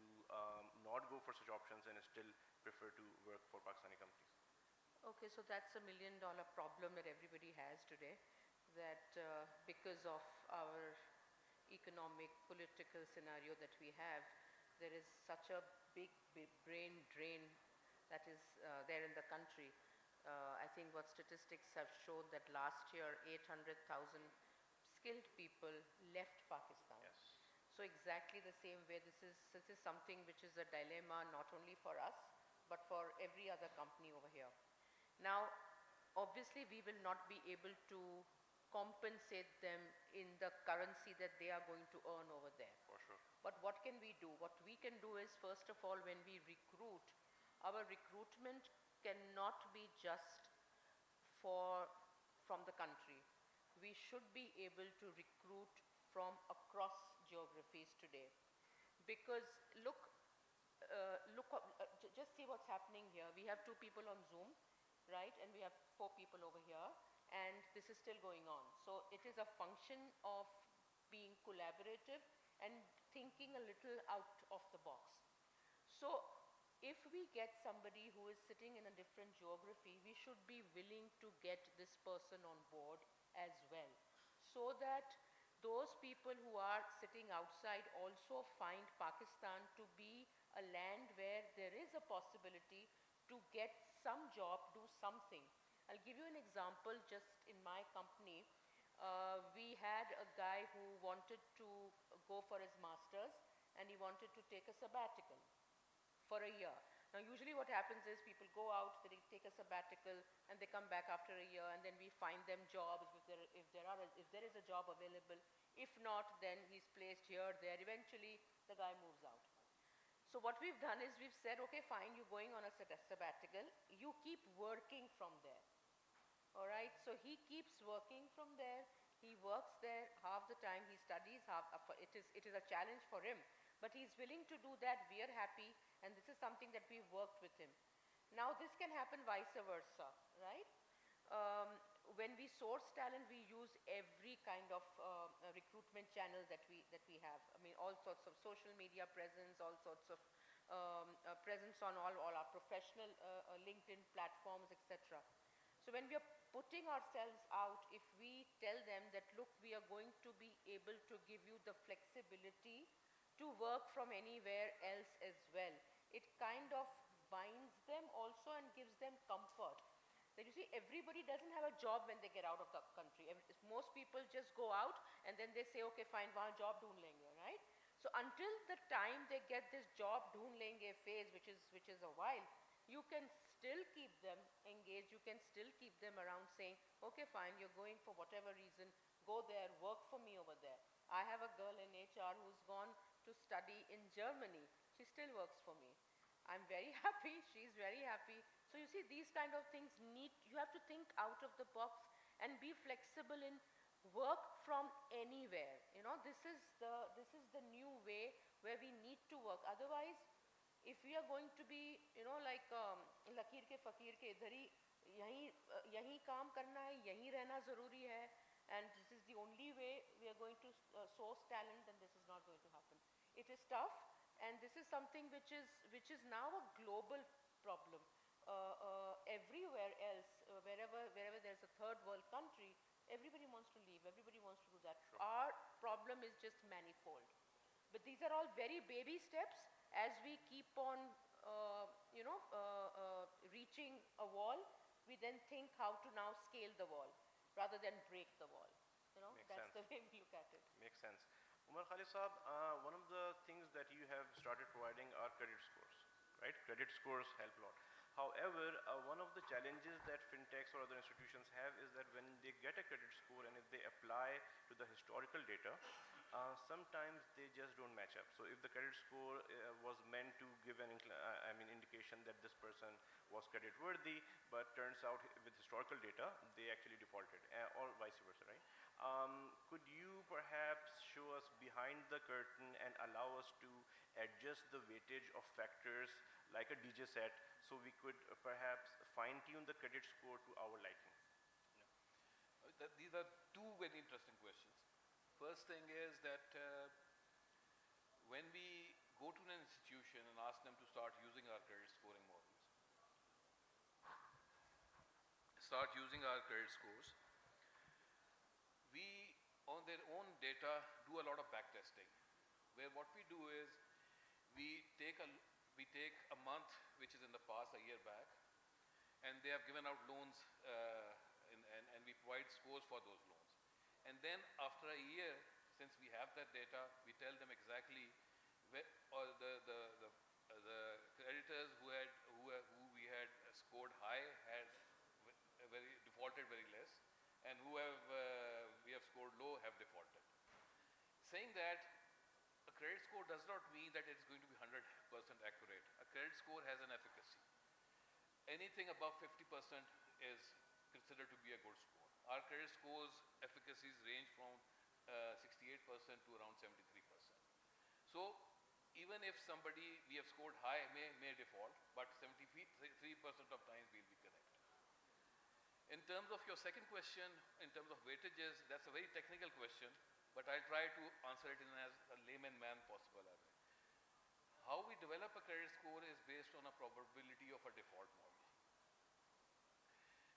not go for such options and still prefer to work for Pakistani companies? Okay, so that's a $1 million problem that everybody has today, that because of our economic, political scenario that we have, there is such a big brain drain that is there in the country. I think what statistics have shown that last year 800,000 skilled people left Pakistan. Yes. So exactly the same way, this is something which is a dilemma not only for us, but for every other company over here. Now, obviously we will not be able to compensate them in the currency that they are going to earn over there. For sure. But what can we do? What we can do is, first of all, when we recruit, our recruitment cannot be just from the country. We should be able to recruit from across geographies today. Because just see what's happening here. We have 2 people on Zoom, right? And we have 4 people over here, and this is still going on. So it is a function of being collaborative and thinking a little out of the box. So if we get somebody who is sitting in a different geography, we should be willing to get this person on board as well, so that those people who are sitting outside also find Pakistan to be a land where there is a possibility to get some job, do something. I'll give you an example. Just in my company, we had a guy who wanted to go for his master's, and he wanted to take a sabbatical for a year. Now usually what happens is people go out, they take a sabbatical, and they come back after a year, and then we find them jobs if there is a job available. If not, then he's placed here, there. Eventually the guy moves out. So what we've done is we've said, okay, fine, you're going on a sabbatical, you keep working from there. All right, so he keeps working from there. He works there half the time. He studies half. It is a challenge for him, but he's willing to do that. We are happy, and this is something that we've worked with him. Now this can happen vice versa, right? Um, when we source talent, we use every kind of recruitment channel that we have. I mean, all sorts of social media presence, all sorts of presence on all our professional LinkedIn platforms, etc. So when we are putting ourselves out, if we tell them that, look, we are going to be able to give you the flexibility to work from anywhere else as well, it kind of binds them also and gives them comfort. That you see, everybody doesn't have a job when they get out of the country. Most people just go out and then they say, okay, fine, wahan job dhoond lenge, right? So until the time they get this job dhoond lenge phase, which is a while, you can still keep them engaged, you can still keep them around saying, okay, fine, you're going for whatever reason, go there, work for me over there. I have a girl in HR who's gone to study in Germany. She still works for me. I'm very happy, she's very happy. So you see, these kind of things you have to think out of the box and be flexible in work from anywhere. You know, this is the new way where we need to work. Otherwise, if we are going to be, you know, like लकीर के फकीर के इधर ही यहीं काम करना है, यहीं रहना ज़रूरी है, and this is the only way we are going to source talent, then this is not going to happen. It is tough, and this is something which is now a global problem. Everywhere else, wherever there's a third world country, everybody wants to leave, everybody wants to do that. Sure. Our problem is just manifold. But these are all very baby steps. As we keep on, reaching a wall, we then think how to now scale the wall rather than break the wall. You know, Makes that's sense. the way we look at it. Makes sense. Umar Khalid Saab, one of the things that you have started providing are credit scores, right? Credit scores help a lot. However, one of the challenges that fintechs or other institutions have is that when they get a credit score and if they apply to the historical data, sometimes they just don't match up. So if the credit score was meant to give an indication that this person was credit worthy, but turns out with historical data, they actually defaulted, or vice versa, right? Could you perhaps show us behind the curtain and allow us to adjust the weightage of factors like a DJ set so we could perhaps fine-tune the credit score to our liking? These are two very interesting questions. First thing is that when we go to an institution and ask them to start using our credit scoring models, start using our credit scores, we, on their own data, do a lot of backtesting, where what we do is we take a month which is in the past, a year back, and they have given out loans and we provide scores for those loans. And then after a year, since we have that data, we tell them exactly where, or the creditors who we had scored high had defaulted very less, and who we have scored low have defaulted. Saying that, a credit score does not mean that it's going to be 100% accurate. A credit score has an efficacy. Anything above 50% is considered to be a good score. Our credit scores efficacies range from 68% to around 73%. So even if somebody we have scored high may default, but 73% of times we'll be correct. In terms of your second question, in terms of weightages, that's a very technical question, but I'll try to answer it in as a layman man possible. How we develop a credit score is based on a probability of a default model.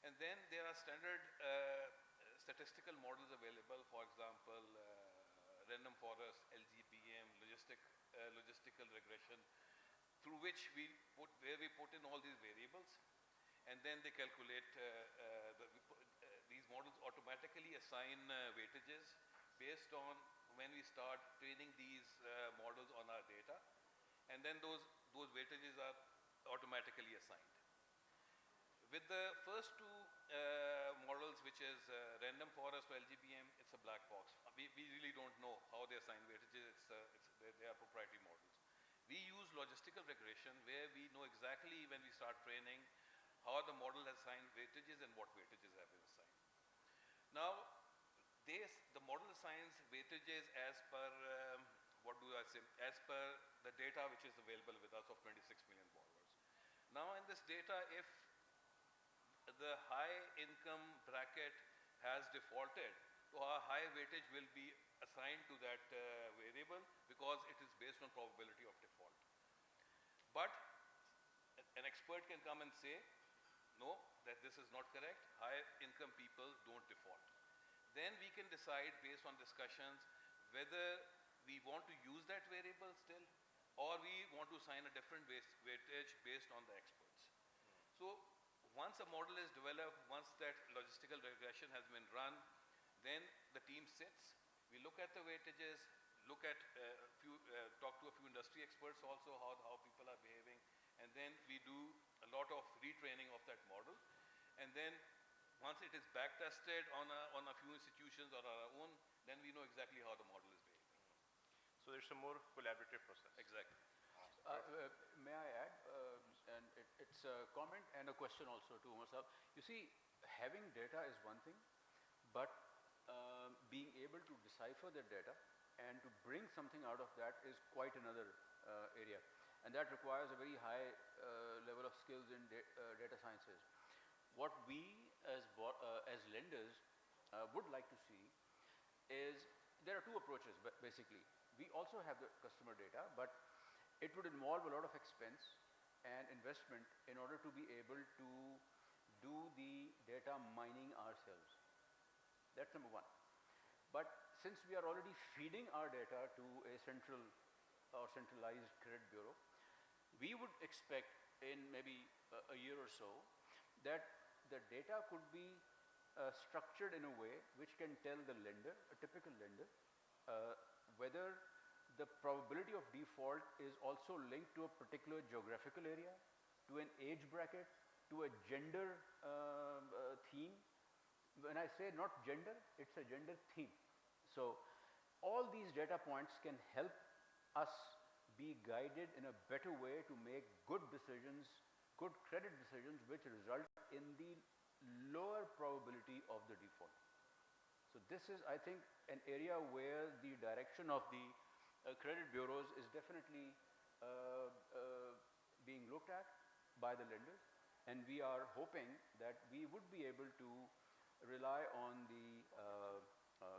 And then there are standard statistical models available, for example, random forest, LGPM, logistical regression, through which we put in all these variables, and then they calculate, these models automatically assign weightages based on when we start training these models on our data, and then those weightages are automatically assigned. With the first two models, which is random forest or LGPM, it's a black box. We really don't know how they assign weightages. They are proprietary models. We use logistical regression, where we know exactly when we start training how the model has assigned weightages and what weightages have been assigned. Now, the model assigns weightages as per, as per the data which is available with us of 26 million borrowers. Now in this data, if the high income bracket has defaulted, so a high weightage will be assigned to that variable because it is based on probability of default. But an expert can come and say, no, that this is not correct. High income people don't default. Then we can decide based on discussions whether we want to use that variable still or we want to assign a different weightage based on the experts. So once a model is developed, once that logistical regression has been run, then the team sits, we look at the weightages, look at talk to a few industry experts also how people are behaving, and then we do a lot of retraining of that model. And then once it is back tested on a few institutions or our own, then we know exactly how the model is behaving. So there's a more collaborative process. Exactly. May I add, and it's a comment and a question also to Umar Sahab. You see, having data is one thing, but being able to decipher the data and to bring something out of that is quite another area. And that requires a very high level of skills in data sciences. What we as lenders would like to see is, there are two approaches basically. We also have the customer data, but it would involve a lot of expense and investment in order to be able to do the data mining ourselves. That's number one. But since we are already feeding our data to a central or centralized credit bureau, we would expect in maybe a year or so that the data could be structured in a way which can tell the lender, a typical lender, whether the probability of default is also linked to a particular geographical area, to an age bracket, to a gender theme. When I say not gender, it's a gender theme. So all these data points can help us be guided in a better way to make good decisions, good credit decisions, which result in the lower probability of the default. So this is, I think, an area where the direction of the credit bureaus is definitely being looked at by the lenders, and we are hoping that we would be able to rely on the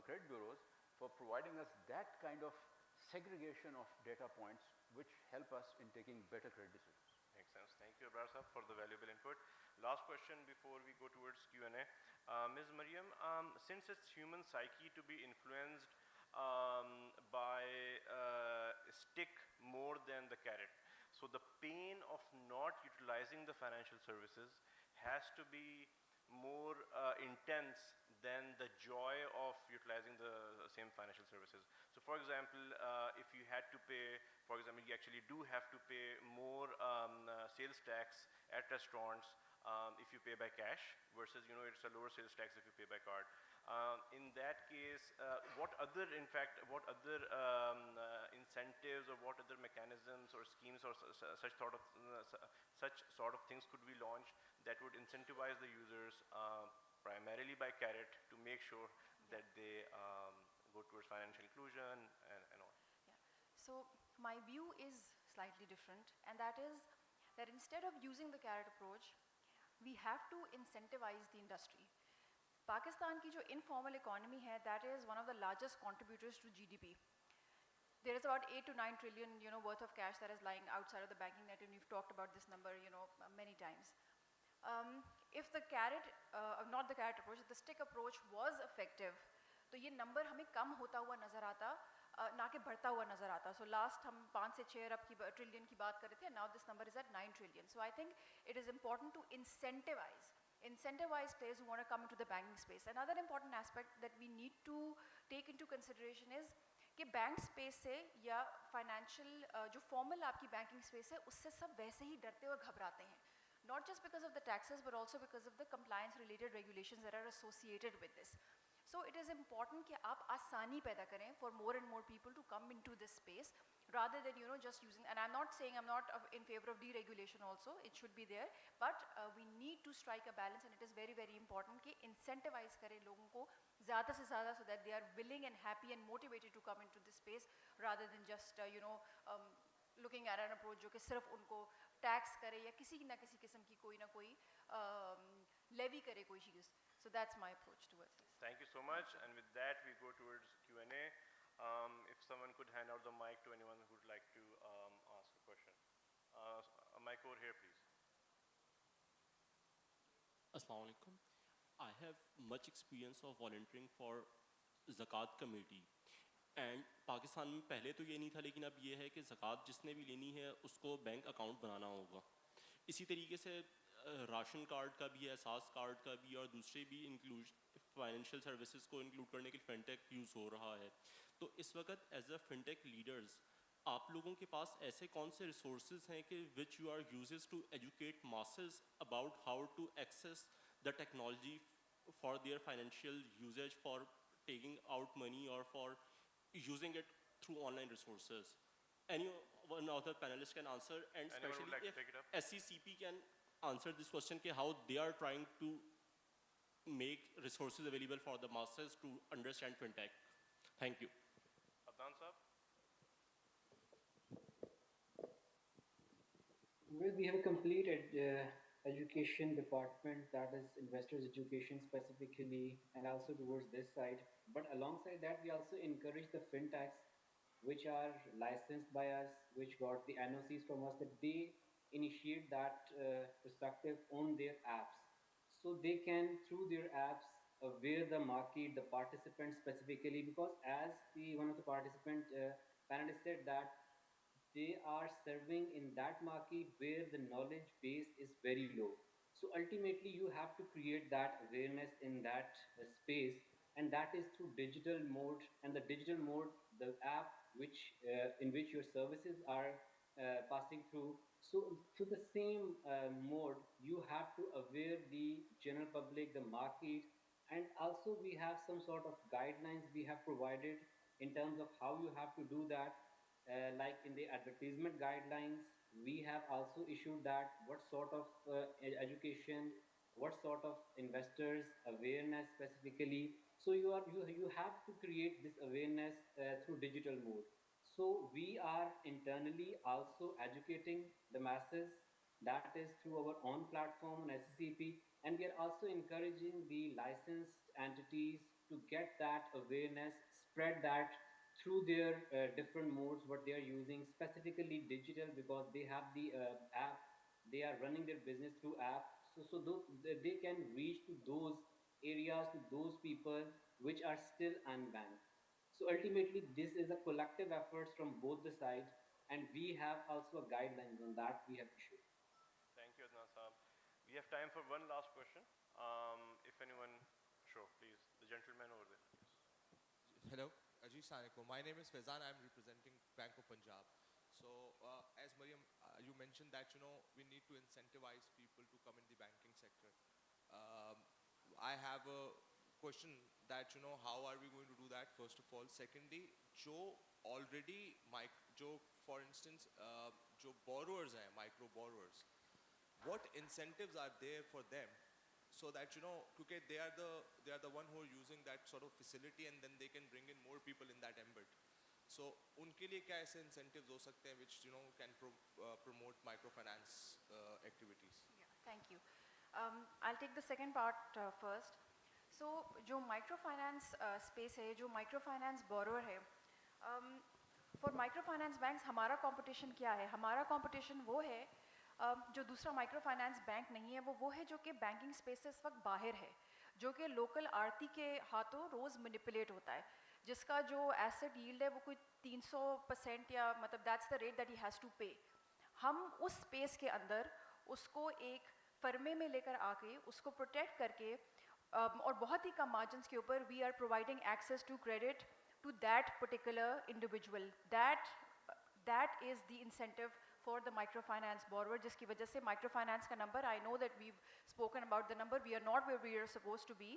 credit bureaus for providing us that kind of segregation of data points which help us in taking better credit decisions. Makes sense. Thank you, Abrar Sahab, for the valuable input. Last question before we go towards Q&A. Ms. Mariam, since it's human psyche to be influenced by stick more than the carrot, so the pain of not utilizing the financial services has to be more intense than the joy of utilizing the same financial services. So for example, if you had to pay, for example, you actually do have to pay more sales tax at restaurants if you pay by cash versus, you know, it's a lower sales tax if you pay by card. In that case, what other incentives or what other mechanisms or schemes or such sort of things could we launch that would incentivize the users primarily by carrot to make sure that they go towards financial inclusion and all? Yeah. So my view is slightly different, and that is that instead of using the carrot approach, we have to incentivize the industry. Pakistan ki jo informal economy hai, that is one of the largest contributors to GDP. There is about 8 to 9 trillion, worth of cash that is lying outside of the banking net, and we've talked about this number, many times. If the carrot, not the carrot approach, the stick approach was effective, तो ये number हमें कम होता हुआ नजर आता, ना कि बढ़ता हुआ नजर आता. So last हम 5 से 6 अरब की trillion की बात कर रहे थे, and now this number is at 9 trillion. So I think it is important to incentivize players who want to come into the banking space. Another important aspect that we need to take into consideration is कि bank space से या financial जो formal आपकी banking space है उससे सब वैसे ही डरते हुए घबराते हैं, not just because of the taxes but also because of the compliance related regulations that are associated with this. So it is important कि आप आसानी पैदा करें for more and more people to come into this space rather than just using, and I'm not saying I'm not in favor of deregulation also, it should be there, but we need to strike a balance, and it is very very important कि incentivize करें लोगों को ज़्यादा से ज़्यादा so that they are willing and happy and motivated to come into this space rather than just looking at an approach जो कि सिर्फ उनको टैक्स करे या किसी ना किसी किस्म की कोई ना कोई लेवी करे कोई चीज़. So that's my approach towards this. Thank you so much. And with that, we go towards Q&A. If someone could hand out the mic to anyone who would like to ask a question. A mic over here, please. Assalamu alaikum. I have much experience of volunteering for ज़कात committee. And Pakistan में पहले तो ये नहीं था, लेकिन अब ये है कि ज़कात जिसने भी लेनी है उसको बैंक अकाउंट बनाना होगा. इसी तरीके से राशन कार्ड का भी है, एहसास कार्ड का भी, और दूसरे भी फाइनेंशियल सर्विसेज को इंक्लूड करने के लिए फिनटेक यूज़ हो रहा है. तो इस वक्त एज अ फिनटेक लीडर्स आप लोगों के पास ऐसे कौन से रिसोर्सेज हैं कि which you are uses to educate masses about how to access the technology for their financial usages, for taking out money और for using it through online resources? Any one of the panelists can answer, and Anyone would like especially to take it up? if SCCP can answer this question, how they are trying to make resources available for the masses to understand fintech. Thank you. Adnan Saab? Well, we have a complete education department, that is investors education specifically, and also towards this side. But alongside that, we also encourage the fintechs which are licensed by us, which got the NOCs from us, that they initiate that perspective on their apps. So they can, through their apps, aware the market, the participants specifically, because as one of the participant panelists said that they are serving in that market where the knowledge base is very low. So ultimately, you have to create that awareness in that space, and that is through digital mode. And the digital mode, the app in which your services are passing through. So through the same mode, you have to aware the general public, the market, and also we have some sort of guidelines we have provided in terms of how you have to do that. Like in the advertisement guidelines, we have also issued that what sort of education, what sort of investors awareness specifically. So you have to create this awareness through digital mode. So we are internally also educating the masses. That is through our own platform on SCCP, and we are also encouraging the licensed entities to get that awareness, spread that through their different modes what they are using, specifically digital, because they have the app, they are running their business through app. They can reach to those areas, to those people which are still unbanked. So ultimately this is a collective efforts from both the sides, and we have also guidelines on that we have issued. Thank you, Adnan Saab. We have time for one last question. If anyone, sure, please. The gentleman over there. Yes. Hello, Ajit Saniko. My name is Faizan. I'm representing Bank of Punjab. So, as Mariam, you mentioned that we need to incentivize people to come in the banking sector. I have a question that how are we going to do that? First of all, secondly, for instance, जो borrowers हैं, micro borrowers, what incentives are there for them? So that because they are the one who are using that sort of facility, and then they can bring in more people in that embed. So उनके लिए क्या ऐसे incentives हो सकते हैं which can promote microfinance activities? Yeah, thank you. I'll take the second part first. So जो microfinance space है, जो microfinance borrower है, for microfinance banks हमारा competition क्या है? हमारा competition वो है जो दूसरा माइक्रो फाइनेंस बैंक नहीं है, वो है जो कि बैंकिंग स्पेस से इस वक्त बाहर है, जो कि लोकल आरती के हाथों रोज़ मैनिपुलेट होता है, जिसका जो एसेट यील्ड है वो कोई 300% या मतलब that's the rate that he has to pay. हम उस स्पेस के अंदर उसको एक फर्मे में लेकर आके उसको प्रोटेक्ट करके और बहुत ही कम मार्जिन के ऊपर we are providing access to credit to that particular individual. That is the incentive for the microfinance borrower, जिसकी वजह से microfinance का number, I know that we've spoken about the number, we are not where we are supposed to be,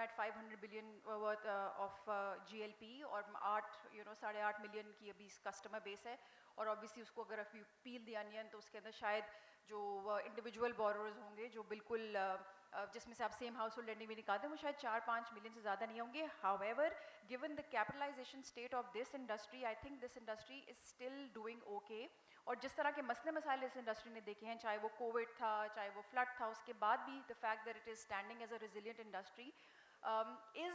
at 500 billion worth of GLP और 8.5 million की अभी customer base है, और obviously उसको अगर if you peel the onion तो उसके अंदर शायद जो individual borrowers होंगे जो बिल्कुल जिसमें से आप सेम हाउस होल्ड लेंडिंग भी निकालते हैं, वो शायद 4-5 मिलियन से ज़्यादा नहीं होंगे. However, given the capitalization state of this industry, I think this industry is still doing okay. और जिस तरह के मसले मसाइल इस इंडस्ट्री ने देखे हैं, चाहे वो कोविड था, चाहे वो फ्लड था, उसके बाद भी the fact that it is standing as a resilient industry is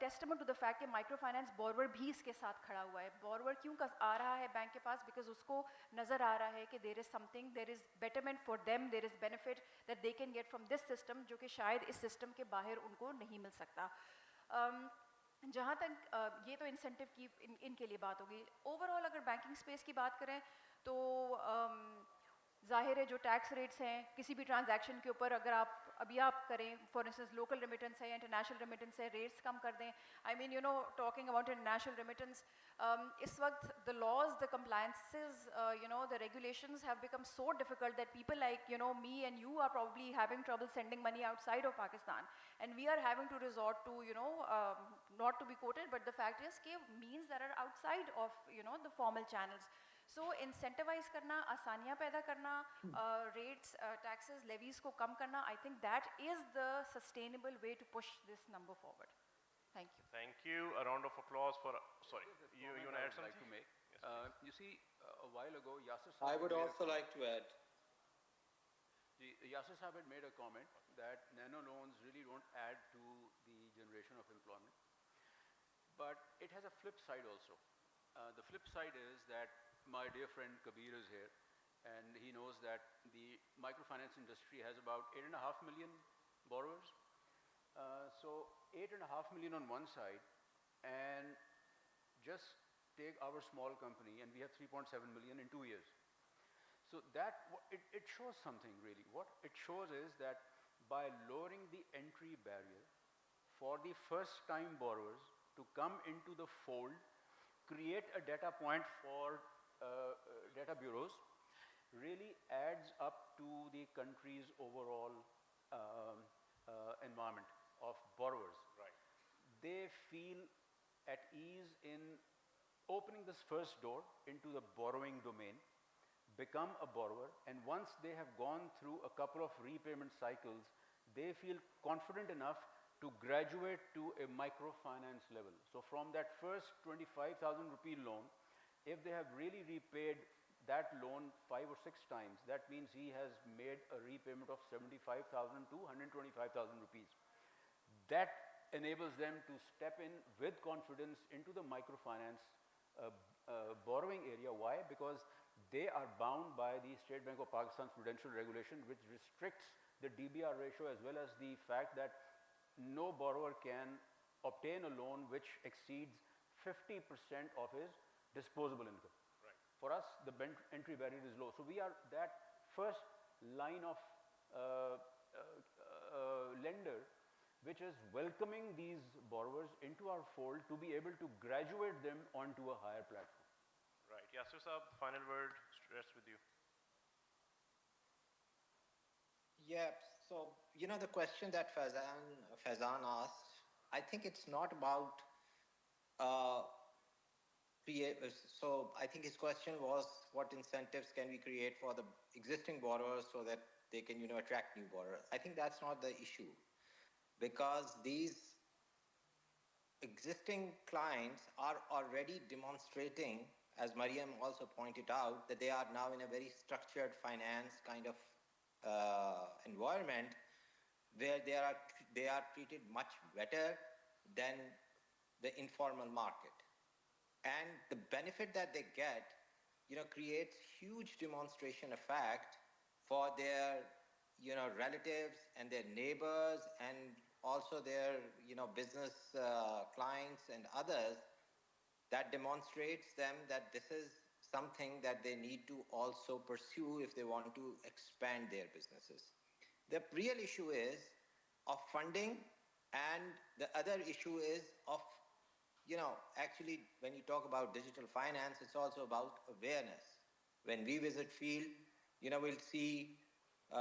testament to the fact कि माइक्रो फाइनेंस borrower भी इसके साथ खड़ा हुआ है. borrower क्यों आ रहा है बैंक के पास? Because उसको नज़र आ रहा है कि there is something, there is betterment for them, there is benefit that they can get from this system, जो कि शायद इस system के बाहर उनको नहीं मिल सकता. जहाँ तक ये तो इंसेंटिव की इनके लिए बात होगी. ओवरऑल अगर बैंकिंग स्पेस की बात करें तो ज़ाहिर है जो टैक्स रेट्स हैं किसी भी ट्रांजैक्शन के ऊपर, अगर आप अभी आप करें फॉर इंस्टेंस लोकल रेमिटेंस है या इंटरनेशनल रेमिटेंस है, रेट्स कम कर दें. I mean you know talking about international remittance, इस वक्त the laws, the compliances, you know the regulations have become so difficult that people like you know me and you are probably having trouble sending money outside of Pakistan, and we are having to resort to, you know, not to be quoted, but the fact is कि means that are outside of, you know, the formal channels. So incentivize करना, आसानियाँ पैदा करना, rates, taxes, levies को कम करना, I think that is the sustainable way to push this number forward. Thank you. Thank you. A round of applause for, sorry, you want to add something? Like to make. You see, a while ago, Yasir I Sahib would made a also like to add. Yasir Sahib had made a comment that nano loans really don't add to the generation of employment. But it has a flip side also. The flip side is that my dear friend Kabir is here, and he knows that the microfinance industry has about 8.5 million borrowers. So 8.5 million on one side, and just take our small company, and we have 3.7 million in 2 years. So that, it shows something really. What it shows is that by lowering the entry barrier for the first time borrowers to come into the fold, create a data point for data bureaus, really adds up to the country's overall environment of borrowers. Right. They feel at ease in opening this first door into the borrowing domain, become a borrower, and once they have gone through a couple of repayment cycles, they feel confident enough to graduate to a microfinance level. So from that first 25,000 rupee loan, if they have really repaid that loan 5 or 6 times, that means he has made a repayment of 75,000 to 125,000 rupees. That enables them to step in with confidence into the microfinance borrowing area. Why? Because they are bound by the State Bank of Pakistan's prudential regulation, which restricts the DBR ratio, as well as the fact that no borrower can obtain a loan which exceeds 50% of his disposable income. Right. For us, the entry barrier is low. So we are that first line of lender which is welcoming these borrowers into our fold to be able to graduate them onto a higher platform. Right. Yasir Saab, final word rests with you. Yeah, so, you know, the question that Faizan asked, I think it's not about, so I think his question was what incentives can we create for the existing borrowers so that they can, you know, attract new borrowers. I think that's not the issue, because these existing clients are already demonstrating, as Mariam also pointed out, that they are now in a very structured finance kind of environment where they are treated much better than the informal market. And the benefit that they get, you know, creates huge demonstration effect for their, you know, relatives and their neighbors and also their, you know, business clients and others. That demonstrates them that this is something that they need to also pursue if they want to expand their businesses. The real issue is of funding, and the other issue is of, you know, actually when you talk about digital finance, it's also about awareness. When we visit field, you know, we'll see,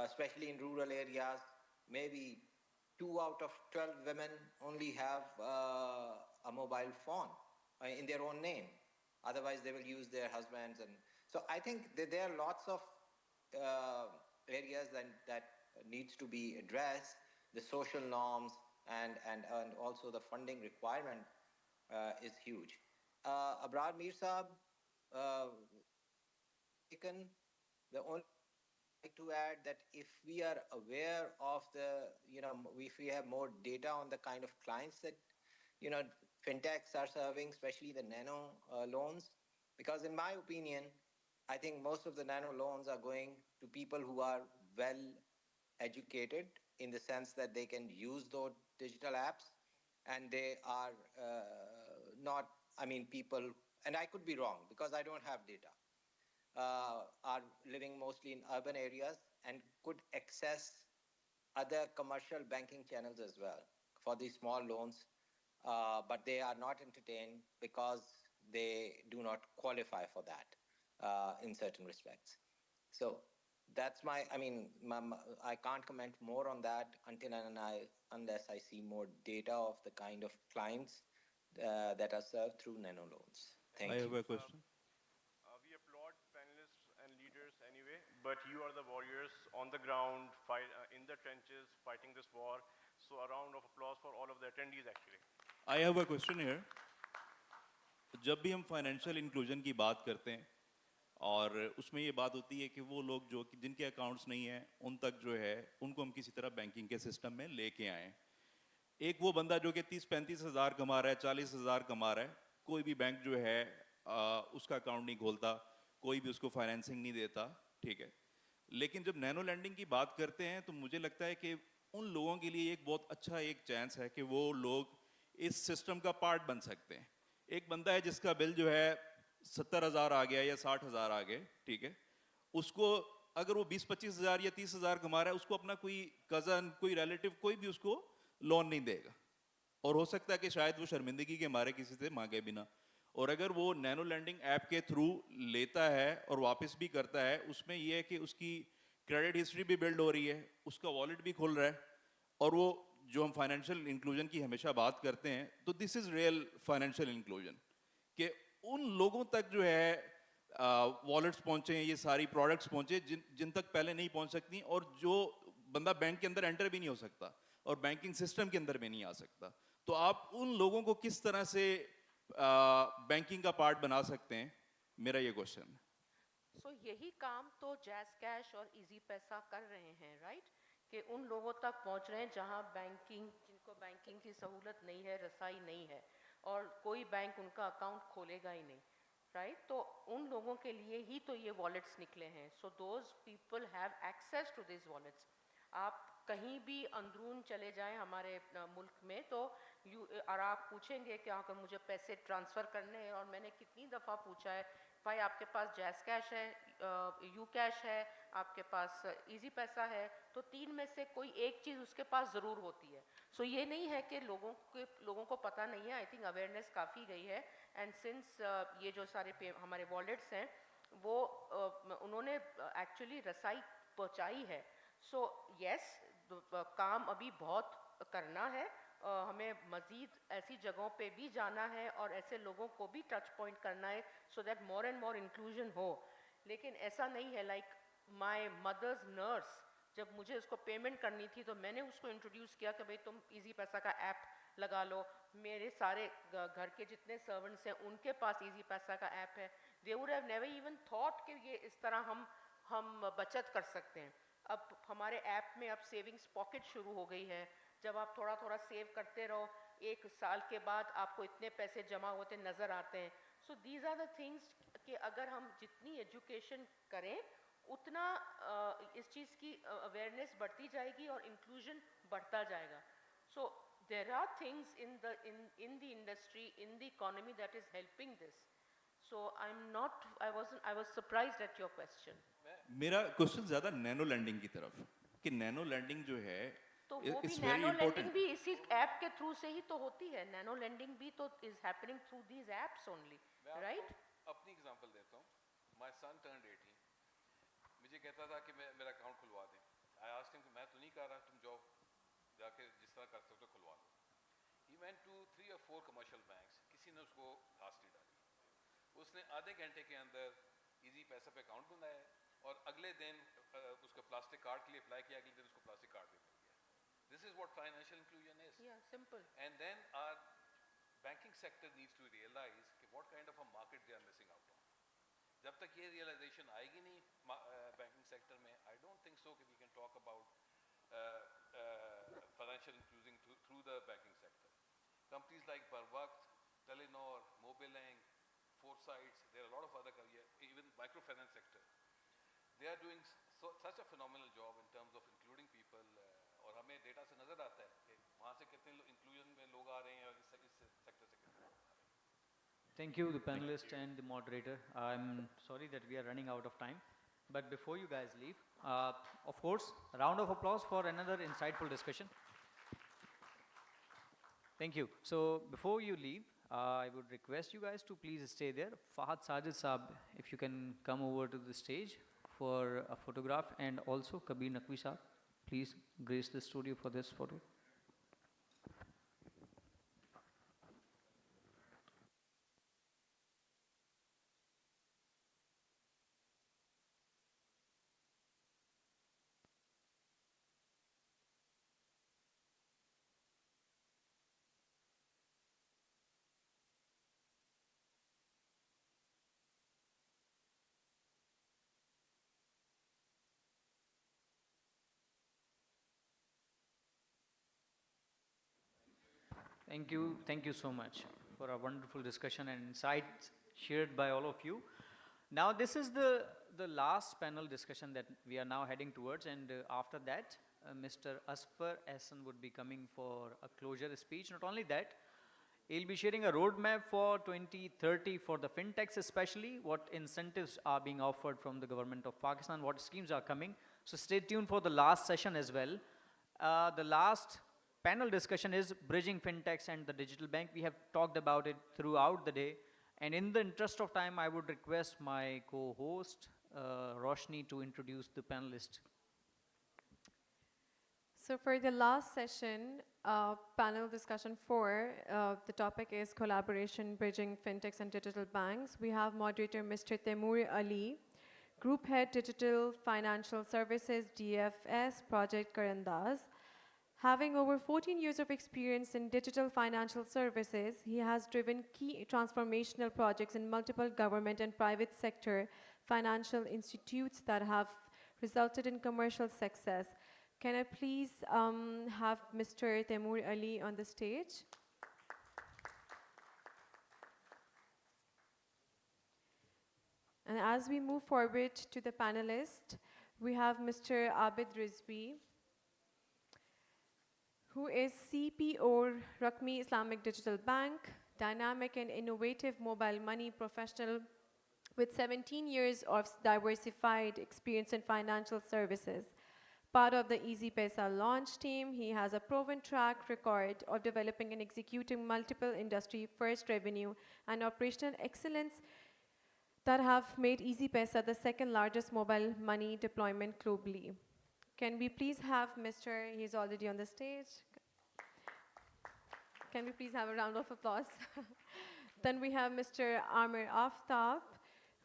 especially in rural areas, maybe 2 out of 12 women only have a mobile phone in their own name. Otherwise, they will use their husbands. And so I think that there are lots of areas that needs to be addressed. the social norms and also the funding requirement is huge. Abrar Mir Saab, taken the only like to add that if we are aware of the, if we have more data on the kind of clients that, fintechs are serving, especially the nano loans, because in my opinion, I think most of the nano loans are going to people who are well educated in the sense that they can use those digital apps and they are not, I mean, people, and I could be wrong because I don't have data, are living mostly in urban areas and could access other commercial banking channels as well for these small loans, but they are not entertained because they do not qualify for that in certain respects. So that's I mean, I can't comment more on that unless I see more data of the kind of clients that are served through nano loans. Thank you. I have a question. We applaud panelists and leaders anyway, but you are the warriors on the ground, in the trenches, fighting this war. So a round of applause for all of the attendees actually. I have a question here. जब भी हम financial inclusion की बात करते हैं और उसमें ये बात होती है कि वो लोग जो जिनके अकाउंट्स नहीं हैं उन तक जो है उनको हम किसी तरह बैंकिंग के सिस्टम में लेके आएँ. एक वो बंदा जो कि 30-35 हज़ार कमा रहा है, 40 हज़ार कमा रहा है, कोई भी बैंक जो है उसका अकाउंट नहीं खोलता, कोई भी उसको फाइनेंसिंग नहीं देता, ठीक है. लेकिन जब नैनो लैंडिंग की बात करते हैं तो मुझे लगता है कि उन लोगों के लिए एक बहुत अच्छा एक चांस है कि वो लोग इस सिस्टम का पार्ट बन सकते हैं. एक बंदा है जिसका बिल जो है 70,000 आ गया या 60,000 आ गए, ठीक है, उसको अगर वो 20-25 हज़ार या 30 हज़ार कमा रहा है, उसको अपना कोई कज़न, कोई रिलेटिव, कोई भी उसको लोन नहीं देगा और हो सकता है कि शायद वो शर्मिंदगी के मारे किसी से मांगे बिना. और अगर वो नैनो लैंडिंग ऐप के थ्रू लेता है और वापस भी करता है, उसमें ये है कि उसकी क्रेडिट हिस्ट्री भी बिल्ड हो रही है, उसका वॉलेट भी खुल रहा है, और वो जो हम फाइनेंशियल इंक्लूजन की हमेशा बात करते हैं, तो this is real financial inclusion कि उन लोगों तक जो है वॉलेट्स पहुँचे, ये सारी प्रोडक्ट्स पहुँचे जिन तक पहले नहीं पहुँच सकती, और जो बंदा बैंक के अंदर एंटर भी नहीं हो सकता और बैंकिंग सिस्टम के अंदर भी नहीं आ सकता. तो आप उन लोगों को किस तरह से बैंकिंग का पार्ट बना सकते हैं, मेरा ये क्वेश्चन है. सो यही काम तो जैज़ कैश और इजी पैसा कर रहे हैं, राइट, कि उन लोगों तक पहुंच रहे हैं जहां बैंकिंग, जिनको बैंकिंग की सहूलत नहीं है, रसाई नहीं है, और कोई बैंक उनका अकाउंट खोलेगा ही नहीं, राइट. तो उन लोगों के लिए ही तो ये वॉलेट्स निकले हैं. So those people have access to this wallets. आप कहीं भी अंदरून चले जाएं हमारे मुल्क में तो और आप पूछेंगे कि अगर मुझे पैसे ट्रांसफ़र करने हैं, और मैंने कितनी दफ़ा पूछा है, भाई आपके पास जैज़ कैश है, यू कैश है, आपके पास इजी पैसा है, तो तीन में से कोई एक चीज़ उसके पास ज़रूर होती है. सो ये नहीं है कि लोगों को पता नहीं है. आई थिंक अवेयरनेस काफ़ी गई है. एंड सिंस ये जो सारे हमारे वॉलेट्स हैं वो उन्होंने एक्चुअली रसाई पहुँचाई है. सो यस, काम अभी बहुत करना है. हमें मज़ीद ऐसी जगहों पे भी जाना है और ऐसे लोगों को भी टच पॉइंट करना है so that more and more inclusion हो. लेकिन ऐसा नहीं है लाइक माय मदर्स नर्स, जब मुझे उसको पेमेंट करनी थी तो मैंने उसको इंट्रोड्यूस किया कि भाई तुम इजी पैसा का ऐप लगा लो. मेरे सारे घर के जितने सर्वेंट्स हैं उनके पास इजी पैसा का ऐप है. They would have never even thought कि ये इस तरह हम बचत कर सकते हैं. अब हमारे ऐप में अब सेविंग्स पॉकेट शुरू हो गई है. जब आप थोड़ा थोड़ा सेव करते रहो, एक साल के बाद आपको इतने पैसे जमा होते नज़र आते हैं. So these are the things कि अगर हम जितनी एजुकेशन करें उतना इस चीज़ की अवेयरनेस बढ़ती जाएगी और इंक्लूजन बढ़ता जाएगा. So there are things in the industry, in the economy that is helping this. So I was surprised at your question. मेरा क्वेश्चन ज़्यादा नैनो लैंडिंग की तरफ, कि नैनो लैंडिंग जो है तो वो भी नैनो लैंडिंग भी इसी ऐप के थ्रू से ही तो होती है. नैनो लैंडिंग भी तो is happening through these apps only, right. अपनी एग्जांपल देता हूँ. My son turned 18. मुझे कहता था कि मेरा अकाउंट खुलवा दें. आई आस्क्ड हिम कि मैं तो नहीं कर रहा, तुम जाओ जाके जिस तरह कर सकते हो खुलवा लो. He went to 3 or 4 commercial banks, किसी ने उसको घास नहीं डाली. उसने आधे घंटे के अंदर इजी पैसा पे अकाउंट बनाया और अगले दिन उसका प्लास्टिक कार्ड के लिए अप्लाई किया, अगले दिन उसको प्लास्टिक कार्ड भी मिल गया. This is what financial inclusion is. Yeah, simple. And then our banking sector needs to realize what kind of a market they are missing out on. जब तक ये realization आएगी नहीं banking sector में, I don't think so that we can talk about financial inclusion through the banking sector. Companies like Barwakt, Telenor, Mobilink, Foresights, there are a lot of other, even microfinance sector. They are doing such a phenomenal job in terms of including people. और हमें data से नजर आता है कि वहाँ से कितने inclusion में लोग आ रहे हैं और इस sector से कितने लोग आ रहे हैं. Thank you, the panelist and the moderator. I'm sorry that we are running out of time. But before you guys leave, of course, a round of applause for another insightful discussion. Thank you. So before you leave, I would request you guys to please stay there. Fahad Sajid Saab, if you can come over to the stage for a photograph, and also Kabir Naqvi Saab, please grace the studio for this photo. Thank you so much for a wonderful discussion and insights shared by all of you. Now this is the last panel discussion that we are now heading towards, and after that, Mr. Asfar Ehsan would be coming for a closure speech. Not only that, he'll be sharing a roadmap for 2030 for the fintechs, especially what incentives are being offered from the government of Pakistan, what schemes are coming. So stay tuned for the last session as well. The last panel discussion is bridging fintechs and the digital bank. We have talked about it throughout the day. And in the interest of time, I would request my co-host, Roshni, to introduce the panelist. So for the last session, panel discussion 4, the topic is collaboration bridging fintechs and digital banks. We have moderator Mr. Taimur Ali, Group Head Digital Financial Services, DFS, Project Karandas. Having over 14 years of experience in digital financial services, he has driven key transformational projects in multiple government and private sector financial institutes that have resulted in commercial success. Can I please have Mr. Taimur Ali on the stage? And as we move forward to the panelists, we have Mr. Abid Rizvi, who is CPO Rakmi Islamic Digital Bank, dynamic and innovative mobile money professional with 17 years of diversified experience in financial services. Part of the Easy Pesa launch team, he has a proven track record of developing and executing multiple industry-first revenue and operational excellence that have made Easy Pesa the second largest mobile money deployment globally. Can we please have Mr. He's already on the stage. Can we please have a round of applause? Then we have Mr. Amir Aftab,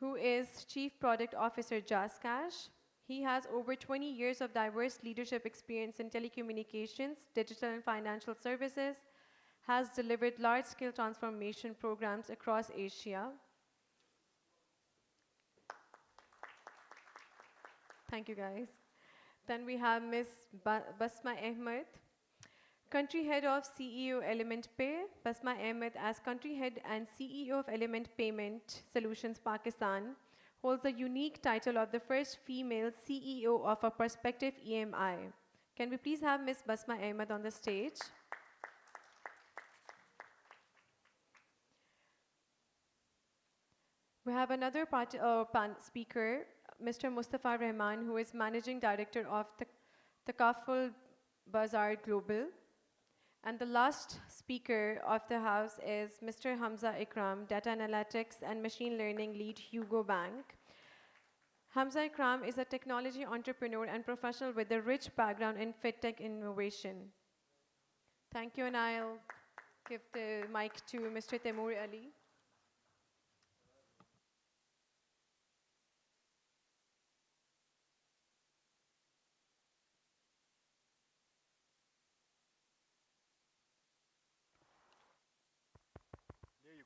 who is Chief Product Officer JazzCash. He has over 20 years of diverse leadership experience in telecommunications, digital and financial services, has delivered large-scale transformation programs across Asia. Thank you, guys. Then we have Ms. Basma Ahmed, Country Head of CEO Element Pay. Basma Ahmed, as Country Head and CEO of Element Payment Solutions Pakistan, holds the unique title of the first female CEO of a prospective EMI. Can we please have Ms. Basma Ahmed on the stage? We have another speaker, Mr. Mustafa Rahman, who is Managing Director of Takaful Bazaar Global. And the last speaker of the house is Mr. Hamza Ikram, Data Analytics and Machine Learning Lead, Hugo Bank. Hamza Ikram is a technology entrepreneur and professional with a rich background in fintech innovation. Thank you, and I'll give the mic to Mr. Taimur Ali.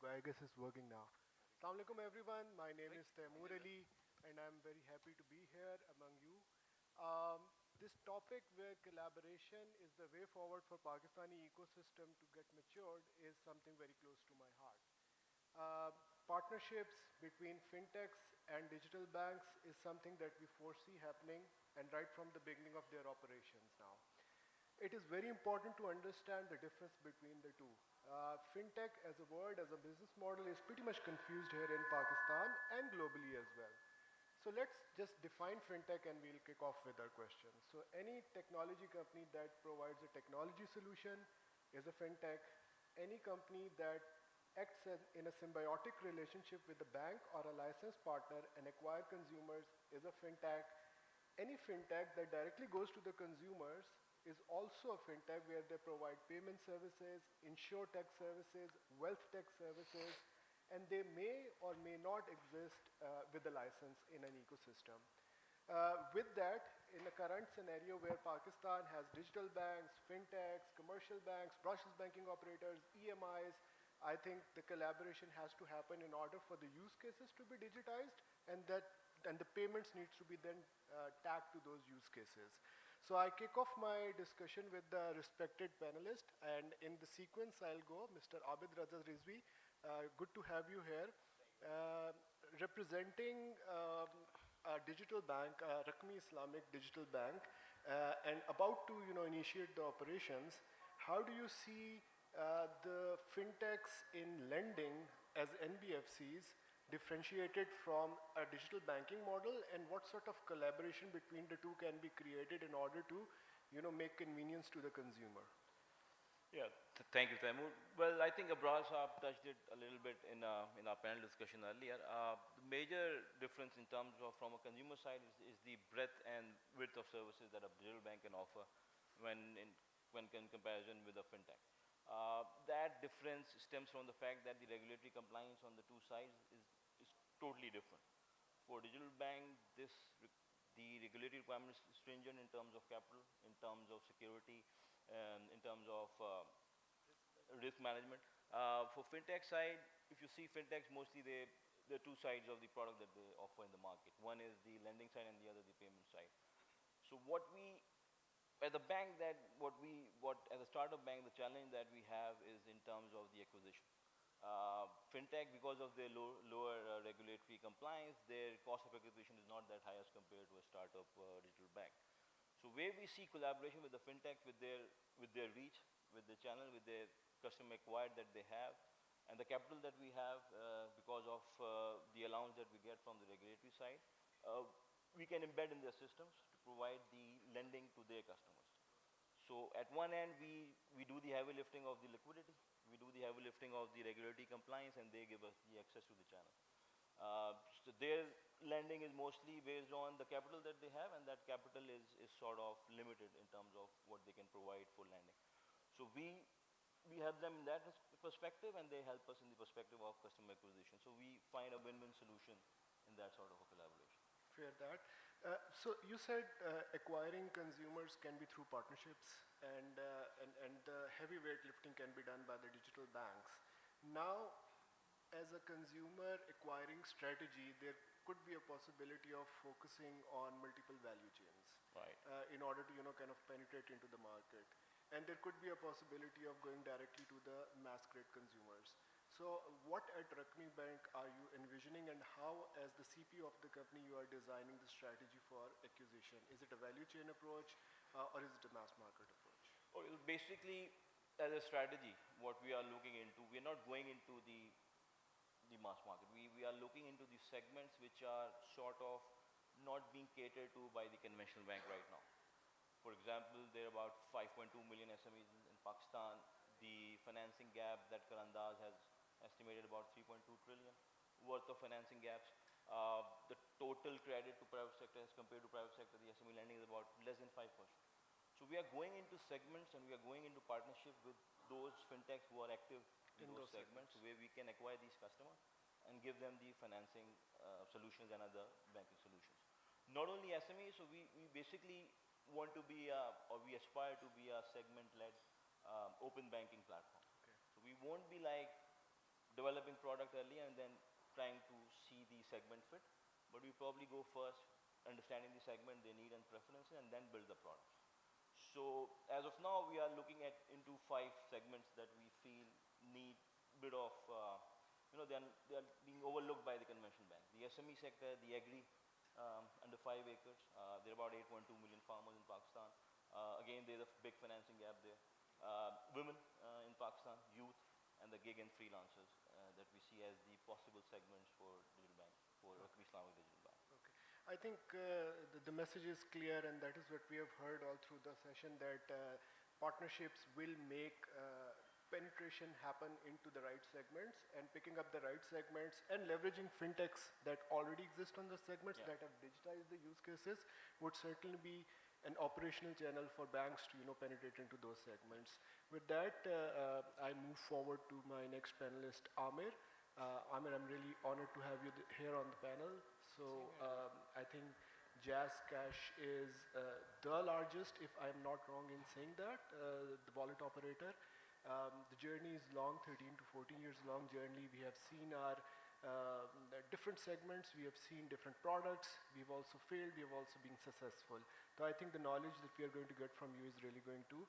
I guess it's working now. Assalamu alaikum everyone. My name is Taimur Ali and I'm very happy to be here among you. This topic where collaboration is the way forward for Pakistani ecosystem to get matured is something very close to my heart. Partnerships between fintechs and digital banks is something that we foresee happening and right from the beginning of their operations now. It is very important to understand the difference between the two. Fintech as a word, as a business model is pretty much confused here in Pakistan and globally as well. So let's just define fintech and we'll kick off with our questions. So any technology company that provides a technology solution is a fintech. Any company that acts in a symbiotic relationship with a bank or a licensed partner and acquire consumers is a fintech. Any fintech that directly goes to the consumers is also a fintech where they provide payment services, insurtech services, wealth tech services, and they may or may not exist with a license in an ecosystem. With that, in the current scenario where Pakistan has digital banks, fintechs, commercial banks, brushless banking operators, EMIs, I think the collaboration has to happen in order for the use cases to be digitized and the payments needs to be then tagged to those use cases. So I kick off my discussion with the respected panelist, and in the sequence I'll go, Mr. Abid Raza Rizvi, good to have you here. Representing a digital bank, Rakmi Islamic Digital Bank, and about to initiate the operations, how do you see the fintechs in lending as NBFCs differentiated from a digital banking model, and what sort of collaboration between the two can be created in order to make convenience to the consumer? Yeah, thank you, Taimur. Well, I think Abrar Saab touched it a little bit in our panel discussion earlier. The major difference in terms of from a consumer side is the breadth and width of services that a digital bank can offer when in comparison with a fintech. That difference stems from the fact that the regulatory compliance on the two sides is totally different. For digital bank, the regulatory requirements is stringent in terms of capital, in terms of security, in terms of risk management. For fintech side, if you see fintechs, mostly there are two sides of the product that they offer in the market. One is the lending side and the other the payment side. So what we as a bank, as a startup bank, the challenge that we have is in terms of the acquisition. Fintech, because of their lower regulatory compliance, their cost of acquisition is not that high as compared to a startup digital bank. So where we see collaboration with the fintech, with their reach, with the channel, with their customer acquired that they have, and the capital that we have because of the allowance that we get from the regulatory side, we can embed in their systems to provide the lending to their customers. So at one end, we do the heavy lifting of the liquidity, we do the heavy lifting of the regulatory compliance, and they give us the access to the channel. So their lending is mostly based on the capital that they have, and that capital is sort of limited in terms of what they can provide for lending. So we help them in that perspective, and they help us in the perspective of customer acquisition. So we find a win-win solution in that sort of a collaboration. Fair that. So you said acquiring consumers can be through partnerships, and the heavyweight lifting can be done by the digital banks. Now, as a consumer acquiring strategy, there could be a possibility of focusing on multiple value chains, right? In order to kind of penetrate into the market, and there could be a possibility of going directly to the mass grade consumers. So what at Rakmi Bank are you envisioning, and how, as the CPO of the company, you are designing the strategy for acquisition? Is it a value chain approach or is it a mass market approach? Oh, basically, as a strategy, what we are looking into, we are not going into the mass market. We are looking into the segments which are sort of not being catered to by the conventional bank right now. For example, there are about 5.2 million SMEs in Pakistan. The financing gap that Karandaz has estimated about 3.2 trillion worth of financing gaps. The total credit to private sector as compared to private sector, the SME lending is about less than 5%. So we are going into segments, and we are going into partnership with those fintechs who are active in those segments where we can acquire these customers and give them the financing solutions and other banking solutions. Not only SMEs, so we basically want to be, or we aspire to be a segment-led open banking platform. Okay. So we won't be like developing product early and then trying to see the segment fit. But we probably go first, understanding the segment, their need and preferences, and then build the product. So as of now, we are looking at into 5 segments that we feel need bit of, they are being overlooked by the conventional bank. The SME sector, the agri, under 5 acres. There are about 8.2 million farmers in Pakistan. Again, there's a big financing gap there. Women in Pakistan, youth, and the gig and freelancers that we see as the possible segments for digital bank, for Islamic digital bank. Okay. I think the message is clear, and that is what we have heard all through the session, that partnerships will make penetration happen into the right segments, and picking up the right segments and leveraging fintechs that already exist on the segments that have digitized the use cases would certainly be an operational channel for banks to penetrate into those segments. With that, I move forward to my next panelist, Amir. Amir, I'm really honored to have you here on the panel. So I think Jazz Cash is the largest, if I'm not wrong in saying that, the wallet operator. The journey is long, 13 to 14 years long journey. We have seen our different segments, we have seen different products, we've also failed, we have also been successful. So I think the knowledge that we are going to get from you is really going to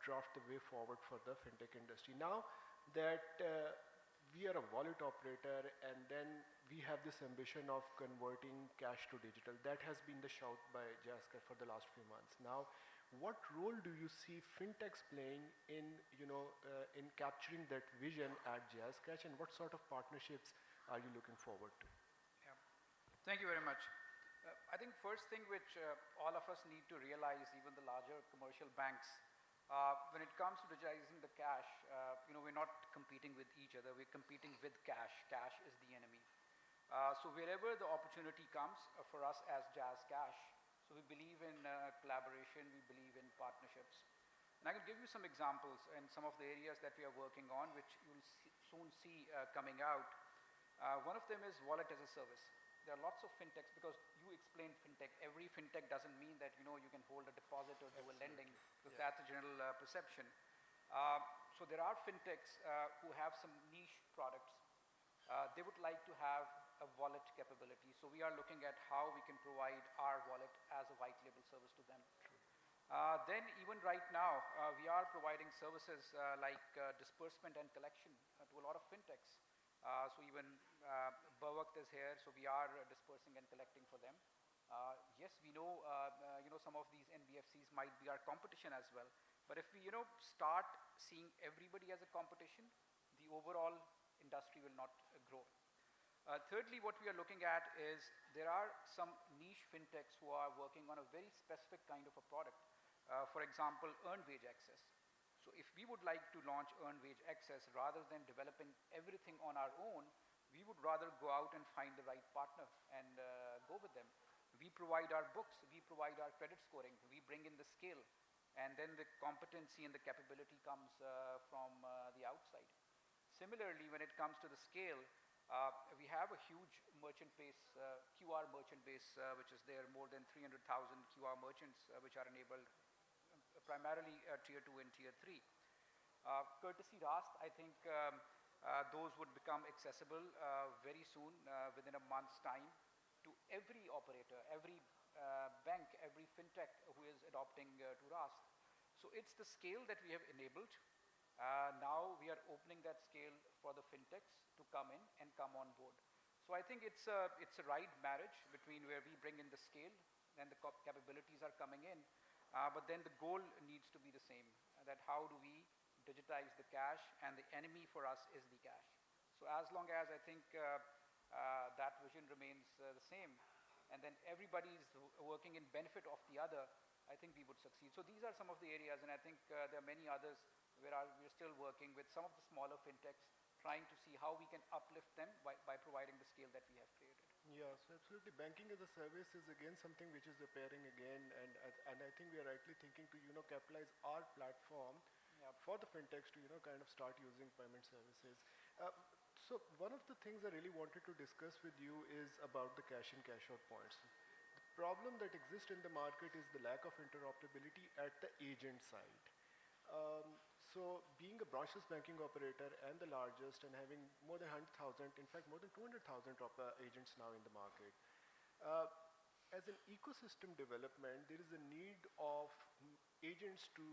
draft the way forward for the fintech industry. Now that we are a wallet operator, and then we have this ambition of converting cash to digital. That has been the shout by Jazzcash for the last few months. Now, what role do you see fintechs playing in, in capturing that vision at Jazzcash, and what sort of partnerships are you looking forward to? Yeah. Thank you very much. I think first thing which all of us need to realize, even the larger commercial banks, when it comes to digitizing the cash, we're not competing with each other, we're competing with cash. Cash is the enemy. So wherever the opportunity comes for us as Jazzcash, so we believe in collaboration, we believe in partnerships. And I can give you some examples in some of the areas that we are working on, which you will soon see coming out. One of them is wallet as a service. There are lots of fintechs, because you explained fintech. Every fintech doesn't mean that you can hold a deposit or do a lending, because that's a general perception. So there are fintechs who have some niche products. They would like to have a wallet capability. So we are looking at how we can provide our wallet as a white label service to them. Then even right now, we are providing services like disbursement and collection to a lot of fintechs. So even Burwak is here, so we are dispersing and collecting for them. Yes, we know, some of these NBFCs might be our competition as well. But if we, start seeing everybody as a competition, the overall industry will not grow. Thirdly, what we are looking at is there are some niche fintechs who are working on a very specific kind of a product. For example, earned wage access. So if we would like to launch earned wage access, rather than developing everything on our own, we would rather go out and find the right partner and go with them. We provide our books, we provide our credit scoring, we bring in the scale, and then the competency and the capability comes from the outside. Similarly, when it comes to the scale, we have a huge merchant base, QR merchant base, which is there, more than 300,000 QR merchants, which are enabled primarily tier 2 and tier 3. Courtesy Rast, I think those would become accessible very soon, within a month's time, to every operator, every bank, every fintech who is adopting to Rast. So it's the scale that we have enabled. Now we are opening that scale for the fintechs to come in and come on board. So I think it's a right marriage between where we bring in the scale and the capabilities are coming in, but then the goal needs to be the same, that how do we digitize the cash, and the enemy for us is the cash. So as long as I think that vision remains the same, and then everybody's working in benefit of the other, I think we would succeed. So these are some of the areas, and I think there are many others where we're still working with some of the smaller fintechs, trying to see how we can uplift them by providing the scale that we have created. Yeah, so absolutely. Banking as a service is again something which is appearing again, and I think we are rightly thinking to capitalize our platform for the fintechs to kind of start using payment services. So one of the things I really wanted to discuss with you is about the cash in cash out points. The problem that exists in the market is the lack of interoperability at the agent side. So being a branchless banking operator and the largest and having more than 100,000, in fact more than 200,000 agents now in the market, uh, as an ecosystem development, there is a need of agents to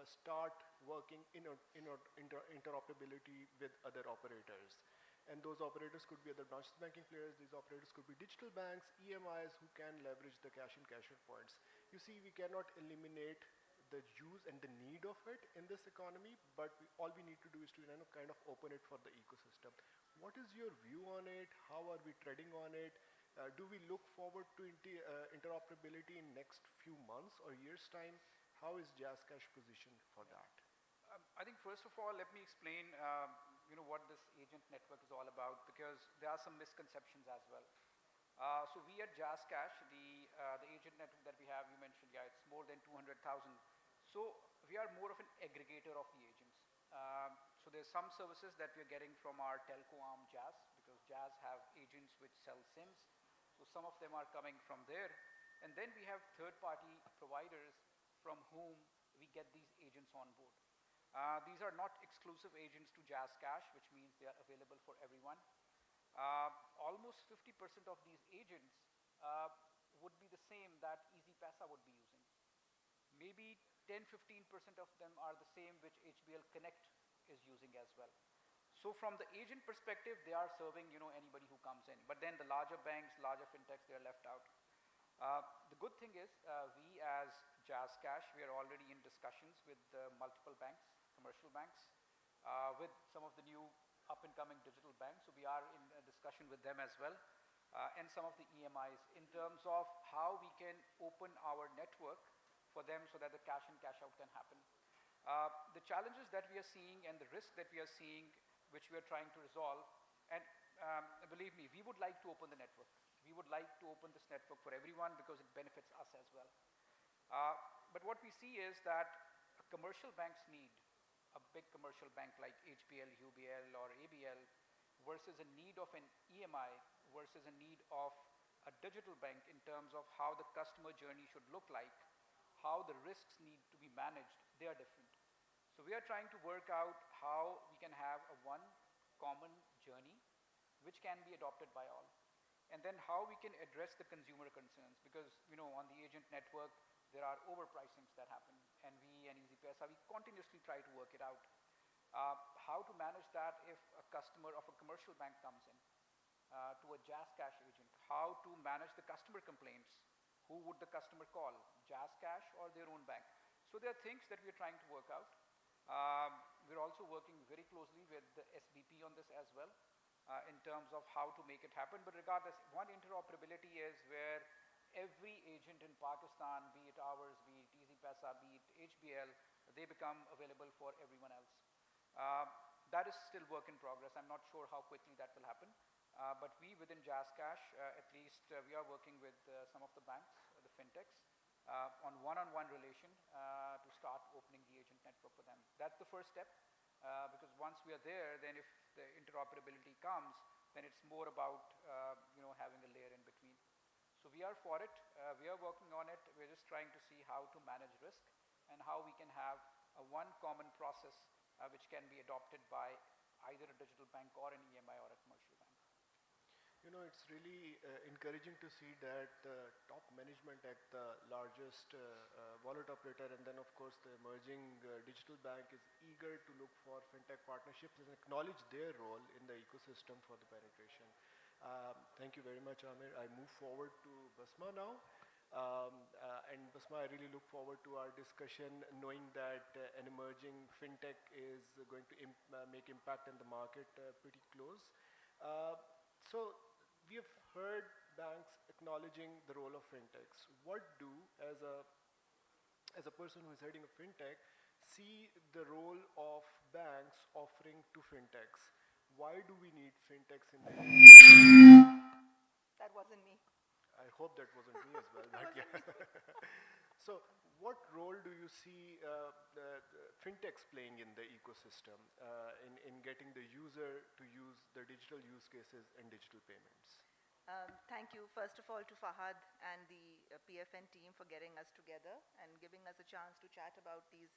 start working in interoperability with other operators. And those operators could be other branch banking players, these operators could be digital banks, EMIs who can leverage the cash in cash out points. You see, we cannot eliminate the use and the need of it in this economy, but all we need to do is to kind of open it for the ecosystem. What is your view on it? How are we treading on it? Do we look forward to interoperability in next few months or years' time? How is JazzCash positioned for that? I think first of all, let me explain what this agent network is all about, because there are some misconceptions as well. So we at JazzCash, the agent network that we have, you mentioned, yeah, it's more than 200,000. So we are more of an aggregator of the agents. So there's some services that we are getting from our telco arm Jazz, because Jazz have agents which sell SIMs. So some of them are coming from there. And then we have third-party providers from whom we get these agents on board. These are not exclusive agents to JazzCash, which means they are available for everyone. Almost 50% of these agents would be the same that EasyPaisa would be using. Maybe 10-15% of them are the same which HBL Connect is using as well. So from the agent perspective, they are serving anybody who comes in. But then the larger banks, larger fintechs, they are left out. The good thing is we as JazzCash, we are already in discussions with multiple banks, commercial banks, with some of the new up-and-coming digital banks. So we are in a discussion with them as well, and some of the EMIs in terms of how we can open our network for them so that the cash in, cash out can happen. The challenges that we are seeing and the risk that we are seeing, which we are trying to resolve, and believe me, we would like to open the network. We would like to open this network for everyone because it benefits us as well. But what we see is that commercial banks need a big commercial bank like HBL, UBL or ABL versus a need of an EMI versus a need of a digital bank in terms of how the customer journey should look like, how the risks need to be managed. They are different. So we are trying to work out how we can have a one common journey which can be adopted by all. And then how we can address the consumer concerns, because on the agent network there are overpricings that happen, and we and EasyPaisa, we continuously try to work it out. How to manage that if a customer of a commercial bank comes in to a JazzCash agent, how to manage the customer complaints, who would the customer call, JazzCash or their own bank. So there are things that we are trying to work out. We're also working very closely with the SBP on this as well, in terms of how to make it happen. But regardless, one interoperability is where every agent in Pakistan, be it ours, be it EasyPaisa, be it HBL, they become available for everyone else. That is still work in progress. I'm not sure how quickly that will happen. But we within JazzCash, at least we are working with some of the banks, the fintechs, on one-on-one relation to start opening the agent network for them. That's the first step. Because once we are there, then if the interoperability comes, then it's more about having a layer in between. So we are for it. We are working on it. We're just trying to see how to manage risk and how we can have a one common process which can be adopted by either a digital bank or an EMI or a commercial bank. It's really encouraging to see that the top management at the largest wallet operator and then of course the emerging digital bank is eager to look for fintech partnerships and acknowledge their role in the ecosystem for the penetration. Thank you very much, Amir. I move forward to Basma now. And Basma, I really look forward to our discussion, knowing that an emerging fintech is going to make impact in the market pretty close. So we have heard banks acknowledging the role of fintechs. What do, as a person who is heading a fintech, see the role of banks offering to fintechs? Why do we need fintechs in the That wasn't me. I hope that wasn't me as well. But yeah. So what role do you see the fintechs playing in the ecosystem in getting the user to use the digital use cases and digital payments? Thank you, first of all, to Fahad and the PFN team for getting us together and giving us a chance to chat about these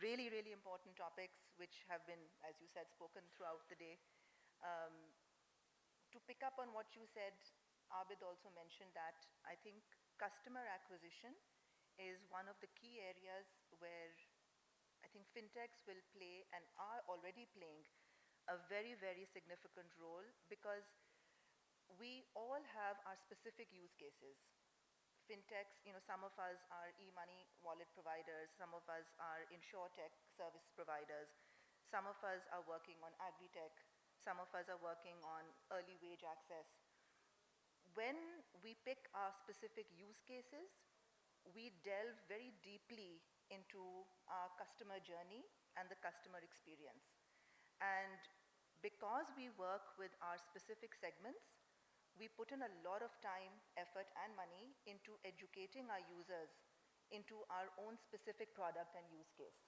really, really important topics which have been, as you said, spoken throughout the day. Um, to pick up on what you said, Abid also mentioned that I think customer acquisition is one of the key areas where I think fintechs will play and are already playing a very, very significant role, because we all have our specific use cases. Fintechs, some of us are e-money wallet providers, some of us are insurtech service providers, some of us are working on agri-tech, some of us are working on early wage access. When we pick our specific use cases, we delve very deeply into our customer journey and the customer experience. And because we work with our specific segments, we put in a lot of time, effort, and money into educating our users into our own specific product and use case.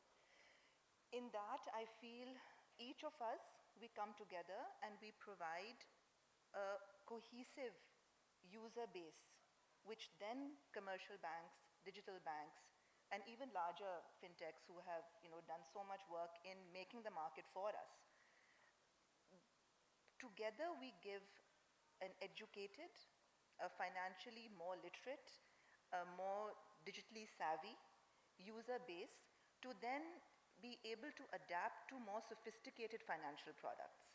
In that, I feel each of us, we come together and we provide a cohesive user base, which then commercial banks, digital banks, and even larger fintechs who have done so much work in making the market for us. Together, we give an educated, a financially more literate, a more digitally savvy user base to then be able to adapt to more sophisticated financial products.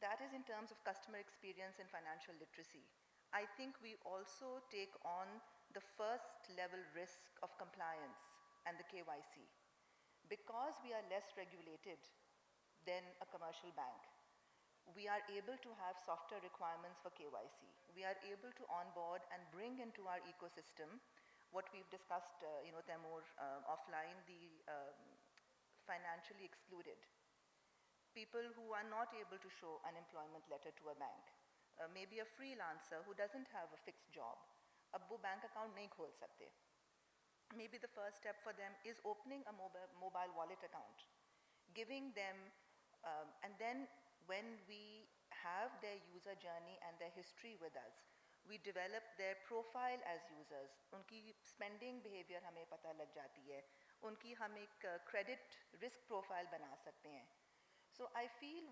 That is in terms of customer experience and financial literacy. I think we also take on the first level risk of compliance and the KYC. Because we are less regulated than a commercial bank, we are able to have softer requirements for KYC. We are able to onboard and bring into our ecosystem what we've discussed, Taimur, offline, the financially excluded. People who are not able to show an employment letter to a bank. Maybe a freelancer who doesn't have a fixed job. Ab wo bank account nahi khol sakte. Maybe the first step for them is opening a mobile wallet account, giving them, and then when we have their user journey and their history with us, we develop their profile as users. Unki spending behavior hame pata lag jati hai. Unki hum ek credit risk profile bana sakte hain. So I feel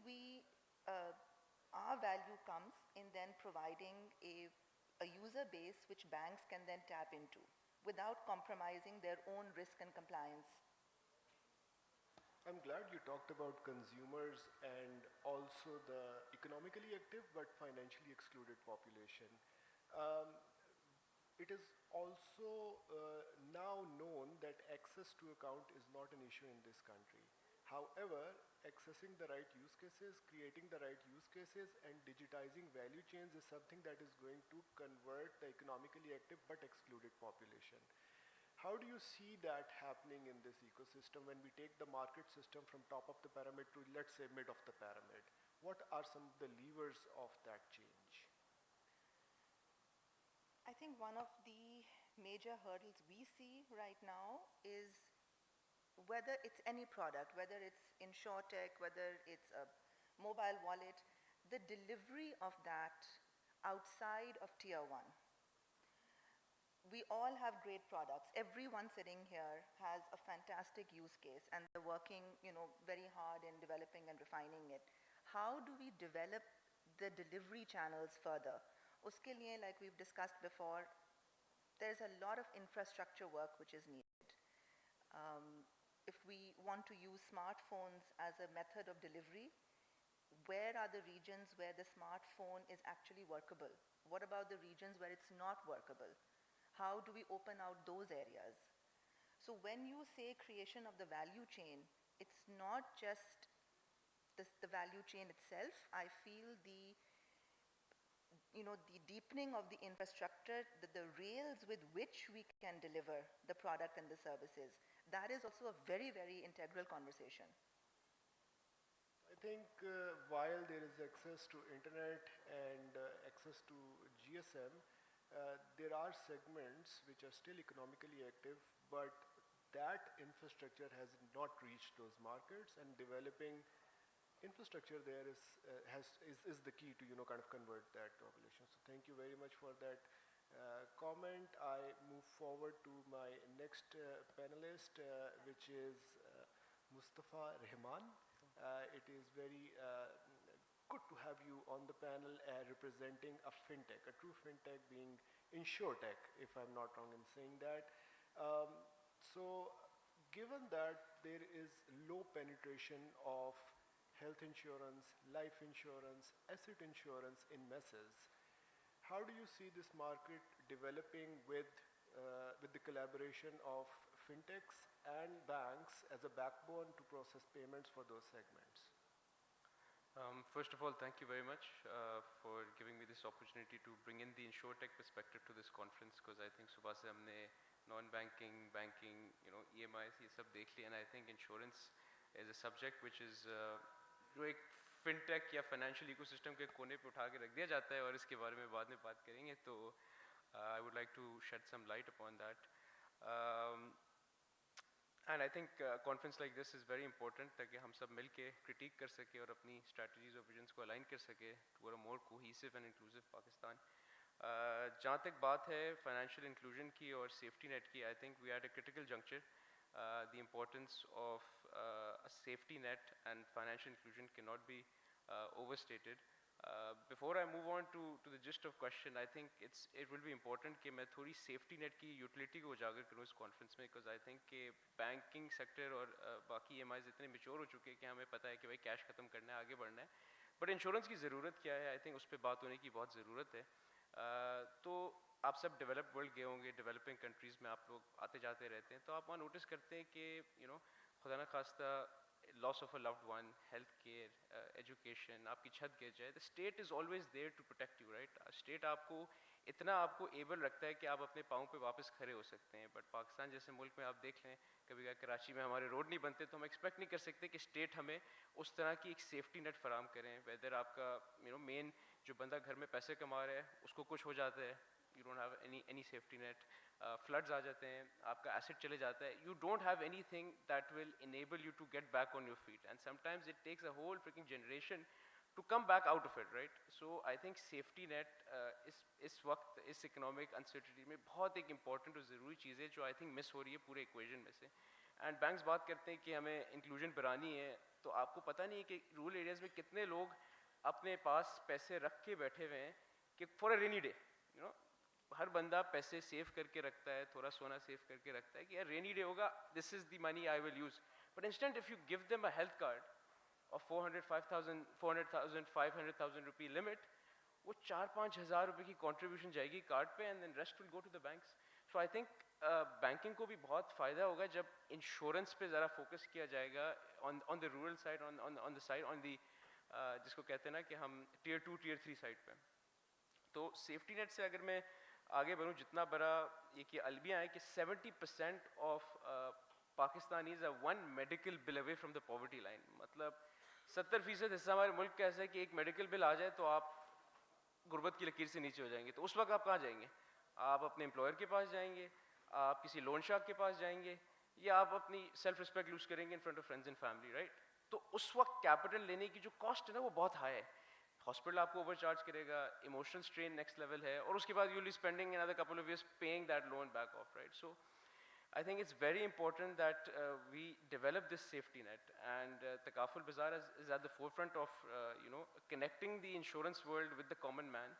our value comes in then providing a user base which banks can then tap into without compromising their own risk and compliance. I'm glad you talked about consumers and also the economically active but financially excluded population. It is also now known that access to account is not an issue in this country. However, accessing the right use cases, creating the right use cases, and digitizing value chains is something that is going to convert the economically active but excluded population. How do you see that happening in this ecosystem when we take the market system from top of the pyramid to, let's say, mid of the pyramid? What are some of the levers of that change? I think one of the major hurdles we see right now is whether it's any product, whether it's insurtech, whether it's a mobile wallet, the delivery of that outside of tier 1. We all have great products. Everyone sitting here has a fantastic use case and they're working, very hard in developing and refining it. How do we develop the delivery channels further? Uske liye, like we've discussed before, there's a lot of infrastructure work which is needed. If we want to use smartphones as a method of delivery, where are the regions where the smartphone is actually workable? What about the regions where it's not workable? How do we open out those areas? So when you say creation of the value chain, it's not just the value chain itself. I feel the deepening of the infrastructure, the rails with which we can deliver the product and the services, that is also a very, very integral conversation. I think while there is access to internet and access to GSM, there are segments which are still economically active, but that infrastructure has not reached those markets, and developing infrastructure there is the key to kind of convert that population. So thank you very much for that comment, I move forward to my next panelist, which is Mustafa Rahman. It is very good to have you on the panel representing a fintech, a true fintech being insurtech, if I'm not wrong in saying that. So, given that there is low penetration of health insurance, life insurance, asset insurance in masses, how do you see this market developing with the collaboration of fintechs and banks as a backbone to process payments for those segments? First of all, thank you very much for giving me this opportunity to bring in the insurtech perspective to this conference, because I think सुबह से हमने non-banking, banking, EMIs ये सब देख लिया, and I think insurance is a subject which is जो एक fintech या financial ecosystem के कोने पे उठा के रख दिया जाता है, और इसके बारे में बाद में बात करेंगे, तो I would like to shed some light upon that. And I think a conference like this is very important ताकि हम सब मिल के critique कर सके और अपनी strategies और visions को align कर सके toward a more cohesive and inclusive Pakistan. जहाँ तक बात है financial inclusion की और safety net की, I think we are at a critical juncture. The importance of a safety net and financial inclusion cannot be overstated. Before I move on to the gist of question, I think it will be important कि मैं थोड़ी safety net की utility को उजागर करूँ इस conference में, because I think कि banking sector और बाकी EMIs इतने mature हो चुके हैं कि हमें पता है कि भाई cash ख़त्म करना है, आगे बढ़ना है, but insurance की ज़रूरत क्या है, I think उस पर बात होने की बहुत ज़रूरत है. तो आप सब developed world गए होंगे, developing countries में आप लोग आते जाते रहते हैं, तो आप वहाँ notice करते हैं कि खुदा न खास्ता loss of a loved one, healthcare, education, आपकी छत गिर जाए, the state is always there to protect you, right? State आपको इतना आपको able रखता है कि आप अपने पाँव पे वापस खड़े हो सकते हैं, but पाकिस्तान जैसे मुल्क में आप देख लें, कभी कराची में हमारे रोड नहीं बनते, तो हम expect नहीं कर सकते कि state हमें उस तरह की एक safety net फराम करें, whether आपका main जो बंदा घर में पैसे कमा रहा है, उसको कुछ हो जाता है, you don't have any safety net, floods आ जाते हैं, आपका asset चले जाता है, you don't have anything that will enable you to get back on your feet, and sometimes it takes a whole freaking generation to come back out of it, right? So I think safety net इस वक्त इस economic uncertainty में बहुत एक important और ज़रूरी चीज़ है जो I think miss हो रही है पूरे equation में से. And banks बात करते हैं कि हमें inclusion बढ़ानी है, तो आपको पता नहीं है कि rural areas में कितने लोग अपने पास पैसे रख के बैठे हुए हैं कि for a rainy day, हर बंदा पैसे सेव करके रखता है, थोड़ा सोना सेव करके रखता है कि यार रेनी डे होगा, this is the money I will use. But instant if you give them a health card of 400,000 500,000 rupee limit, वो 4-5 हज़ार रुपये की कॉन्ट्रीब्यूशन जाएगी कार्ड पे, and then rest will go to the banks. So I think banking को भी बहुत फ़ायदा होगा जब इंश्योरेंस पे ज़रा फोकस किया जाएगा on the rural side, on the side on the जिसको कहते हैं ना कि हम टियर 2 टियर 3 साइड पे. तो सेफ्टी नेट से अगर मैं आगे बढ़ूँ, जितना बड़ा ये कि अलमिया है कि 70% of Pakistanis are one medical bill away from the poverty line. मतलब 70% हिस्सा हमारे मुल्क का ऐसा है कि एक मेडिकल बिल आ जाए तो आप गुर्बत की लकीर से नीचे हो जाएंगे. तो उस वक्त आप कहाँ जाएंगे? आप अपने एम्प्लॉयर के पास जाएंगे, आप किसी लोन शार्क के पास जाएंगे, या आप अपनी सेल्फ रिस्पेक्ट लूज करेंगे in front of friends and family, right? तो उस वक्त कैपिटल लेने की जो कॉस्ट है ना वो बहुत हाई है. हॉस्पिटल आपको ओवरचार्ज करेगा, इमोशनल स्ट्रेन नेक्स्ट लेवल है, और उसके बाद you will be spending another couple of years paying that loan back of, right? So I think it's very important that we develop this safety net, and Takaful Bazaar is at the forefront of connecting the insurance world with the common man.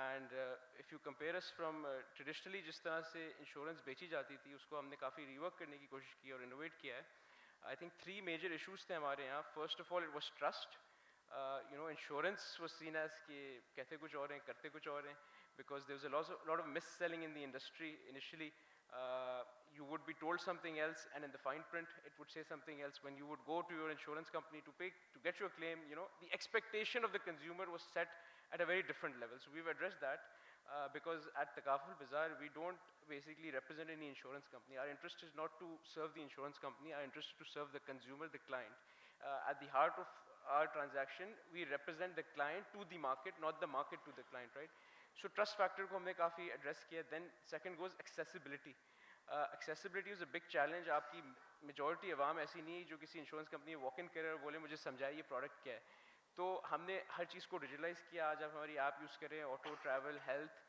And if you compare us from traditionally जिस तरह से insurance बेची जाती थी, उसको हमने काफ़ी rework करने की कोशिश की और innovate किया है. I think 3 major issues थे हमारे यहाँ. First of all, it was trust. Insurance was seen as कि कहते कुछ और हैं, करते कुछ और हैं, because there was a lot of mis-selling in the industry initially. You would be told something else, and in the fine print it would say something else. When you would go to your insurance company to get your claim, the expectation of the consumer was set at a very different level. So we've addressed that because at Takaful Bazaar we don't basically represent any insurance company. Our interest is not to serve the insurance company. Our interest is to serve the consumer, the client. At the heart of our transaction, we represent the client to the market, not the market to the client, right? So trust factor को हमने काफ़ी address किया. Then second goes accessibility. Accessibility is a big challenge. आपकी majority अवाम ऐसी नहीं है जो किसी insurance company में walk in करे और बोले मुझे समझाए ये product क्या है. तो हमने हर चीज़ को digitalize किया. आज आप हमारी app use करें, auto, travel, health,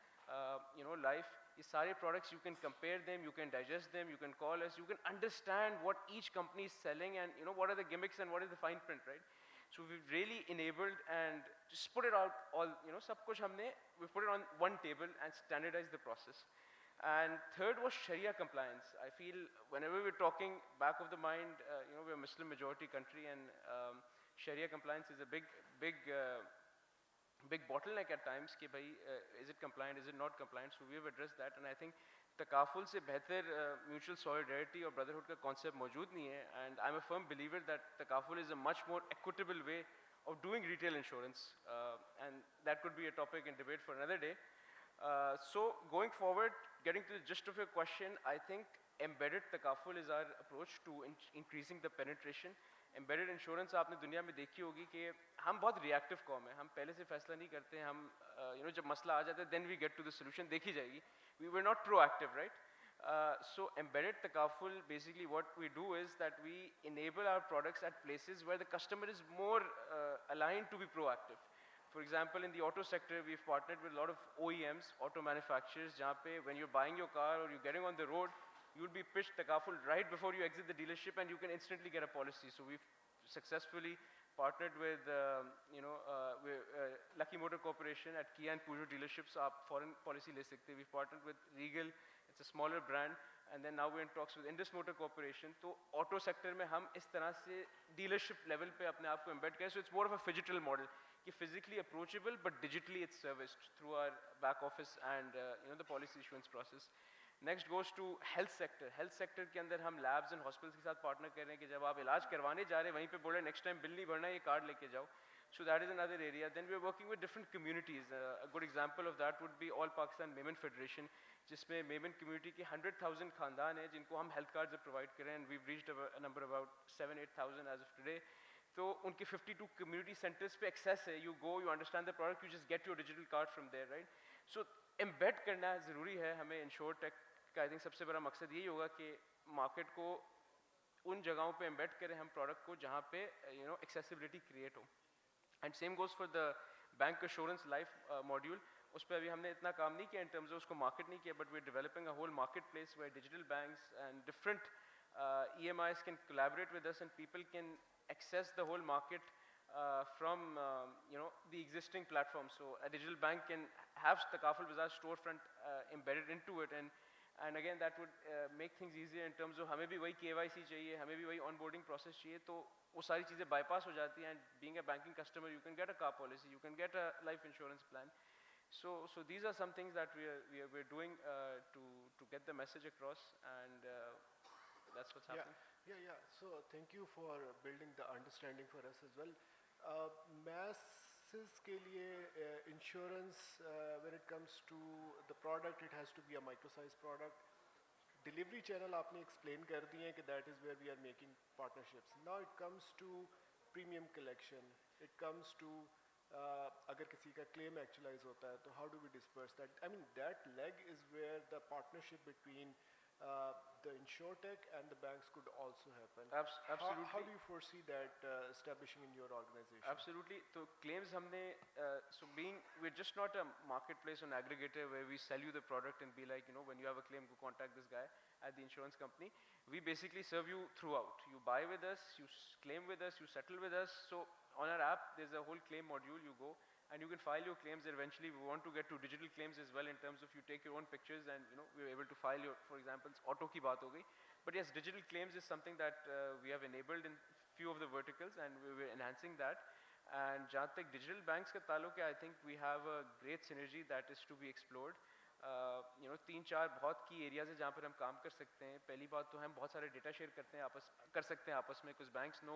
life. These सारे products, you can compare them, you can digest them, you can call us, you can understand what each company is selling and what are the gimmicks and what is the fine print, right? So we've really enabled and just put it out all, sab kuch humne, we put it on one table and standardized the process. And third was Sharia compliance. I feel whenever we're talking back of the mind, we're a Muslim majority country and Sharia compliance is a big bottleneck at times कि भाई is it compliant, is it not compliant? So we have addressed that and I think takaful से बेहतर mutual solidarity और brotherhood का concept मौजूद नहीं है and I'm a firm believer that takaful is a much more equitable way of doing retail insurance and that could be a topic in debate for another day. So going forward, getting to the gist of your question, I think embedded takaful is our approach to increasing the penetration. Embedded insurance आपने दुनिया में देखी होगी कि हम बहुत reactive कौम है, हम पहले से फैसला नहीं करते हैं, हम जब मसला आ जाता है then we get to the solution, देखी जाएगी. We were not proactive, right? So embedded takaful, basically what we do is that we enable our products at places where the customer is more aligned to be proactive. For example, in the auto sector, we've partnered with a lot of OEMs, auto manufacturers, jahan pe when you're buying your car or you're getting on the road, you'll be pitched takaful right before you exit the dealership and you can instantly get a policy. So we've successfully partnered with, Lucky Motor Corporation at Kia and Peugeot dealerships, aap foreign policy le sakte. We've partnered with Regal, it's a smaller brand, and then now we're in talks with Indus Motor Corporation. So auto sector mein hum is tarah se dealership level pe apne aap ko embed kare. So it's more of a phygital model, ki physically approachable but digitally it's serviced through our back office and the policy issuance process. Next goes to health sector. Health sector के अंदर हम labs and hospitals के साथ partner कर रहे हैं कि जब आप इलाज करवाने जा रहे हैं वहीं पे बोले next time bill नहीं भरना ये card लेके जाओ. So that is another area. Then we are working with different communities. A good example of that would be All Pakistan Maiman Federation, जिसमें Maiman community के 100,000 खानदान हैं जिनको हम health cards provide कर रहे हैं and we've reached a number about 7-8,000 as of today. तो उनके 52 community centers पे access है. You go, you understand the product, you just get your digital card from there, right? So embed करना ज़रूरी है हमें InsurTech का. I think सबसे बड़ा मकसद यही होगा कि market को उन जगहों पे embed करें हम product को जहाँ पे accessibility create हो. And same goes for the bank assurance life module. उस पर अभी हमने इतना काम नहीं किया in terms of उसको market नहीं किया, but we're developing a whole marketplace where digital banks and different EMIs can collaborate with us and people can access the whole market from the existing platform. So a digital bank can have Takaful Bazaar storefront embedded into it, and again that would make things easier in terms of हमें भी वही KYC चाहिए, हमें भी वही onboarding process चाहिए, तो वो सारी चीज़ें bypass हो जाती हैं. And being a banking customer, you can get a car policy, you can get a life insurance plan. So these are some things that we're doing to get the message across, and that's what's happening. Yeah. So thank you for building the understanding for us as well. Masses के लिए insurance, when it comes to the product, it has to be a micro-sized product. Delivery channel आपने explain कर दिए हैं कि that is where we are making partnerships. Now it comes to premium collection. It comes to अगर किसी का claim actualize होता है तो how do we disperse that? I mean that leg is where the partnership between the InsurTech and the banks could also happen. Absolutely. How do you foresee that establishing in your organization? Absolutely. So claims हमने we're just not a marketplace or an aggregator where we sell you the product and be like, when you have a claim, go contact this guy at the insurance company. We basically serve you throughout. You buy with us, you claim with us, you settle with us. So on our app, there's a whole claim module. You go and you can file your claims. Eventually, we want to get to digital claims as well in terms of you take your own pictures and we're able to file your, for example, auto ki baat ho gayi. But yes, digital claims is something that we have enabled in few of the verticals and we're enhancing that. And jahan tak digital banks ka taluk hai, I think we have a great synergy that is to be explored. 3-4 बहुत की areas है जहाँ पर हम काम कर सकते हैं. पहली बात तो हम बहुत सारे डेटा शेयर कर सकते हैं आपस में. कुछ बैंक्स नो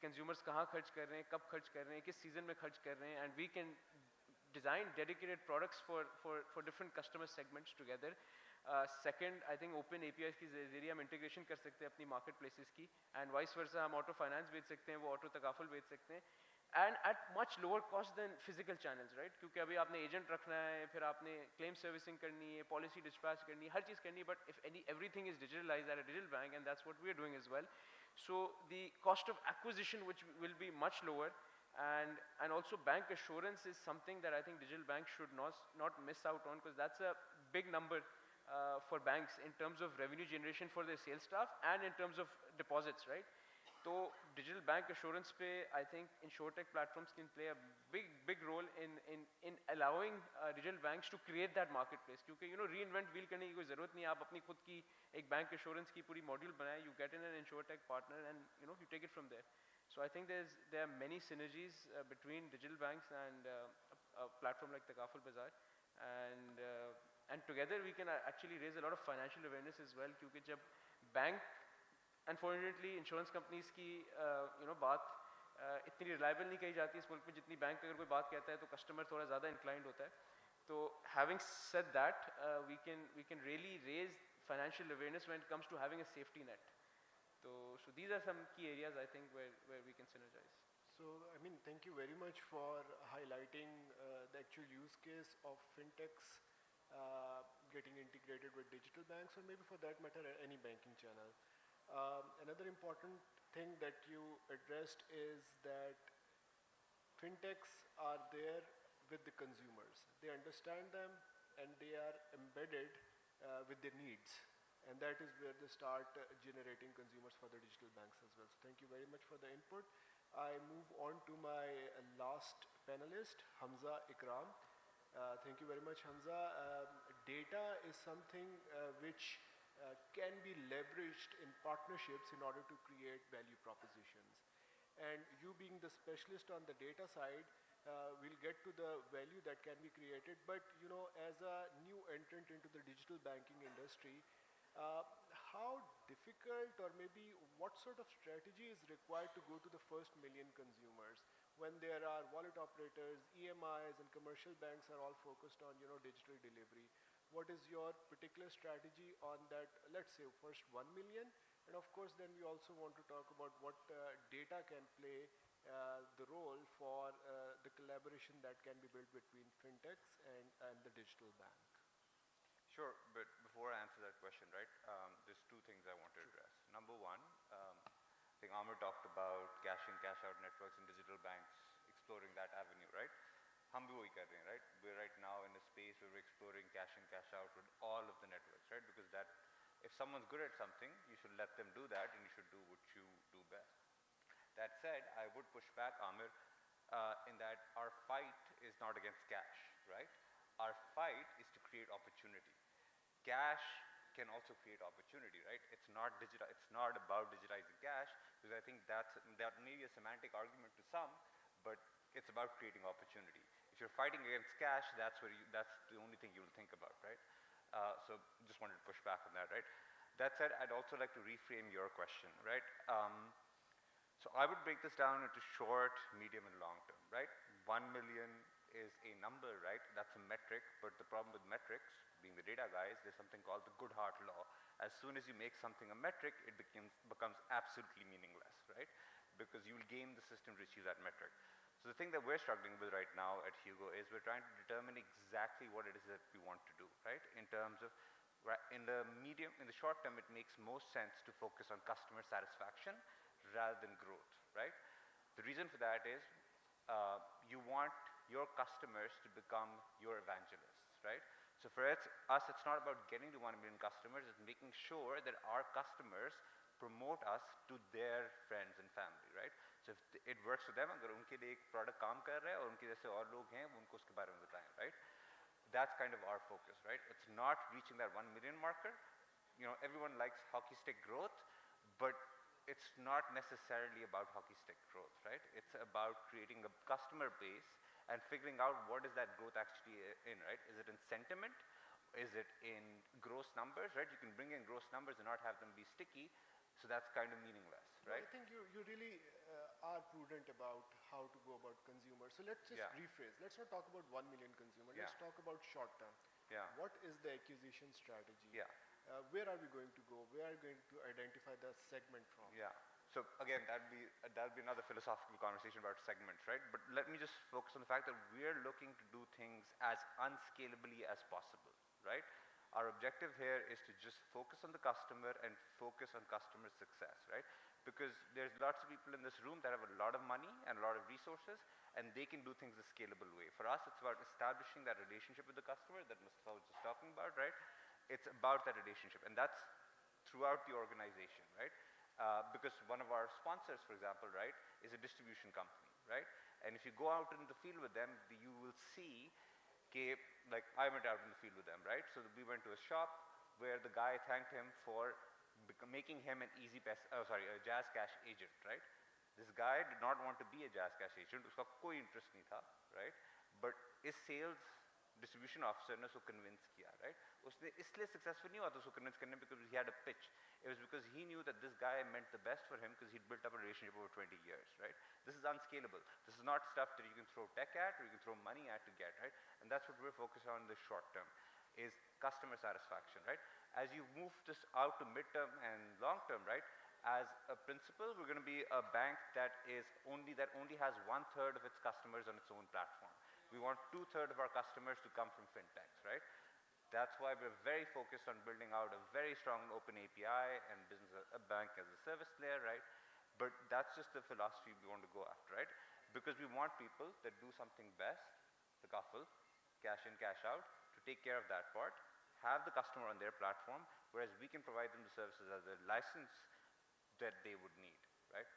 कंज्यूमर्स कहाँ खर्च कर रहे हैं, कब खर्च कर रहे हैं, किस सीजन में खर्च कर रहे हैं, and we can design dedicated products for different customer segments together. Second, I think open APIs के जरिए हम इंटीग्रेशन कर सकते हैं अपनी मार्केट प्लेसेस की, and vice versa हम ऑटो फाइनेंस बेच सकते हैं, वो ऑटो तकाफुल बेच सकते हैं, and at much lower cost than physical channels, right? क्योंकि अभी आपने एजेंट रखना है, फिर आपने क्लेम सर्विसिंग करनी है, पॉलिसी डिस्पैच करनी है, हर चीज़ करनी है, but if everything is digitalized at a digital bank, and that's what we are doing as well. So the cost of acquisition, which will be much lower, And also bank assurance is something that I think digital banks should not miss out on, because that's a big number for banks in terms of revenue generation for their sales staff and in terms of deposits, right? So digital bank assurance pe, I think insurtech platforms can play a big role in allowing digital banks to create that marketplace. Because reinvent wheel करने की कोई ज़रूरत नहीं, आप अपनी खुद की एक bank assurance की पूरी module बनाएं, you get in an insurtech partner and you take it from there. So I think there are many synergies between digital banks and a platform like Takaful Bazaar, and together we can actually raise a lot of financial awareness as well. Because जब bank, unfortunately, insurance companies की बात इतनी reliable नहीं कही जाती इस मुल्क में जितनी बैंक अगर कोई बात कहता है तो customer थोड़ा ज़्यादा inclined होता है. So having said that, we can really raise financial awareness when it comes to having a safety net. So these are some key areas I think where we can synergize. So, I mean, thank you very much for highlighting the actual use case of fintechs getting integrated with digital banks, or maybe for that matter, any banking channel. Another important thing that you addressed is that fintechs are there with the consumers. They understand them and they are embedded with their needs. And that is where they start generating consumers for the digital banks as well. So thank you very much for the input. I move on to my last panelist, Hamza Ikram. Thank you very much, Hamza. Data is something which can be leveraged in partnerships in order to create value propositions. And you being the specialist on the data side, we'll get to the value that can be created. But as a new entrant into the digital banking industry, how difficult, or maybe what sort of strategy is required to go to the first million consumers when there are wallet operators, EMIs, and commercial banks are all focused on digital delivery? What is your particular strategy on that, let's say, first 1 million? And of course, then we also want to talk about what data can play the role for the collaboration that can be built between fintechs and the digital bank. Sure, but before I answer that question, right, there's two things I want to address. Number one, I think Amr talked about cash in, cash out networks and digital banks, exploring that avenue, right? Hum bhi wahi kar rahe hain, right? We're right now in a space where we're exploring cash in, cash out with all of the networks, right? Because that, if someone's good at something, you should let them do that and you should do what you do best. That said, I would push back, Amir, in that our fight is not against cash, right? Our fight is to create opportunity. Cash can also create opportunity, right? It's not about digitizing cash, because I think that may be a semantic argument to some, but it's about creating opportunity. If you're fighting against cash, that's the only thing you'll think about, right? So just wanted to push back on that, right? That said, I'd also like to reframe your question, right? So I would break this down into short, medium, and long term, right? 1 million is a number, right? That's a metric, but the problem with metrics, being the data guys, there's something called the Goodhart law. As soon as you make something a metric, it becomes absolutely meaningless, right? Because you will game the system to achieve that metric. So the thing that we're struggling with right now at Hugo is we're trying to determine exactly what it is that we want to do, right? In terms of, in the short term, it makes most sense to focus on customer satisfaction rather than growth, right? The reason for that is you want your customers to become your evangelists, right? So for us, it's not about getting to 1 million customers, it's making sure that our customers promote us to their friends and family, right? So if it works for them, agar unke liye ek product kaam kar raha hai aur unke jaise aur log hain, unko uske bare mein bataएं, right? That's kind of our focus, right? It's not reaching that 1 million marker. Everyone likes hockey stick growth, but it's not necessarily about hockey stick growth, right? It's about creating a customer base and figuring out what is that growth actually in, right? Is it in sentiment? Is it in gross numbers, right? You can bring in gross numbers and not have them be sticky, so that's kind of meaningless, right? I think you really are prudent about how to go about consumers. So let's just rephrase. Let's not talk about 1 million consumers. Let's talk about short term. What is the acquisition strategy? Where are we going to go? Where are we going to identify the segment from? So again, that'd be another philosophical conversation about segments, right? But let me just focus on the fact that we're looking to do things as unscalably as possible, right? Our objective here is to just focus on the customer and focus on customer success, right? because there's lots of people in this room that have a lot of money and a lot of resources, and they can do things a scalable way. For us, it's about establishing that relationship with the customer that Mustafa was just talking about, right? It's about that relationship, and that's throughout the organization, right? Because one of our sponsors, for example, right, is a distribution company, right? And if you go out in the field with them, you will see, like I went out in the field with them, right? So we went to a shop where the guy thanked him for making him an a Jazz Cash agent, right? This guy did not want to be a Jazz Cash agent, uska koi interest nahi tha, right? But his sales distribution officer ने उसको convince किया, right? उसने इसलिए successful नहीं हुआ था उसको convince करने because he had a pitch. It was because he knew that this guy meant the best for him because he'd built up a relationship over 20 years, right? This is unscalable. This is not stuff that you can throw tech at or you can throw money at to get, right? And that's what we're focused on in the short term, is customer satisfaction, right? As you move this out to midterm and long term, right? As a principle, we're going to be a bank that only has 1/3 of its customers on its own platform. We want 2/3 of our customers to come from fintechs, right? That's why we're very focused on building out a very strong open API and a bank as a service layer, right? But that's just the philosophy we want to go after, right? Because we want people that do something best, the couple, cash in, cash out, to take care of that part, have the customer on their platform, whereas we can provide them the services as a license that they would need, right?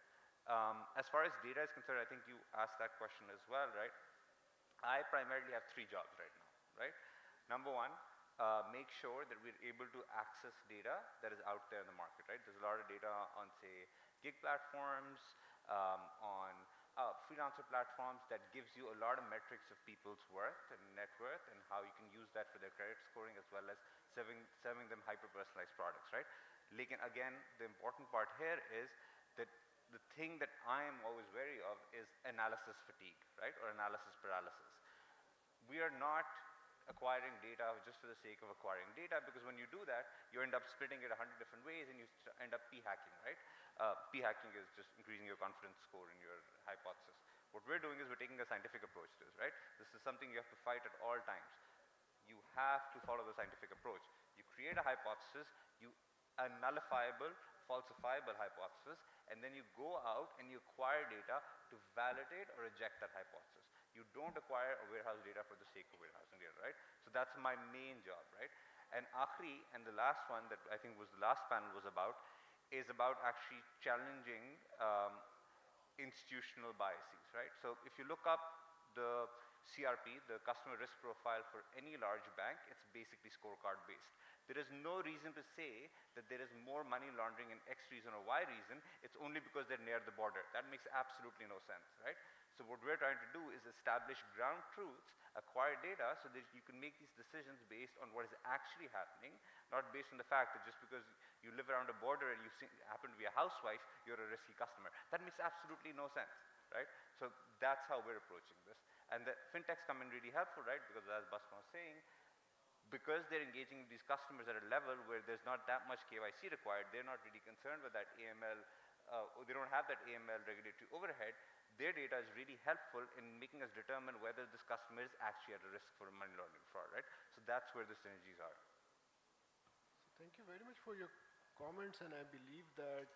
As far as data is concerned, I think you asked that question as well, right? I primarily have 3 jobs right now, right? Number one, make sure that we're able to access data that is out there in the market, right? There's a lot of data on, say, gig platforms, on freelancer platforms that gives you a lot of metrics of people's worth and net worth and how you can use that for their credit scoring as well as serving them hyper-personalized products, right? Again, the important part here is that the thing that I am always wary of is analysis fatigue, right? Or analysis paralysis. We are not acquiring data just for the sake of acquiring data, because when you do that, you end up splitting it 100 different ways and you end up p-hacking, right? P-hacking is just increasing your confidence score in your hypothesis. What we're doing is we're taking a scientific approach to this, right? This is something you have to fight at all times. You have to follow the scientific approach. You create a hypothesis, a nullifiable, falsifiable hypothesis, and then you go out and you acquire data to validate or reject that hypothesis. You don't acquire a warehouse data for the sake of warehousing data, right? So that's my main job, right? And Akhri, and the last one that I think was the last panel was about, is about actually challenging institutional biases, right? So if you look up the CRP, the customer risk profile for any large bank, it's basically scorecard based. There is no reason to say that there is more money laundering in X reason or Y reason. It's only because they're near the border. That makes absolutely no sense, right? So what we're trying to do is establish ground truths, acquire data so that you can make these decisions based on what is actually happening, not based on the fact that just because you live around a border and you happen to be a housewife, you're a risky customer. That makes absolutely no sense, right? So that's how we're approaching this. And the fintechs come in really helpful, right? Because as Basma was saying, because they're engaging with these customers at a level where there's not that much KYC required, they're not really concerned with that AML, they don't have that AML regulatory overhead. Their data is really helpful in making us determine whether this customer is actually at a risk for money laundering fraud, right? So that's where the synergies are. So thank you very much for your comments, and I believe that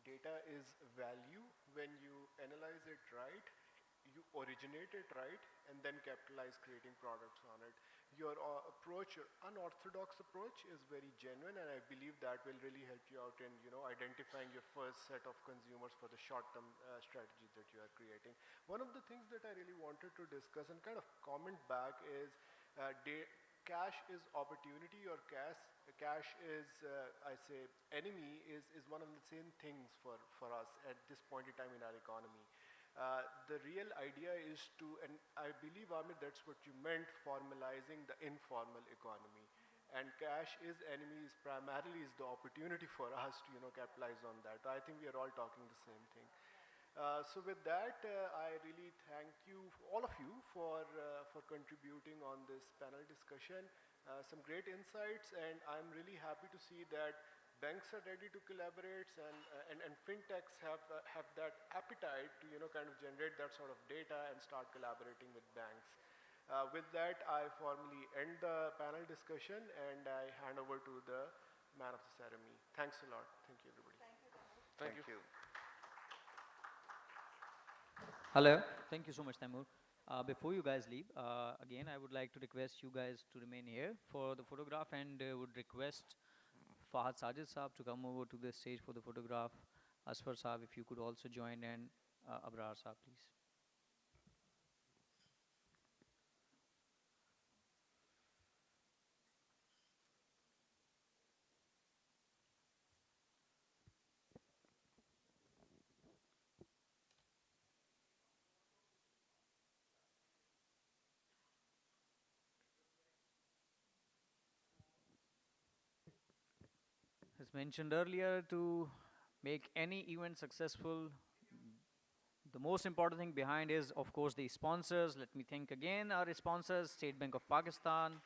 data is value when you analyze it right, you originate it right, and then capitalize creating products on it. Your approach, your unorthodox approach is very genuine, and I believe that will really help you out in, identifying your first set of consumers for the short-term strategies that you are creating. One of the things that I really wanted to discuss and kind of comment back is cash is opportunity, or cash is, I say, enemy is one of the same things for us at this point in time in our economy. The real idea is to, and I believe, Amit, that's what you meant, formalizing the informal economy. And cash is enemies primarily is the opportunity for us to, capitalize on that. I think we are all talking the same thing. So with that, I really thank you, all of you, for contributing on this panel discussion. Some great insights, and I'm really happy to see that banks are ready to collaborate, and fintechs have that appetite to kind of generate that sort of data and start collaborating with banks. With that, I formally end the panel discussion and I hand over to the man of the ceremony. Thanks a lot. Thank you, everybody. Thank you, Tanuj. Thank you. Hello. Thank you so much, Taimur. Before you guys leave, again, I would like to request you guys to remain here for the photograph and would request Fahad Sajid Saab to come over to the stage for the photograph. Asfar Saab, if you could also join, and Abrar Saab, please. As mentioned earlier, to make any event successful, the most important thing behind is, of course, the sponsors. Let me thank again our sponsors: State Bank of Pakistan,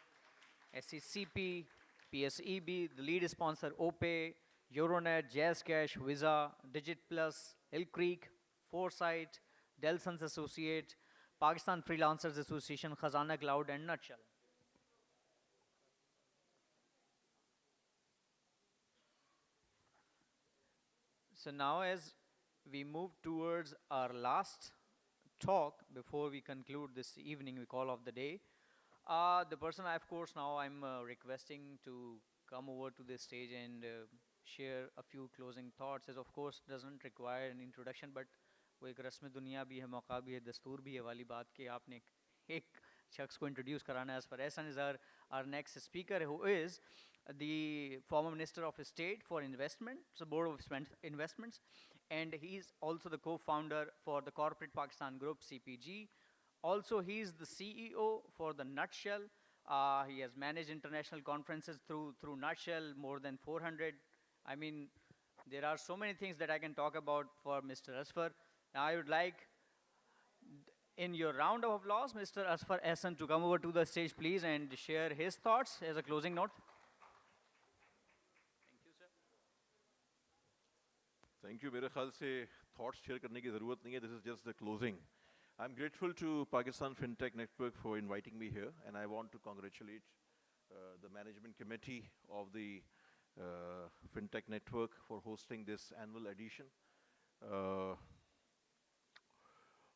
SCCP, PSEB, the lead sponsor OPE, Euronet, Jazz Cash, Visa, Digit Plus, Hill Creek, Foresight, Delsons Associate, Pakistan Freelancers Association, Khazana Cloud, and Nutshell. So now, as we move towards our last talk before we conclude this evening, we call off the day, the person of course now I'm requesting to come over to this stage and share a few closing thoughts, is of course doesn't require an introduction, but वो एक रस्म दुनिया भी है, मौका भी है, दस्तूर भी है वाली बात कि आपने एक शख्स को इंट्रोड्यूस कराना है. As far as is our next speaker, who is the former Minister of State for Investment, so Board of Investments, and he's also the co-founder for the Corporate Pakistan Group, CPG. Also, he is the CEO for the Nutshell. He has managed international conferences through Nutshell, more than 400. I mean, there are so many things that I can talk about for Mr. Asfar. Now, I would like, in your round of applause, Mr. Asfar Ehsan to come over to the stage, please, and share his thoughts as a closing note. Thank you. मेरे ख्याल से thoughts share करने की ज़रूरत नहीं है. This is just the closing. I'm grateful to Pakistan Fintech Network for inviting me here, and I want to congratulate the management committee of the Fintech Network for hosting this annual edition.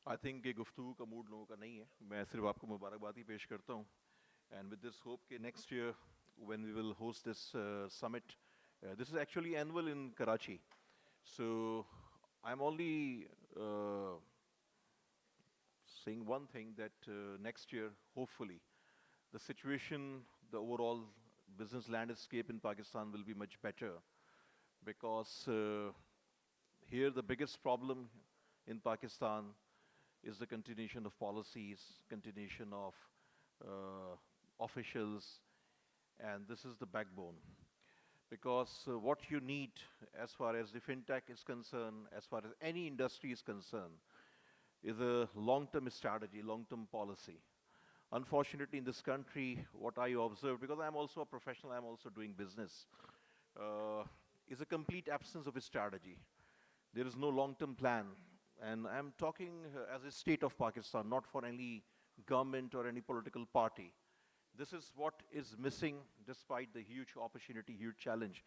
I think ये गुफ्तगू का mood लोगों का नहीं है. मैं सिर्फ आपको मुबारकबाद ही पेश करता हूँ. And with this hope that next year, when we will host this summit, this is actually annual in Karachi. So I'm only saying one thing, that next year, hopefully, the situation, the overall business landscape in Pakistan will be much better, because here the biggest problem in Pakistan is the continuation of policies, continuation of officials, and this is the backbone. Because what you need as far as the fintech is concerned, as far as any industry is concerned, is a long-term strategy, long-term policy. Unfortunately, in this country, what I observe, because I'm also a professional, I'm also doing business, is a complete absence of a strategy. There is no long-term plan. And I'm talking as a state of Pakistan, not for any government or any political party. This is what is missing, despite the huge opportunity, huge challenge.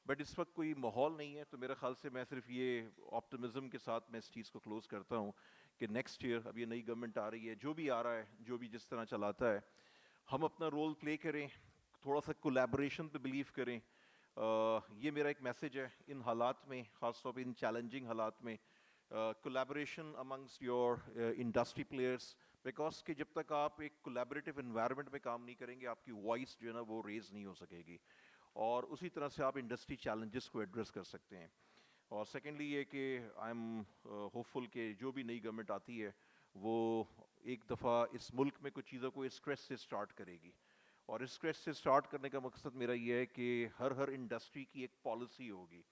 But इस वक्त कोई माहौल नहीं है, तो मेरे ख्याल से मैं सिर्फ ये ऑप्टिमिज्म के साथ मैं इस चीज़ को क्लोज करता हूँ कि नेक्स्ट ईयर, अब ये नई गवर्नमेंट आ रही है, जो भी आ रहा है, जो भी जिस तरह चलाता है, हम अपना रोल प्ले करें, थोड़ा सा कोलैबोरेशन पे बिलीव करें. ये मेरा एक मैसेज है इन हालात में, ख़ासतौर पे इन चैलेंजिंग हालात में. Collaboration amongst your industry players, because कि जब तक आप एक collaborative environment में काम नहीं करेंगे, आपकी voice जो है ना वो raise नहीं हो सकेगी, और उसी तरह से आप industry challenges को address कर सकते हैं. और secondly ये कि I'm hopeful कि जो भी नई government आती है वो एक दफ़ा इस मुल्क में कुछ चीज़ों को scratch से start करेगी, और scratch से start करने का मकसद मेरा ये है कि हर industry की एक policy होगी.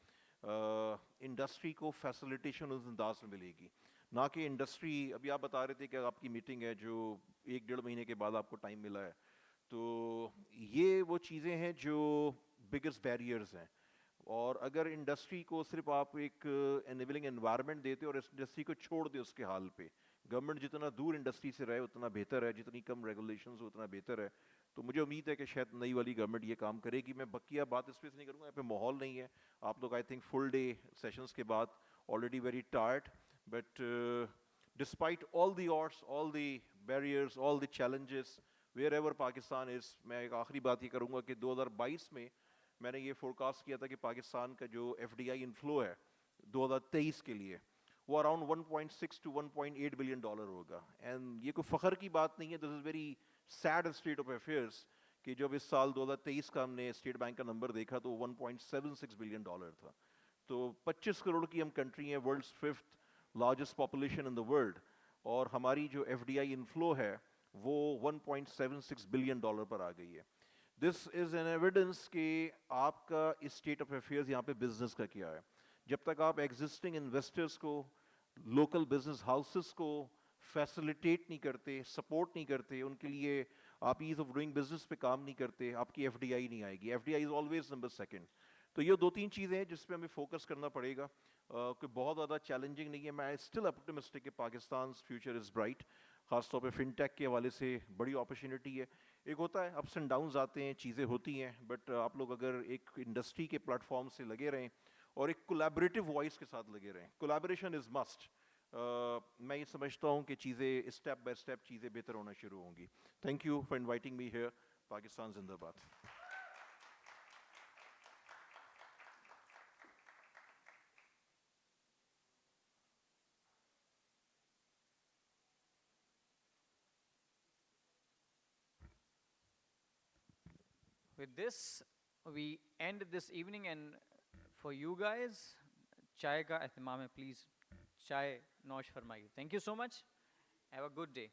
इंडस्ट्री को फैसिलिटेशन उस अंदाज में मिलेगी, ना कि इंडस्ट्री, अभी आप बता रहे थे कि आपकी मीटिंग है जो 1-1.5 महीने के बाद आपको टाइम मिला है, तो ये वो चीज़ें हैं जो बिगेस्ट बैरियर्स हैं. और अगर इंडस्ट्री को सिर्फ आप एक एनेबलिंग एनवायरनमेंट देते और इस इंडस्ट्री को छोड़ दे उसके हाल पे, गवर्नमेंट जितना दूर इंडस्ट्री से रहे उतना बेहतर है, जितनी कम रेगुलेशंस उतना बेहतर है, तो मुझे उम्मीद है कि शायद नई वाली गवर्नमेंट ये काम करेगी। मैं बकिया बात इस पे नहीं करूँगा, यहाँ पे माहौल नहीं है। आप लोग I think full day sessions के बाद already very tired, but despite all the odds, all the barriers, all the challenges, wherever Pakistan is, मैं एक आखिरी बात ये करूँगा कि 2022 में मैंने ये फोरकास्ट किया था कि पाकिस्तान का जो FDI इनफ्लो है 2023 के लिए वो अराउंड 1.6 to 1.8 बिलियन डॉलर होगा। एंड ये कोई फ़ख्र की बात नहीं है, this is very sad state of affairs कि जब इस साल 2023 का हमने स्टेट बैंक का नंबर देखा तो 1.76 बिलियन डॉलर था। तो 25 करोड़ की हम कंट्री हैं, world's 5th largest population in the world, और हमारी जो FDI इनफ्लो है वो 1.76 बिलियन डॉलर पर आ गई है। दिस इज़ एन एविडेंस कि आपका इस स्टेट ऑफ अफेयर्स यहाँ पे बिजनेस का क्या है। जब तक आप एग्जिस्टिंग इन्वेस्टर्स को, लोकल बिजनेस हाउसेस को फैसिलिटेट नहीं करते, सपोर्ट नहीं करते, उनके लिए आप ईज ऑफ डूइंग बिजनेस पे काम नहीं करते, आपकी FDI नहीं आएगी। FDI is always number second. तो ये 2-3 चीज़ें हैं जिस पे हमें फोकस करना पड़ेगा। कोई बहुत ज़्यादा चैलेंजिंग नहीं है। मैं स्टिल ऑप्टिमिस्टिक कि पाकिस्तान फ्यूचर इज़ ब्राइट। ख़ासतौर पे फिनटेक के हवाले से बड़ी अपॉर्चुनिटी है। एक होता है अप्स एंड डाउन्स आते हैं, चीज़ें होती हैं, बट आप लोग अगर एक इंडस्ट्री के प्लेटफॉर्म से लगे रहें और एक कोलैबोरेटिव वॉइस के साथ लगे रहें, कोलैबोरेशन इज़ मस्ट। मैं ये समझता हूँ कि चीज़ें स्टेप बाय स्टेप चीज़ें बेहतर होना शुरू होंगी। Thank you for inviting me here. Pakistan जिंदाबाद। With this, we end this evening, and for you guys, चाय का एहतमाम है, please चाय नौश फरमाइए। Thank you so much. Have a good day.